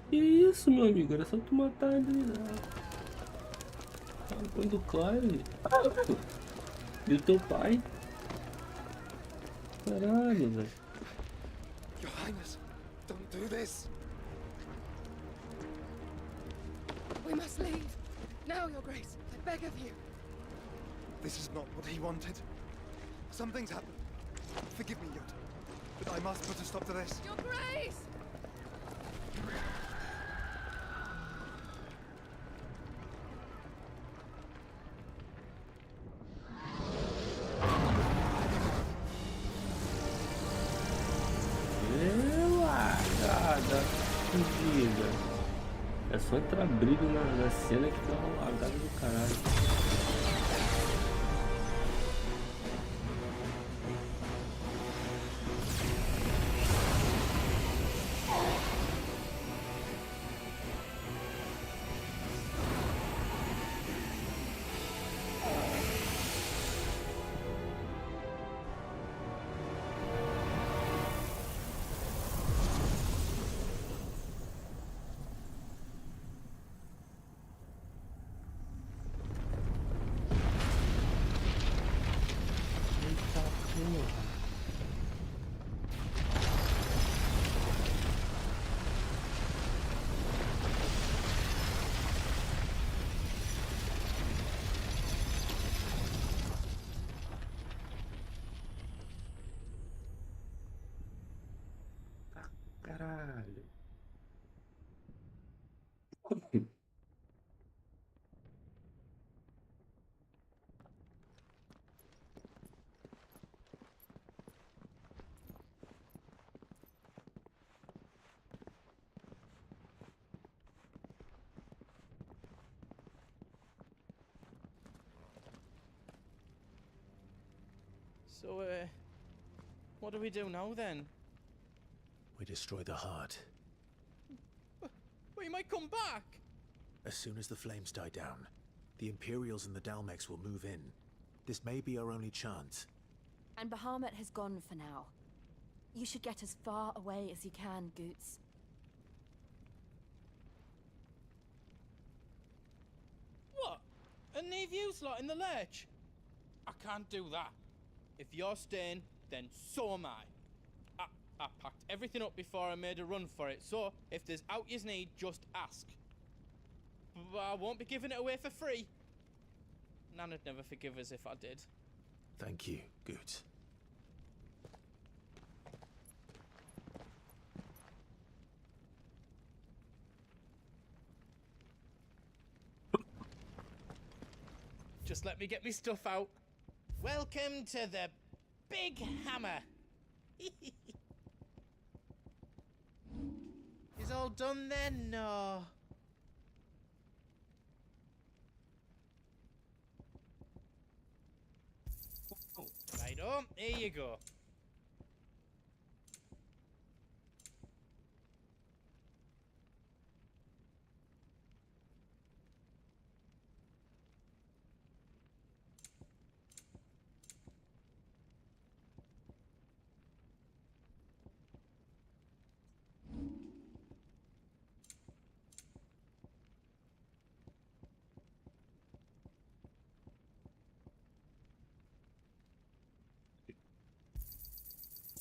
Que isso, meu amigo? Era só tu matar ele. Quando o Clive. E o teu pai? Caralho, velho. Your Highness, don't do this. We must leave. Now, Your Grace, I beg of you. This is not what he wanted. Something's happened. Forgive me, Yoda, but I must put a stop to this. Your Grace! só entrar brilho na cena que dá uma lagada do caralho. Caralho. So, what do we do now then? We destroy the heart. We might come back! As soon as the flames die down, the Imperials and the Dalmex will move in. This may be our only chance. And Bahamut has gone for now. You should get as far away as you can, Goots. What? And leave you lot in the lurch? I can't do that. If you're staying, then so am I. I packed everything up before I made a run for it, so if there's out you need, just ask. But I won't be giving it away for free. Nana'd never forgive us if I did. Thank you, Goots. Just let me get me stuff out. Welcome to the Big Hammer. Is all done then? No. Right on, here you go.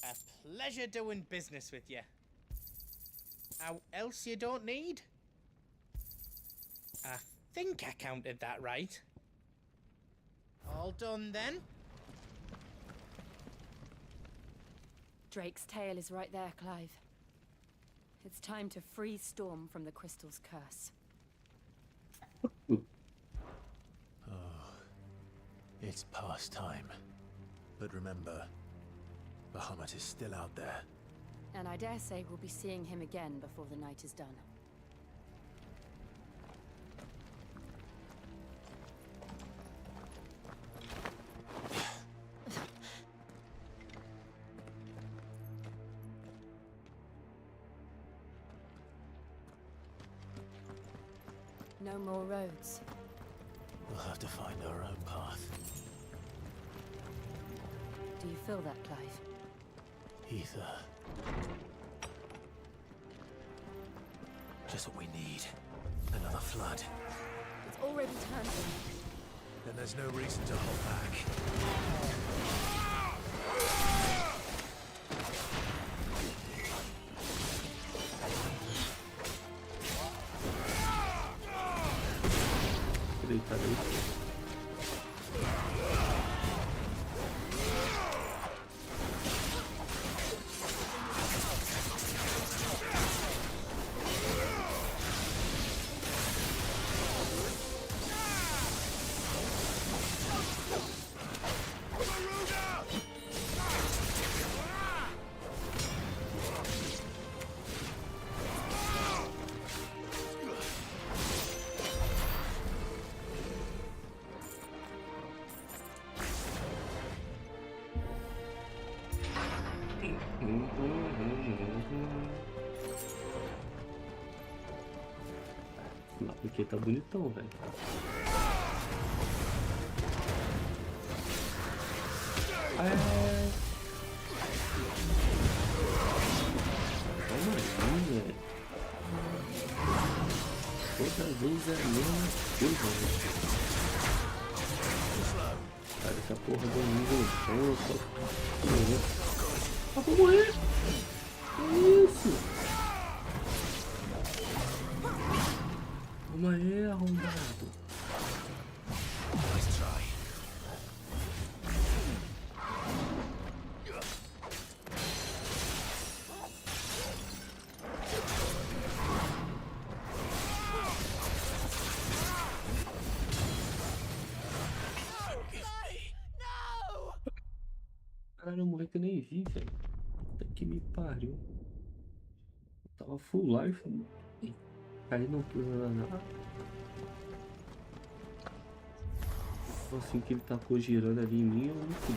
A pleasure doing business with you. How else you don't need? I think I counted that right. All done then? Drake's tail is right there, Clive. It's time to free Storm from the crystal's curse. It's past time. But remember, Bahamut is still out there. And I dare say we'll be seeing him again before the night is done. No more roads. We'll have to find our own path. Do you feel that, Clive? Ether. Just what we need. Another flood. It's already turned them. Then there's no reason to hold back. Lá porque tá bonitão, velho. Calma aí, velho. Toda vez é a mesma coisa, velho. Cara, essa porra do nível então eu só... vou morrer! Que isso? Calma aí, arrombado. Caralho, eu morri que eu nem vi, velho. Puta que me pariu. Eu tava full life. Caí no... Assim que ele tacou girando ali em mim, eu não fui.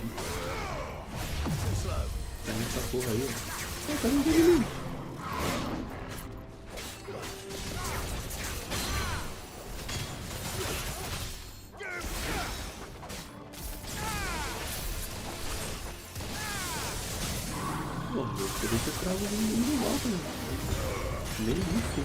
Cai nessa porra aí, ó. Tá no mim. Deixa eu travar o mundo de volta, né? Nem isso.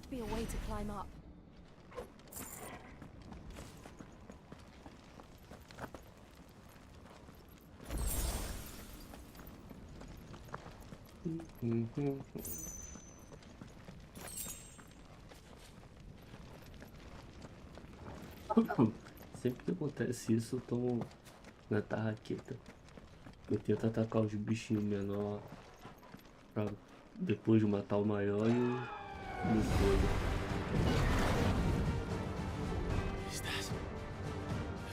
Be a way to climb up. Sempre que acontece isso, eu tomo na tarraqueta. Eu tento atacar os bichinhos menores pra depois de matar o maior e no fogo. Is that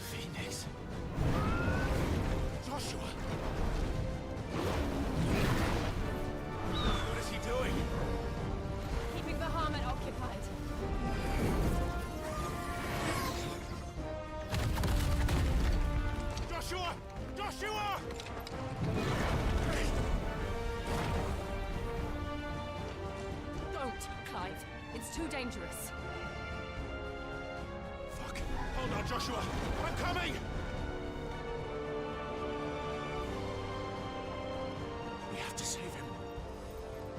Phoenix? Joshua! What is he doing? Keeping the Harmon occupied. Joshua! Joshua! Don't, Clive. It's too dangerous. Fuck. Hold on, Joshua. I'm coming! We have to save him.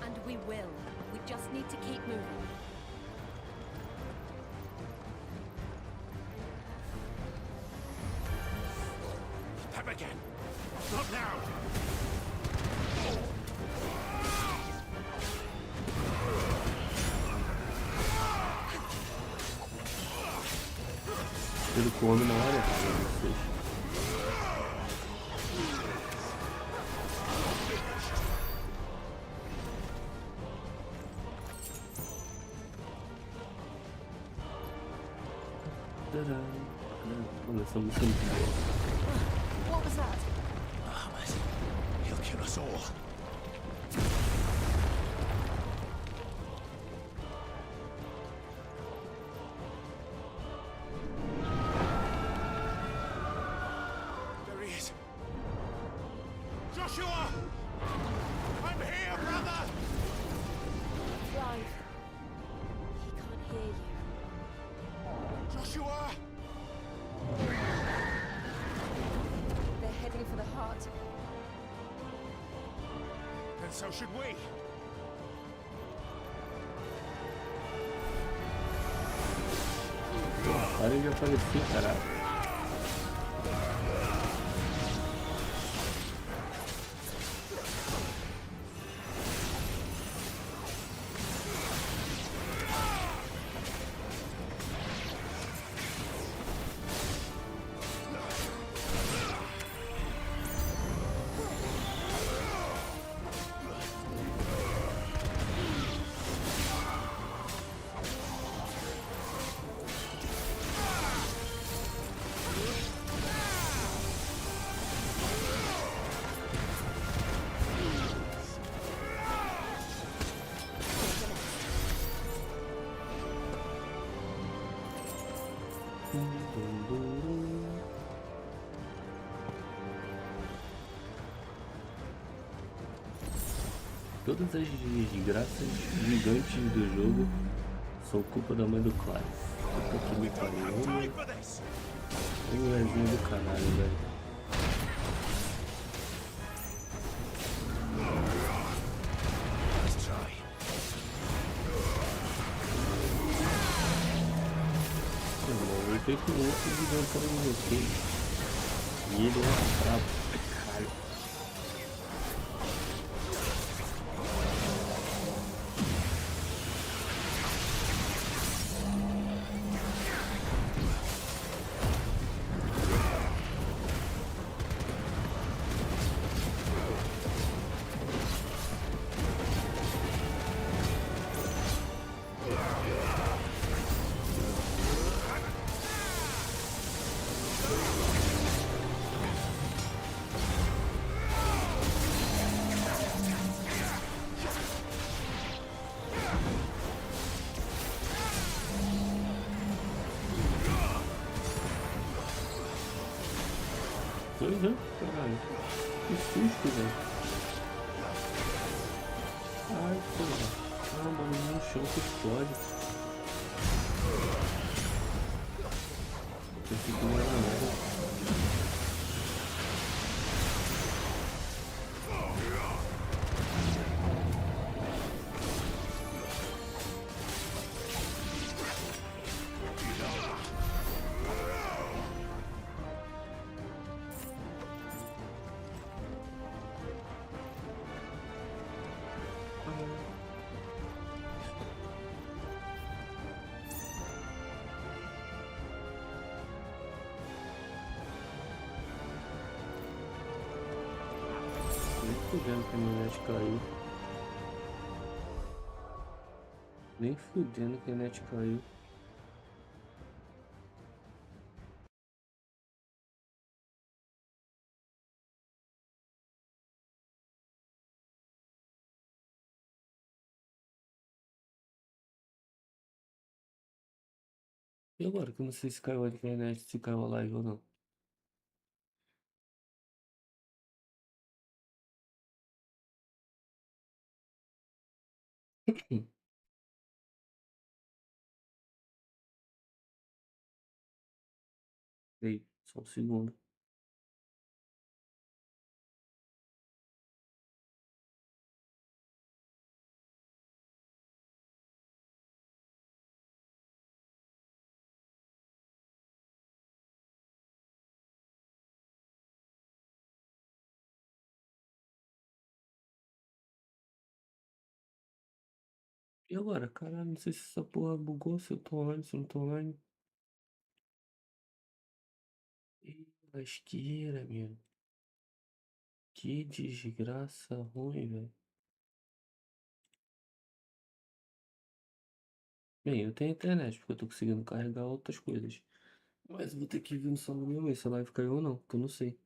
And we will. We just need to keep moving. Them again. Not now. Ele come na hora errada, vocês. Tadã. Olha essa música muito boa. What was that? Ahmed, he'll kill us all. There he is. Joshua! I'm here, brother! Clive. He can't hear you. Joshua! They're heading for the heart. And so should we. Parem de aparecer, caralho. Todas as desgraças gigantes do jogo são culpa da mãe do Clive. Puta que me pariu. Um molezinho do caralho, velho. Eu tenho que o outro gigantão no meu peito. E ele é brabo pra caralho. Caralho, que susto, velho. Ai, porra. Ah, mano, no chão que explode. Pensei que não era nada. Fudendo que a internet caiu. Nem fudendo que a internet caiu. E agora que eu não sei se caiu a internet, se caiu a live ou não. Ei, só um segundo. E agora, caralho, não sei se essa porra bugou, se eu tô online, se eu não tô online. Ih, lasqueira, meu. Que desgraça ruim, velho. Bem, eu tenho internet, porque eu tô conseguindo carregar outras coisas. Mas eu vou ter que ver no celular minha mãe se a live caiu ou não, que eu não sei.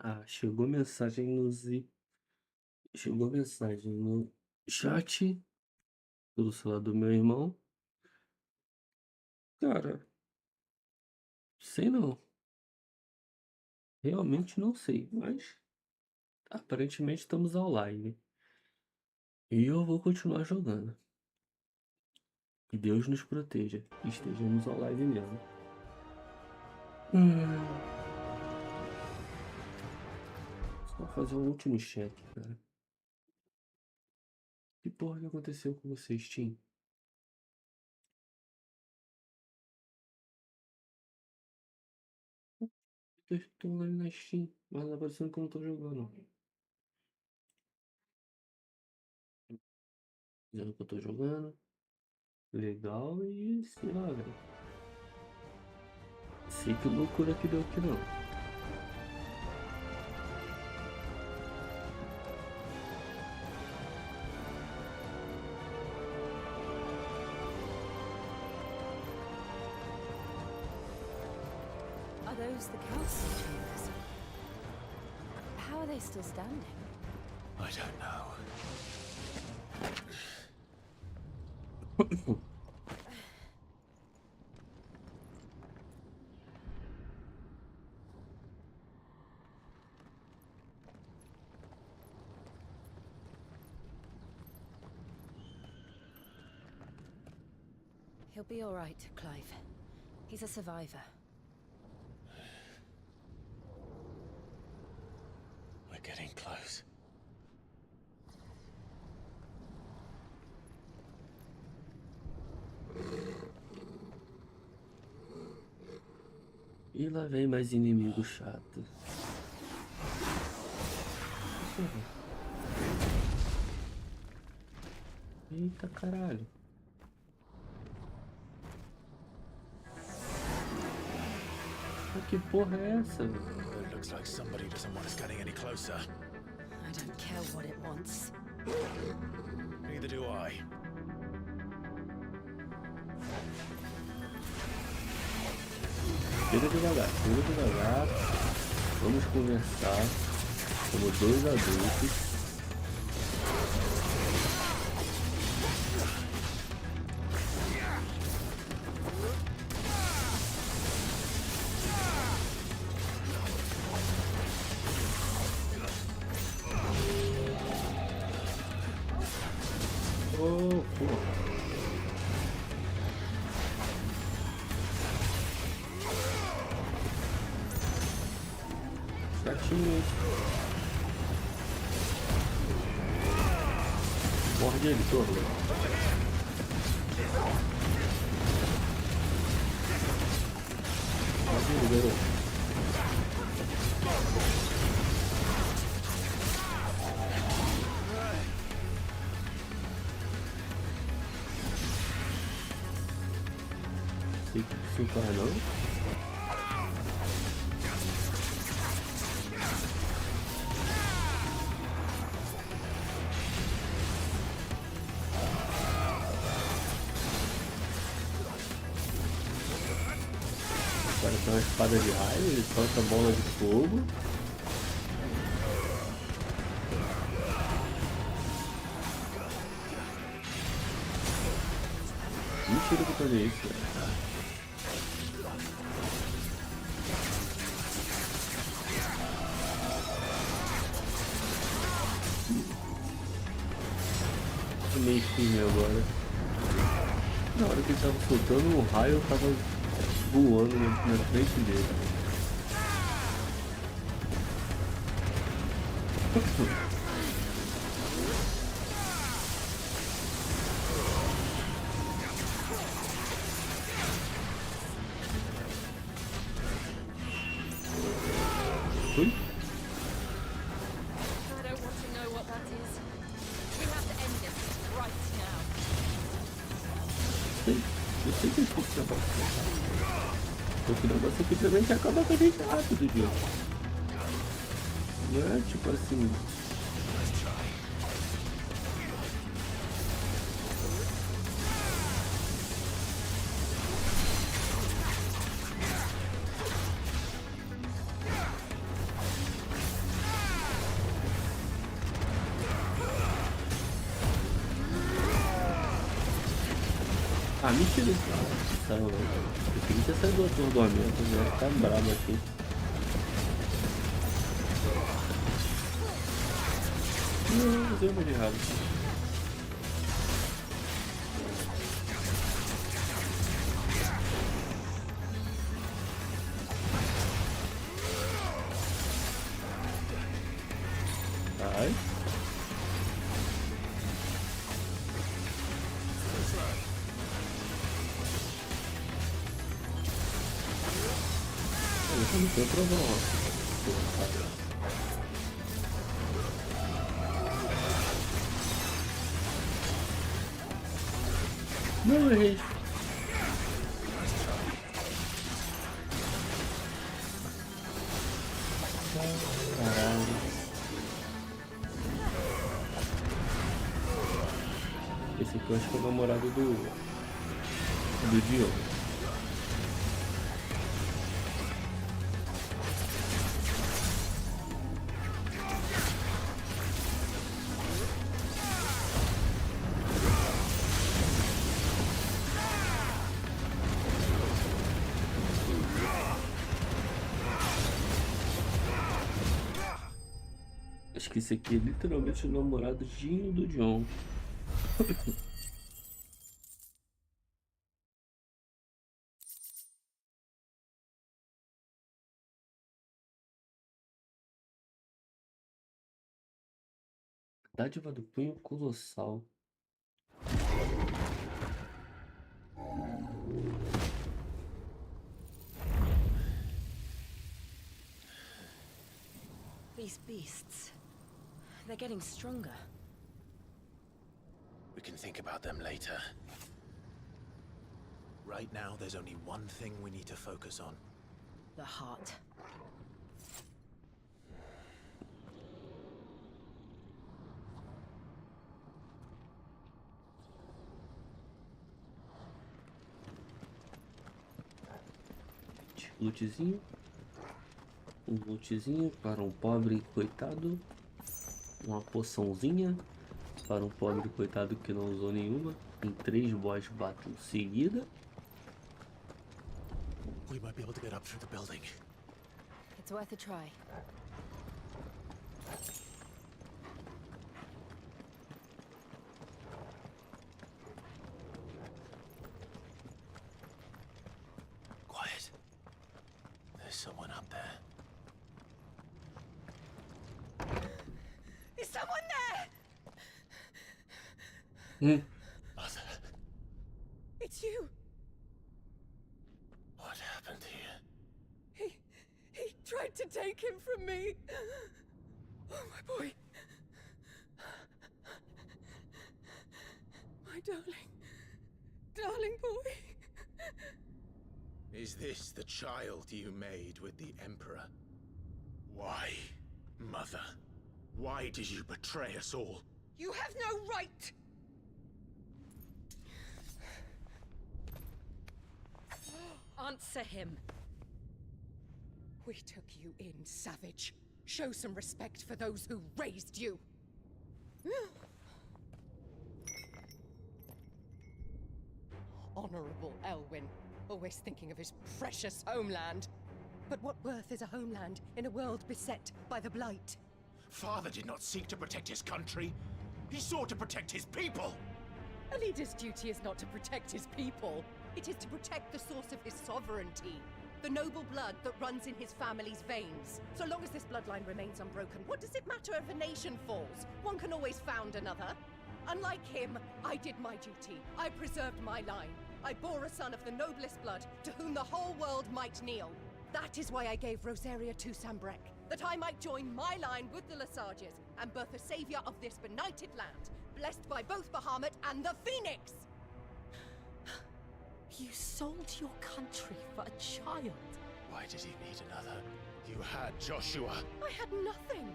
Ah, chegou mensagem no zip. Chegou mensagem no chat pelo celular do meu irmão. Cara, sei não. Realmente não sei, mas aparentemente estamos online. E eu vou continuar jogando. Que Deus nos proteja. E estejamos online mesmo. Só fazer um último check, cara. Que porra que aconteceu com você, Steam? Eu estou online na Steam, mas tá parecendo que eu não tô jogando. Dizendo que eu tô jogando. Legal e sei lá, velho. Sei que loucura que deu aqui não. Are those the council chambers? How are they still standing? I don't know. He'll be all right, Clive. He's a survivor. We're getting close. E lá vem mais inimigo chato. Eita caralho. Que porra é essa? It looks like somebody doesn't want us getting any closer. I don't care what it wants. Neither do I. Chega devagar. Vamos conversar como dois adultos. Morde ele, torre. Morde ele, garoto. Sei que isso tá não. Parece uma espada de raio, ele solta bola de fogo. Mentira que eu fazer isso, velho. Meio firme agora. Na hora que ele tava soltando o raio, eu tava voando na frente dele. Ui? I don't want to know what that is. We have to end this right now. Eu sei que eu esqueci a bosta. Porque o negócio aqui também que acaba com a gente rápido, Diogo. Não é tipo assim. Ah, mentira. Saiu não. Eu queria ter saído do atordoamento, eu ia ficar bravo aqui. Não, deu mais errado. Ai. Eu não tenho problema. Não, errei. Caralho. Esse aqui eu acho que é o namorado do Diogo. Acho que esse aqui é literalmente o namoradinho do John. Dádiva do punho colossal. These beasts, they're getting stronger. We can think about them later. Right now, there's only one thing we need to focus on. The heart. Lootzinho. Um lootzinho para um pobre coitado. Uma poçãozinha para um pobre coitado que não usou nenhuma. Em 3 boss battles seguida. We might be able to get up through the building. It's worth a try. Quiet. There's someone up there. Is someone there? Mother. It's you. What happened here? He tried to take him from me. Oh, my boy. My darling boy. Is this the child you made with the Emperor? Why, Mother? Why did you betray us all? You have no right. Answer him. We took you in, savage. Show some respect for those who raised you. Honorable Elwyn, always thinking of his precious homeland. But what worth is a homeland in a world beset by the Blight? Father did not seek to protect his country. He sought to protect his people. A leader's duty is not to protect his people. It is to protect the source of his sovereignty. The noble blood that runs in his family's veins. So long as this bloodline remains unbroken, what does it matter if a nation falls? One can always found another. Unlike him, I did my duty. I preserved my line. I bore a son of the noblest blood, to whom the whole world might kneel. That is why I gave Rosaria to Sanbreque, that I might join my line with the Lesages and birth a savior of this benighted land, blessed by both Bahamut and the Phoenix! You sold your country for a child. Why did he need another? You had Joshua. I had nothing.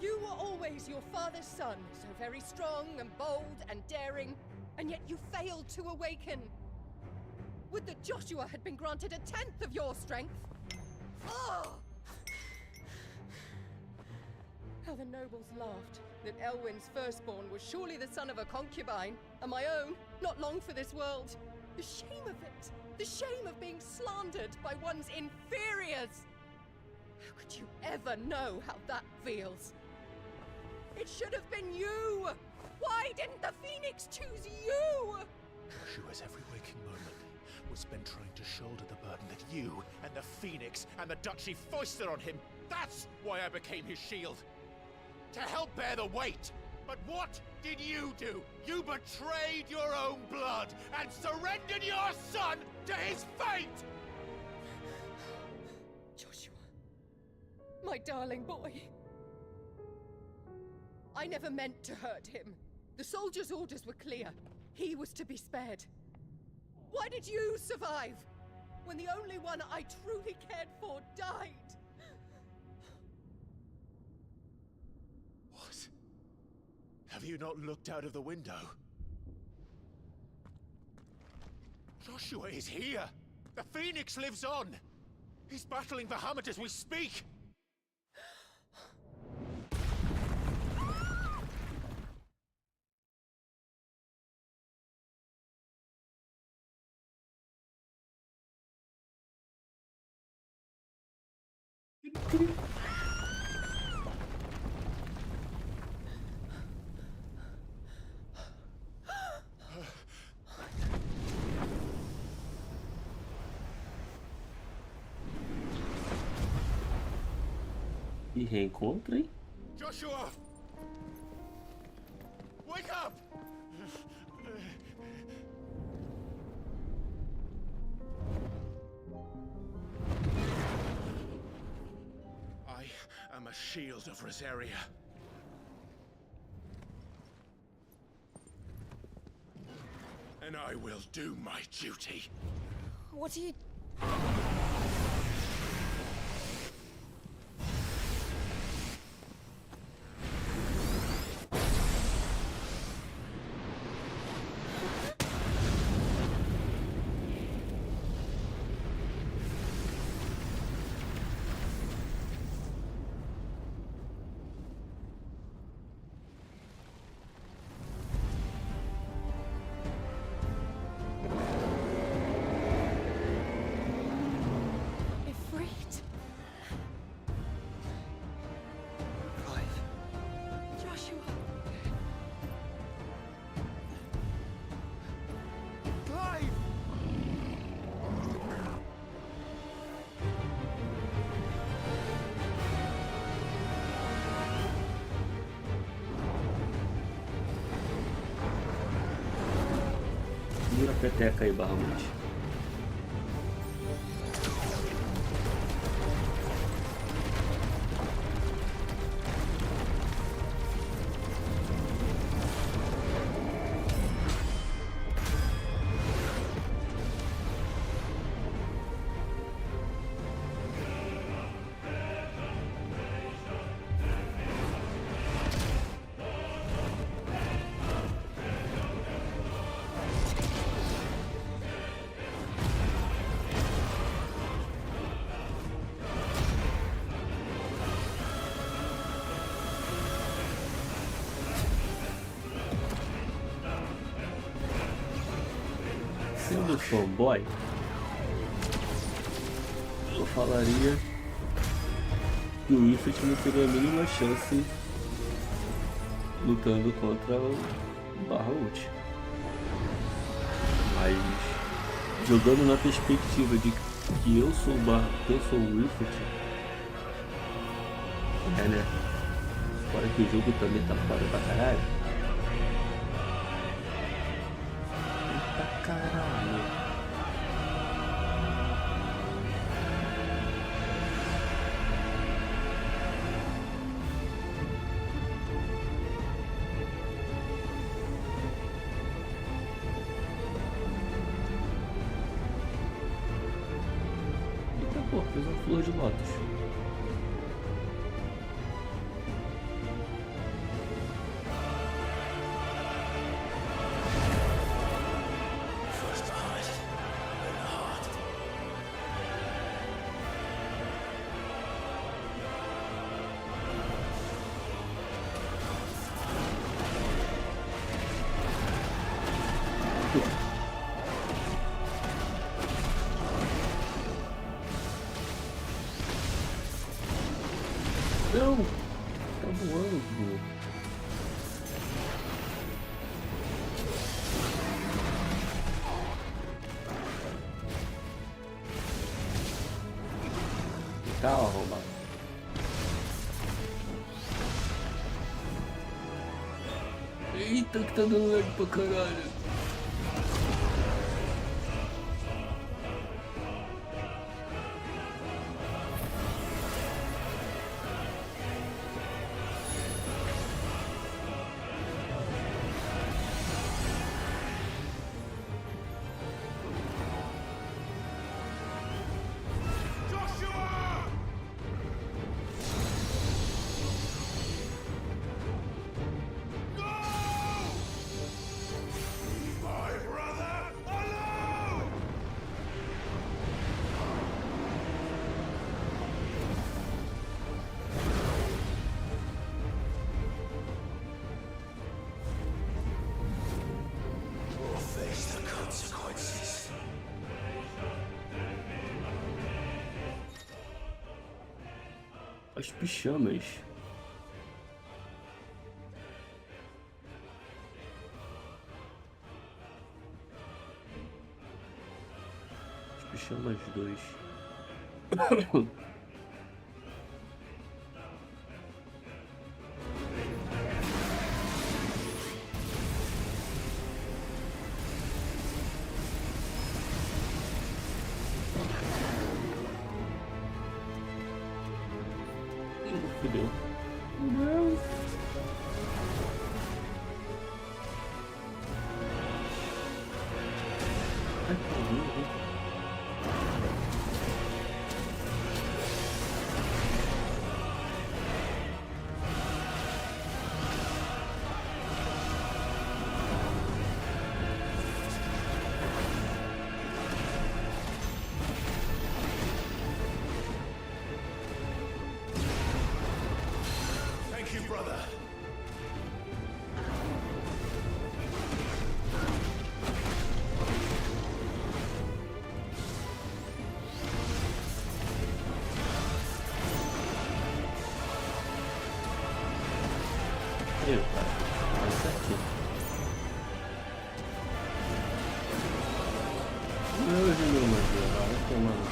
You were always your father's son, so very strong and bold and daring, and yet you failed to awaken. Would that Joshua had been granted 1/10 of your strength? Oh! How the nobles laughed that Elwyn's firstborn was surely the son of a concubine. and my own, not long for this world. The shame of it. The shame of being slandered by one's inferiors. How could you ever know how that feels? It should have been you! Why didn't the Phoenix choose you? Joshua's every waking moment was spent trying to shoulder the burden that you and the Phoenix and the Duchy foisted on him. That's why I became his shield. To help bear the weight. But what did you do? You betrayed your own blood and surrendered your son to his fate! Joshua. My darling boy. I never meant to hurt him. The soldiers' orders were clear. He was to be spared. Why did you survive? When the only one I truly cared for died? What? Have you not looked out of the window? Joshua is here! The Phoenix lives on! He's battling Bahamut as we speak! E reencontro, hein? Joshua! Wake up! I am a shield of Rosaria. And I will do my duty. What are you... Vira a peteca aí, Bahamut. Sendo fanboy, eu falaria que o Ifrit não teria a mínima chance lutando contra o Bahamut. Mas jogando na perspectiva de que eu sou o Ifrit, né? Fora que o jogo também tá foda pra caralho. Caralho. Eita porra, fez uma flor de lótus. Não! Tá voando, pô. Calma, arrombado. Eita, que tá dando lag pra caralho. As pijamas. As pijamas 2. Fudeu. Não. Ai, que eu, cara. Vai certinho. Meu Deus, vai tomar no cu.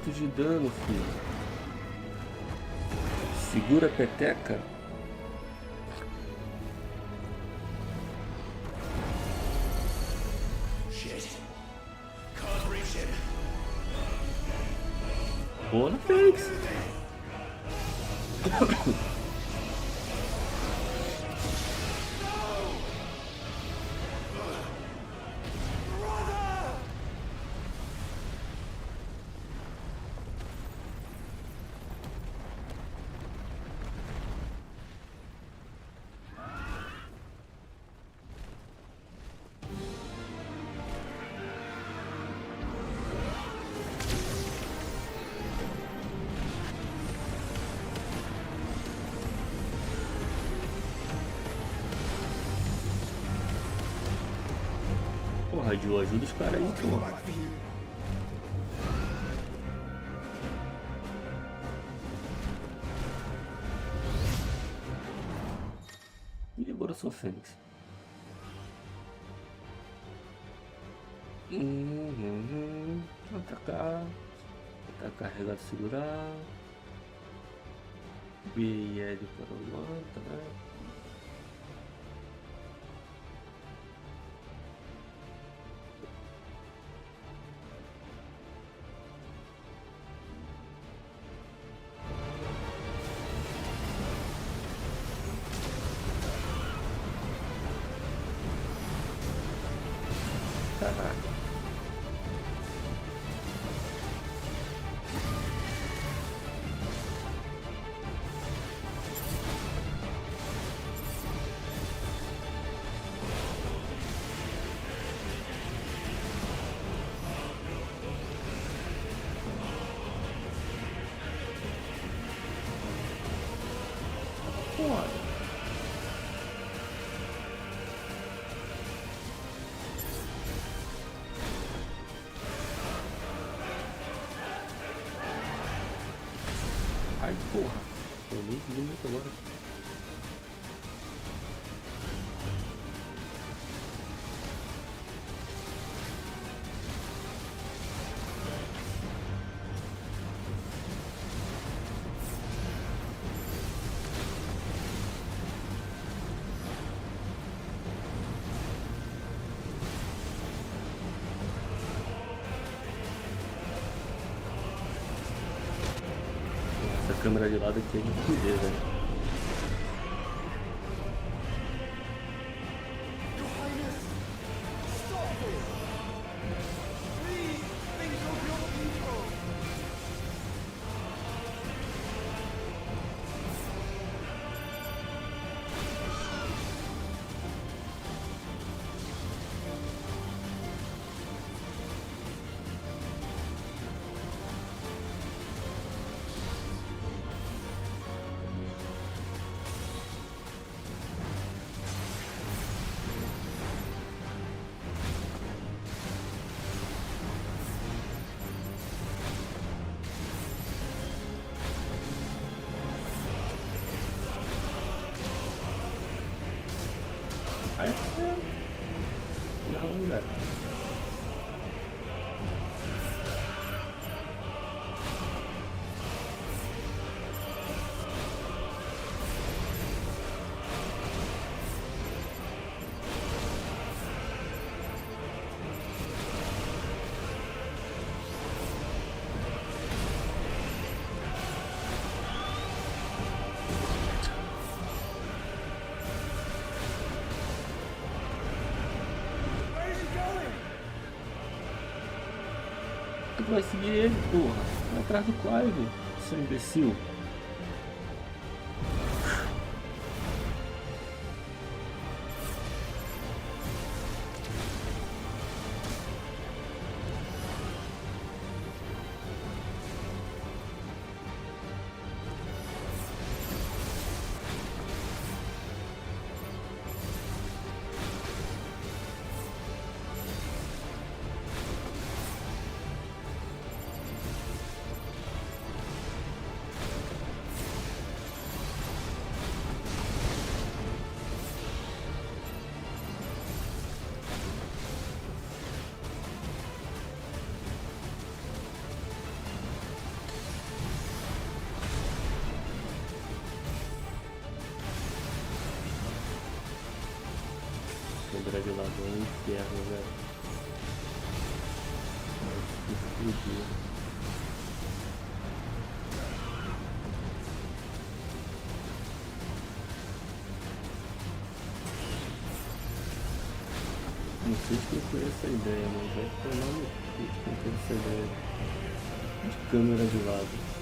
De dano, filho. Segura a peteca. Boa na Fênix. Porra, Joe, ajuda os caras aí, porra. E agora eu sou Fênix. Atacar. Atacar, carregar, segurar. B e L para o manta, né? Caraca. porra. Tô muito bonito agora. Essa câmera de lado aqui é de poder, velho. Não, velho. Tu vai seguir ele, porra. Vai atrás do Clive, seu imbecil. Câmera de lado é um inferno, velho. Explodir. Não sei se eu conheço essa ideia, mas vai ter o nome que eu tenho essa ideia de câmera de lado.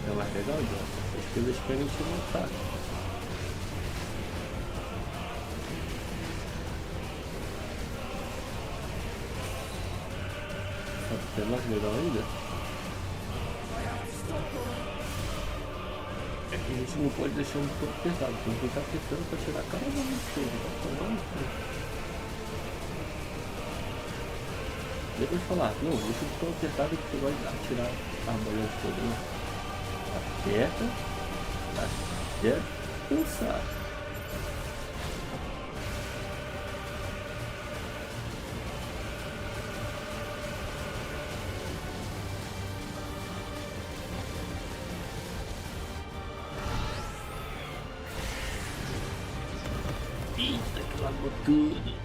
É mais legal, John. As coisas querem te matar. Sabe o que é mais legal ainda? É que a gente não pode deixar um pouco apertado. Tem que ficar apertando pra tirar cada um dos coisas. Tá tomando. Depois de falar, não, deixa eu ficar apertado que você vai atirar a armadilha toda, né? Aperta até cansar. Eita, que largou tudo.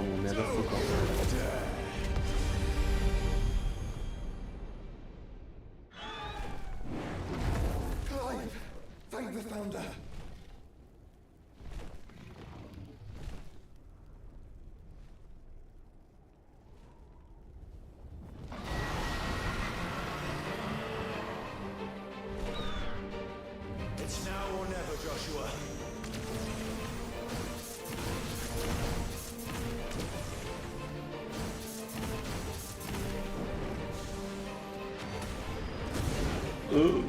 um mega socão. Clive! Thank the Founder! It's now or never, Joshua. Oh,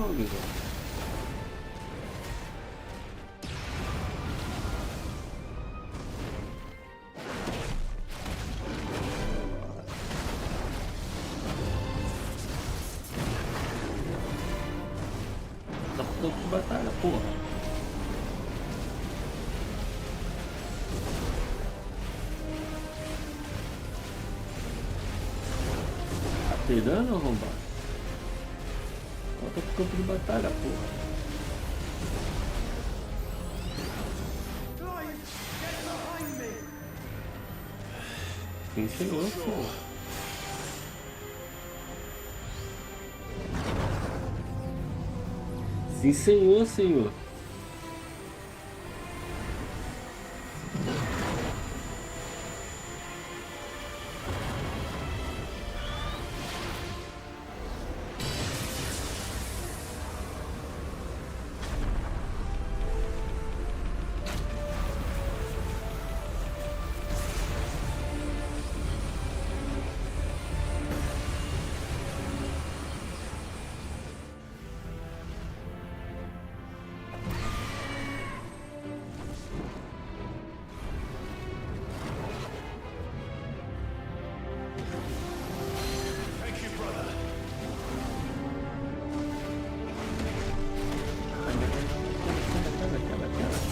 não, amigo. Tá por campo de batalha, porra. Tá pegando, arrombado? Volta pro campo de batalha, porra. Sim, senhor, porra. Sim, senhor, senhor.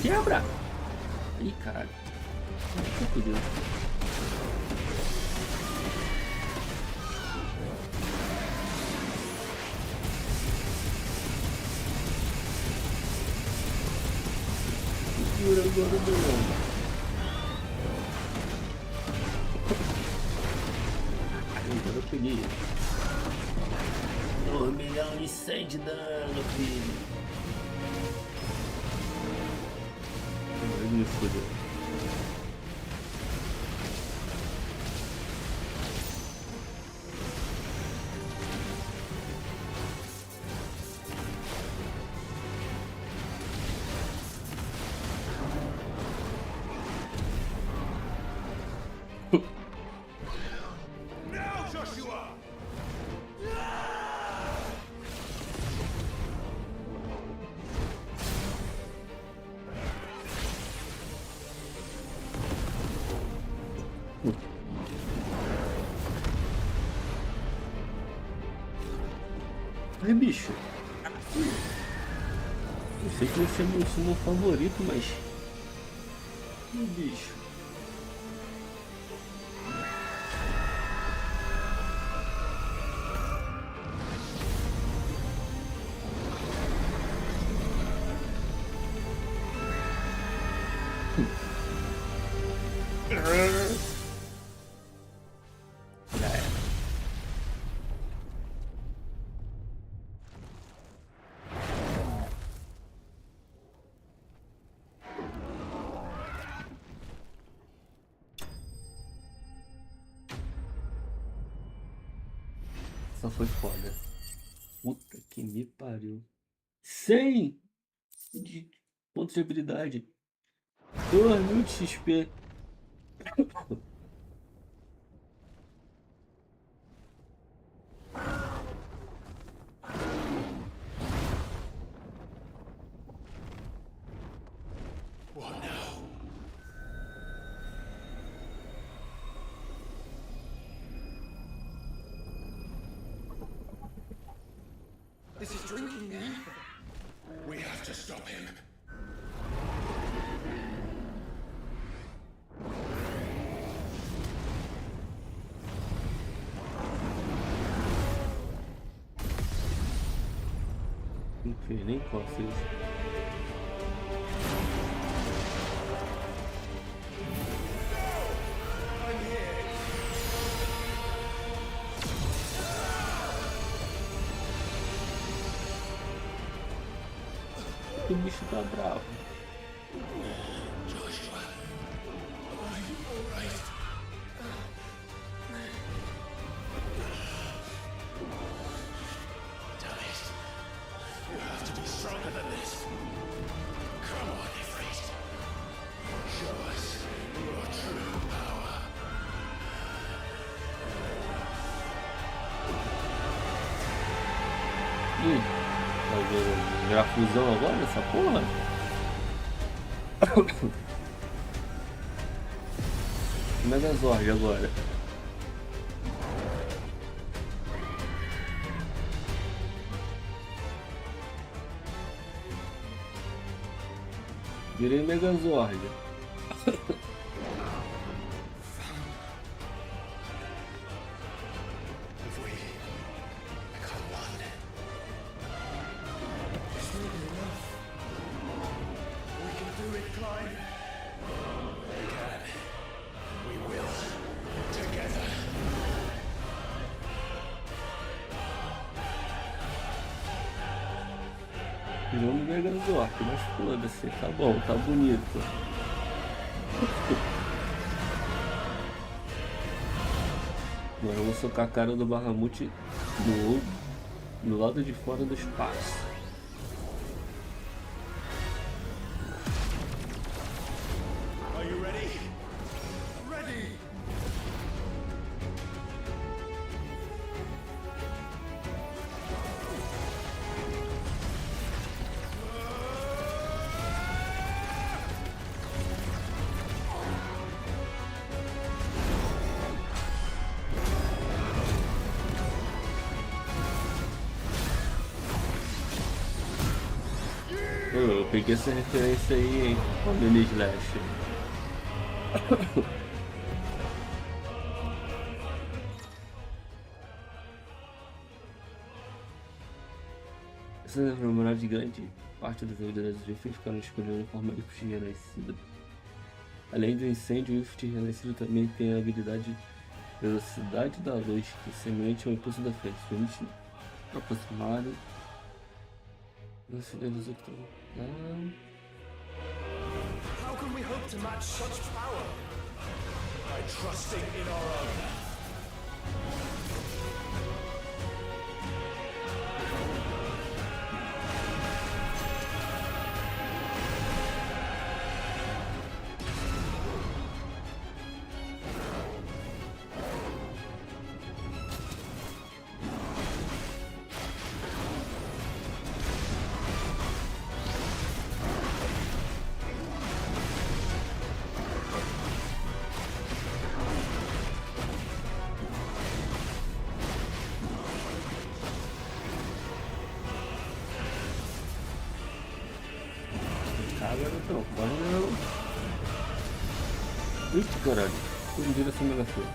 Quebra! Ih, caralho. Meu Deus. Segura agora do ombro. Agora eu peguei. 2 milhões e 100 de dano, filho. Me fodeu. Now, Joshua! Ai, bicho. Eu sei que você é meu sumo favorito, mas... bicho. Essa foi foda. Puta que me pariu. 100 de pontos de habilidade. 2000 de XP. What now? This is drinking ether. We have to stop him. Não fez nem cócegas. O bicho tá bravo. Vai virar fusão agora essa porra? Megazord agora. Virei Megazord. Virou um Megazord, mas foda-se, tá bom, tá bonito. Agora eu vou socar a cara do Bahamut do lado de fora do espaço. Are you ready? Ready! Eu peguei essa referência aí, hein? Com o Slash. Essa memória de grande parte das habilidades do Rift ficaram disponíveis de forma Rift renascida. Além do incêndio, o Rift renascido também tem a habilidade Velocidade da Luz, que é semelhante ao impulso da frente, permite aproximar. Não se deve usar How can we hope to match such power? By trusting in our own. Não, corre não. Ixi, caralho. Fui em direção ao megafone.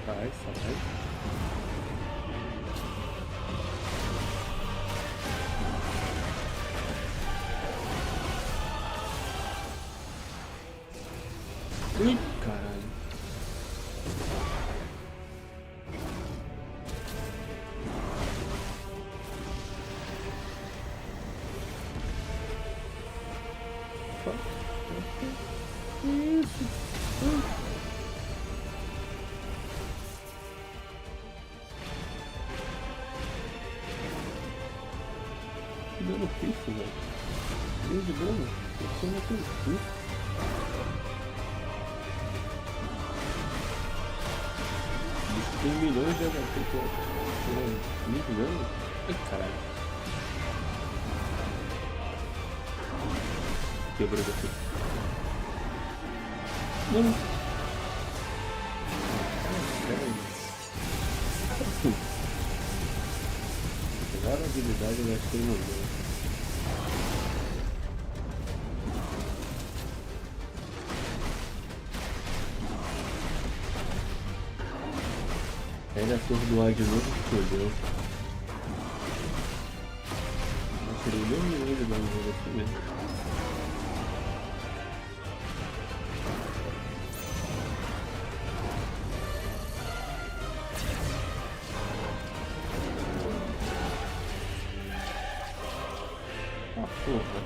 Sai, sai. Ih, caralho. Opa. Que isso? Que dano pifo, velho. Deus de dano. Eu sou uma coisa. Tem milhões de HP, pô. Muito dano? Ai, caralho. Quebrou daqui. Não. Pegar a habilidade eu gastei no dano. Ele atordoar de novo, fodeu. Eu tirei 2 milhões de dano no assim mesmo. Ah, porra.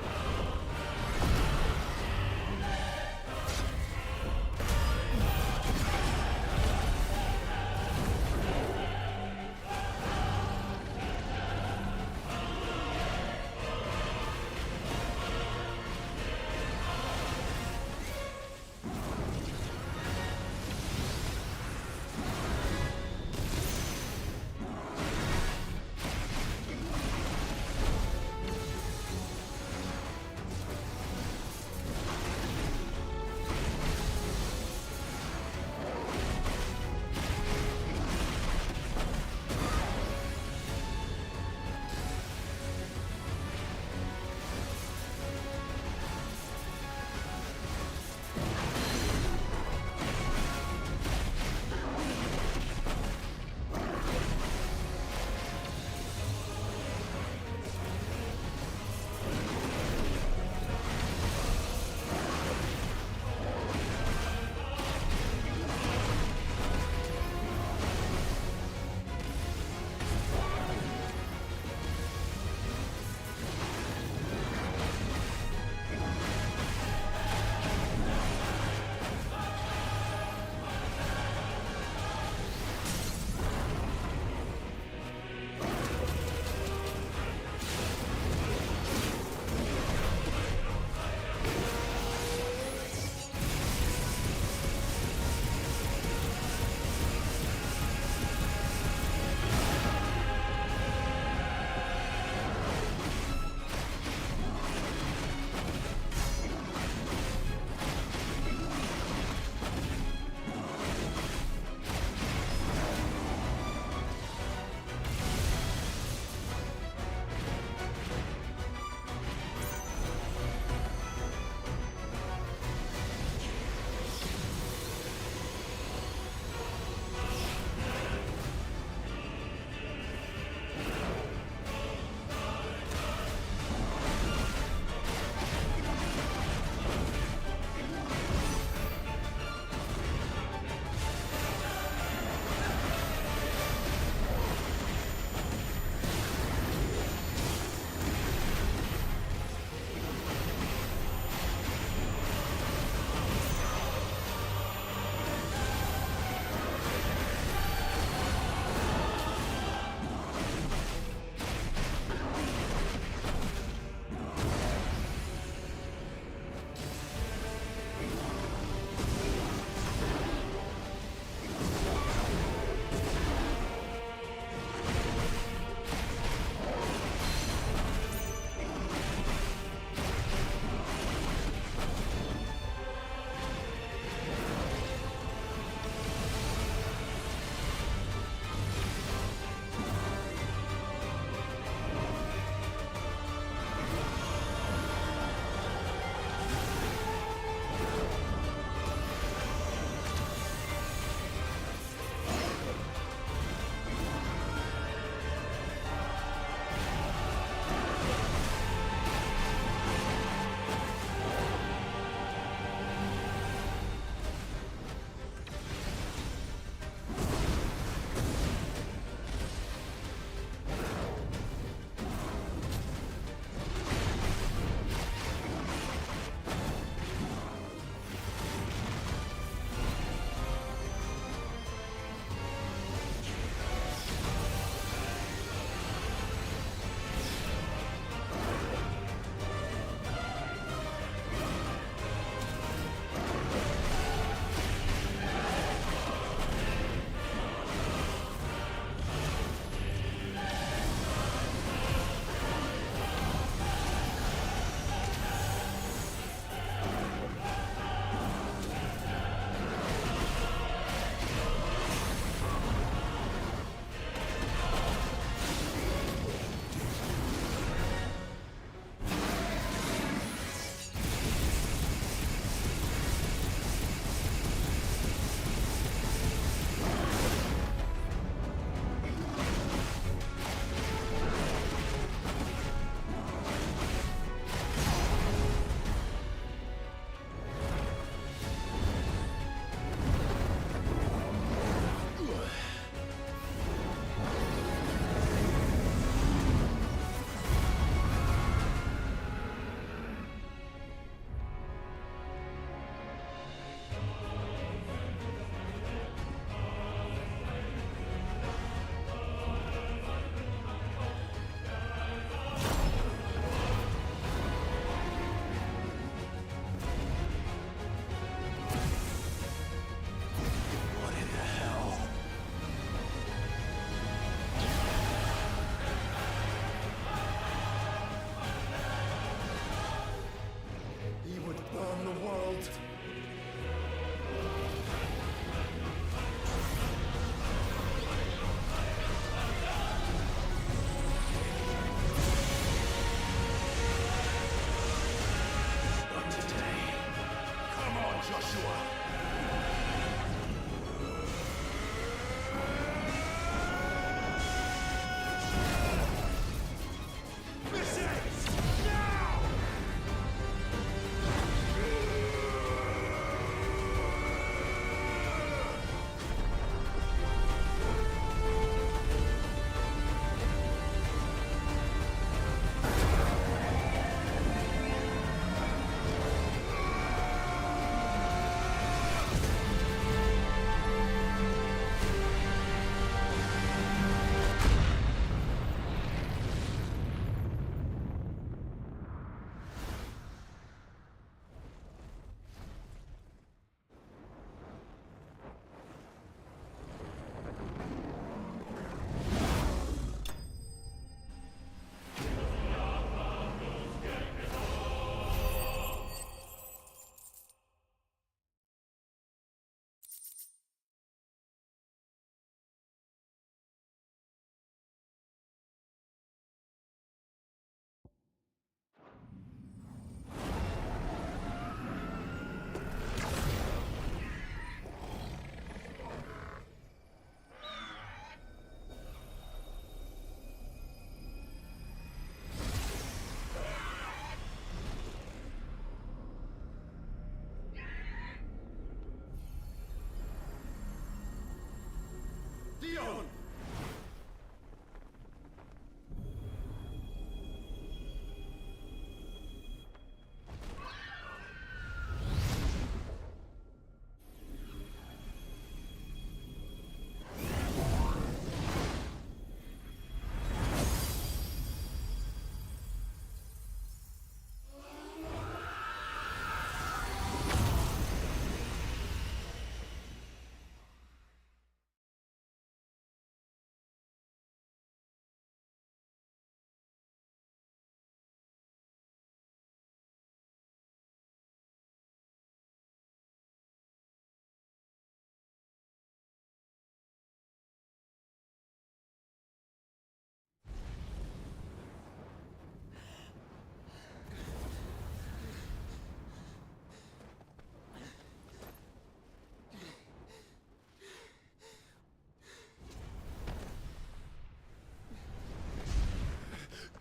Dion!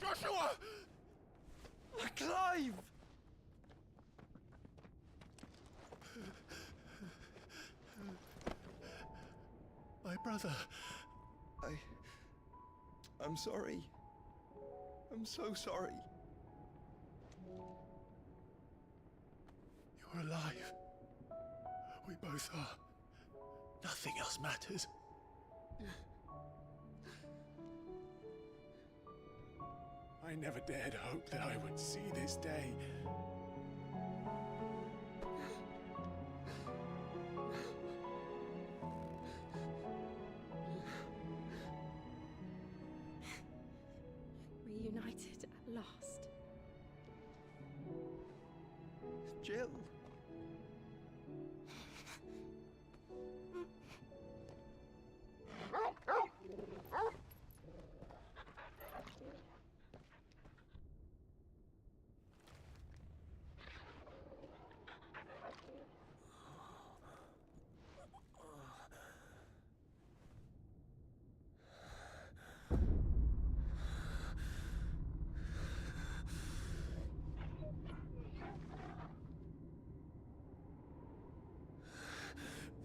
Joshua! Clive! My brother. I'm sorry. I'm so sorry. You're alive. We both are. Nothing else matters. I never dared hope that I would see this day. Reunited at last. Jill.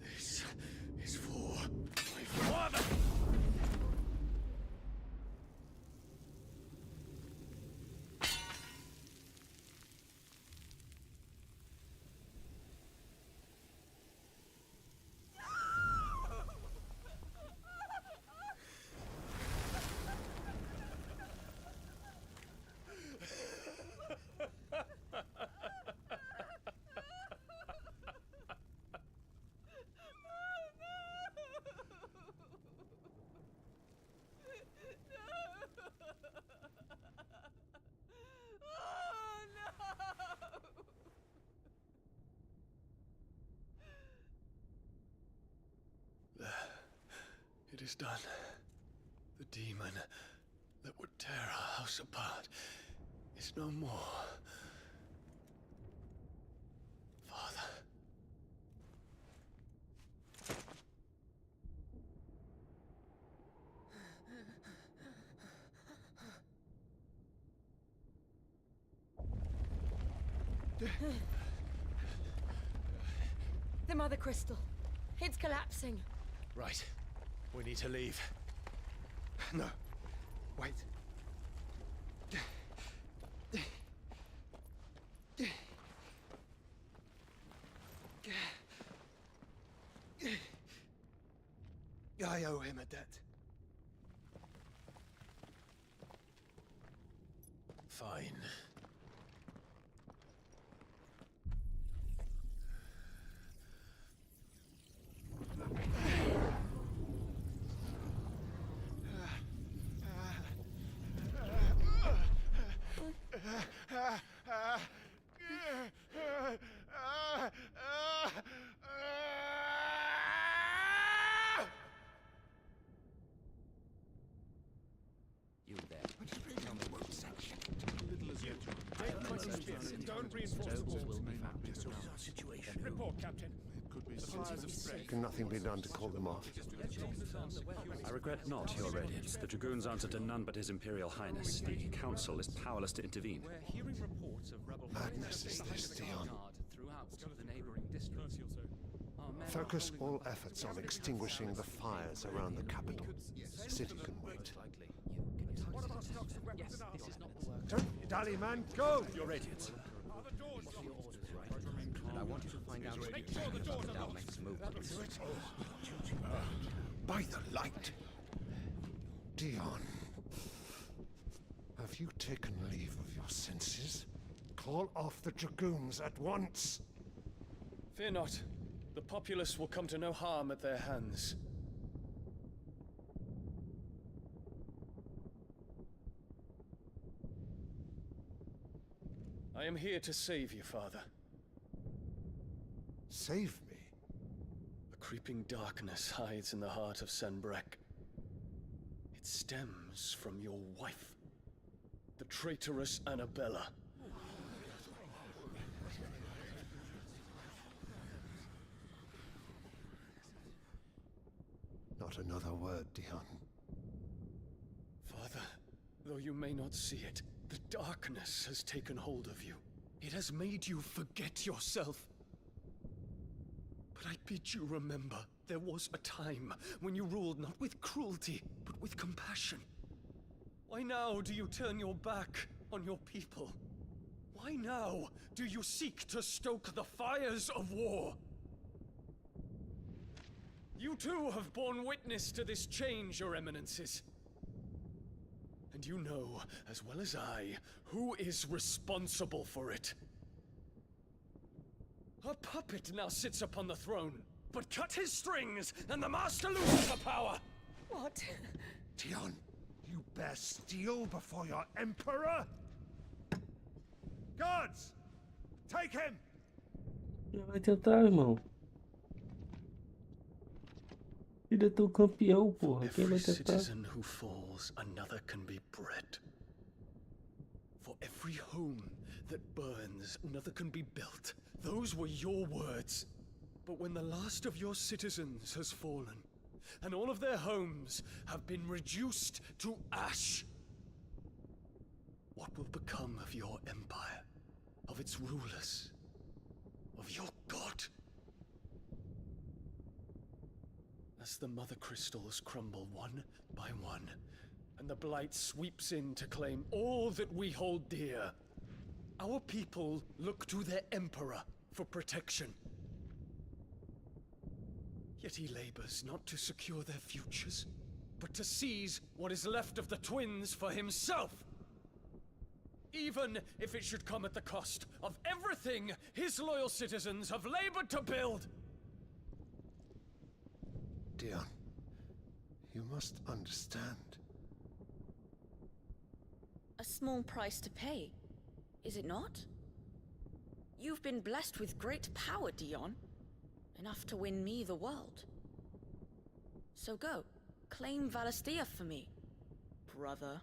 This is for my father. It is done. The demon that would tear our house apart is no more. Father, The Mother Crystal. It's collapsing. Right. We need to leave. No. Wait. I owe him a debt. Fine. You there. Don't reinforce the walls. Situation. Report, Captain. Can nothing be done to call them off? I regret not, Your Radiance. The Dragoons answer to none but His Imperial Highness. The Council is powerless to intervene. We're hearing reports of rebel Madness is this, Dion. throughout the neighboring districts. Focus all efforts on extinguishing the fires around the capital. The city can wait. Don't dally, man. Go! Your Radiance. And I want you to find out about the Dalmec's movements. By the light. Dion. Have you taken leave of your senses? Call off the Dragoons at once. Fear not. The populace will come to no harm at their hands. I am here to save you, Father. Save me? A creeping darkness hides in the heart of Sanbreque. It stems from your wife, the traitorous Annabella. Not another word, Dion. Father, though you may not see it, the darkness has taken hold of you. It has made you forget yourself. But I bid you remember, there was a time when you ruled not with cruelty, but with compassion. Why now do you turn your back on your people? Why now do you seek to stoke the fires of war? You too have borne witness to this change, Your Eminences. And you know, as well as I, who is responsible for it. A puppet now sits upon the throne, but cut his strings, and the Master loses the power! What? Dion, you bear steel before your Emperor? Guards! Take him! Vai tentar, irmão. Ele é teu campeão, porra. Quem vai Every tentar? citizen who falls, another can be bred. For every home that burns, another can be built. Those were your words. But when the last of your citizens has fallen, and all of their homes have been reduced to ash, what will become of your empire, of its rulers, of your god? As the Mother Crystals crumble one by one, and the Blight sweeps in to claim all that we hold dear, our people look to their Emperor for protection. Yet he labors not to secure their futures, but to seize what is left of the twins for himself. Even if it should come at the cost of everything his loyal citizens have labored to build. Dion, you must understand. A small price to pay, is it not? You've been blessed with great power, Dion. Enough to win me the world. So go, claim Valisthea for me, brother.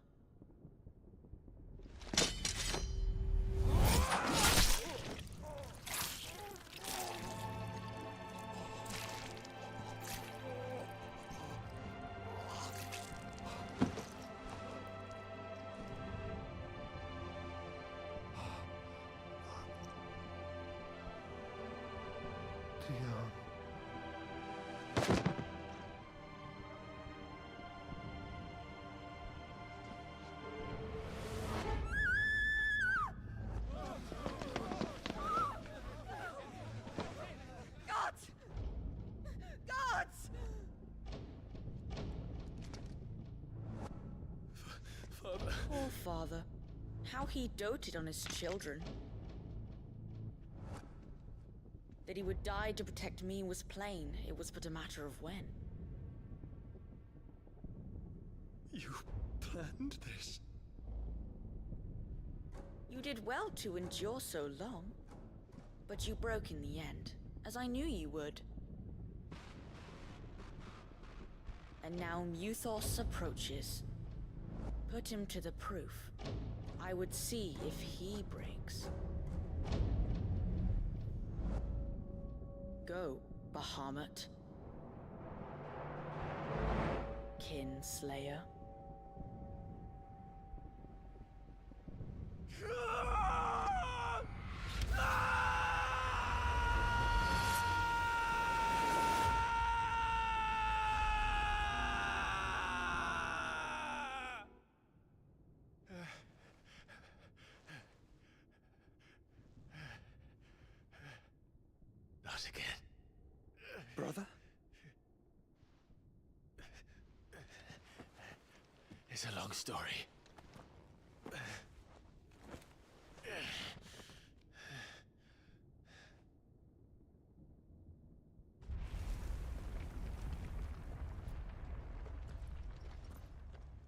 Poor father. How he doted on his children. That he would die to protect me was plain. It was but a matter of when. You planned this? You did well to endure so long. But you broke in the end, as I knew you would. And now Muthos approaches. Put him to the proof. I would see if he breaks. Go, Bahamut. Kinslayer. Not again. Brother? It's a long story.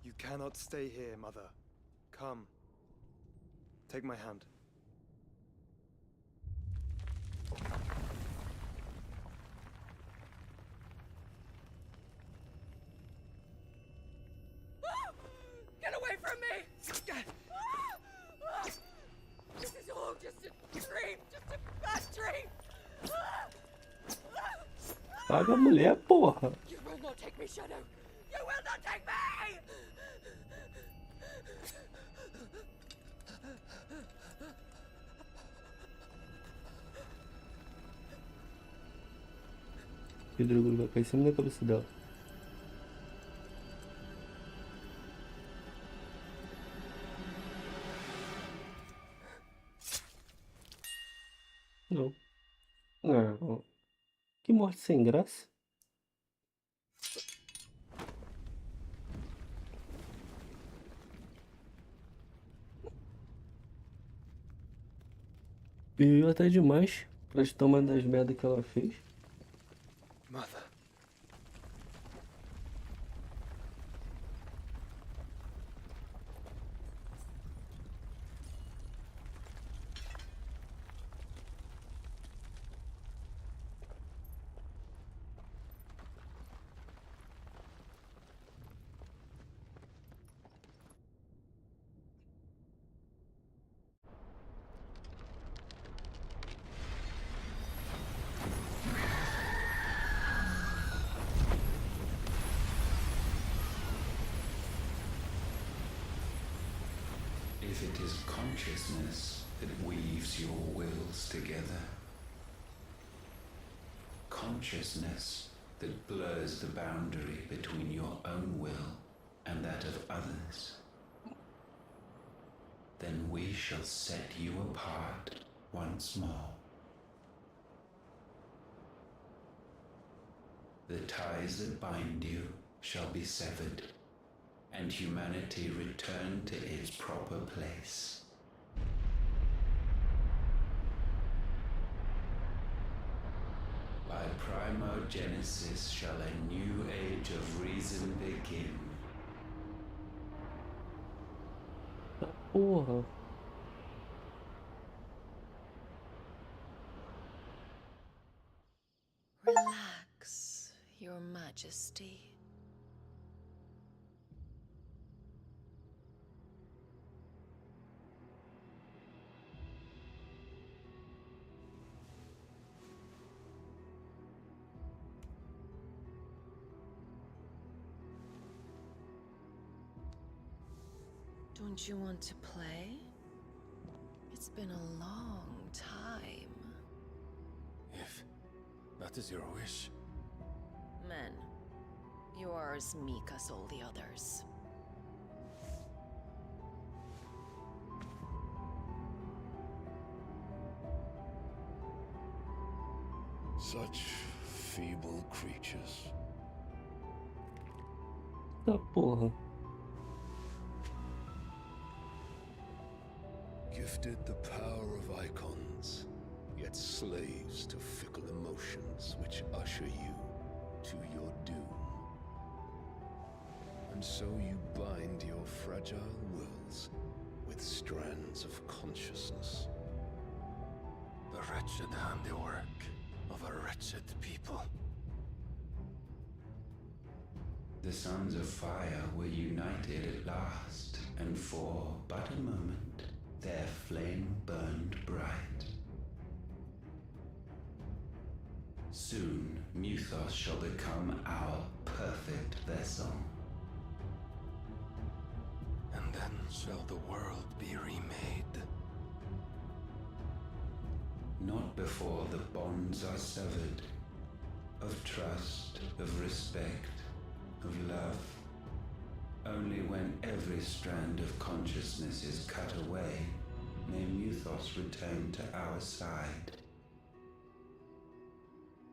You cannot stay here, Mother. Come. Take my hand. Get away from me! This is all just a dream, just a bad dream! Paga a mulher, porra! You will not take me, Shadow! You will not take me! Pedro vai cair em cima da cabeça dela. Não. Não. Que morte sem graça. Viveu até demais pra tomar das merdas que ela fez. Mother. If it is consciousness that weaves your wills together, consciousness that blurs the boundary between your own will and that of others, then we shall set you apart once more. The ties that bind you shall be severed, and humanity return to its proper place. By primogenesis shall a new age of reason begin. Porra. Relax, Your Majesty. Don't you want to play? It's been a long time. If that is your wish. Men, you are as meek as all the others. Such feeble creatures. Tá porra. Gifted the power of icons, yet slaves to fickle emotions which usher you to your doom. And so you bind your fragile wills with strands of consciousness. The wretched handiwork of a wretched people. The sons of fire were united at last, and for but a moment their flame burned bright. Soon Muthos shall become our perfect vessel. And then shall the world be remade. Not before the bonds are severed, of trust, of respect, of love. Only when every strand of consciousness is cut away, may Muthos return to our side.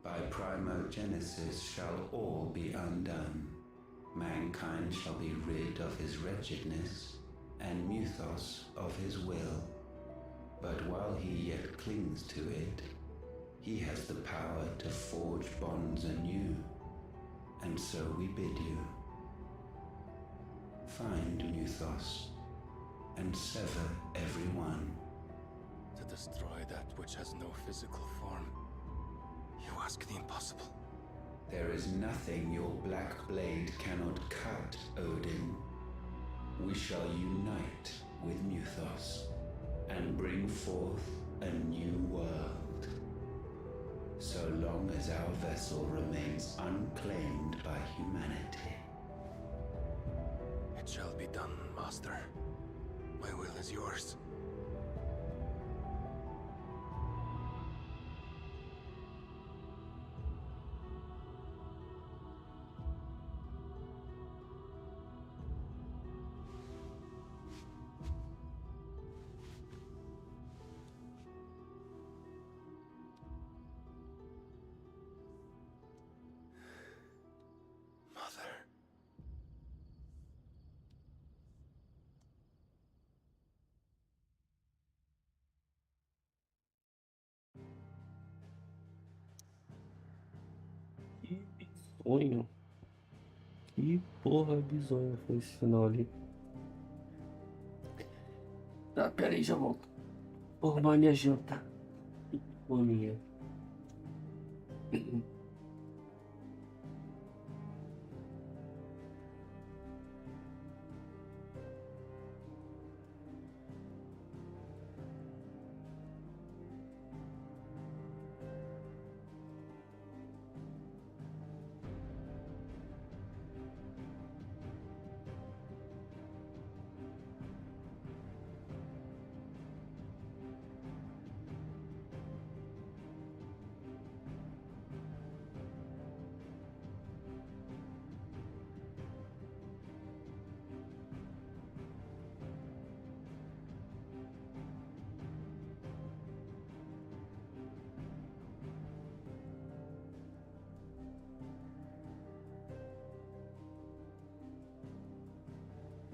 By primogenesis shall all be undone. Mankind shall be rid of his wretchedness, and Muthos of his will. But while he yet clings to it, he has the power to forge bonds anew. And so we bid you, find Muthos, and sever every one. To destroy that which has no physical form. You ask the impossible. There is nothing your black blade cannot cut, Odin. We shall unite with Muthos, and bring forth a new world. So long as our vessel remains unclaimed by humanity. It shall be done, Master. My will is yours. Sonho. Que porra bizonha foi esse final ali. Tá, pera aí, já volto. Vou arrumar minha janta. Fominha.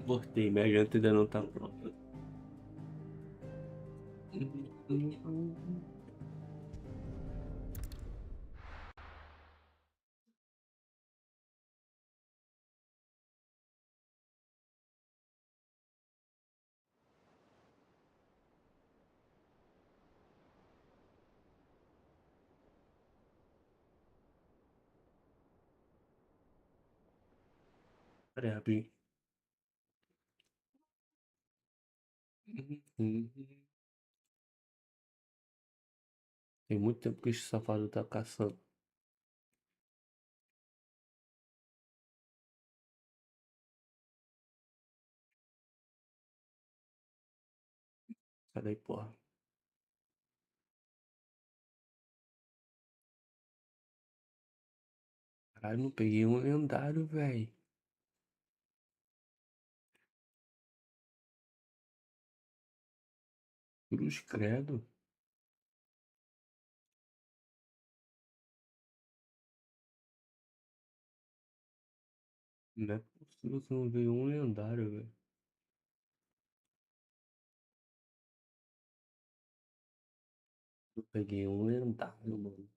Voltei, minha janta ainda não tá pronta. Peraí, rapidinho. Tem muito tempo que esse safado tá caçando. Sai daí, porra. Caralho, não peguei um lendário, velho. Cruz credo. Não é possível que não veio um lendário, velho. Eu peguei um lendário, mano.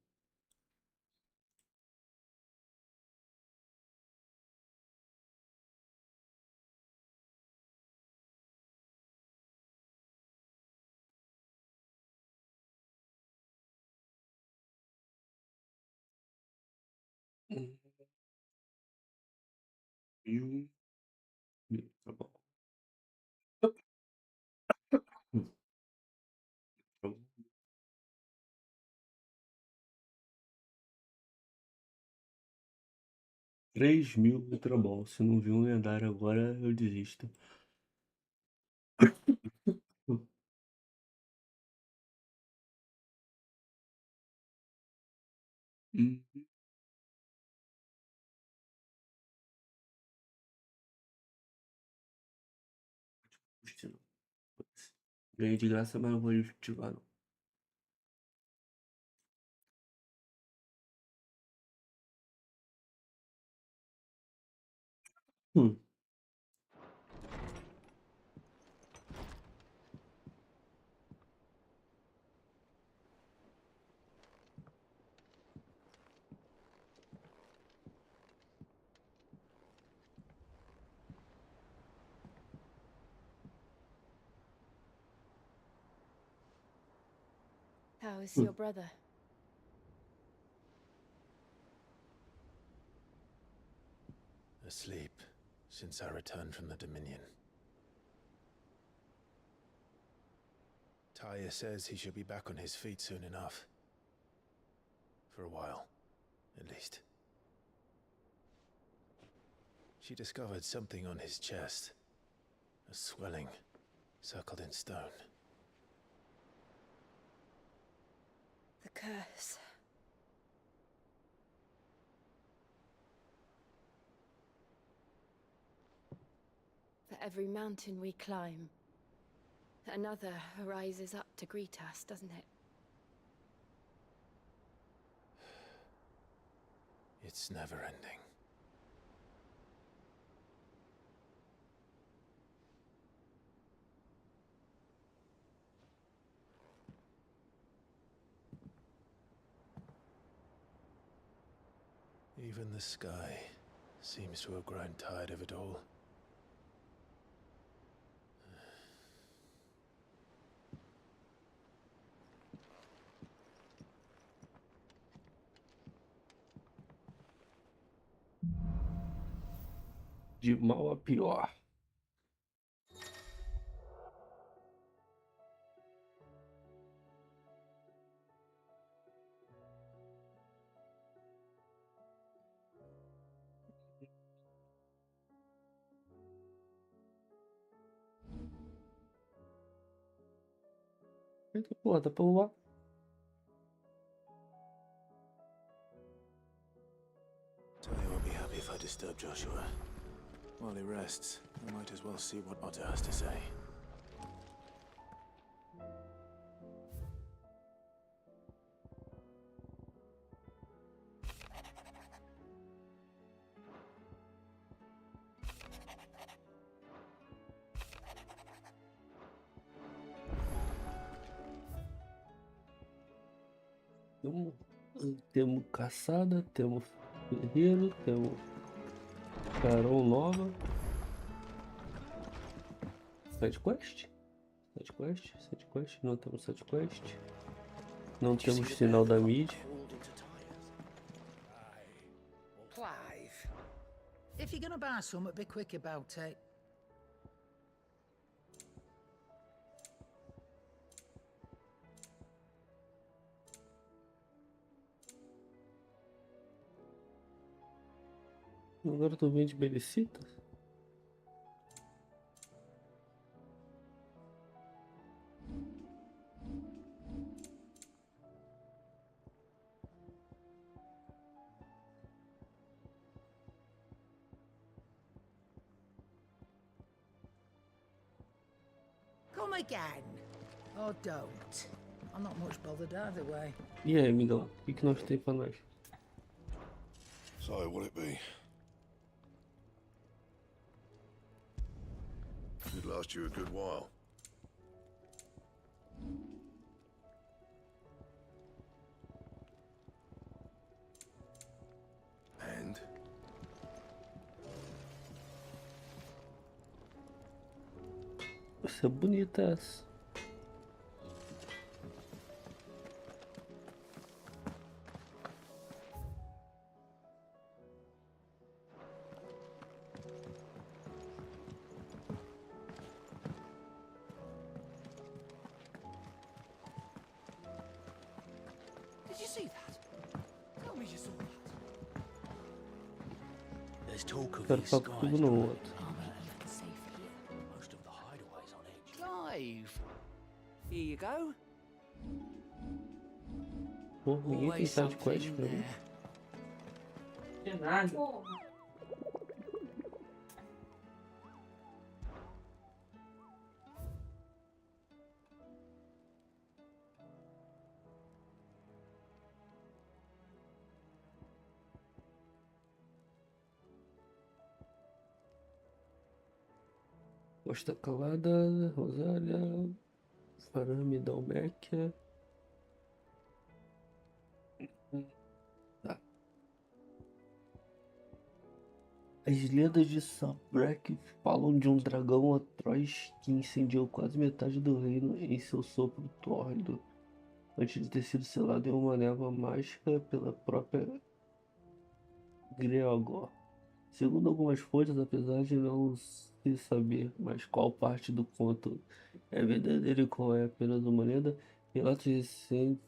Hum, E tá bom. Tá bom. 3.000 tá bom. Se não vir um lendário agora, eu desisto. Hum, puxa, não. Ganhei de graça, mas não vou ativar, não. Hum. How is your brother? Asleep since I returned from the Dominion. Taya says he should be back on his feet soon enough. For a while, at least. She discovered something on his chest. A swelling, circled in stone. The curse. For every mountain we climb, another rises up to greet us, doesn't it? It's never ending. Even the sky seems to have grown tired of it all. De mal a pior. Eita porra, dá pra voar. Taya won't be happy if I disturb Joshua. While he rests, I might as well see what Otter has to say. Temos caçada, temos guerreiro, temos Carol nova. Side quest? Side quest? Side quest? Não temos side quest. Não temos sinal da mídia. Clive, if you're gonna buy something, be quick about it. Agora tu vende belicitas? Come again. Or don't. I'm not much bothered either way. E aí, amigão? O que nós tem pra nós? So, what'll it be? Should last you a good while. Essa é bonita essa. Did you see that? Tell me you saw that. There's talk of Quero these falar skies tudo no outro. most of the hideaways on edge. Clive! Here you go. Pô, ninguém tem Always side quest something pra mim. there. De nada. Costa Calada, Rosália, Farame, Dalméquia. Tá. As lendas de Sanbreque falam de um dragão atroz que incendiou quase metade do reino em seu sopro tórrido, antes de ter sido selado em uma névoa mágica pela própria Greagor. Segundo algumas fontes, apesar de não se saber mais qual parte do conto é verdadeira e qual é apenas uma lenda, relatos recentes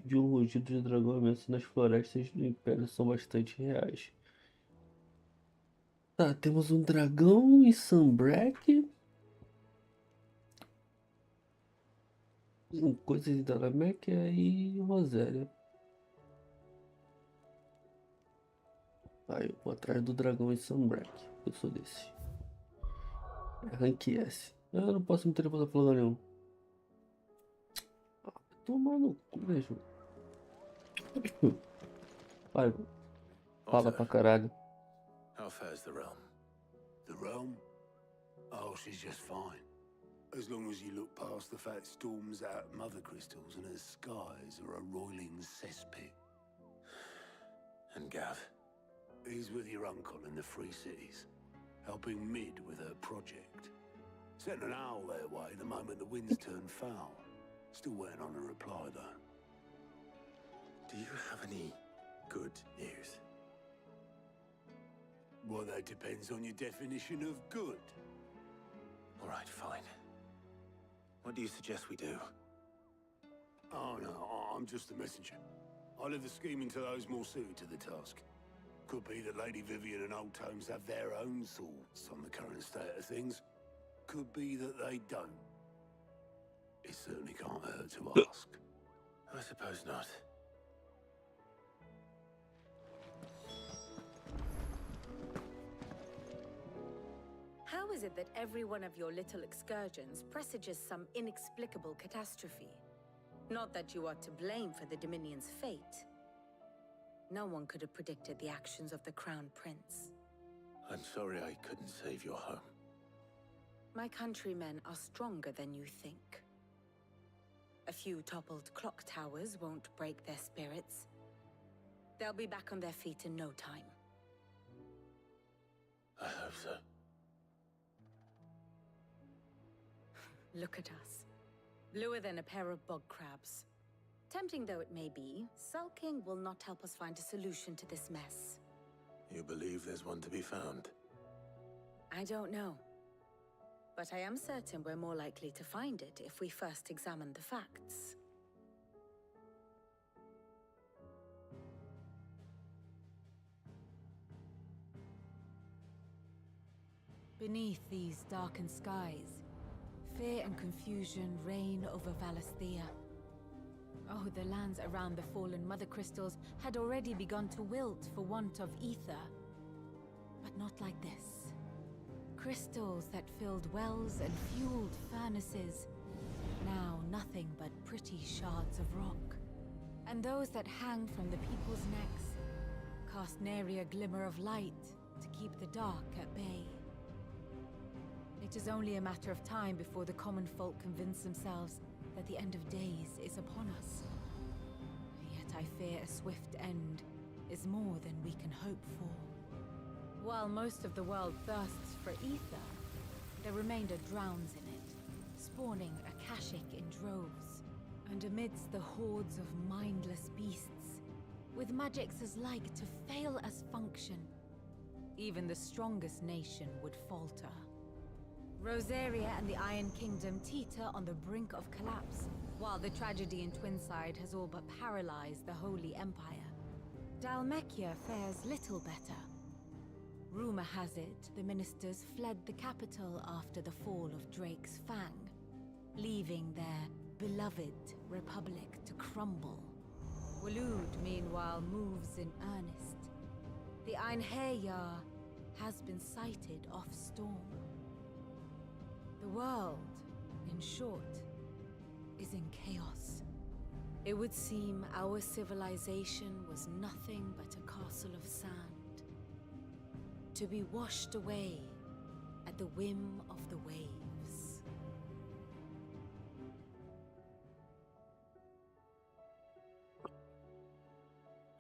de um rugido de dragão imenso nas florestas do Império são bastante reais. Tá, temos um dragão em Sanbreque. Coisas de Dalamecia e Rosélia. Aí eu vou atrás do dragão em Sanbreque. Eu sou desse. É rank S. Eu não posso me teleportar pra lugar nenhum. Ah, tomar no cu mesmo. Vai. Fala pra caralho. How fares the realm? The realm? Oh, she's just fine. As long as you look past the fat storms out mother crystals and her skies are a roiling cesspit. And Gav? He's with your uncle in the Free Cities, helping Mid with her project. Sent an owl their way the moment the winds turned foul. Still waiting on a reply, though. Do you have any good news? Well, that depends on your definition of good. All right, fine. What do you suggest we do? Oh, no, I'm just the messenger. I leave the scheming to those more suited to the task. Could be that Lady Vivian and Old Tomes have their own thoughts on the current state of things. Could be that they don't. It certainly can't hurt to ask. I suppose not. How is it that every one of your little excursions presages some inexplicable catastrophe? Not that you are to blame for the Dominion's fate. No one could have predicted the actions of the Crown Prince. I'm sorry I couldn't save your home. My countrymen are stronger than you think. A few toppled clock towers won't break their spirits. They'll be back on their feet in no time. I hope so. Look at us. Bluer than a pair of bog crabs. Tempting though it may be, sulking will not help us find a solution to this mess. You believe there's one to be found? I don't know. But I am certain we're more likely to find it if we first examine the facts. Beneath these darkened skies, fear and confusion reign over Valisthea. Oh, the lands around the fallen mother crystals had already begun to wilt for want of ether. But not like this. Crystals that filled wells and fueled furnaces. Now nothing but pretty shards of rock. And those that hang from the people's necks cast nary a glimmer of light to keep the dark at bay. It is only a matter of time before the common folk convince themselves that the end of days is upon us. Yet I fear a swift end is more than we can hope for. While most of the world thirsts for ether, the remainder drowns in it. spawning Akashic in droves. And amidst the hordes of mindless beasts, with magics as like to fail as function, even the strongest nation would falter. Rosaria and the Iron Kingdom teeter on the brink of collapse, while the tragedy in Twinside has all but paralyzed the Holy Empire. Dhalmekia fares little better. Rumor has it the ministers fled the capital after the fall of Drake's Fang, leaving their beloved republic to crumble. Waloed, meanwhile, moves in earnest. The Einherjar has been sighted off-storm. The world, in short, is in chaos. It would seem our civilization was nothing but a castle of sand, to be washed away at the whim of the waves.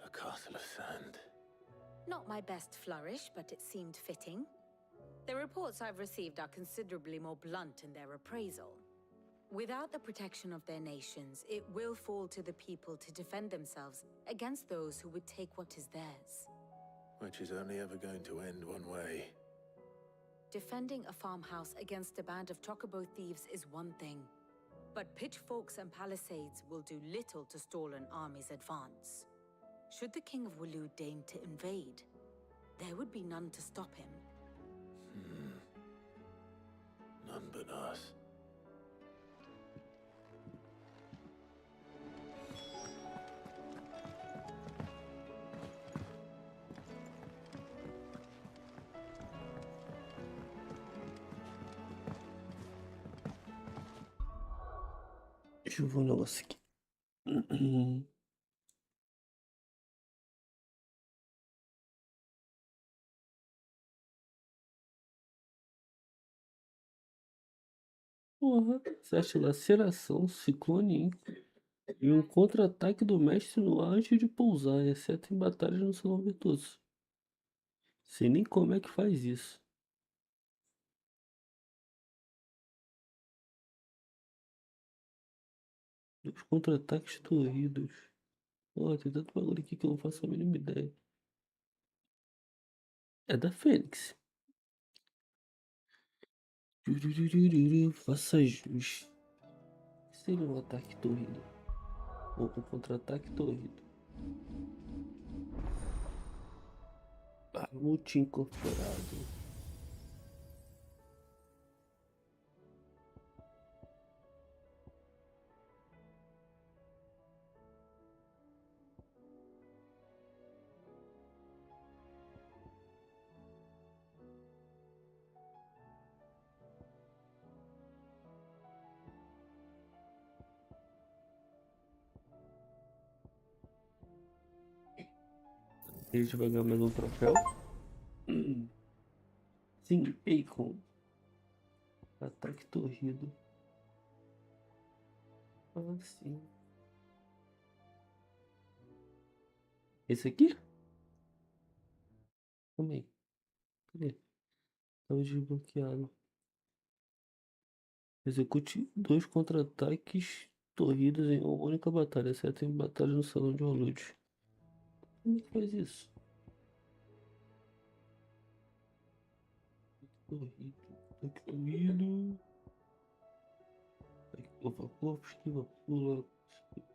A castle of sand. Not my best flourish, but it seemed fitting. The reports I've received are considerably more blunt in their appraisal. Without the protection of their nations, it will fall to the people to defend themselves against those who would take what is theirs. Which is only ever going to end one way. Defending a farmhouse against a band of chocobo thieves is one thing, but pitchforks and palisades will do little to stall an army's advance. Should the King of Waloed deign to invade, there would be none to stop him. None but us. Deixa eu ver um negócio aqui. Porra, 7 laceração, ciclone ímpar e um contra-ataque do mestre no ar antes de pousar, exceto em batalhas no salão virtuoso. Sei nem como é que faz isso. Dois contra-ataques torridos. Ó, tem tanto bagulho aqui que eu não faço a mínima ideia. É da Fênix. Faça jus. O que seria um ataque torrido? Ou um contra-ataque torrido? Multi-incorporado. A gente vai ganhar mais um troféu. Sim, Bacon. Ataque torrido. Ah, sim. Esse aqui? Calma aí. Cadê? Tava desbloqueado. Execute 2 contra-ataques torridos em uma única batalha, exceto em batalha no salão de Waloed. Como é que faz isso? Torrido. Ataque torrido. Opa, corpo, esquiva, pula.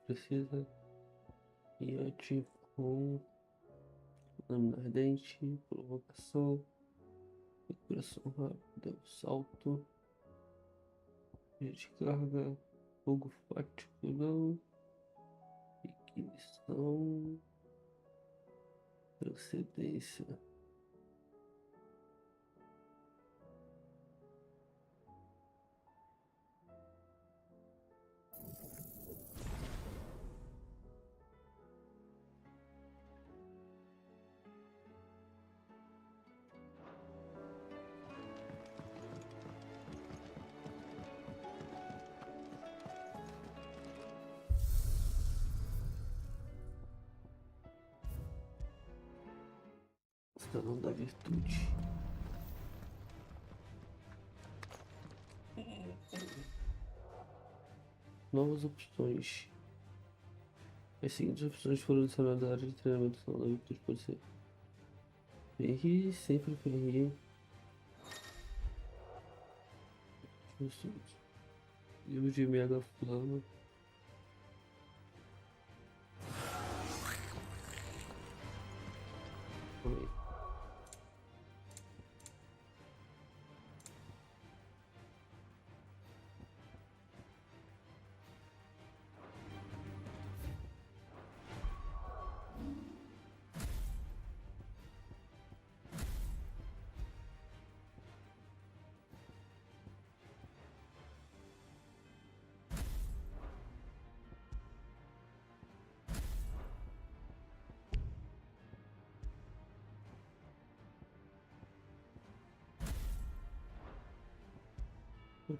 Precisa. Iate com lâmina ardente, provocação, recuperação rápida, salto, descarga, fogo fático, não, ignição, procedência. Salão da virtude. Novas opções. As seguintes opções foram adicionadas à área de treinamento da Victor, pode ser. Ferri, sempre Ferri. Livro de Mega Flama. Oi.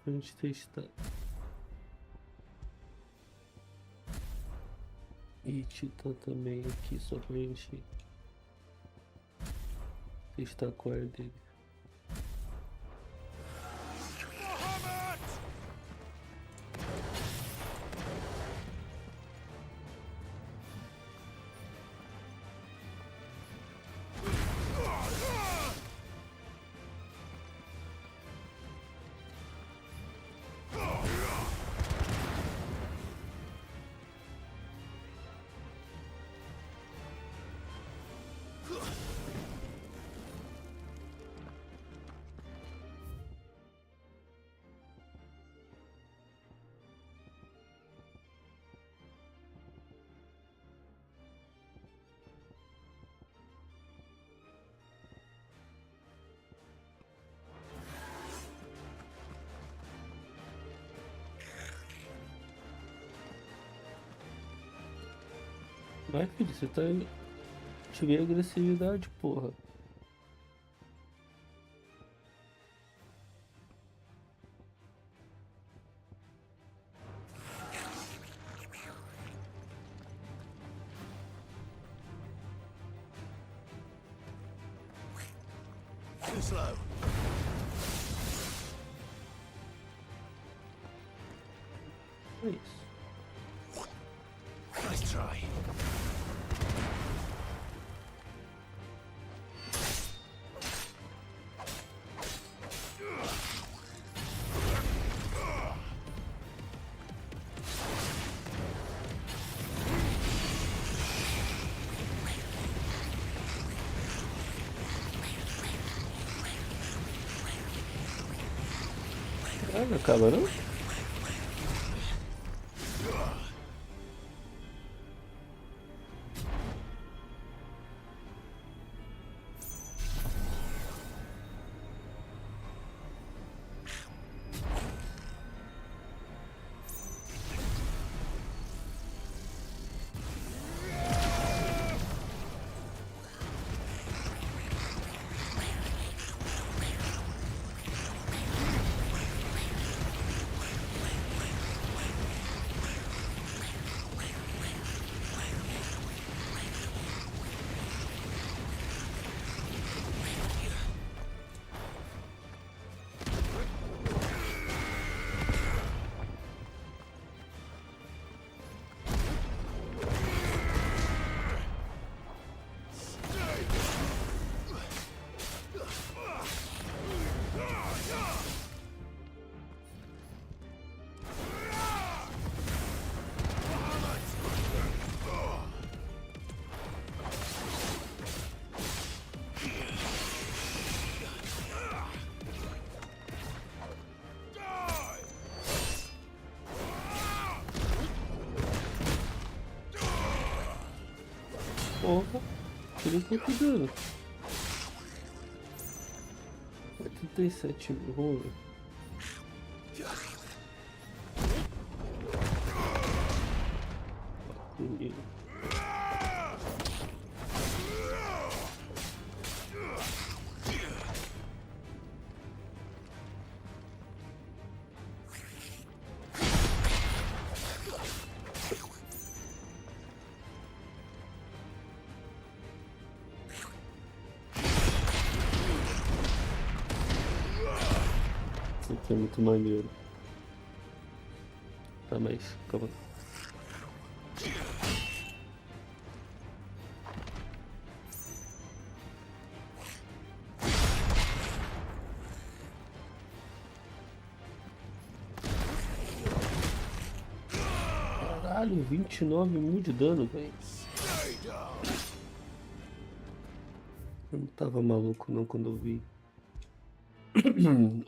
Pra gente testar. E Titã também aqui, só pra gente testar a core dele. Vai, filho, você tá. Tive agressividade, porra. Too slow. Isso. Nice try. Ah, não acaba não? Porra, tirei pouco dano. 87 mil, vamos ver. Isso aqui é muito maneiro. Tá, mas calma. Caralho, 29.000 de dano, velho. Eu não tava maluco não quando eu vi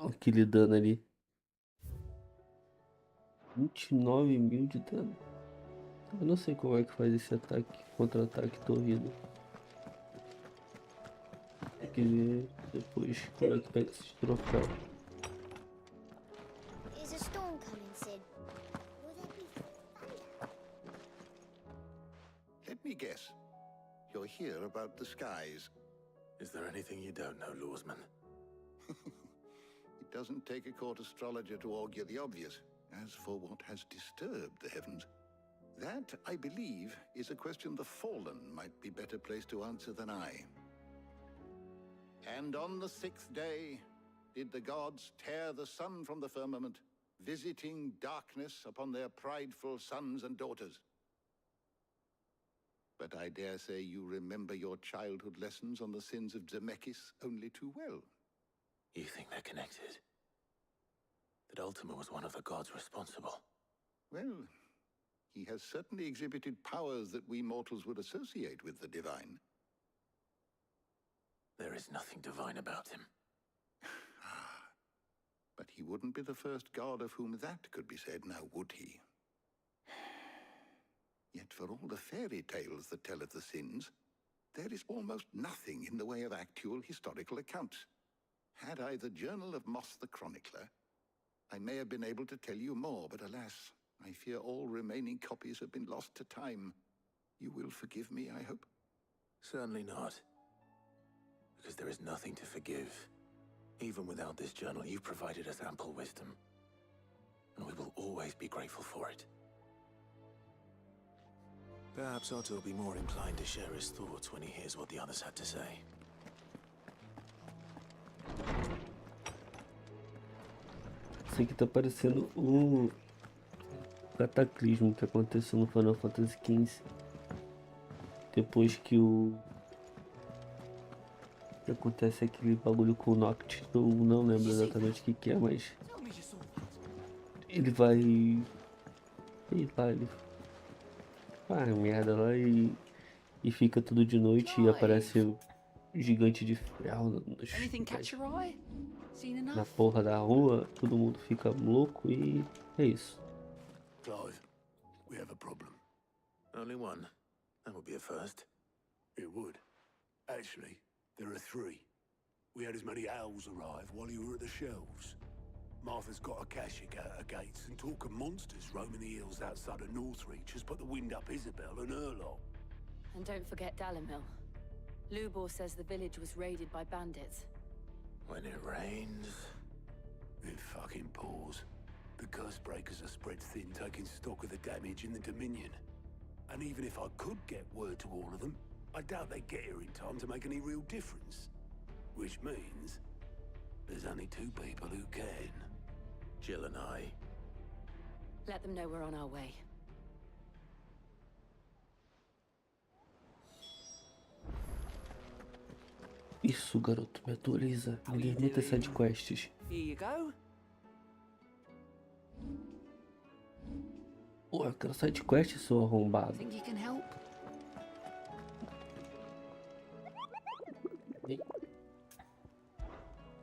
aquele dano ali. 29.000 de dano. Eu não sei como é que faz esse ataque, contra-ataque torrido. Tem que ver depois como é que pega esses troféus. Is a storm coming, Sid? Will there be thunder? Let me guess. You're here about the skies. Is there anything you don't know, Lawsman? It doesn't take a court astrologer to augur the obvious. As for what has disturbed the heavens, that, I believe, is a question the Fallen might be better placed to answer than I. And on the 6th day did the gods tear the sun from the firmament, visiting darkness upon their prideful sons and daughters. But I dare say you remember your childhood lessons on the sins of Zemeckis only too well. You think they're connected? That Ultima was one of the gods responsible? Well, he has certainly exhibited powers that we mortals would associate with the divine. There is nothing divine about him. But he wouldn't be the first god of whom that could be said, now would he? Yet for all the fairy tales that tell of the sins, there is almost nothing in the way of actual historical accounts. Had I the Journal of Moss the Chronicler, I may have been able to tell you more, but alas, I fear all remaining copies have been lost to time. You will forgive me, I hope? Certainly not. Because there is nothing to forgive. Even without this journal, you've provided us ample wisdom. And we will always be grateful for it. Perhaps Otto will be more inclined to share his thoughts when he hears what the others had to say. Isso aqui tá parecendo o cataclismo que aconteceu no Final Fantasy XV. Depois que que acontece aquele bagulho com o Noct. Eu não lembro exatamente o que é, mas ele vai. Sei lá, ele faz merda lá e fica tudo de noite e aparece o gigante de ferro na porra da rua, todo mundo fica louco e é isso. Clive, we have a problem. Only one. That would be a first. It would. Actually, there are three. We had as many owls arrive while you were at the shelves. Martha's got a cashier at her gates, and talk of monsters roaming the hills outside of Northreach has put the wind up Isabel and her lot. And don't forget Dalimil. Lubor says the village was raided by bandits. When it rains... It fucking pours. The curse breakers are spread thin, taking stock of the damage in the Dominion. And even if I could get word to all of them, I doubt they'd get here in time to make any real difference. Which means there's only two people who can. Jill and I. Let them know we're on our way. Isso, garoto, me atualiza. Me dê muitas sidequests. Here you go. Pô, eu quero sidequest, seu arrombado. Think you can help?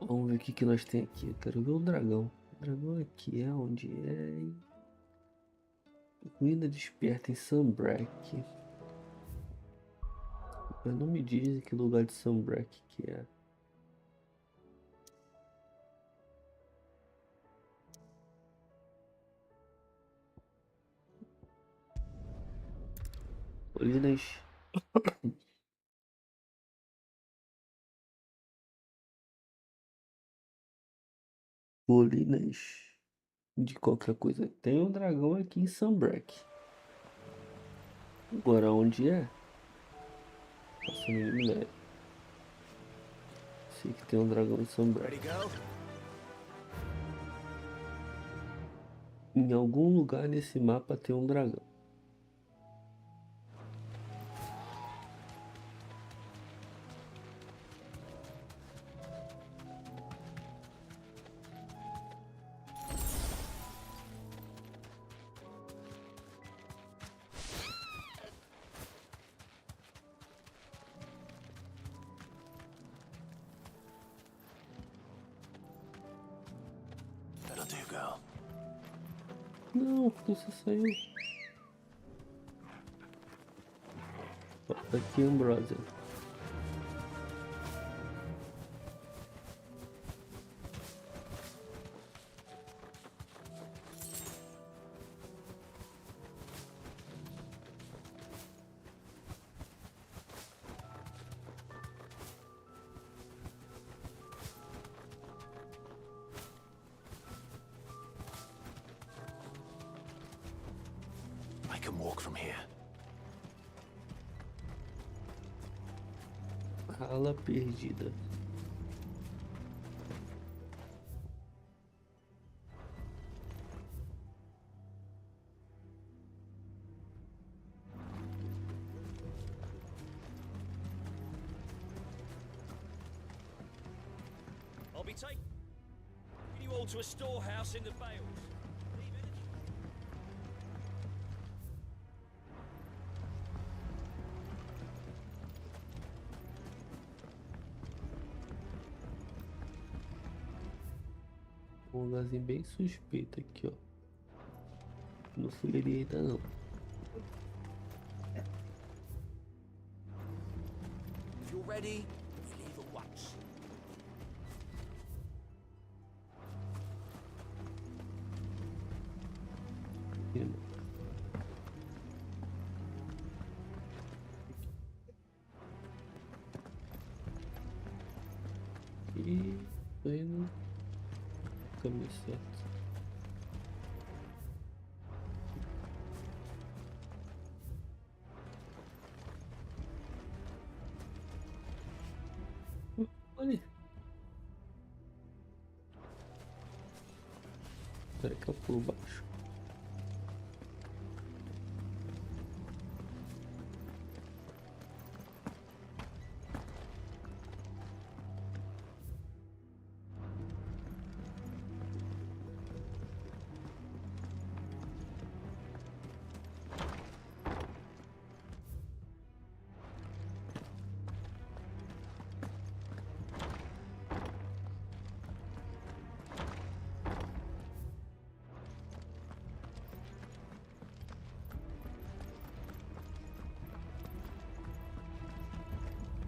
Vamos ver o que nós tem aqui. Eu quero ver o dragão. O dragão aqui é onde é. Ruína desperta em Sanbreque. Mas não me diz que lugar de Sanbreque que é. Colinas. Colinas de qualquer coisa. Tem um dragão aqui em Sanbreque. Agora onde é? Nossa, não me lembro. Sei que tem um dragão em Sanbreque. Em algum lugar nesse mapa tem um dragão. That'll do, girl. Não, você saiu. Ó, tá aqui Ambrosia. I can walk from here. Ala perdida. I'll be taking you all to a storehouse in the Vales. Um lugarzinho bem suspeito aqui, ó. Não fui ali ainda não. If you're ready, we leave at once. E tô indo no caminho certo. Olha. Será que eu pulo baixo?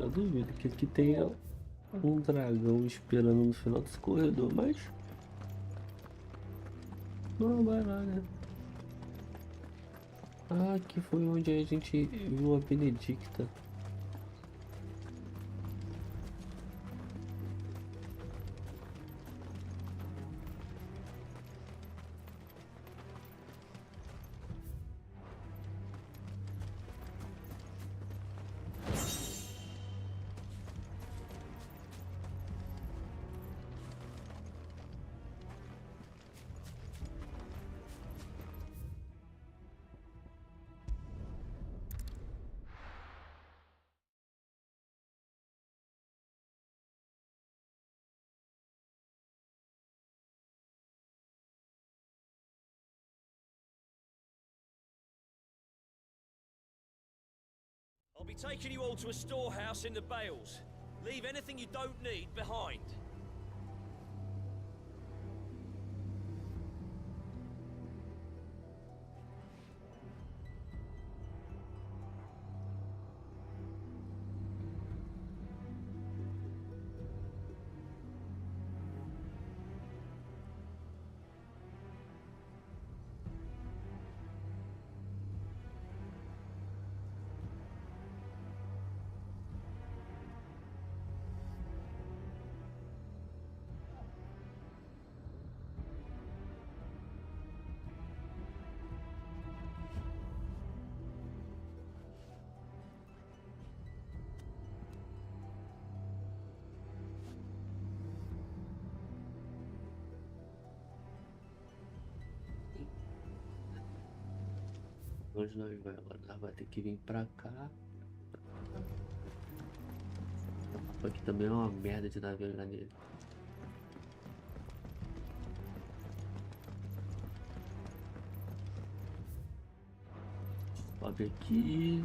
Eu duvido que aqui tenha um dragão esperando no final desse corredor, mas não vai lá, né? Ah, aqui foi onde a gente viu a Benedicta. I'll be taking you all to a storehouse in the Vales. Leave anything you don't need behind. Onde nós vai agora? Nós vai ter que vir pra cá. Aqui também é uma merda de navegar nele. Sobe aqui.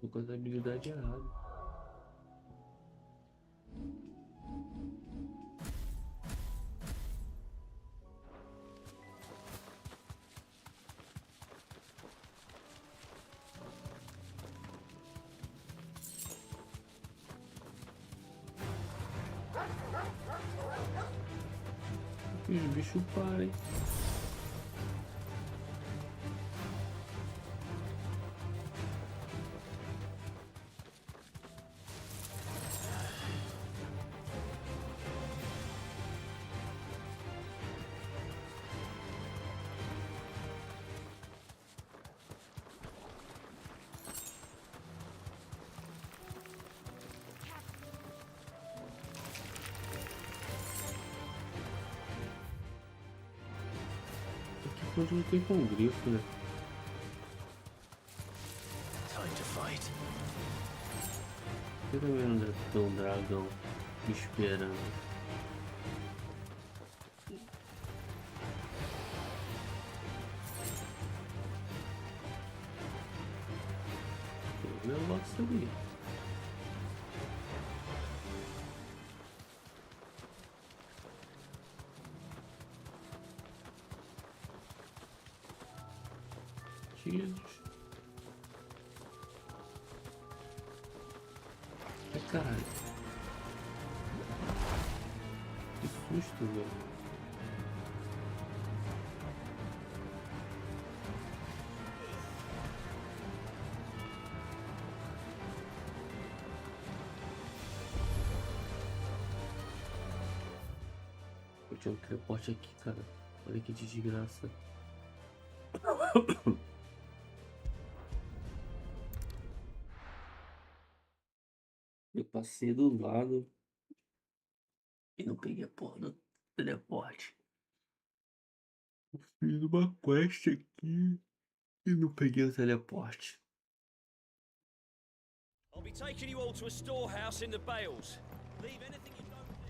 Tô com a habilidade errada. E os bichos parem. Hoje não tem com grifo, né? Time to fight. Eu também não deve ter um dragão me esperando. Tem um negócio ali. Jesus. Ai, caralho. Que susto, velho. Eu tinha um teleporte aqui, cara. Olha que desgraça. Eu passei do lado e não peguei a porra do teleporte. Eu fiz uma quest aqui e não peguei o teleporte. I'll be taking you all to a storehouse in the Bales. Leave anything you don't need.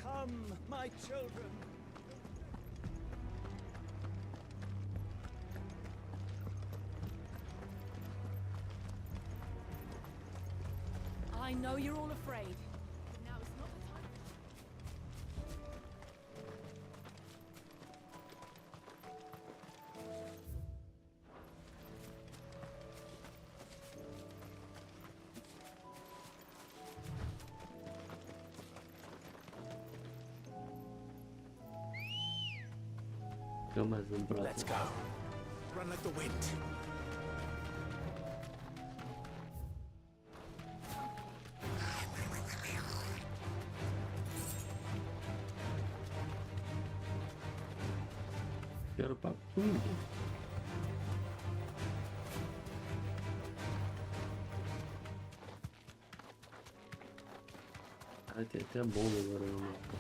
Come, my children. I know you're all afraid. Now is not the time. Let's go. Run like the wind. Quero pra tudo. Ah, tem até bomba agora no mapa.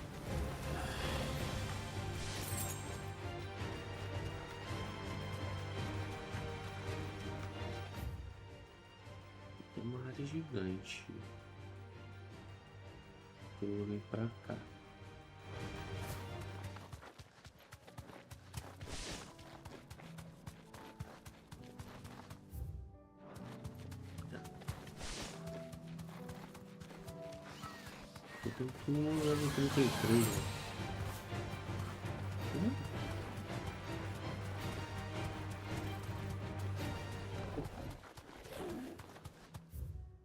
muito gigante. Eu vou vir pra cá. Eu tô no level 33, né?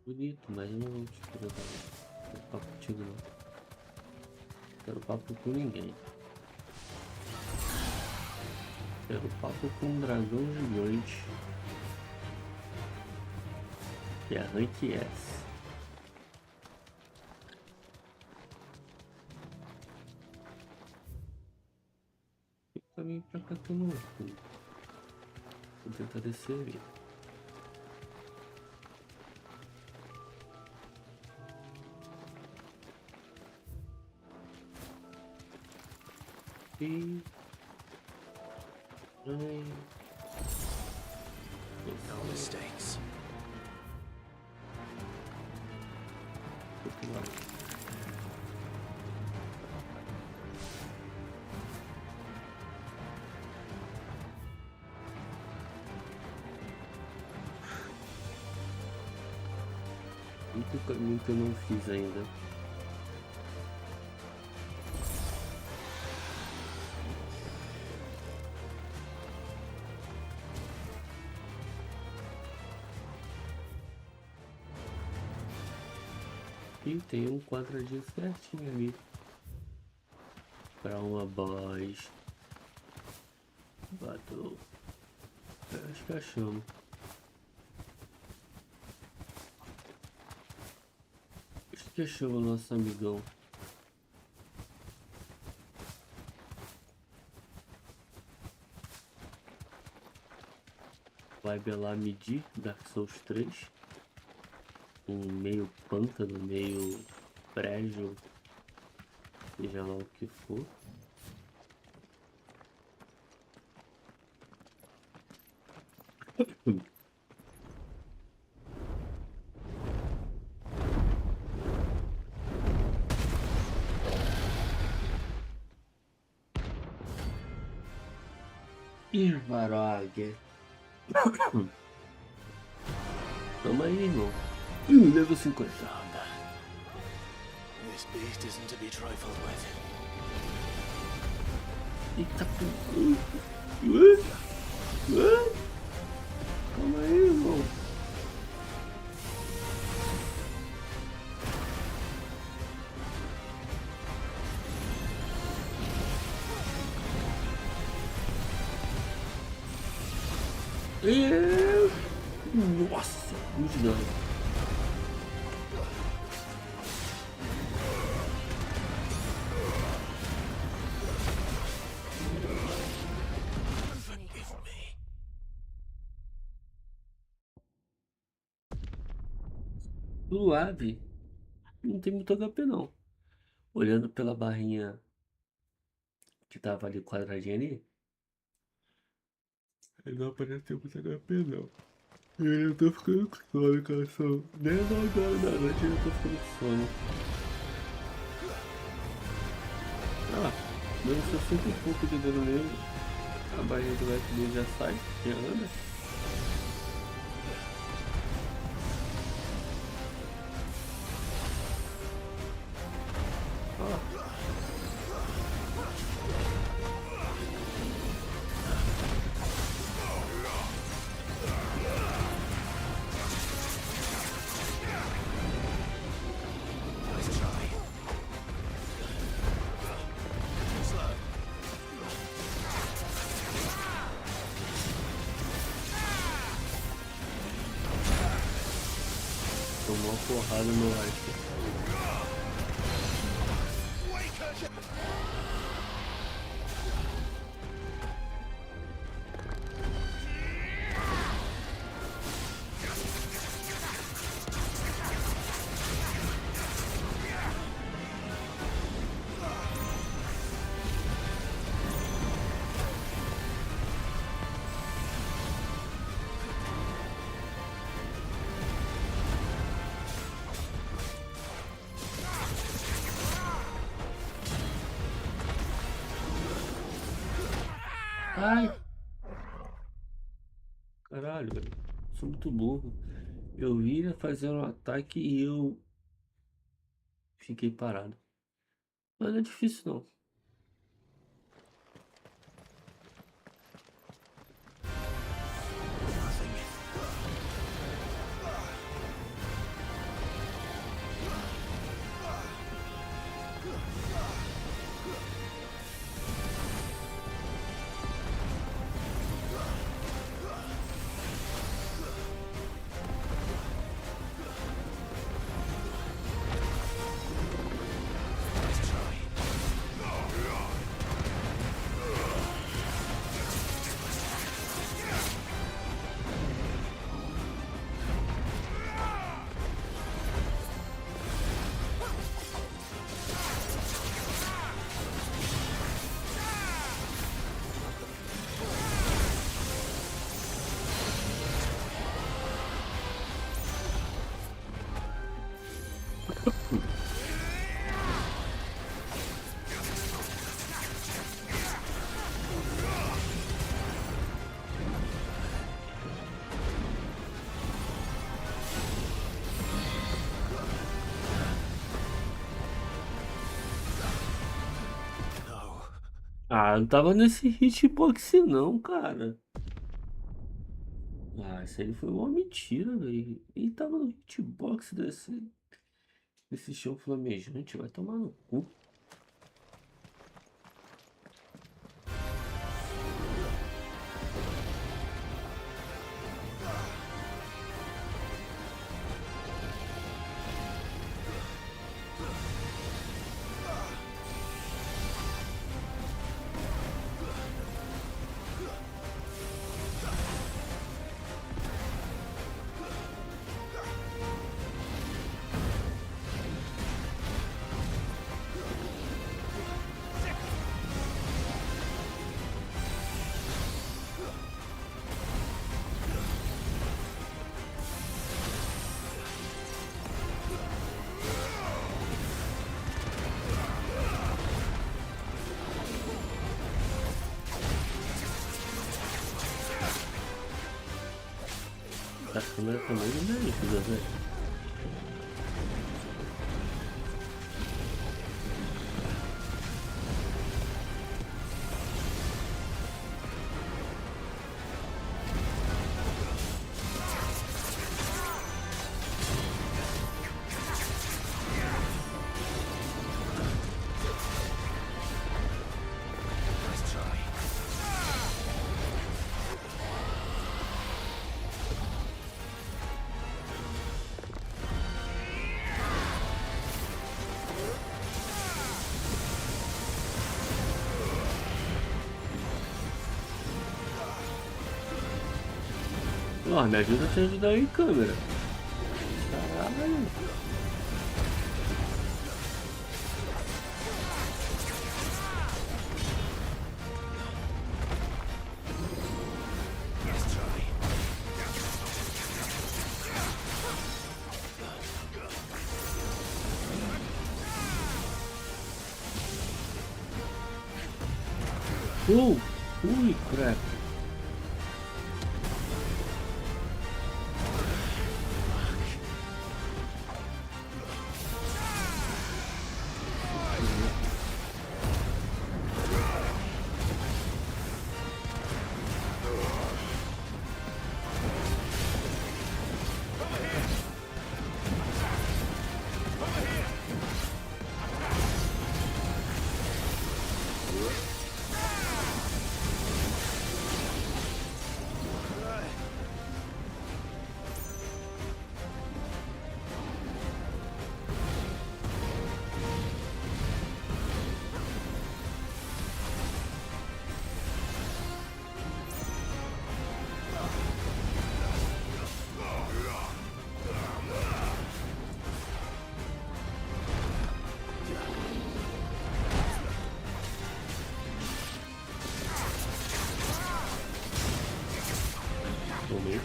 Bonito, mas eu não vou te querer dar papo contigo não. Quero papo com ninguém. Quero papo com um dragão gigante. E a rank S. E o caminho pra cá tá no fundo. Vou tentar descer ali. E... No mistakes. Muito caminho que eu não fiz ainda. E tem um quadradinho certinho ali para uma boss. Bateu. Acho que achamos. Acho que achamos o nosso amigão. Vai belar medir Dark Souls 3. Um meio pântano, meio brejo, seja lá o que for. Irvarog. Tamo aí, irmão. Level 50. This beast isn't to be trifled with. Eita calma aí, irmão. Nossa, muito dano. Suave, não tem muito HP não. Olhando pela barrinha que tava ali quadradinha ali, ele não apareceu muito HP não. Eu tô ficando com sono, cara. São 10 horas da noite e eu tô ficando com sono. Ah, deu 60 e pouco de dano nele. A barrinha do FD já sai, já anda. Tomou uma porrada no arco. Ai! Caralho, velho. Sou muito burro. Eu ia fazer um ataque e eu fiquei parado. Mas não é difícil não. Ah, não tava nesse hitbox não, cara. Ah, isso aí foi uma mentira, velho. E tava no hitbox desse chão flamejante. Vai tomar no cu. A câmera também não é nítida, velho. Ó, me ajuda a te ajudar aí, câmera. Caralho. Ui, crap. Tomei.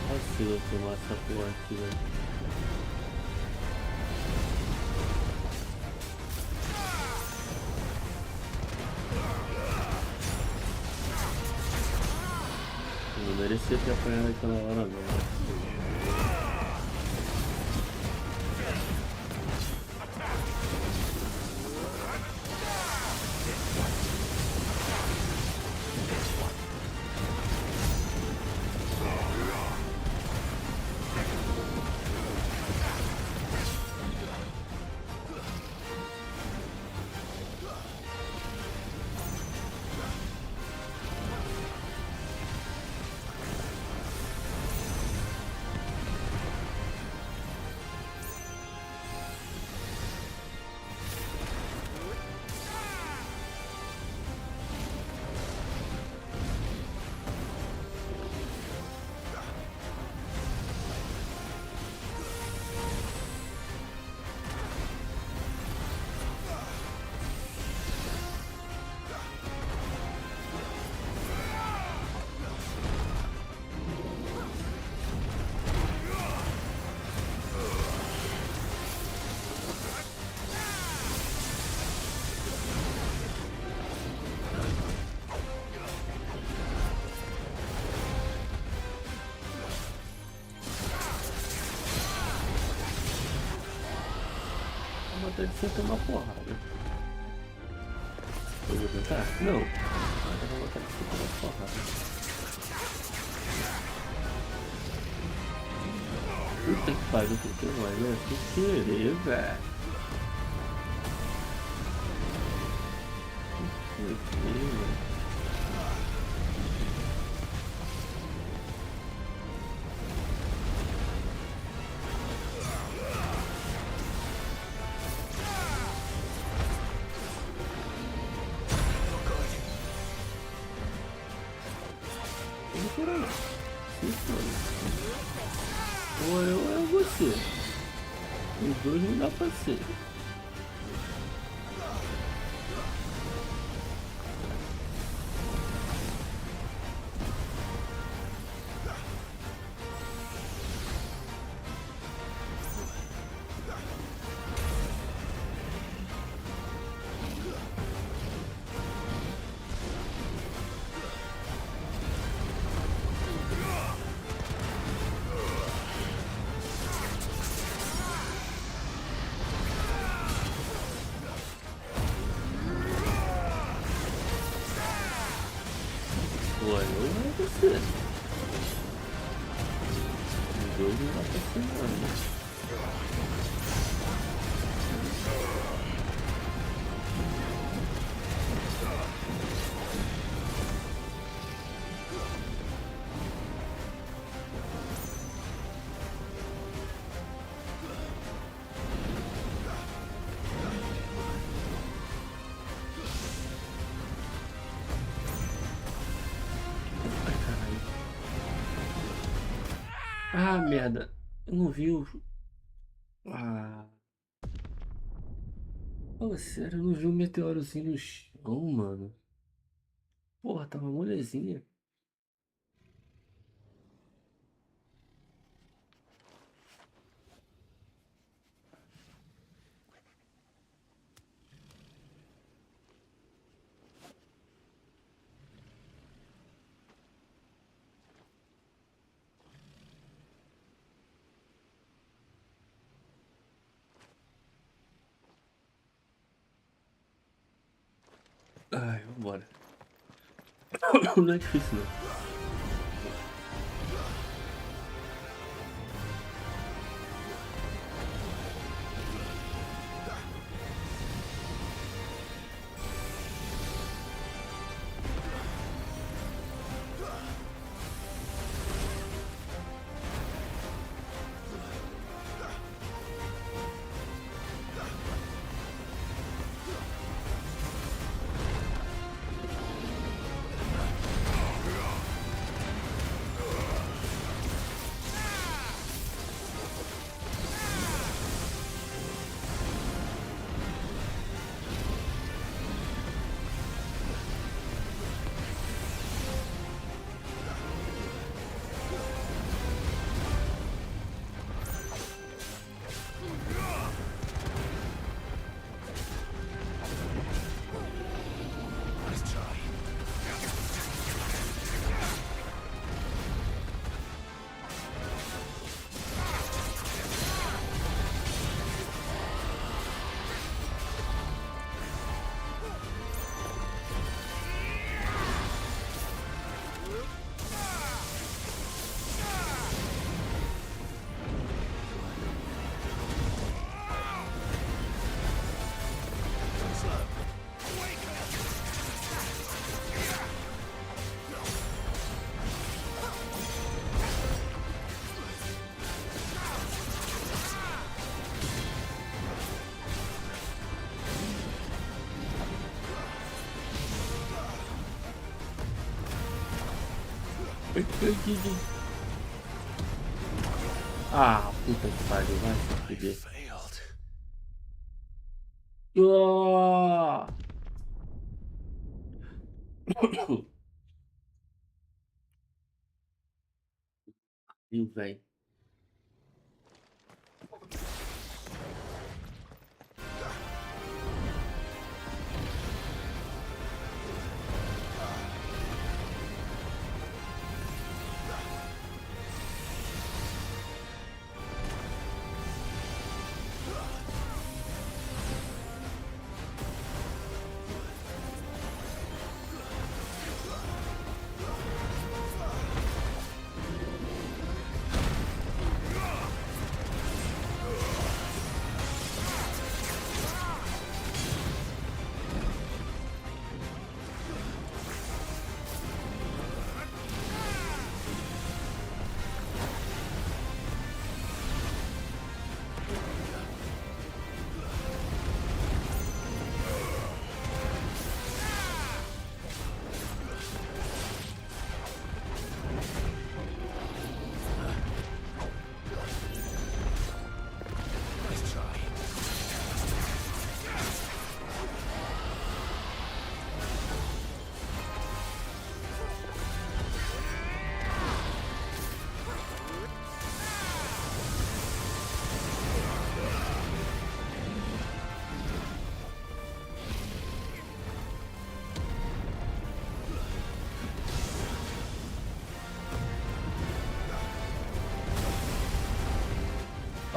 Vacilo tomar essa porra aqui, velho. Não merecia ter apanhado aquela hora agora. Deve ser tomar porrada. Eu vou tentar? Não. Mas eu vou botar de ser tomar porrada. Puta que pariu, que mais, né? Que querer, velho. Que querer, velho. Ou eu ou é você. Os dois não dá pra ser. Olha, eu não vou ser. Os dois não dá pra ser nada. Ah, merda. Eu não vi o... Ah... Fala sério, eu não vi o meteorozinho no chão, mano. Porra, tava molezinha. Ai, vambora. Não é difícil, não. Ah, puta que pariu, vai se fuder. Ah! E o velho.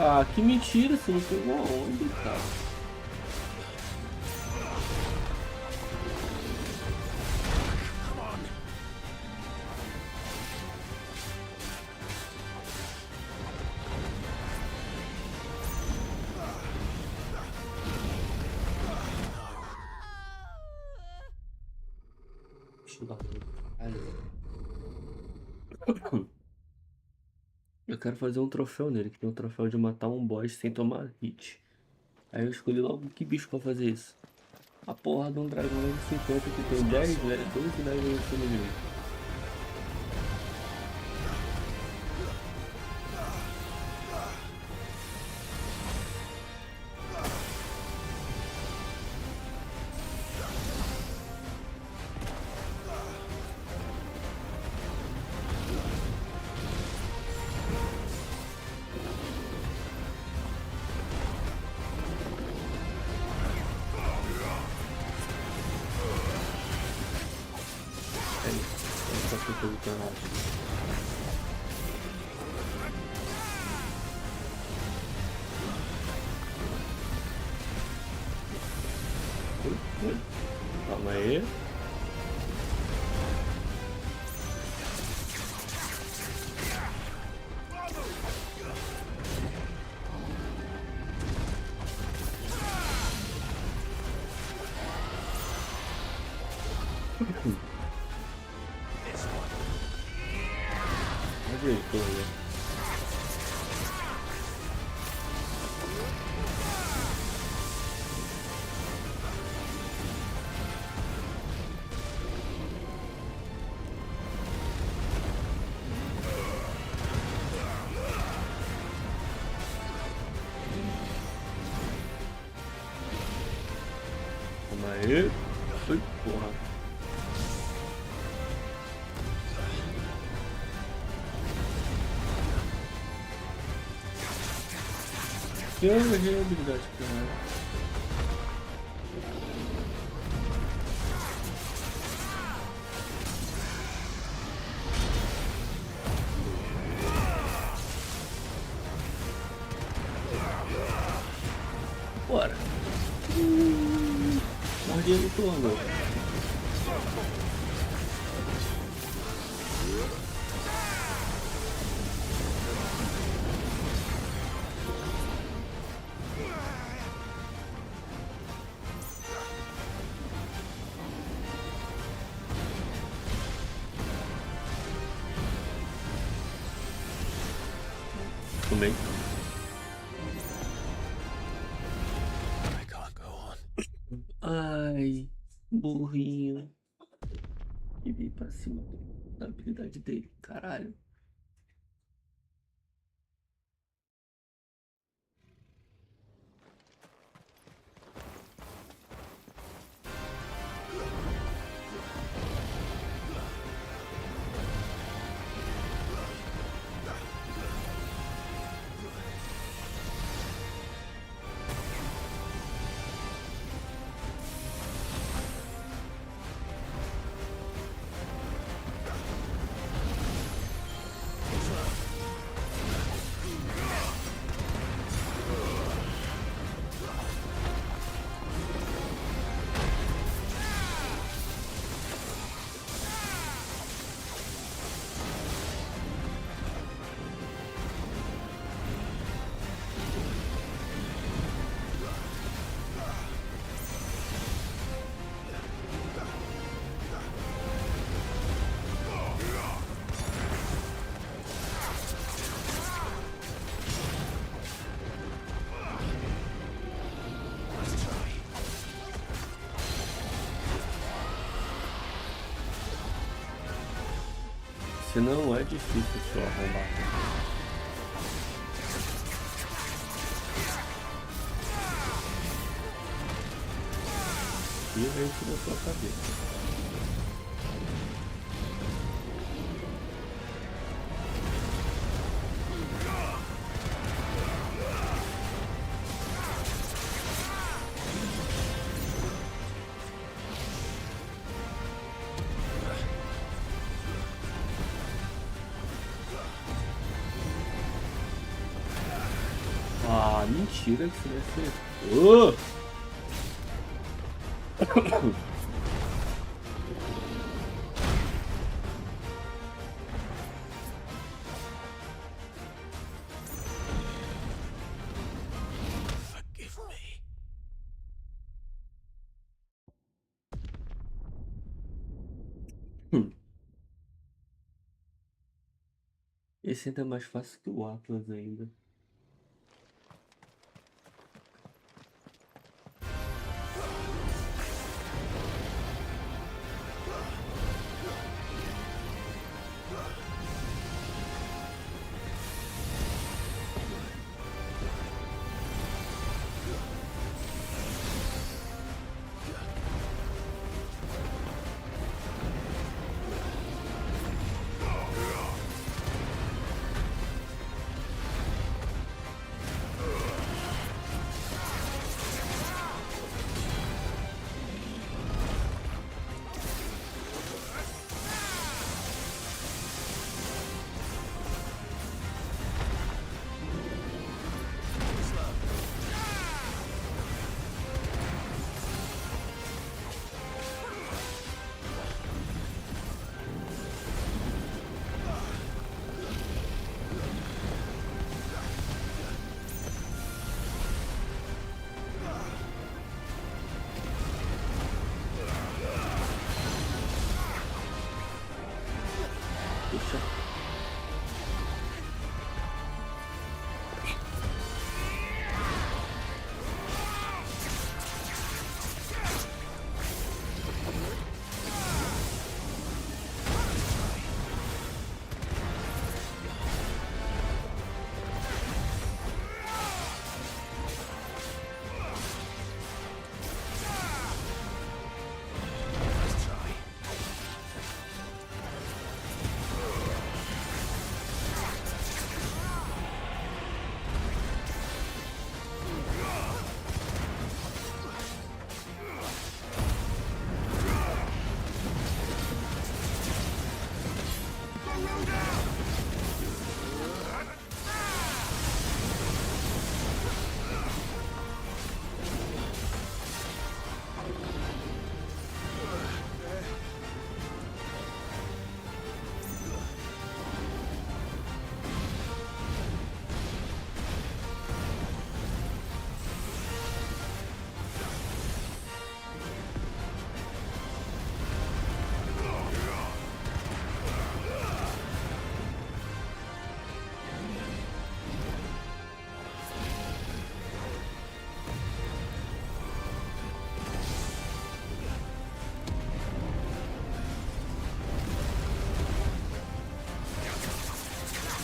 Ah, que mentira, você não pegou aonde, cara? Eu quero fazer um troféu nele, que tem um troféu de matar um boss sem tomar hit. Aí eu escolhi logo que bicho pra fazer isso. A porra de um dragão level 50 que tem 10, velho, 12 level em cima de mim. Calma aí. Aí. Ai, porra. Eu errei a habilidade, cara. Bora. Mordinha do turno. Tomei. Ai, burrinho. E vim pra cima dele. da habilidade dele. Caralho. Se não é difícil só arrombar. E vem da sua cabeça. Ah, mentira que você vai ser. Forgive me. Esse ainda é mais fácil que o Atlas ainda.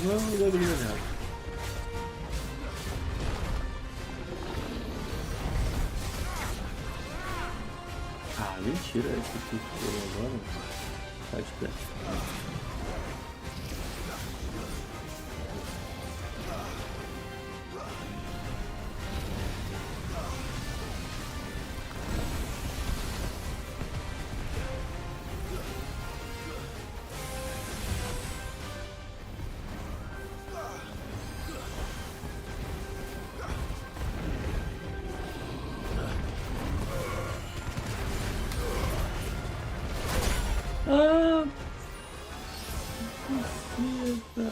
Vamos dar uma olhada. Ah, mentira, esse aqui foi agora. Tá de pé. Ah! Buceta!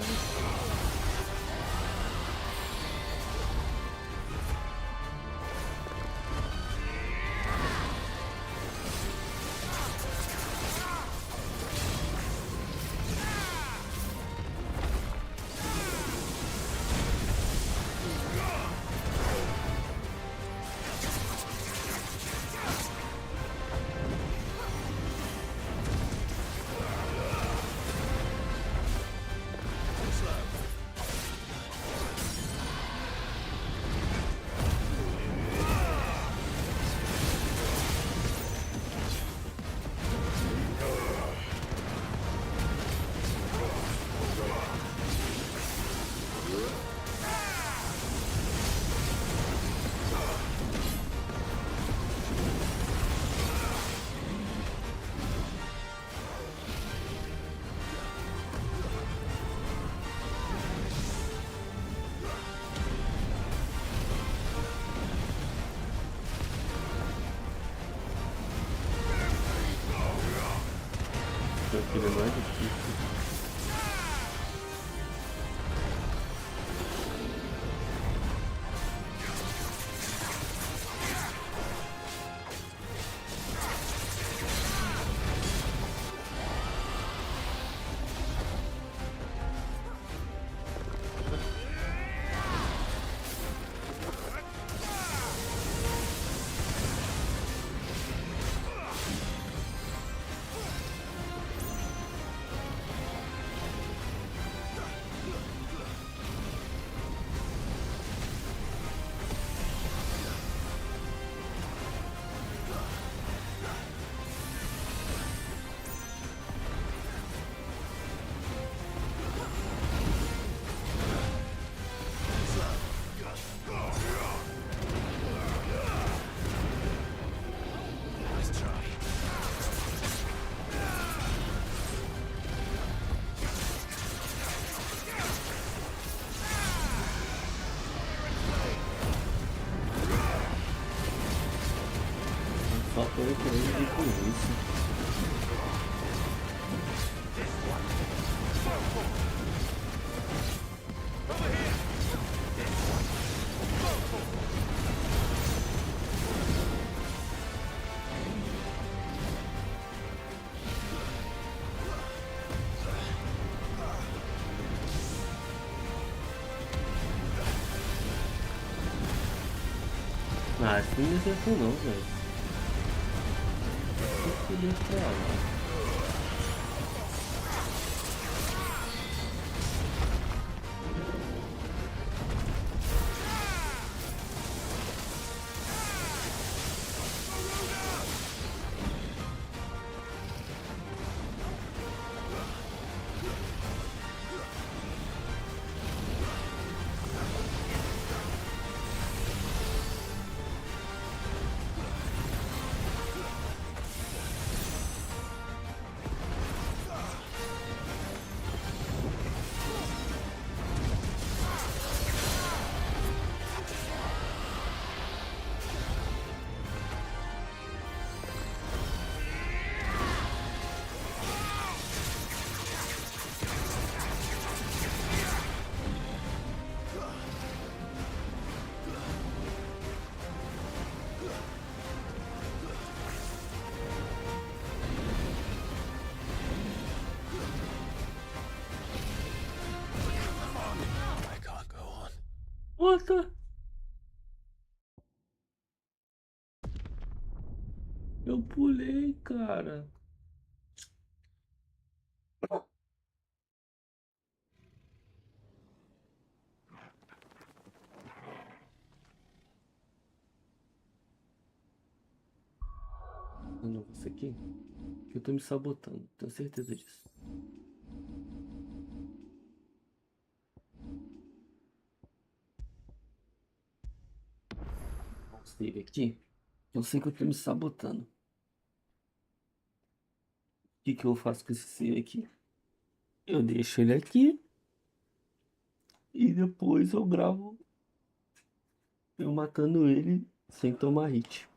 Aquele é mais difícil. Só por eu querer ir com isso. Ah, isso não me acertou não, velho. Podia pra lá. What? Eu pulei, cara. um negócio aqui. Que eu tô me sabotando. Tenho certeza disso. Vamos save aqui. Eu sei que eu tô me sabotando. O que eu faço com esse save aqui? Eu deixo ele aqui. E depois eu gravo eu matando ele sem tomar hit.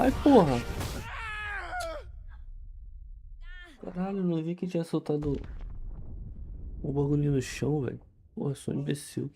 Ai, porra! Caralho, não vi que tinha soltado o bagulho no chão, velho. Porra, sou um imbecil.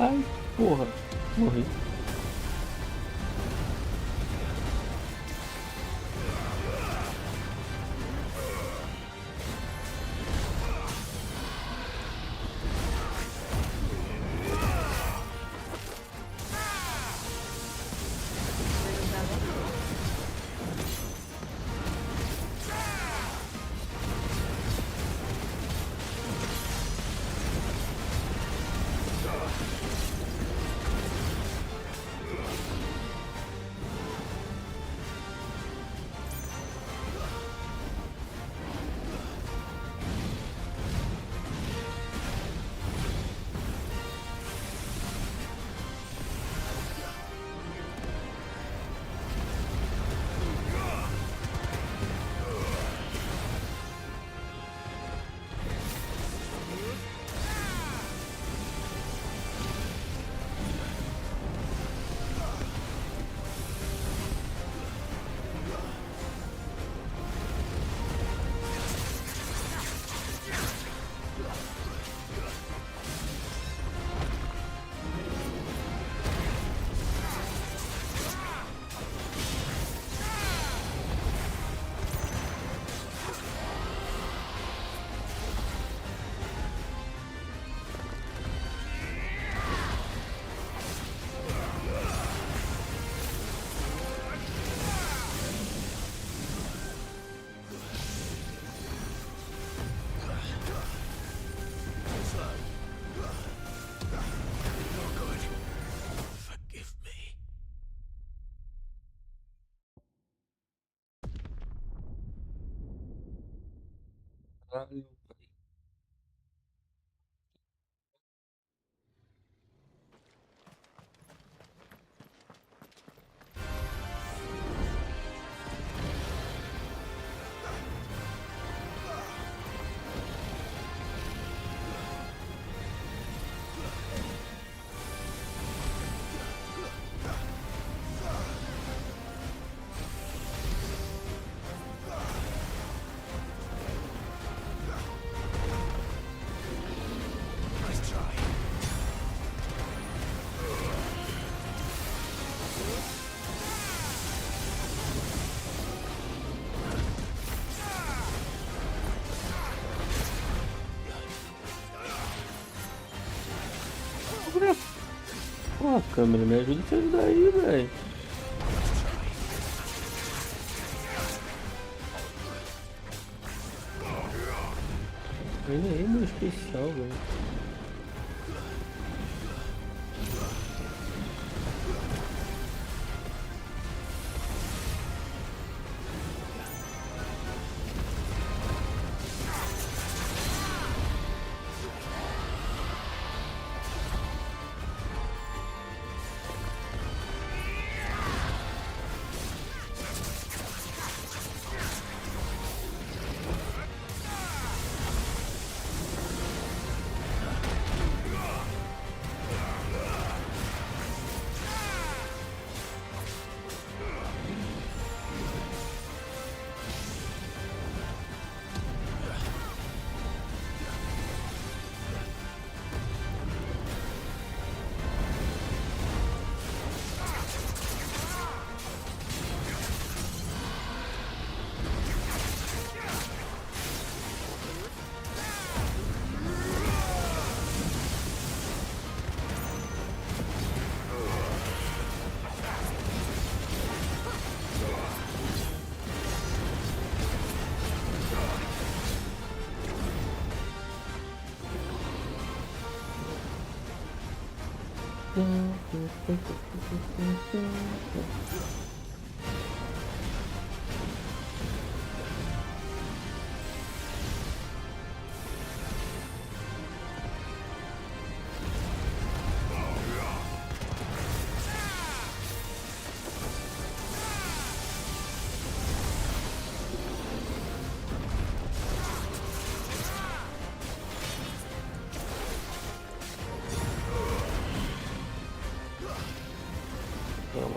Ai, porra, morri. Valeu. Pô, câmera, me ajuda a te ajudar aí, velho. Ele é meu especial, velho.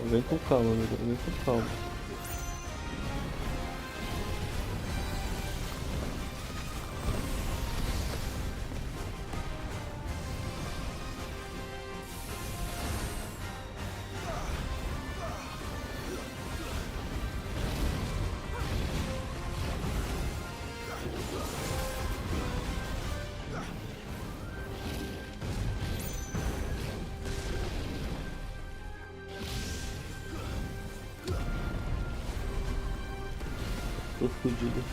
Vem com calma, amigo. Vem com calma. Tô fudido.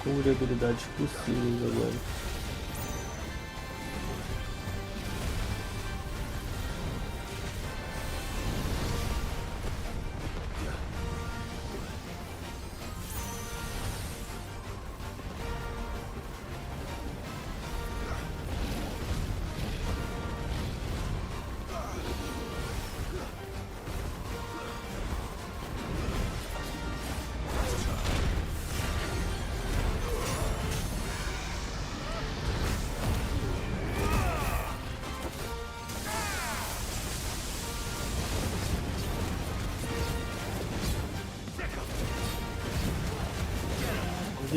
Com habilidades possíveis agora.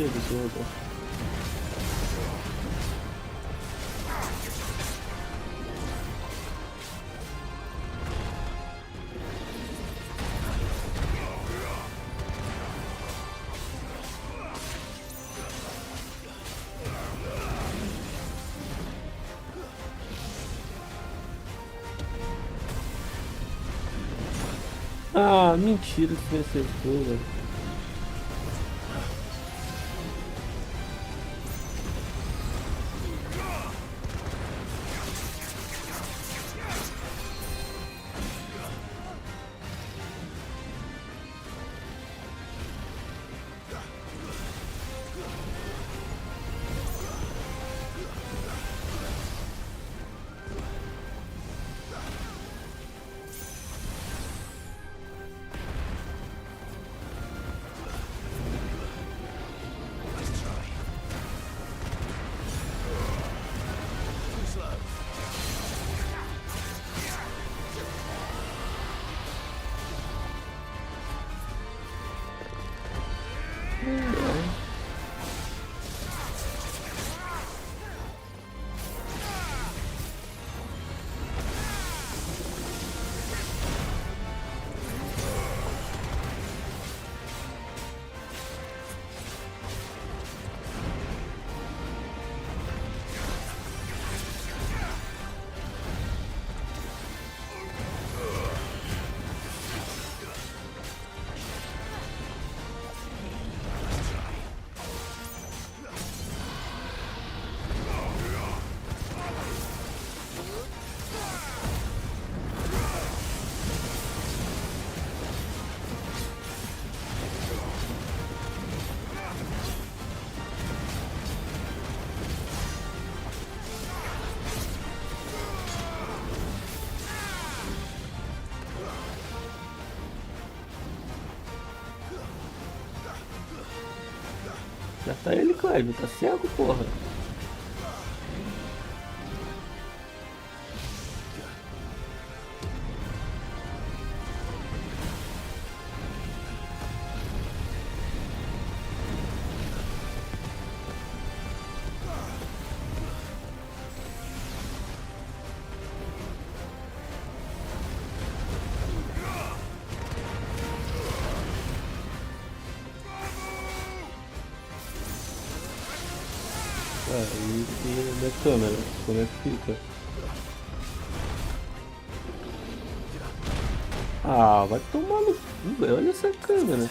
Absurdo. Ah, mentira que você acertou, velho. Já tá ele, Clive, tá cego, porra. E minha câmera, como é que fica? Ah, vai tomar no cu, velho. Olha essa câmera.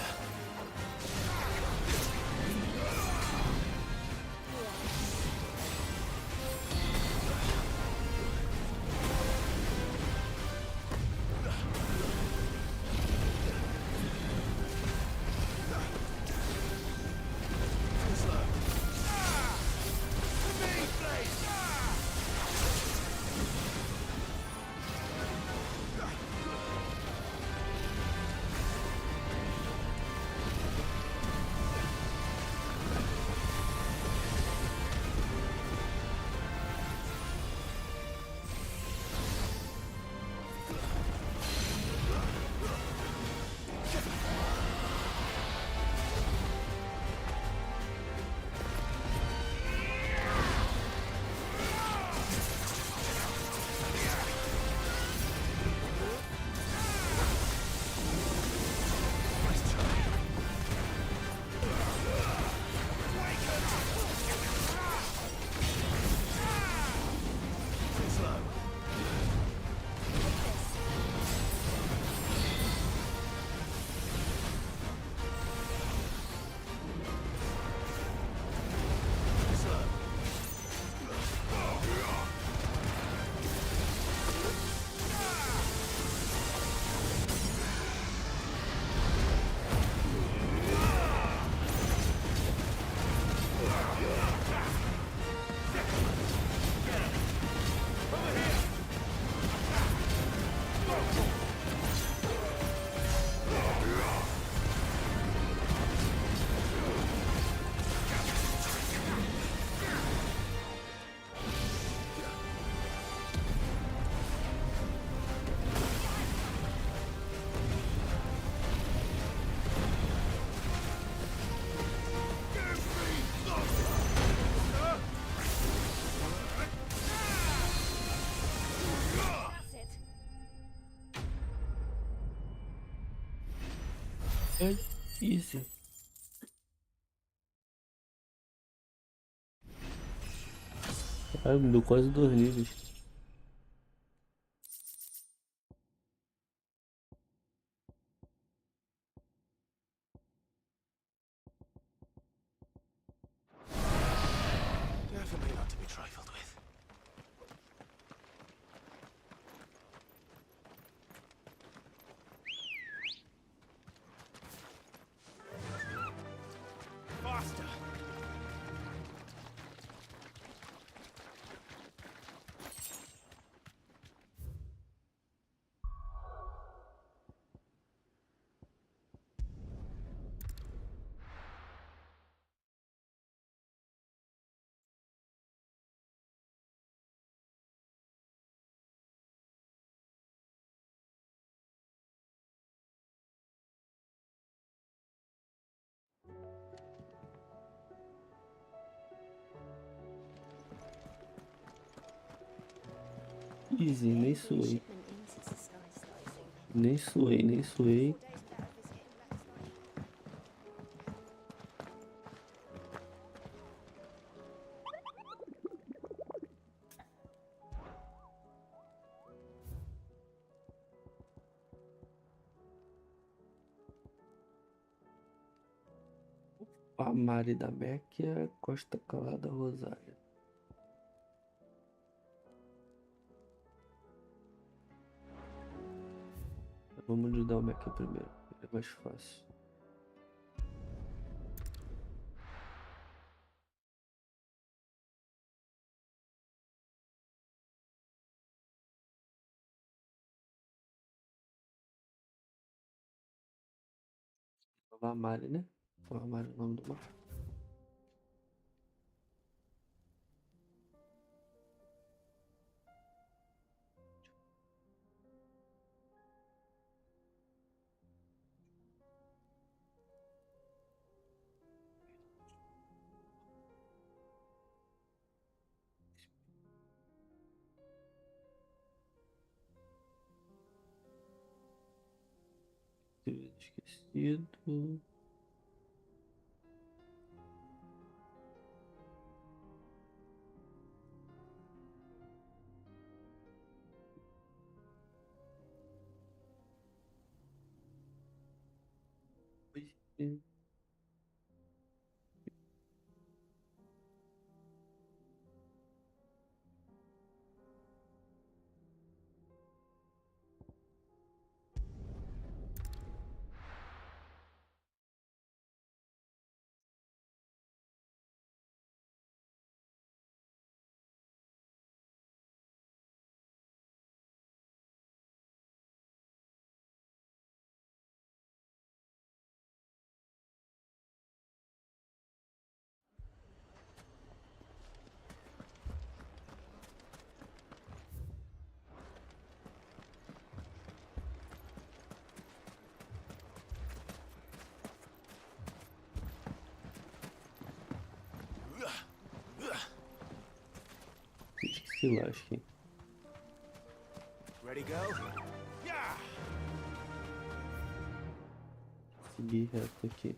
É difícil. Ah, me deu quase 2 níveis. Easy, nem suei. Nem suei, nem suei. A Mari da Méquia, Costa Calada, Rosário. Vamos ajudar o Méquia primeiro, é mais fácil. A Mari, né? A Mari é o nome do mar. Esquecido. Hoje. Se lasque. Ready, go? Seguir reto aqui.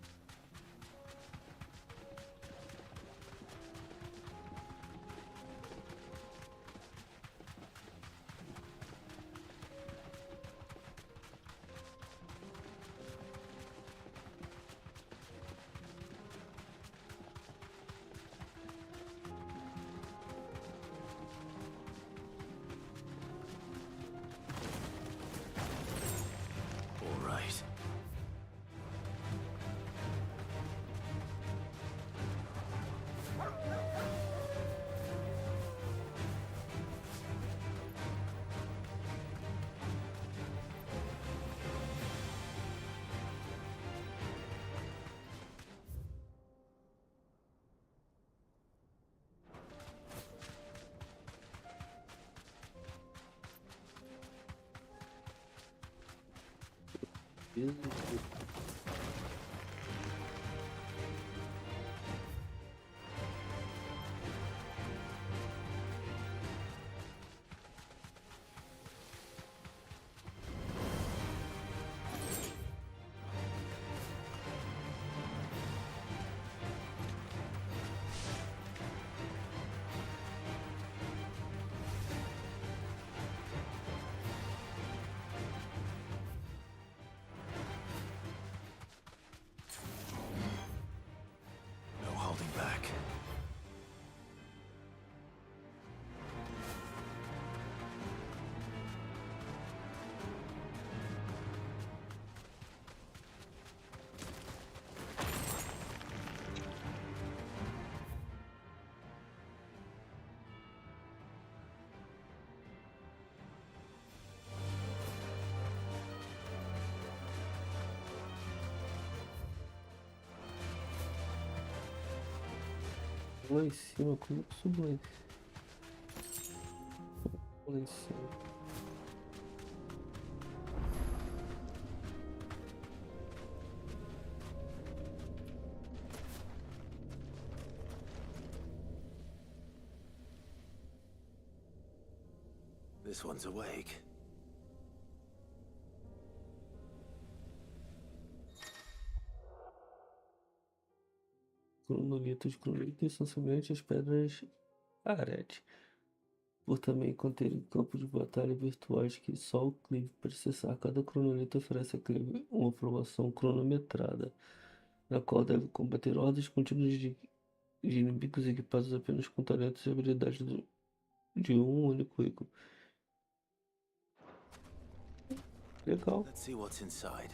No holding back. Lá em cima, como que subo lá em cima? Lá em cima. This one's awake. Cronolitos são semelhantes às pedras arete, por também conterem campos de batalha virtuais que só o Clive pode acessar. Cada cronolito oferece a Clive uma formação cronometrada, na qual deve combater hordas contínuas de inimigos equipados apenas com talentos e habilidades de um único ícone. Legal. Let's see what's inside.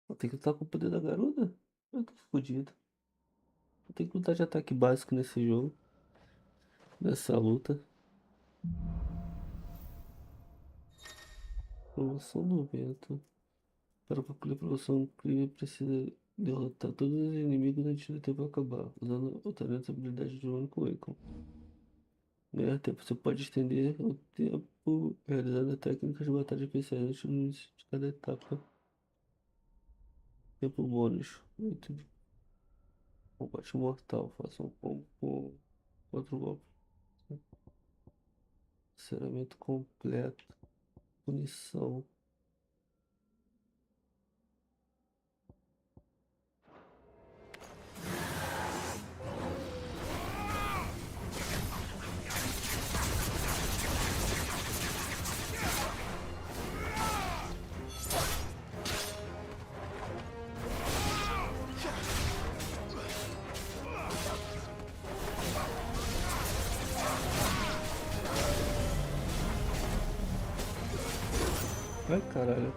Vou ter que lutar com o poder da garota? Eu tô fodido. Vou ter que lutar de ataque básico nesse jogo. Nessa luta. Promoção do vento. Para concluir a promoção, o Clive precisa derrotar todos os inimigos antes do tempo acabar, usando o talento e habilidade de um único ícone. Ganhar tempo. Você pode estender o tempo realizando técnicas de batalha especiais antes do início de cada etapa. Tempo bônus. Combate mortal. Faça um combo com 4 golpes. Encerramento completo. Punição. Ai, caralho.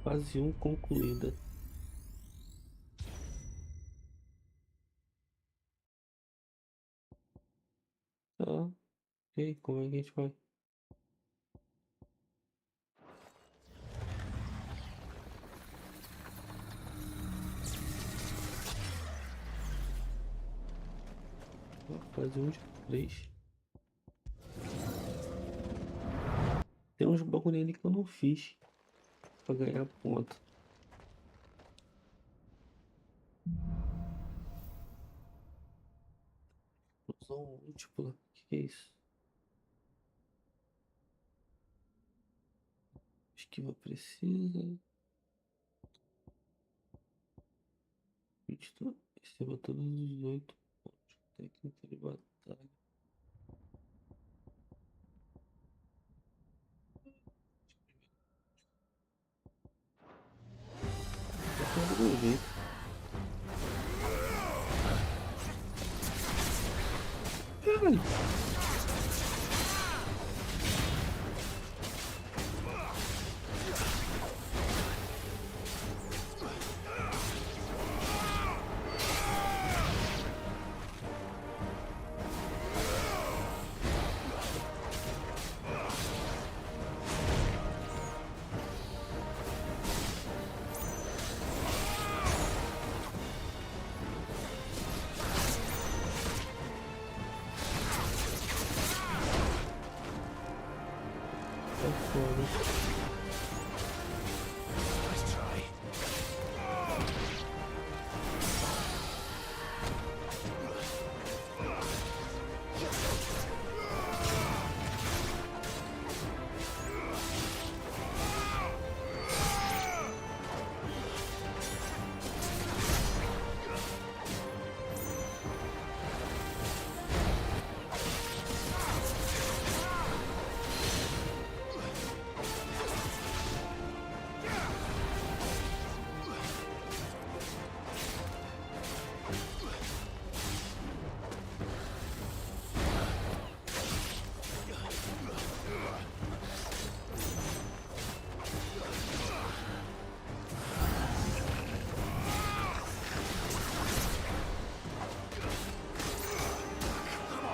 Fase 1 concluída. Tá. E aí, como é que a gente vai? Fase 1 de 3. Tem uns bagulho ali que eu não fiz pra ganhar ponto. Explosão múltipla. O que é isso? Esquiva precisa. Receba todos os 8 pontos. Técnica de batalha. Tá do jeito. Ai.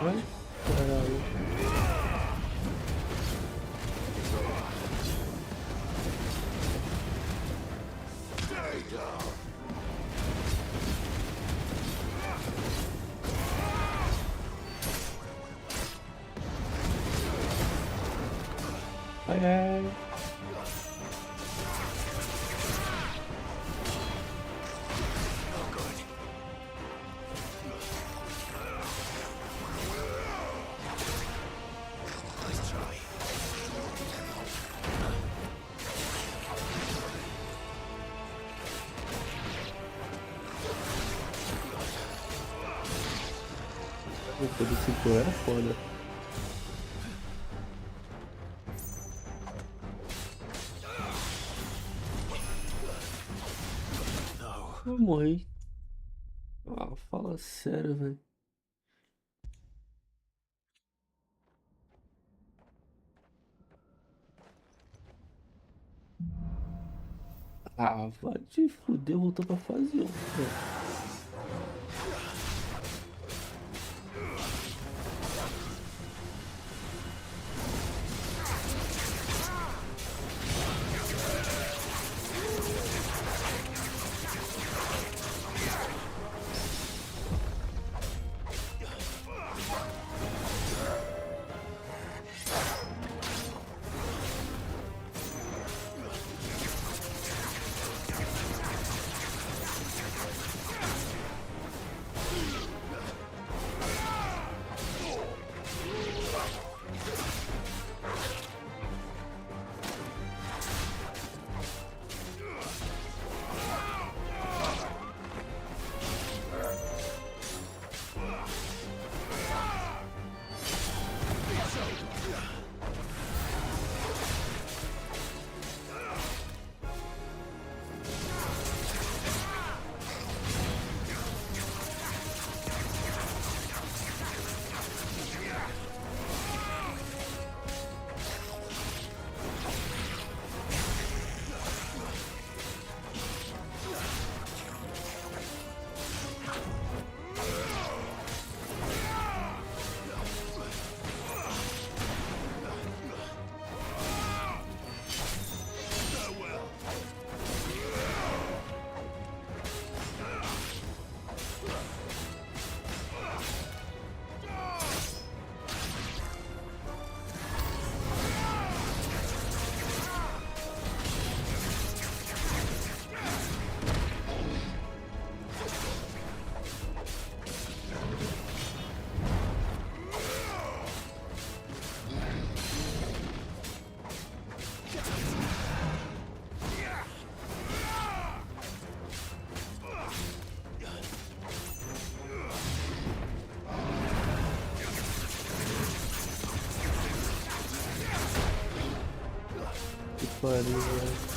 Ai, caralho. Ai, ai. O foda de 5 era foda. Eu morri. Ah, fala sério, velho. Ah, vai te fuder, voltou pra fase 1. pariu, velho.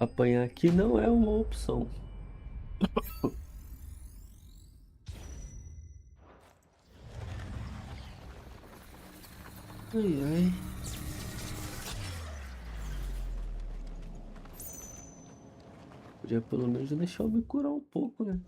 Apanhar aqui não é uma opção. Ai, ai. Podia pelo menos deixar eu me curar um pouco, né?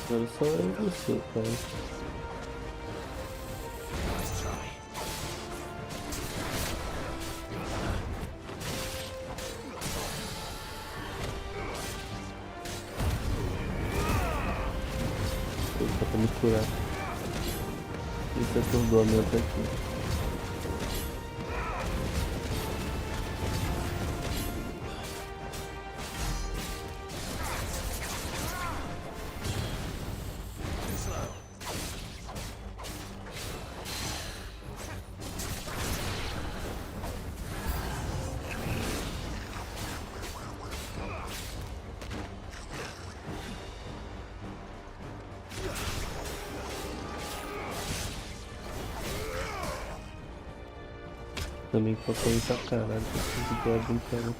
Agora só é você, cara. Vou botar pra me curar. Esse atordoamento aqui. Também faltou ir pra caralho, preciso de ordem, cara.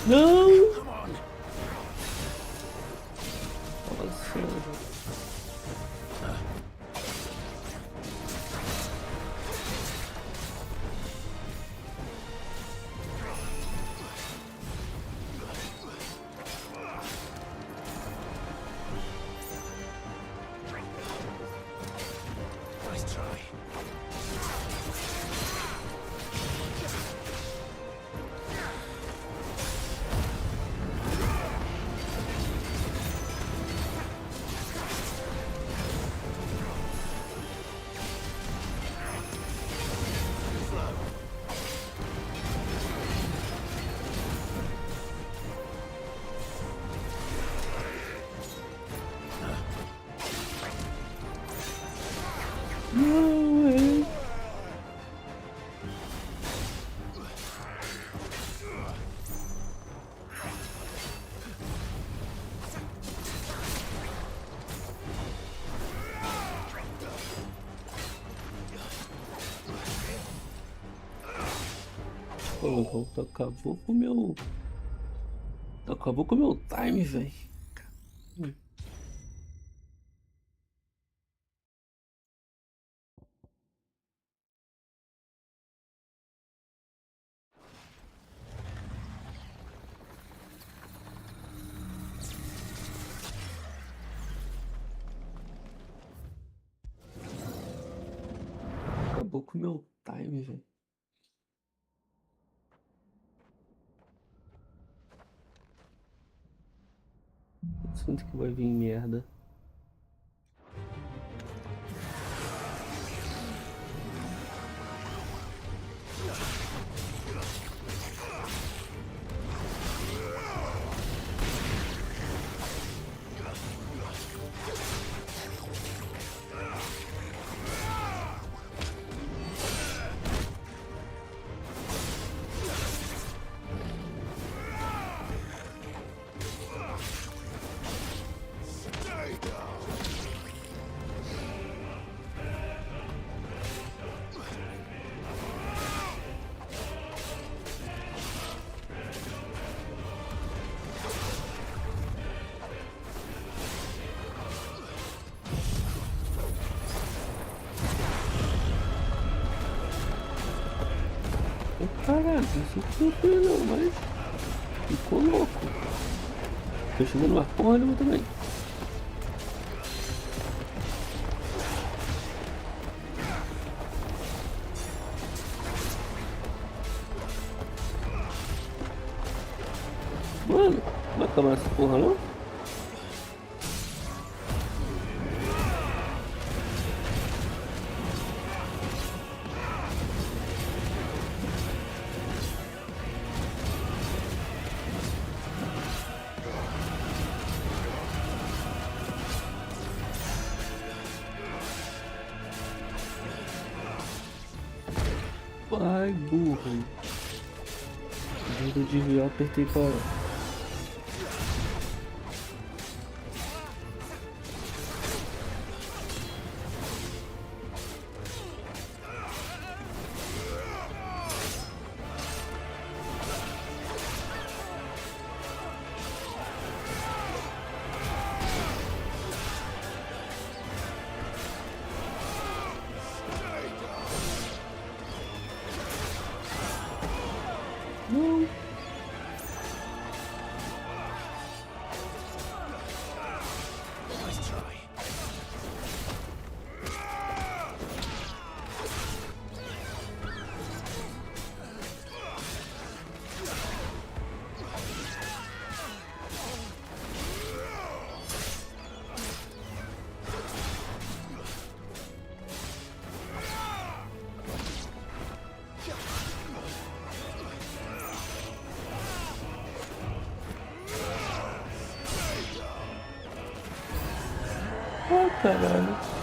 Não! Não, é. Pô, tu acabou com o meu... Tu acabou com o meu time, velho. Acabou com o meu time, velho. Sinto que vai vir merda. Caraca, isso não foi não, mas ficou louco. Tô chegando uma porra nenhuma também. Mano, não vai acabar essa porra não? Ai, burro. Em vez de desviar, apertei para... Não. Ah, caralho.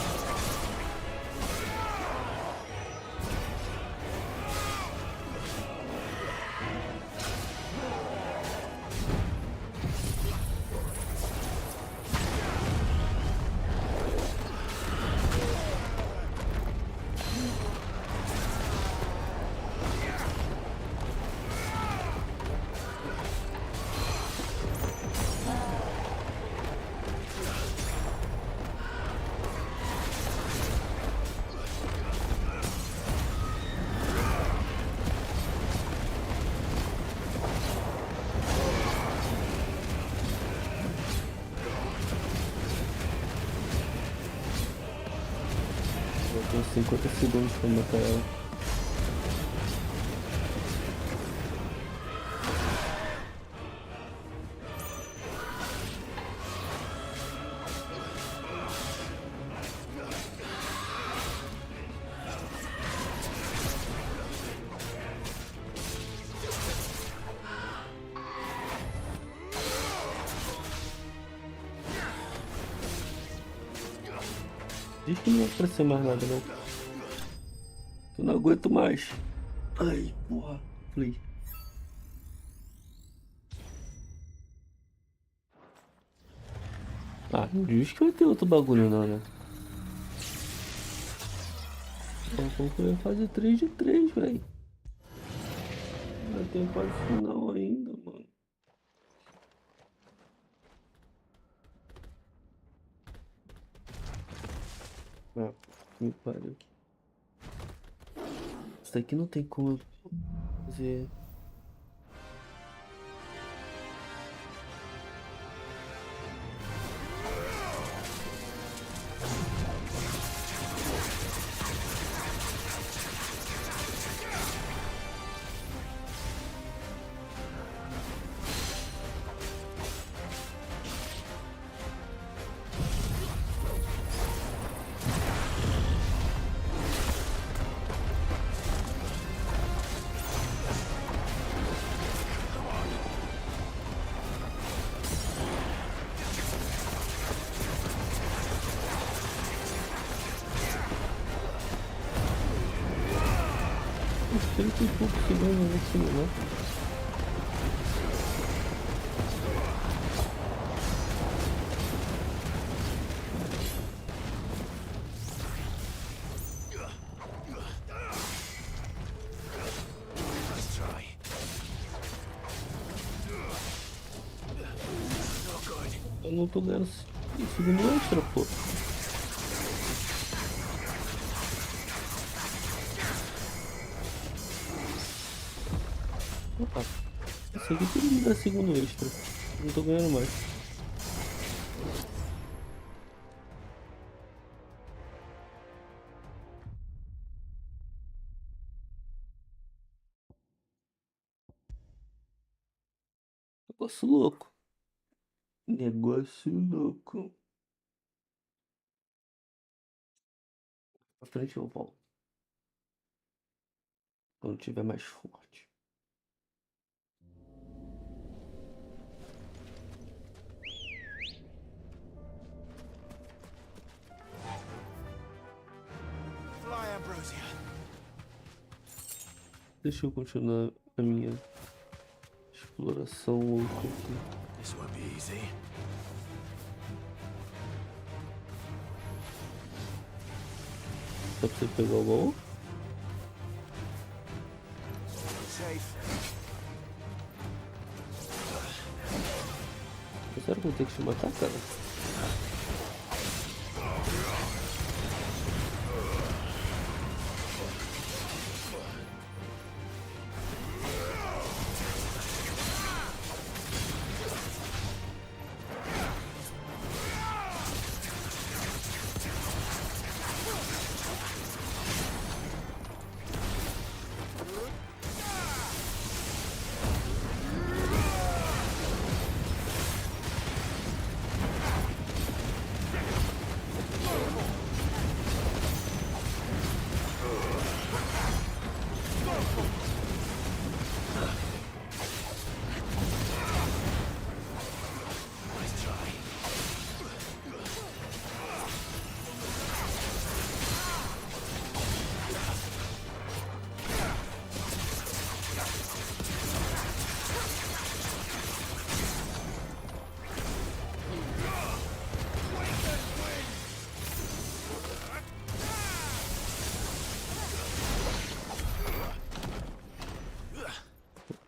Tenho 50 segundos pra matar ela. Diz que não vai aparecer mais nada não. Eu não aguento mais. Ai, porra. Play. Ah, não diz que vai ter outro bagulho não, né? Vamos concluir a fase 3 de 3, velho. tem quase final ainda, mano. Ah, me pariu. Isso daqui não tem como eu fazer. Ele tem pouco segundo nesse não. Eu não tô ganhando segundo extra, pô. Opa, esse aqui tudo me dá segundo extra. Não tô ganhando mais. Negócio louco. Negócio louco. Pra frente eu volto. Quando tiver mais forte. Deixa eu continuar a minha exploração louca aqui. This won't be easy. Dá pra você pegar o baú? Será que eu vou ter que te matar, cara?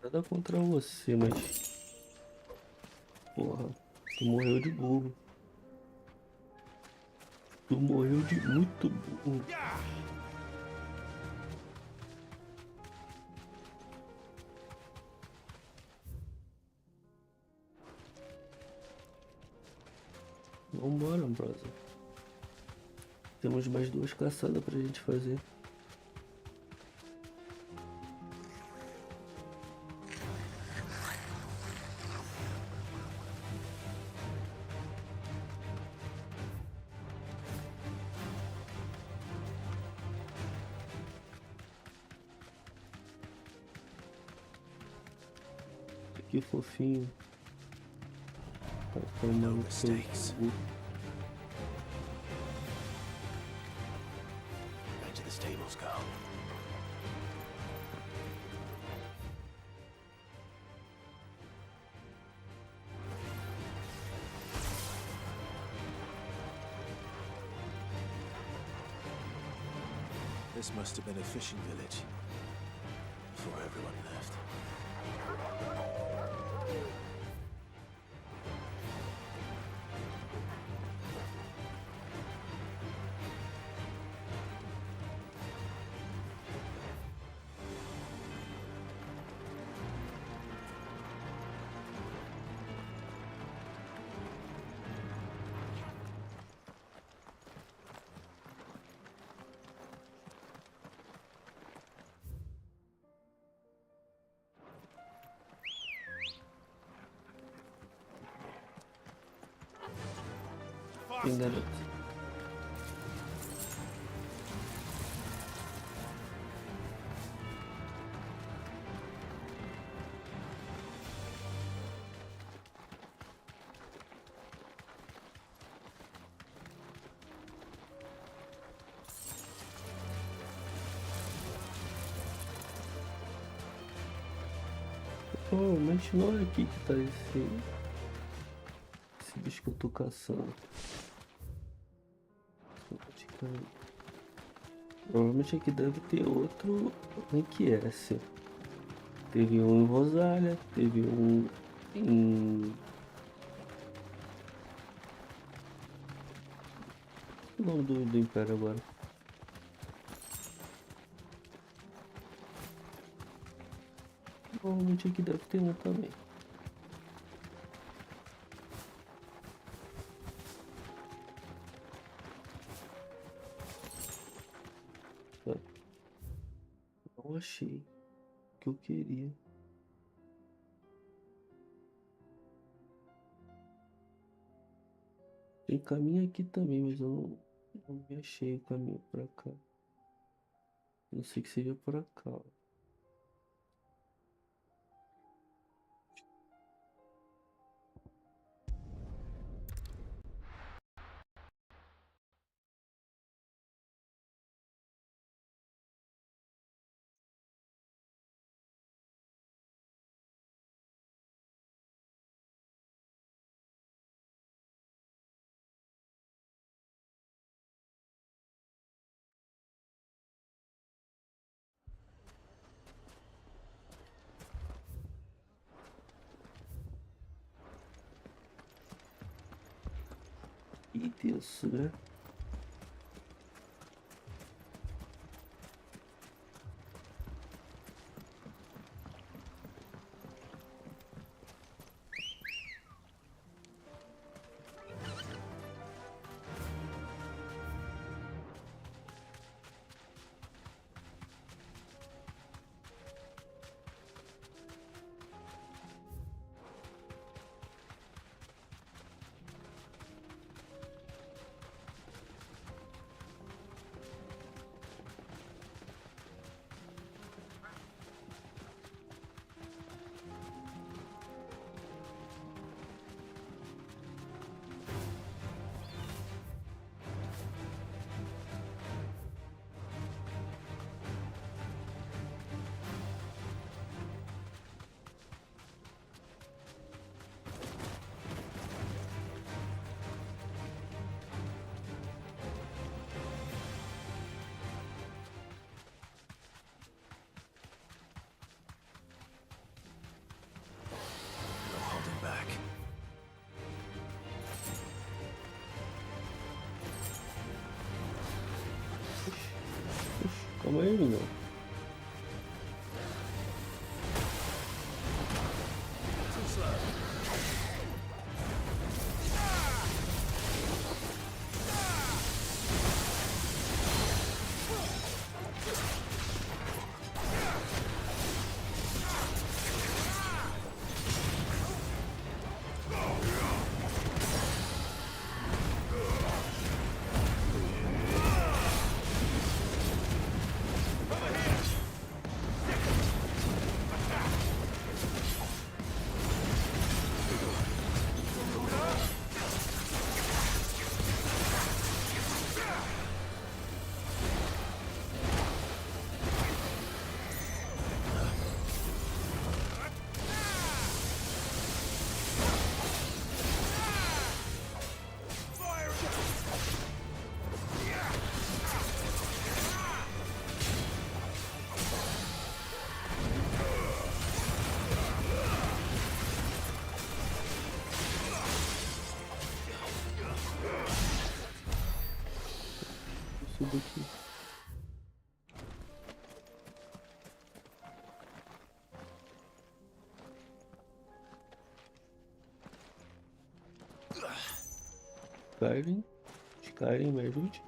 Nada contra você, mas... Porra, tu morreu de burro. Tu morreu de muito burro. Vambora, brother. Temos mais 2 caçadas pra gente fazer. Que fofinho. Tá tomando seu cu. Back to the stables, go. This must have been a fishing village before everyone left. Sim, garoto. Provavelmente não é aqui que tá esse bicho que eu tô caçando. Provavelmente aqui deve ter outro NQS. Teve um em Rosália, teve um em... O nome do Império agora. Provavelmente aqui deve ter um também. Tá. Não achei o que eu queria. Tem caminho aqui também, mas eu não me achei o caminho pra cá. Não sei que seja pra cá. Ó. E isso, né? Calma aí, menino. Subo aqui. Skyrim, me ajude.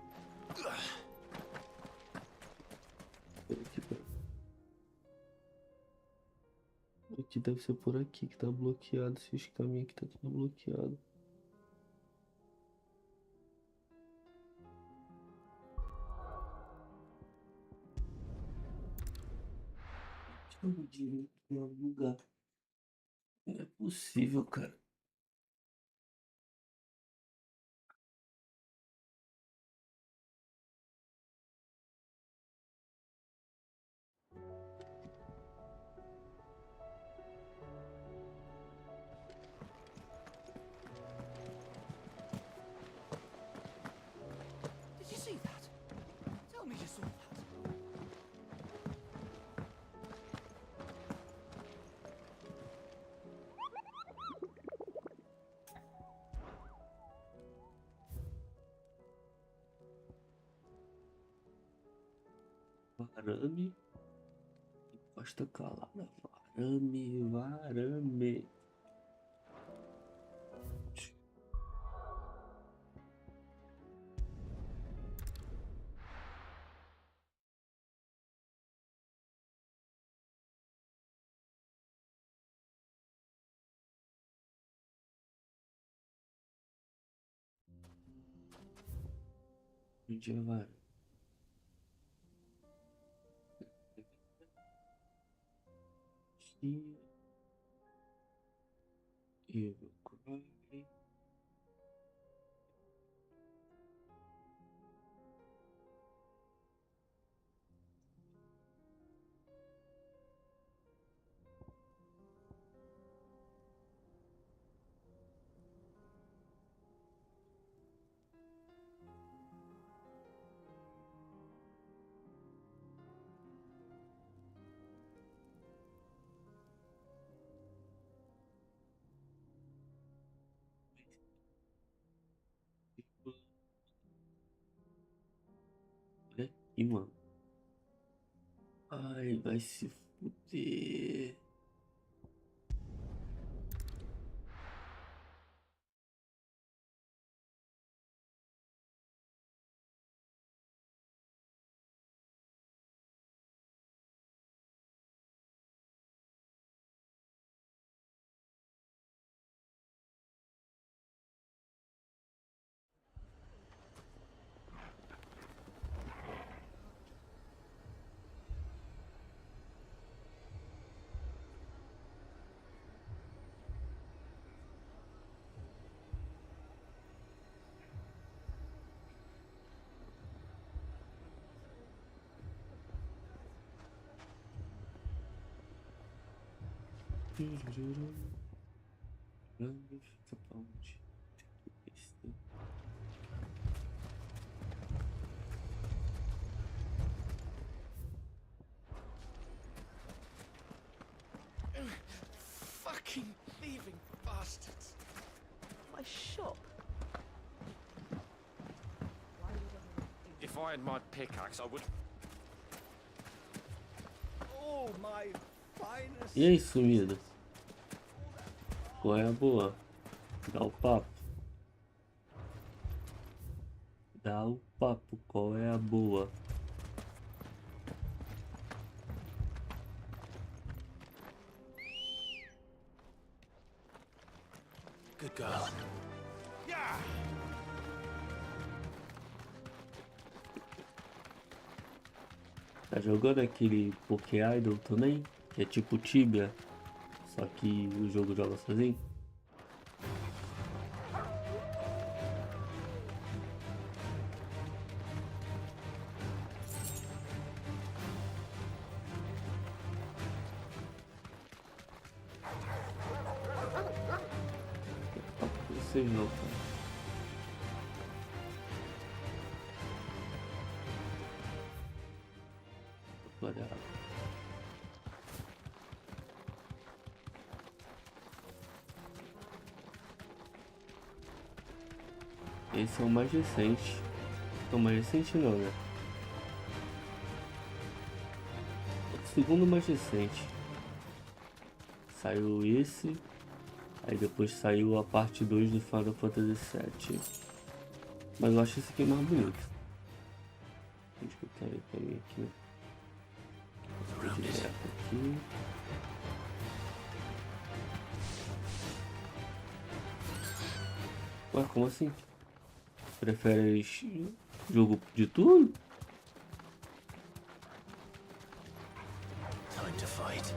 Aqui deve ser por aqui que tá bloqueado. Esses caminhos aqui tá tudo bloqueado. Todo direito em algum lugar. Não é possível, cara. Did you see that? Tell me you saw that. Varame. Costa calada. Varame. Medieval. Evil cry. Olha aqui, mano. Ai, vai se fuder. Fica pra onde? Fucking thieving bastards! My shop. If I had my pickaxe, I would. Oh, my finest. E aí, sumida? Qual é a boa? Dá o papo. Dá o papo, qual é a boa? Good girl. Yeah! Tá jogando aquele Poké Idol também? Que é tipo Tibia, só que o jogo joga sozinho? Não sei não, cara. Olha. Esse é o mais recente. Não, mais recente não, né? O segundo mais recente. Saiu esse. Aí depois saiu a parte 2 do Final Fantasy VII. Mas eu acho esse aqui mais bonito. Deixa eu quero ir pra mim aqui. Direto aqui. Ué, como assim? Prefere jogo de turno? Time to fight.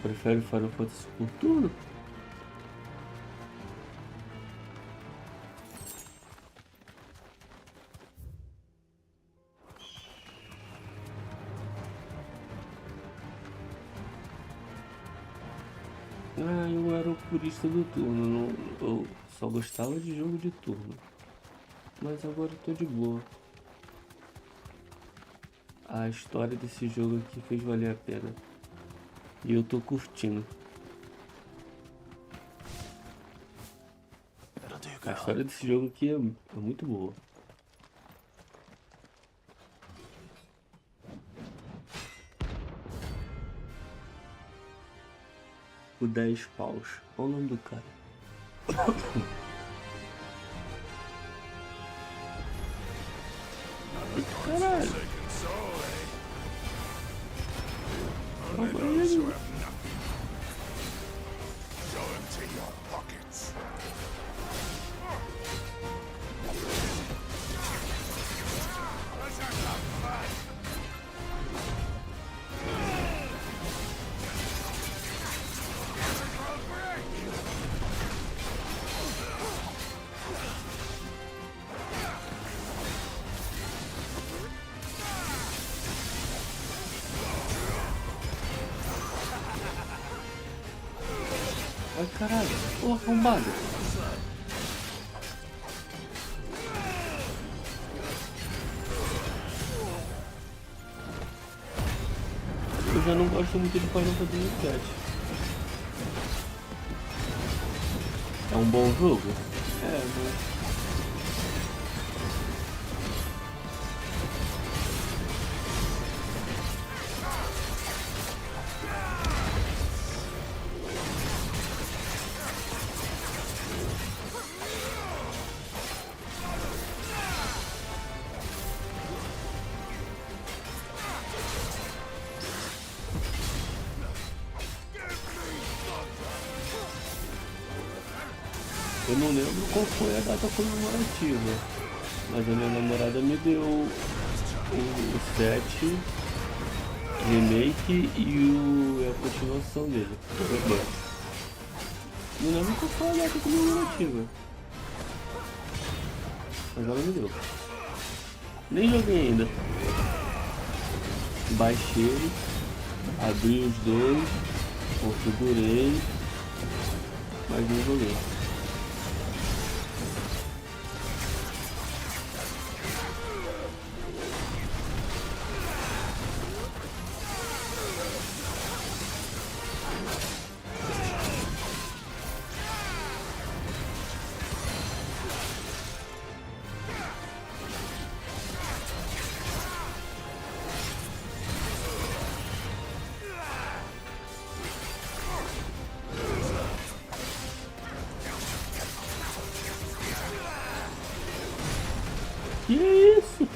Prefere Final Fantasy por turno? Ah, eu era o purista do turno, eu só gostava de jogo de turno. Mas agora eu tô de boa. A história desse jogo aqui fez valer a pena. E eu tô curtindo. A história desse jogo aqui é muito boa. O 10 paus. Olha o nome do cara. Caralho. Calma aí. Ai caralho, ô arrombado. Eu já não gosto muito de Final Fantasy XVII. É um bom jogo? É, mas... Eu não lembro qual foi a data comemorativa, mas a minha namorada me deu o 7 remake e a continuação dele, o Rebirth. Não lembro qual foi a data comemorativa, mas ela me deu. Nem joguei ainda. Baixei, abri os dois, configurei, mas não joguei. Que isso?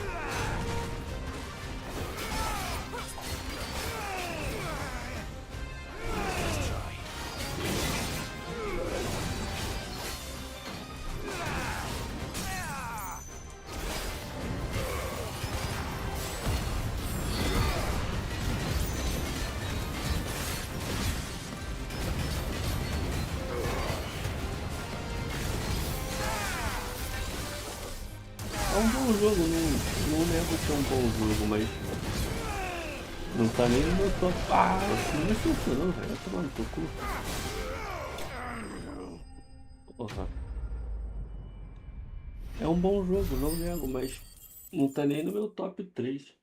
É um bom jogo, não nego que é um bom jogo, mas não tá nem no meu top. Ah, não é isso não, velho. Vai tomar no teu cu. Porra. É um bom jogo, não nego, mas não tá nem no meu top 3.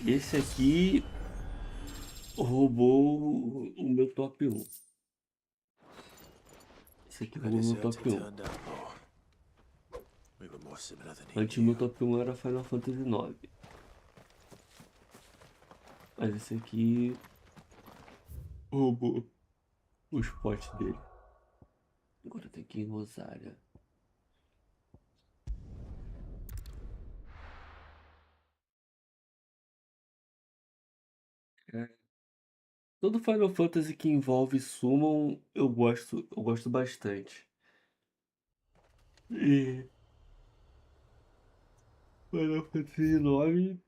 Esse aqui roubou o meu top 1. Esse aqui roubou o meu top 1. Antes meu top 1 era Final Fantasy IX. Mas esse aqui roubou o spot dele. Agora tem que ir em Rosária. Todo Final Fantasy que envolve Summon eu gosto bastante. E Final Fantasy IX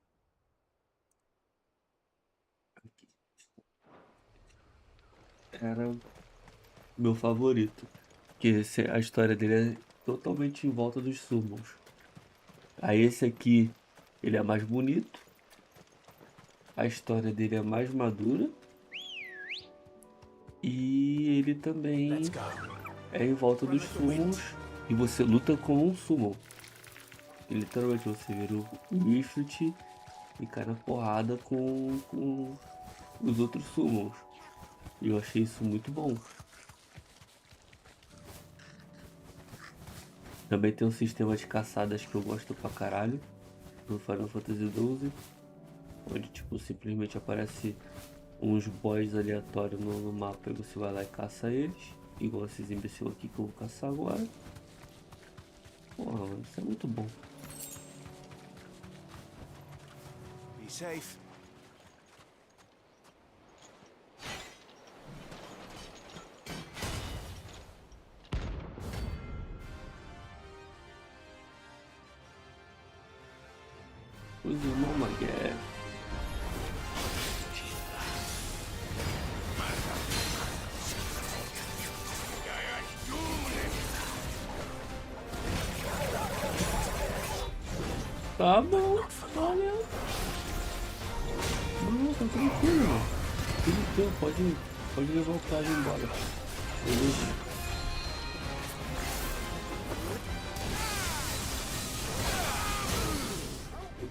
cara, meu favorito. Porque a história dele é totalmente em volta dos summons. Aí esse aqui, ele é mais bonito. A história dele é mais madura. E ele também é em volta dos summons. E você luta como um summon. E literalmente você vira o Rosfield e cai na porrada com os outros summons. E eu achei isso muito bom. Também tem um sistema de caçadas que eu gosto pra caralho no Final Fantasy XII, onde tipo simplesmente aparece uns boys aleatórios no mapa e você vai lá e caça eles, igual esses imbecil aqui que eu vou caçar agora. Porra, mano, isso é muito bom. Be safe. Use uma guerra. Tá bom, olha. Não, tá tranquilo, mano. Tudo teu, pode levar o Clive embora. Beleza.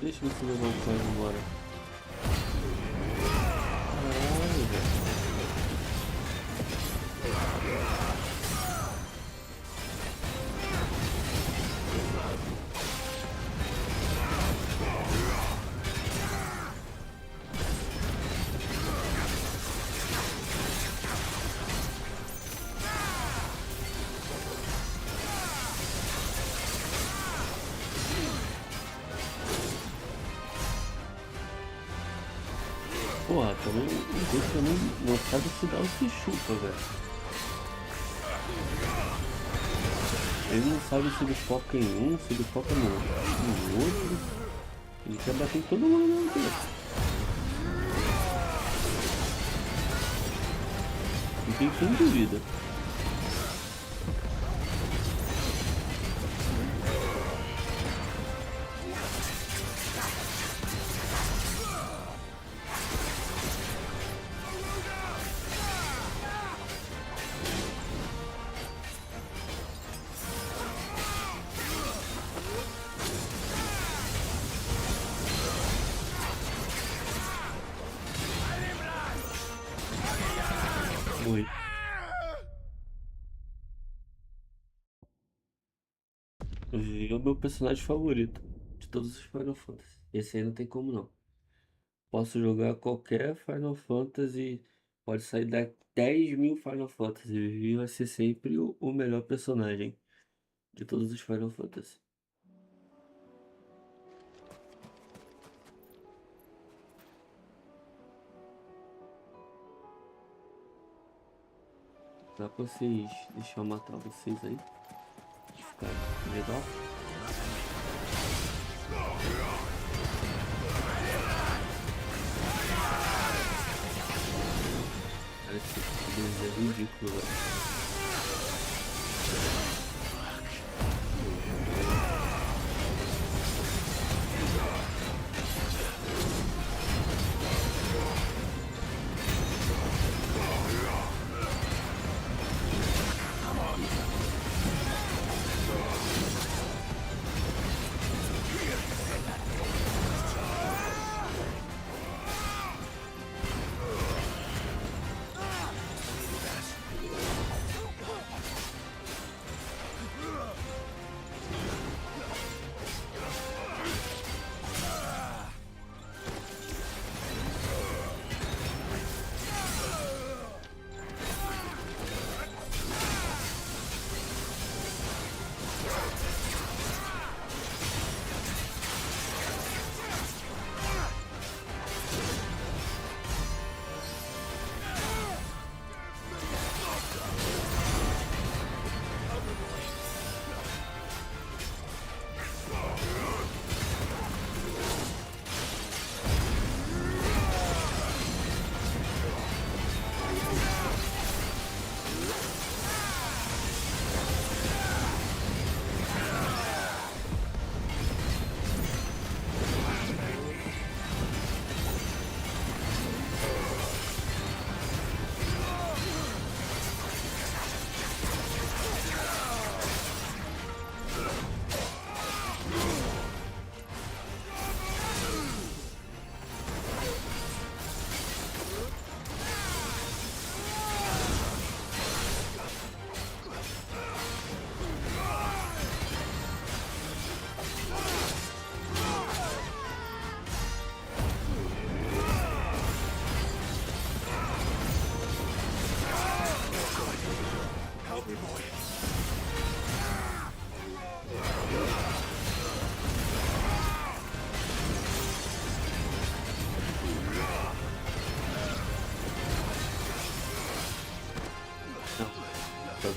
Deixa você levar o Clive embora. Caralho, velho. Porra, também o Deus também não sabe se dá ou se chupa, velho. Ele não sabe se ele foca em um, se ele foca no outro. Ele quer bater em todo mundo ao mesmo tempo. E tem quem duvida. Oi. É o meu personagem favorito de todos os Final Fantasy. Esse aí não tem como não. Posso jogar qualquer Final Fantasy, pode sair da 10.000 Final Fantasy e vai ser sempre o melhor personagem de todos os Final Fantasy. Dá pra vocês, deixar eu matar vocês aí, de ficar legal. Cara, esse desenho é ridículo, velho.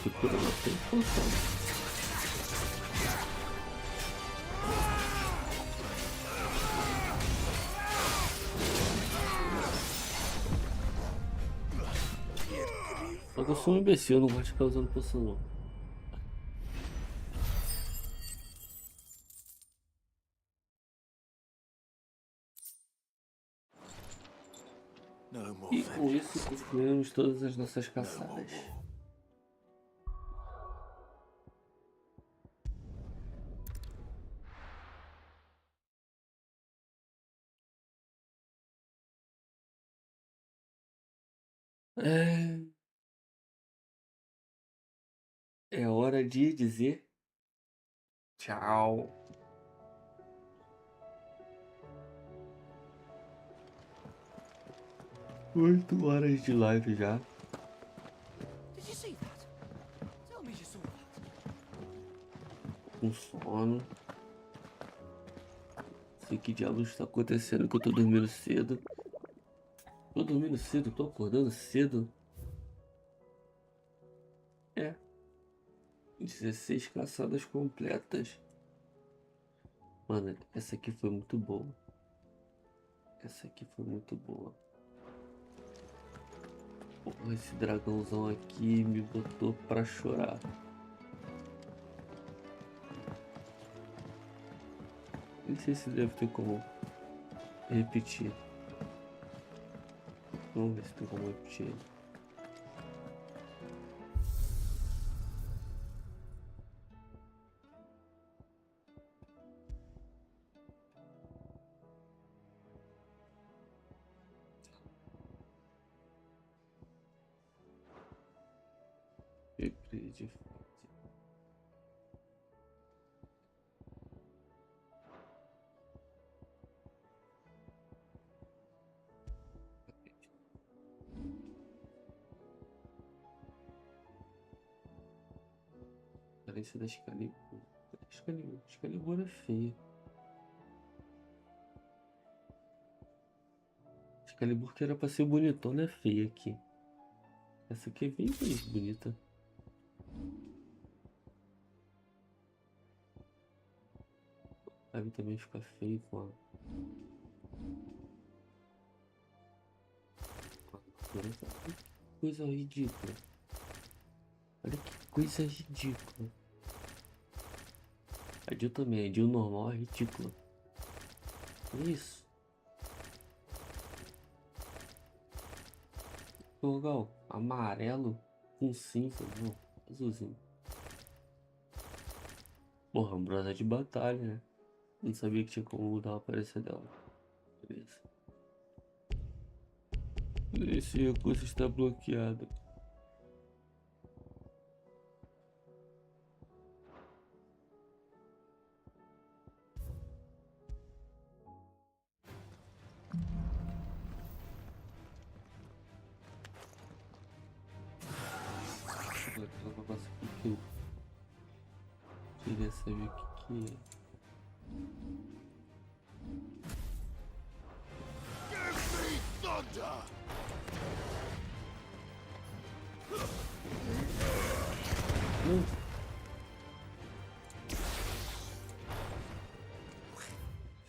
Se cura não tem função. Só que eu sou um imbecil, eu não gosto de ficar usando poção não. E com isso concluímos todas as nossas caçadas. É hora de dizer tchau. Oito horas de live já. Did you see that? Tell me you saw that. Com sono. Não sei que diabos está acontecendo que eu tô dormindo cedo. Tô dormindo cedo, tô acordando cedo. 16 caçadas completas. Mano, essa aqui foi muito boa. Essa aqui foi muito boa. Porra, esse dragãozão aqui me botou pra chorar. Nem sei se deve ter como repetir. Vamos ver se tem como repetir. De Carência da Excalibur. Excalibur é feia. Excalibur que era pra ser bonitona é feia aqui. Essa aqui é bem mais bonita. Aí também fica feio com a... Que coisa ridícula. Olha que coisa ridícula. A Jill também, a Jill normal é ridícula. Isso. Legal, amarelo com cinza, não, azulzinho. Porra, brasa de batalha, né? Não sabia que tinha como mudar a aparência dela. Beleza. Esse recurso está bloqueado. Eu queria saber o que é.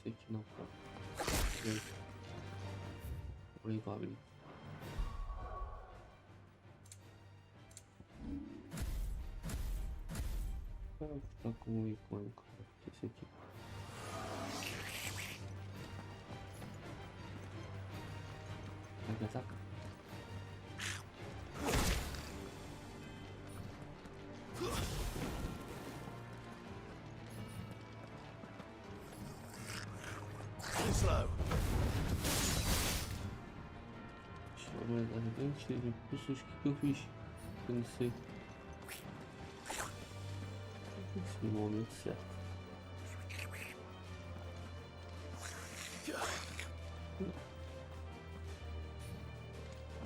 Sei que não pode. Oi, Goblin. Vou ficar com um icônico. Esse aqui. Vai atacar. Slow. Chama ardente de impulsos. O que eu fiz? Eu não sei. No momento certo.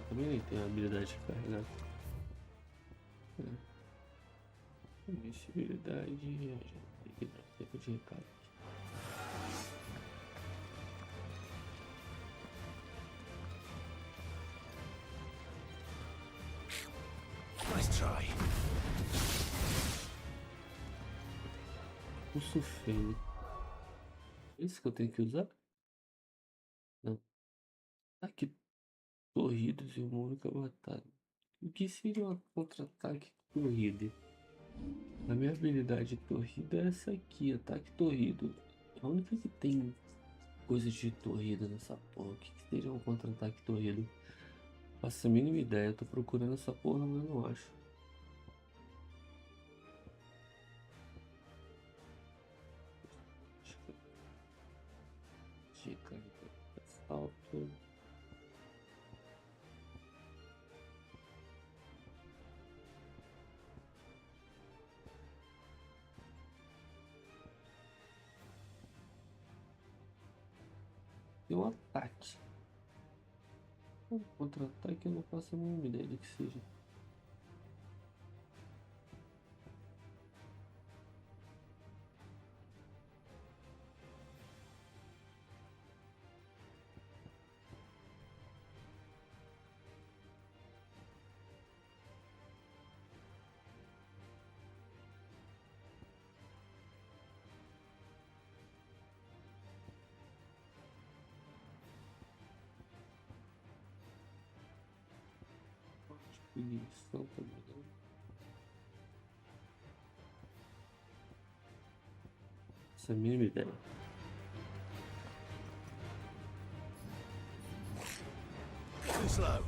Também nem tem a habilidade de carregar. Invencibilidade. Tem que dar tempo de recarga. Nice try. Pulso feio. Esse que eu tenho que usar? Não. Ataque corridos e uma única batalha. O que seria um contra-ataque corrido? A minha habilidade de torrida é essa aqui, ataque torrido. A única que tem coisas de torrida nessa porra. O que seria um contra-ataque torrido? Faço a mínima ideia, tô procurando essa porra, mas não acho. Dica de assalto. Tem um ataque. Um contra-ataque eu não faço a mínima ideia do que seja. Ignição também. Essa é a mínima ideia. Too slow.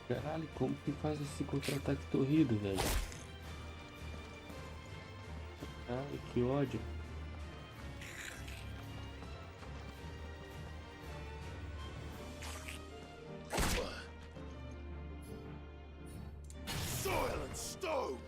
Caralho, como que faz esse contra-ataque torrido, velho? Caralho, que ódio. Soil and stone!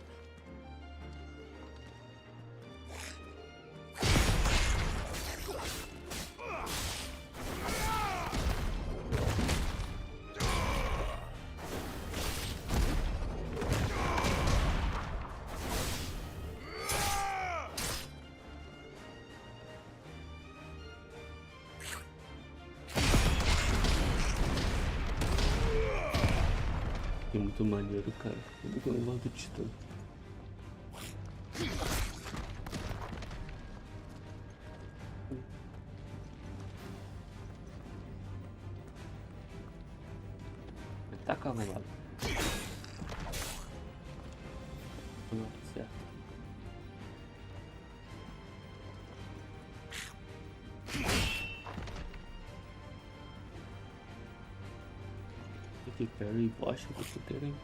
É muito maneiro, cara. Eu nunca lembro do Titã. Tá calado. Não, certo. Que parry e bosta que você tem.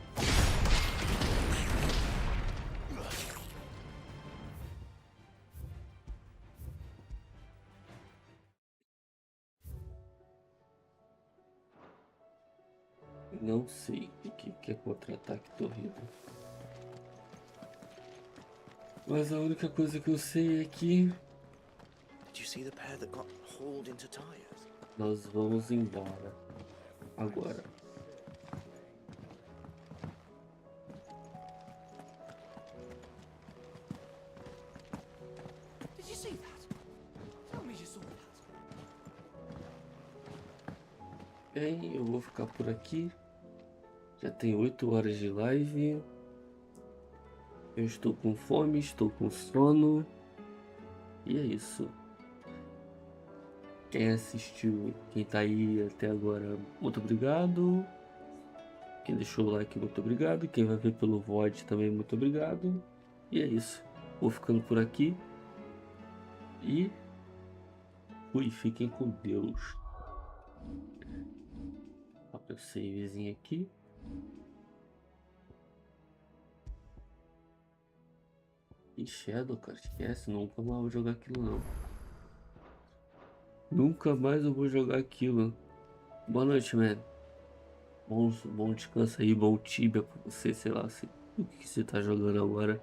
Não sei o que é contra-ataque torrido. Mas a única coisa que eu sei é que Did you see the pair that got hauled into tires? nós vamos embora agora. Did you see that? Tell me you saw that. Bem, eu vou ficar por aqui. Já tem 8 horas de live. Eu estou com fome, estou com sono. E é isso. Quem assistiu, quem tá aí até agora, muito obrigado. Quem deixou o like, muito obrigado. Quem vai ver pelo VOD também, muito obrigado. E é isso. Vou ficando por aqui. E fui, fiquem com Deus. Abre o savezinho aqui. E Shadow, cara, esquece, nunca mais vou jogar aquilo não. Nunca mais eu vou jogar aquilo. Boa noite, man. Bom descanso aí, bom Tibia pra você, sei lá, o que você tá jogando agora.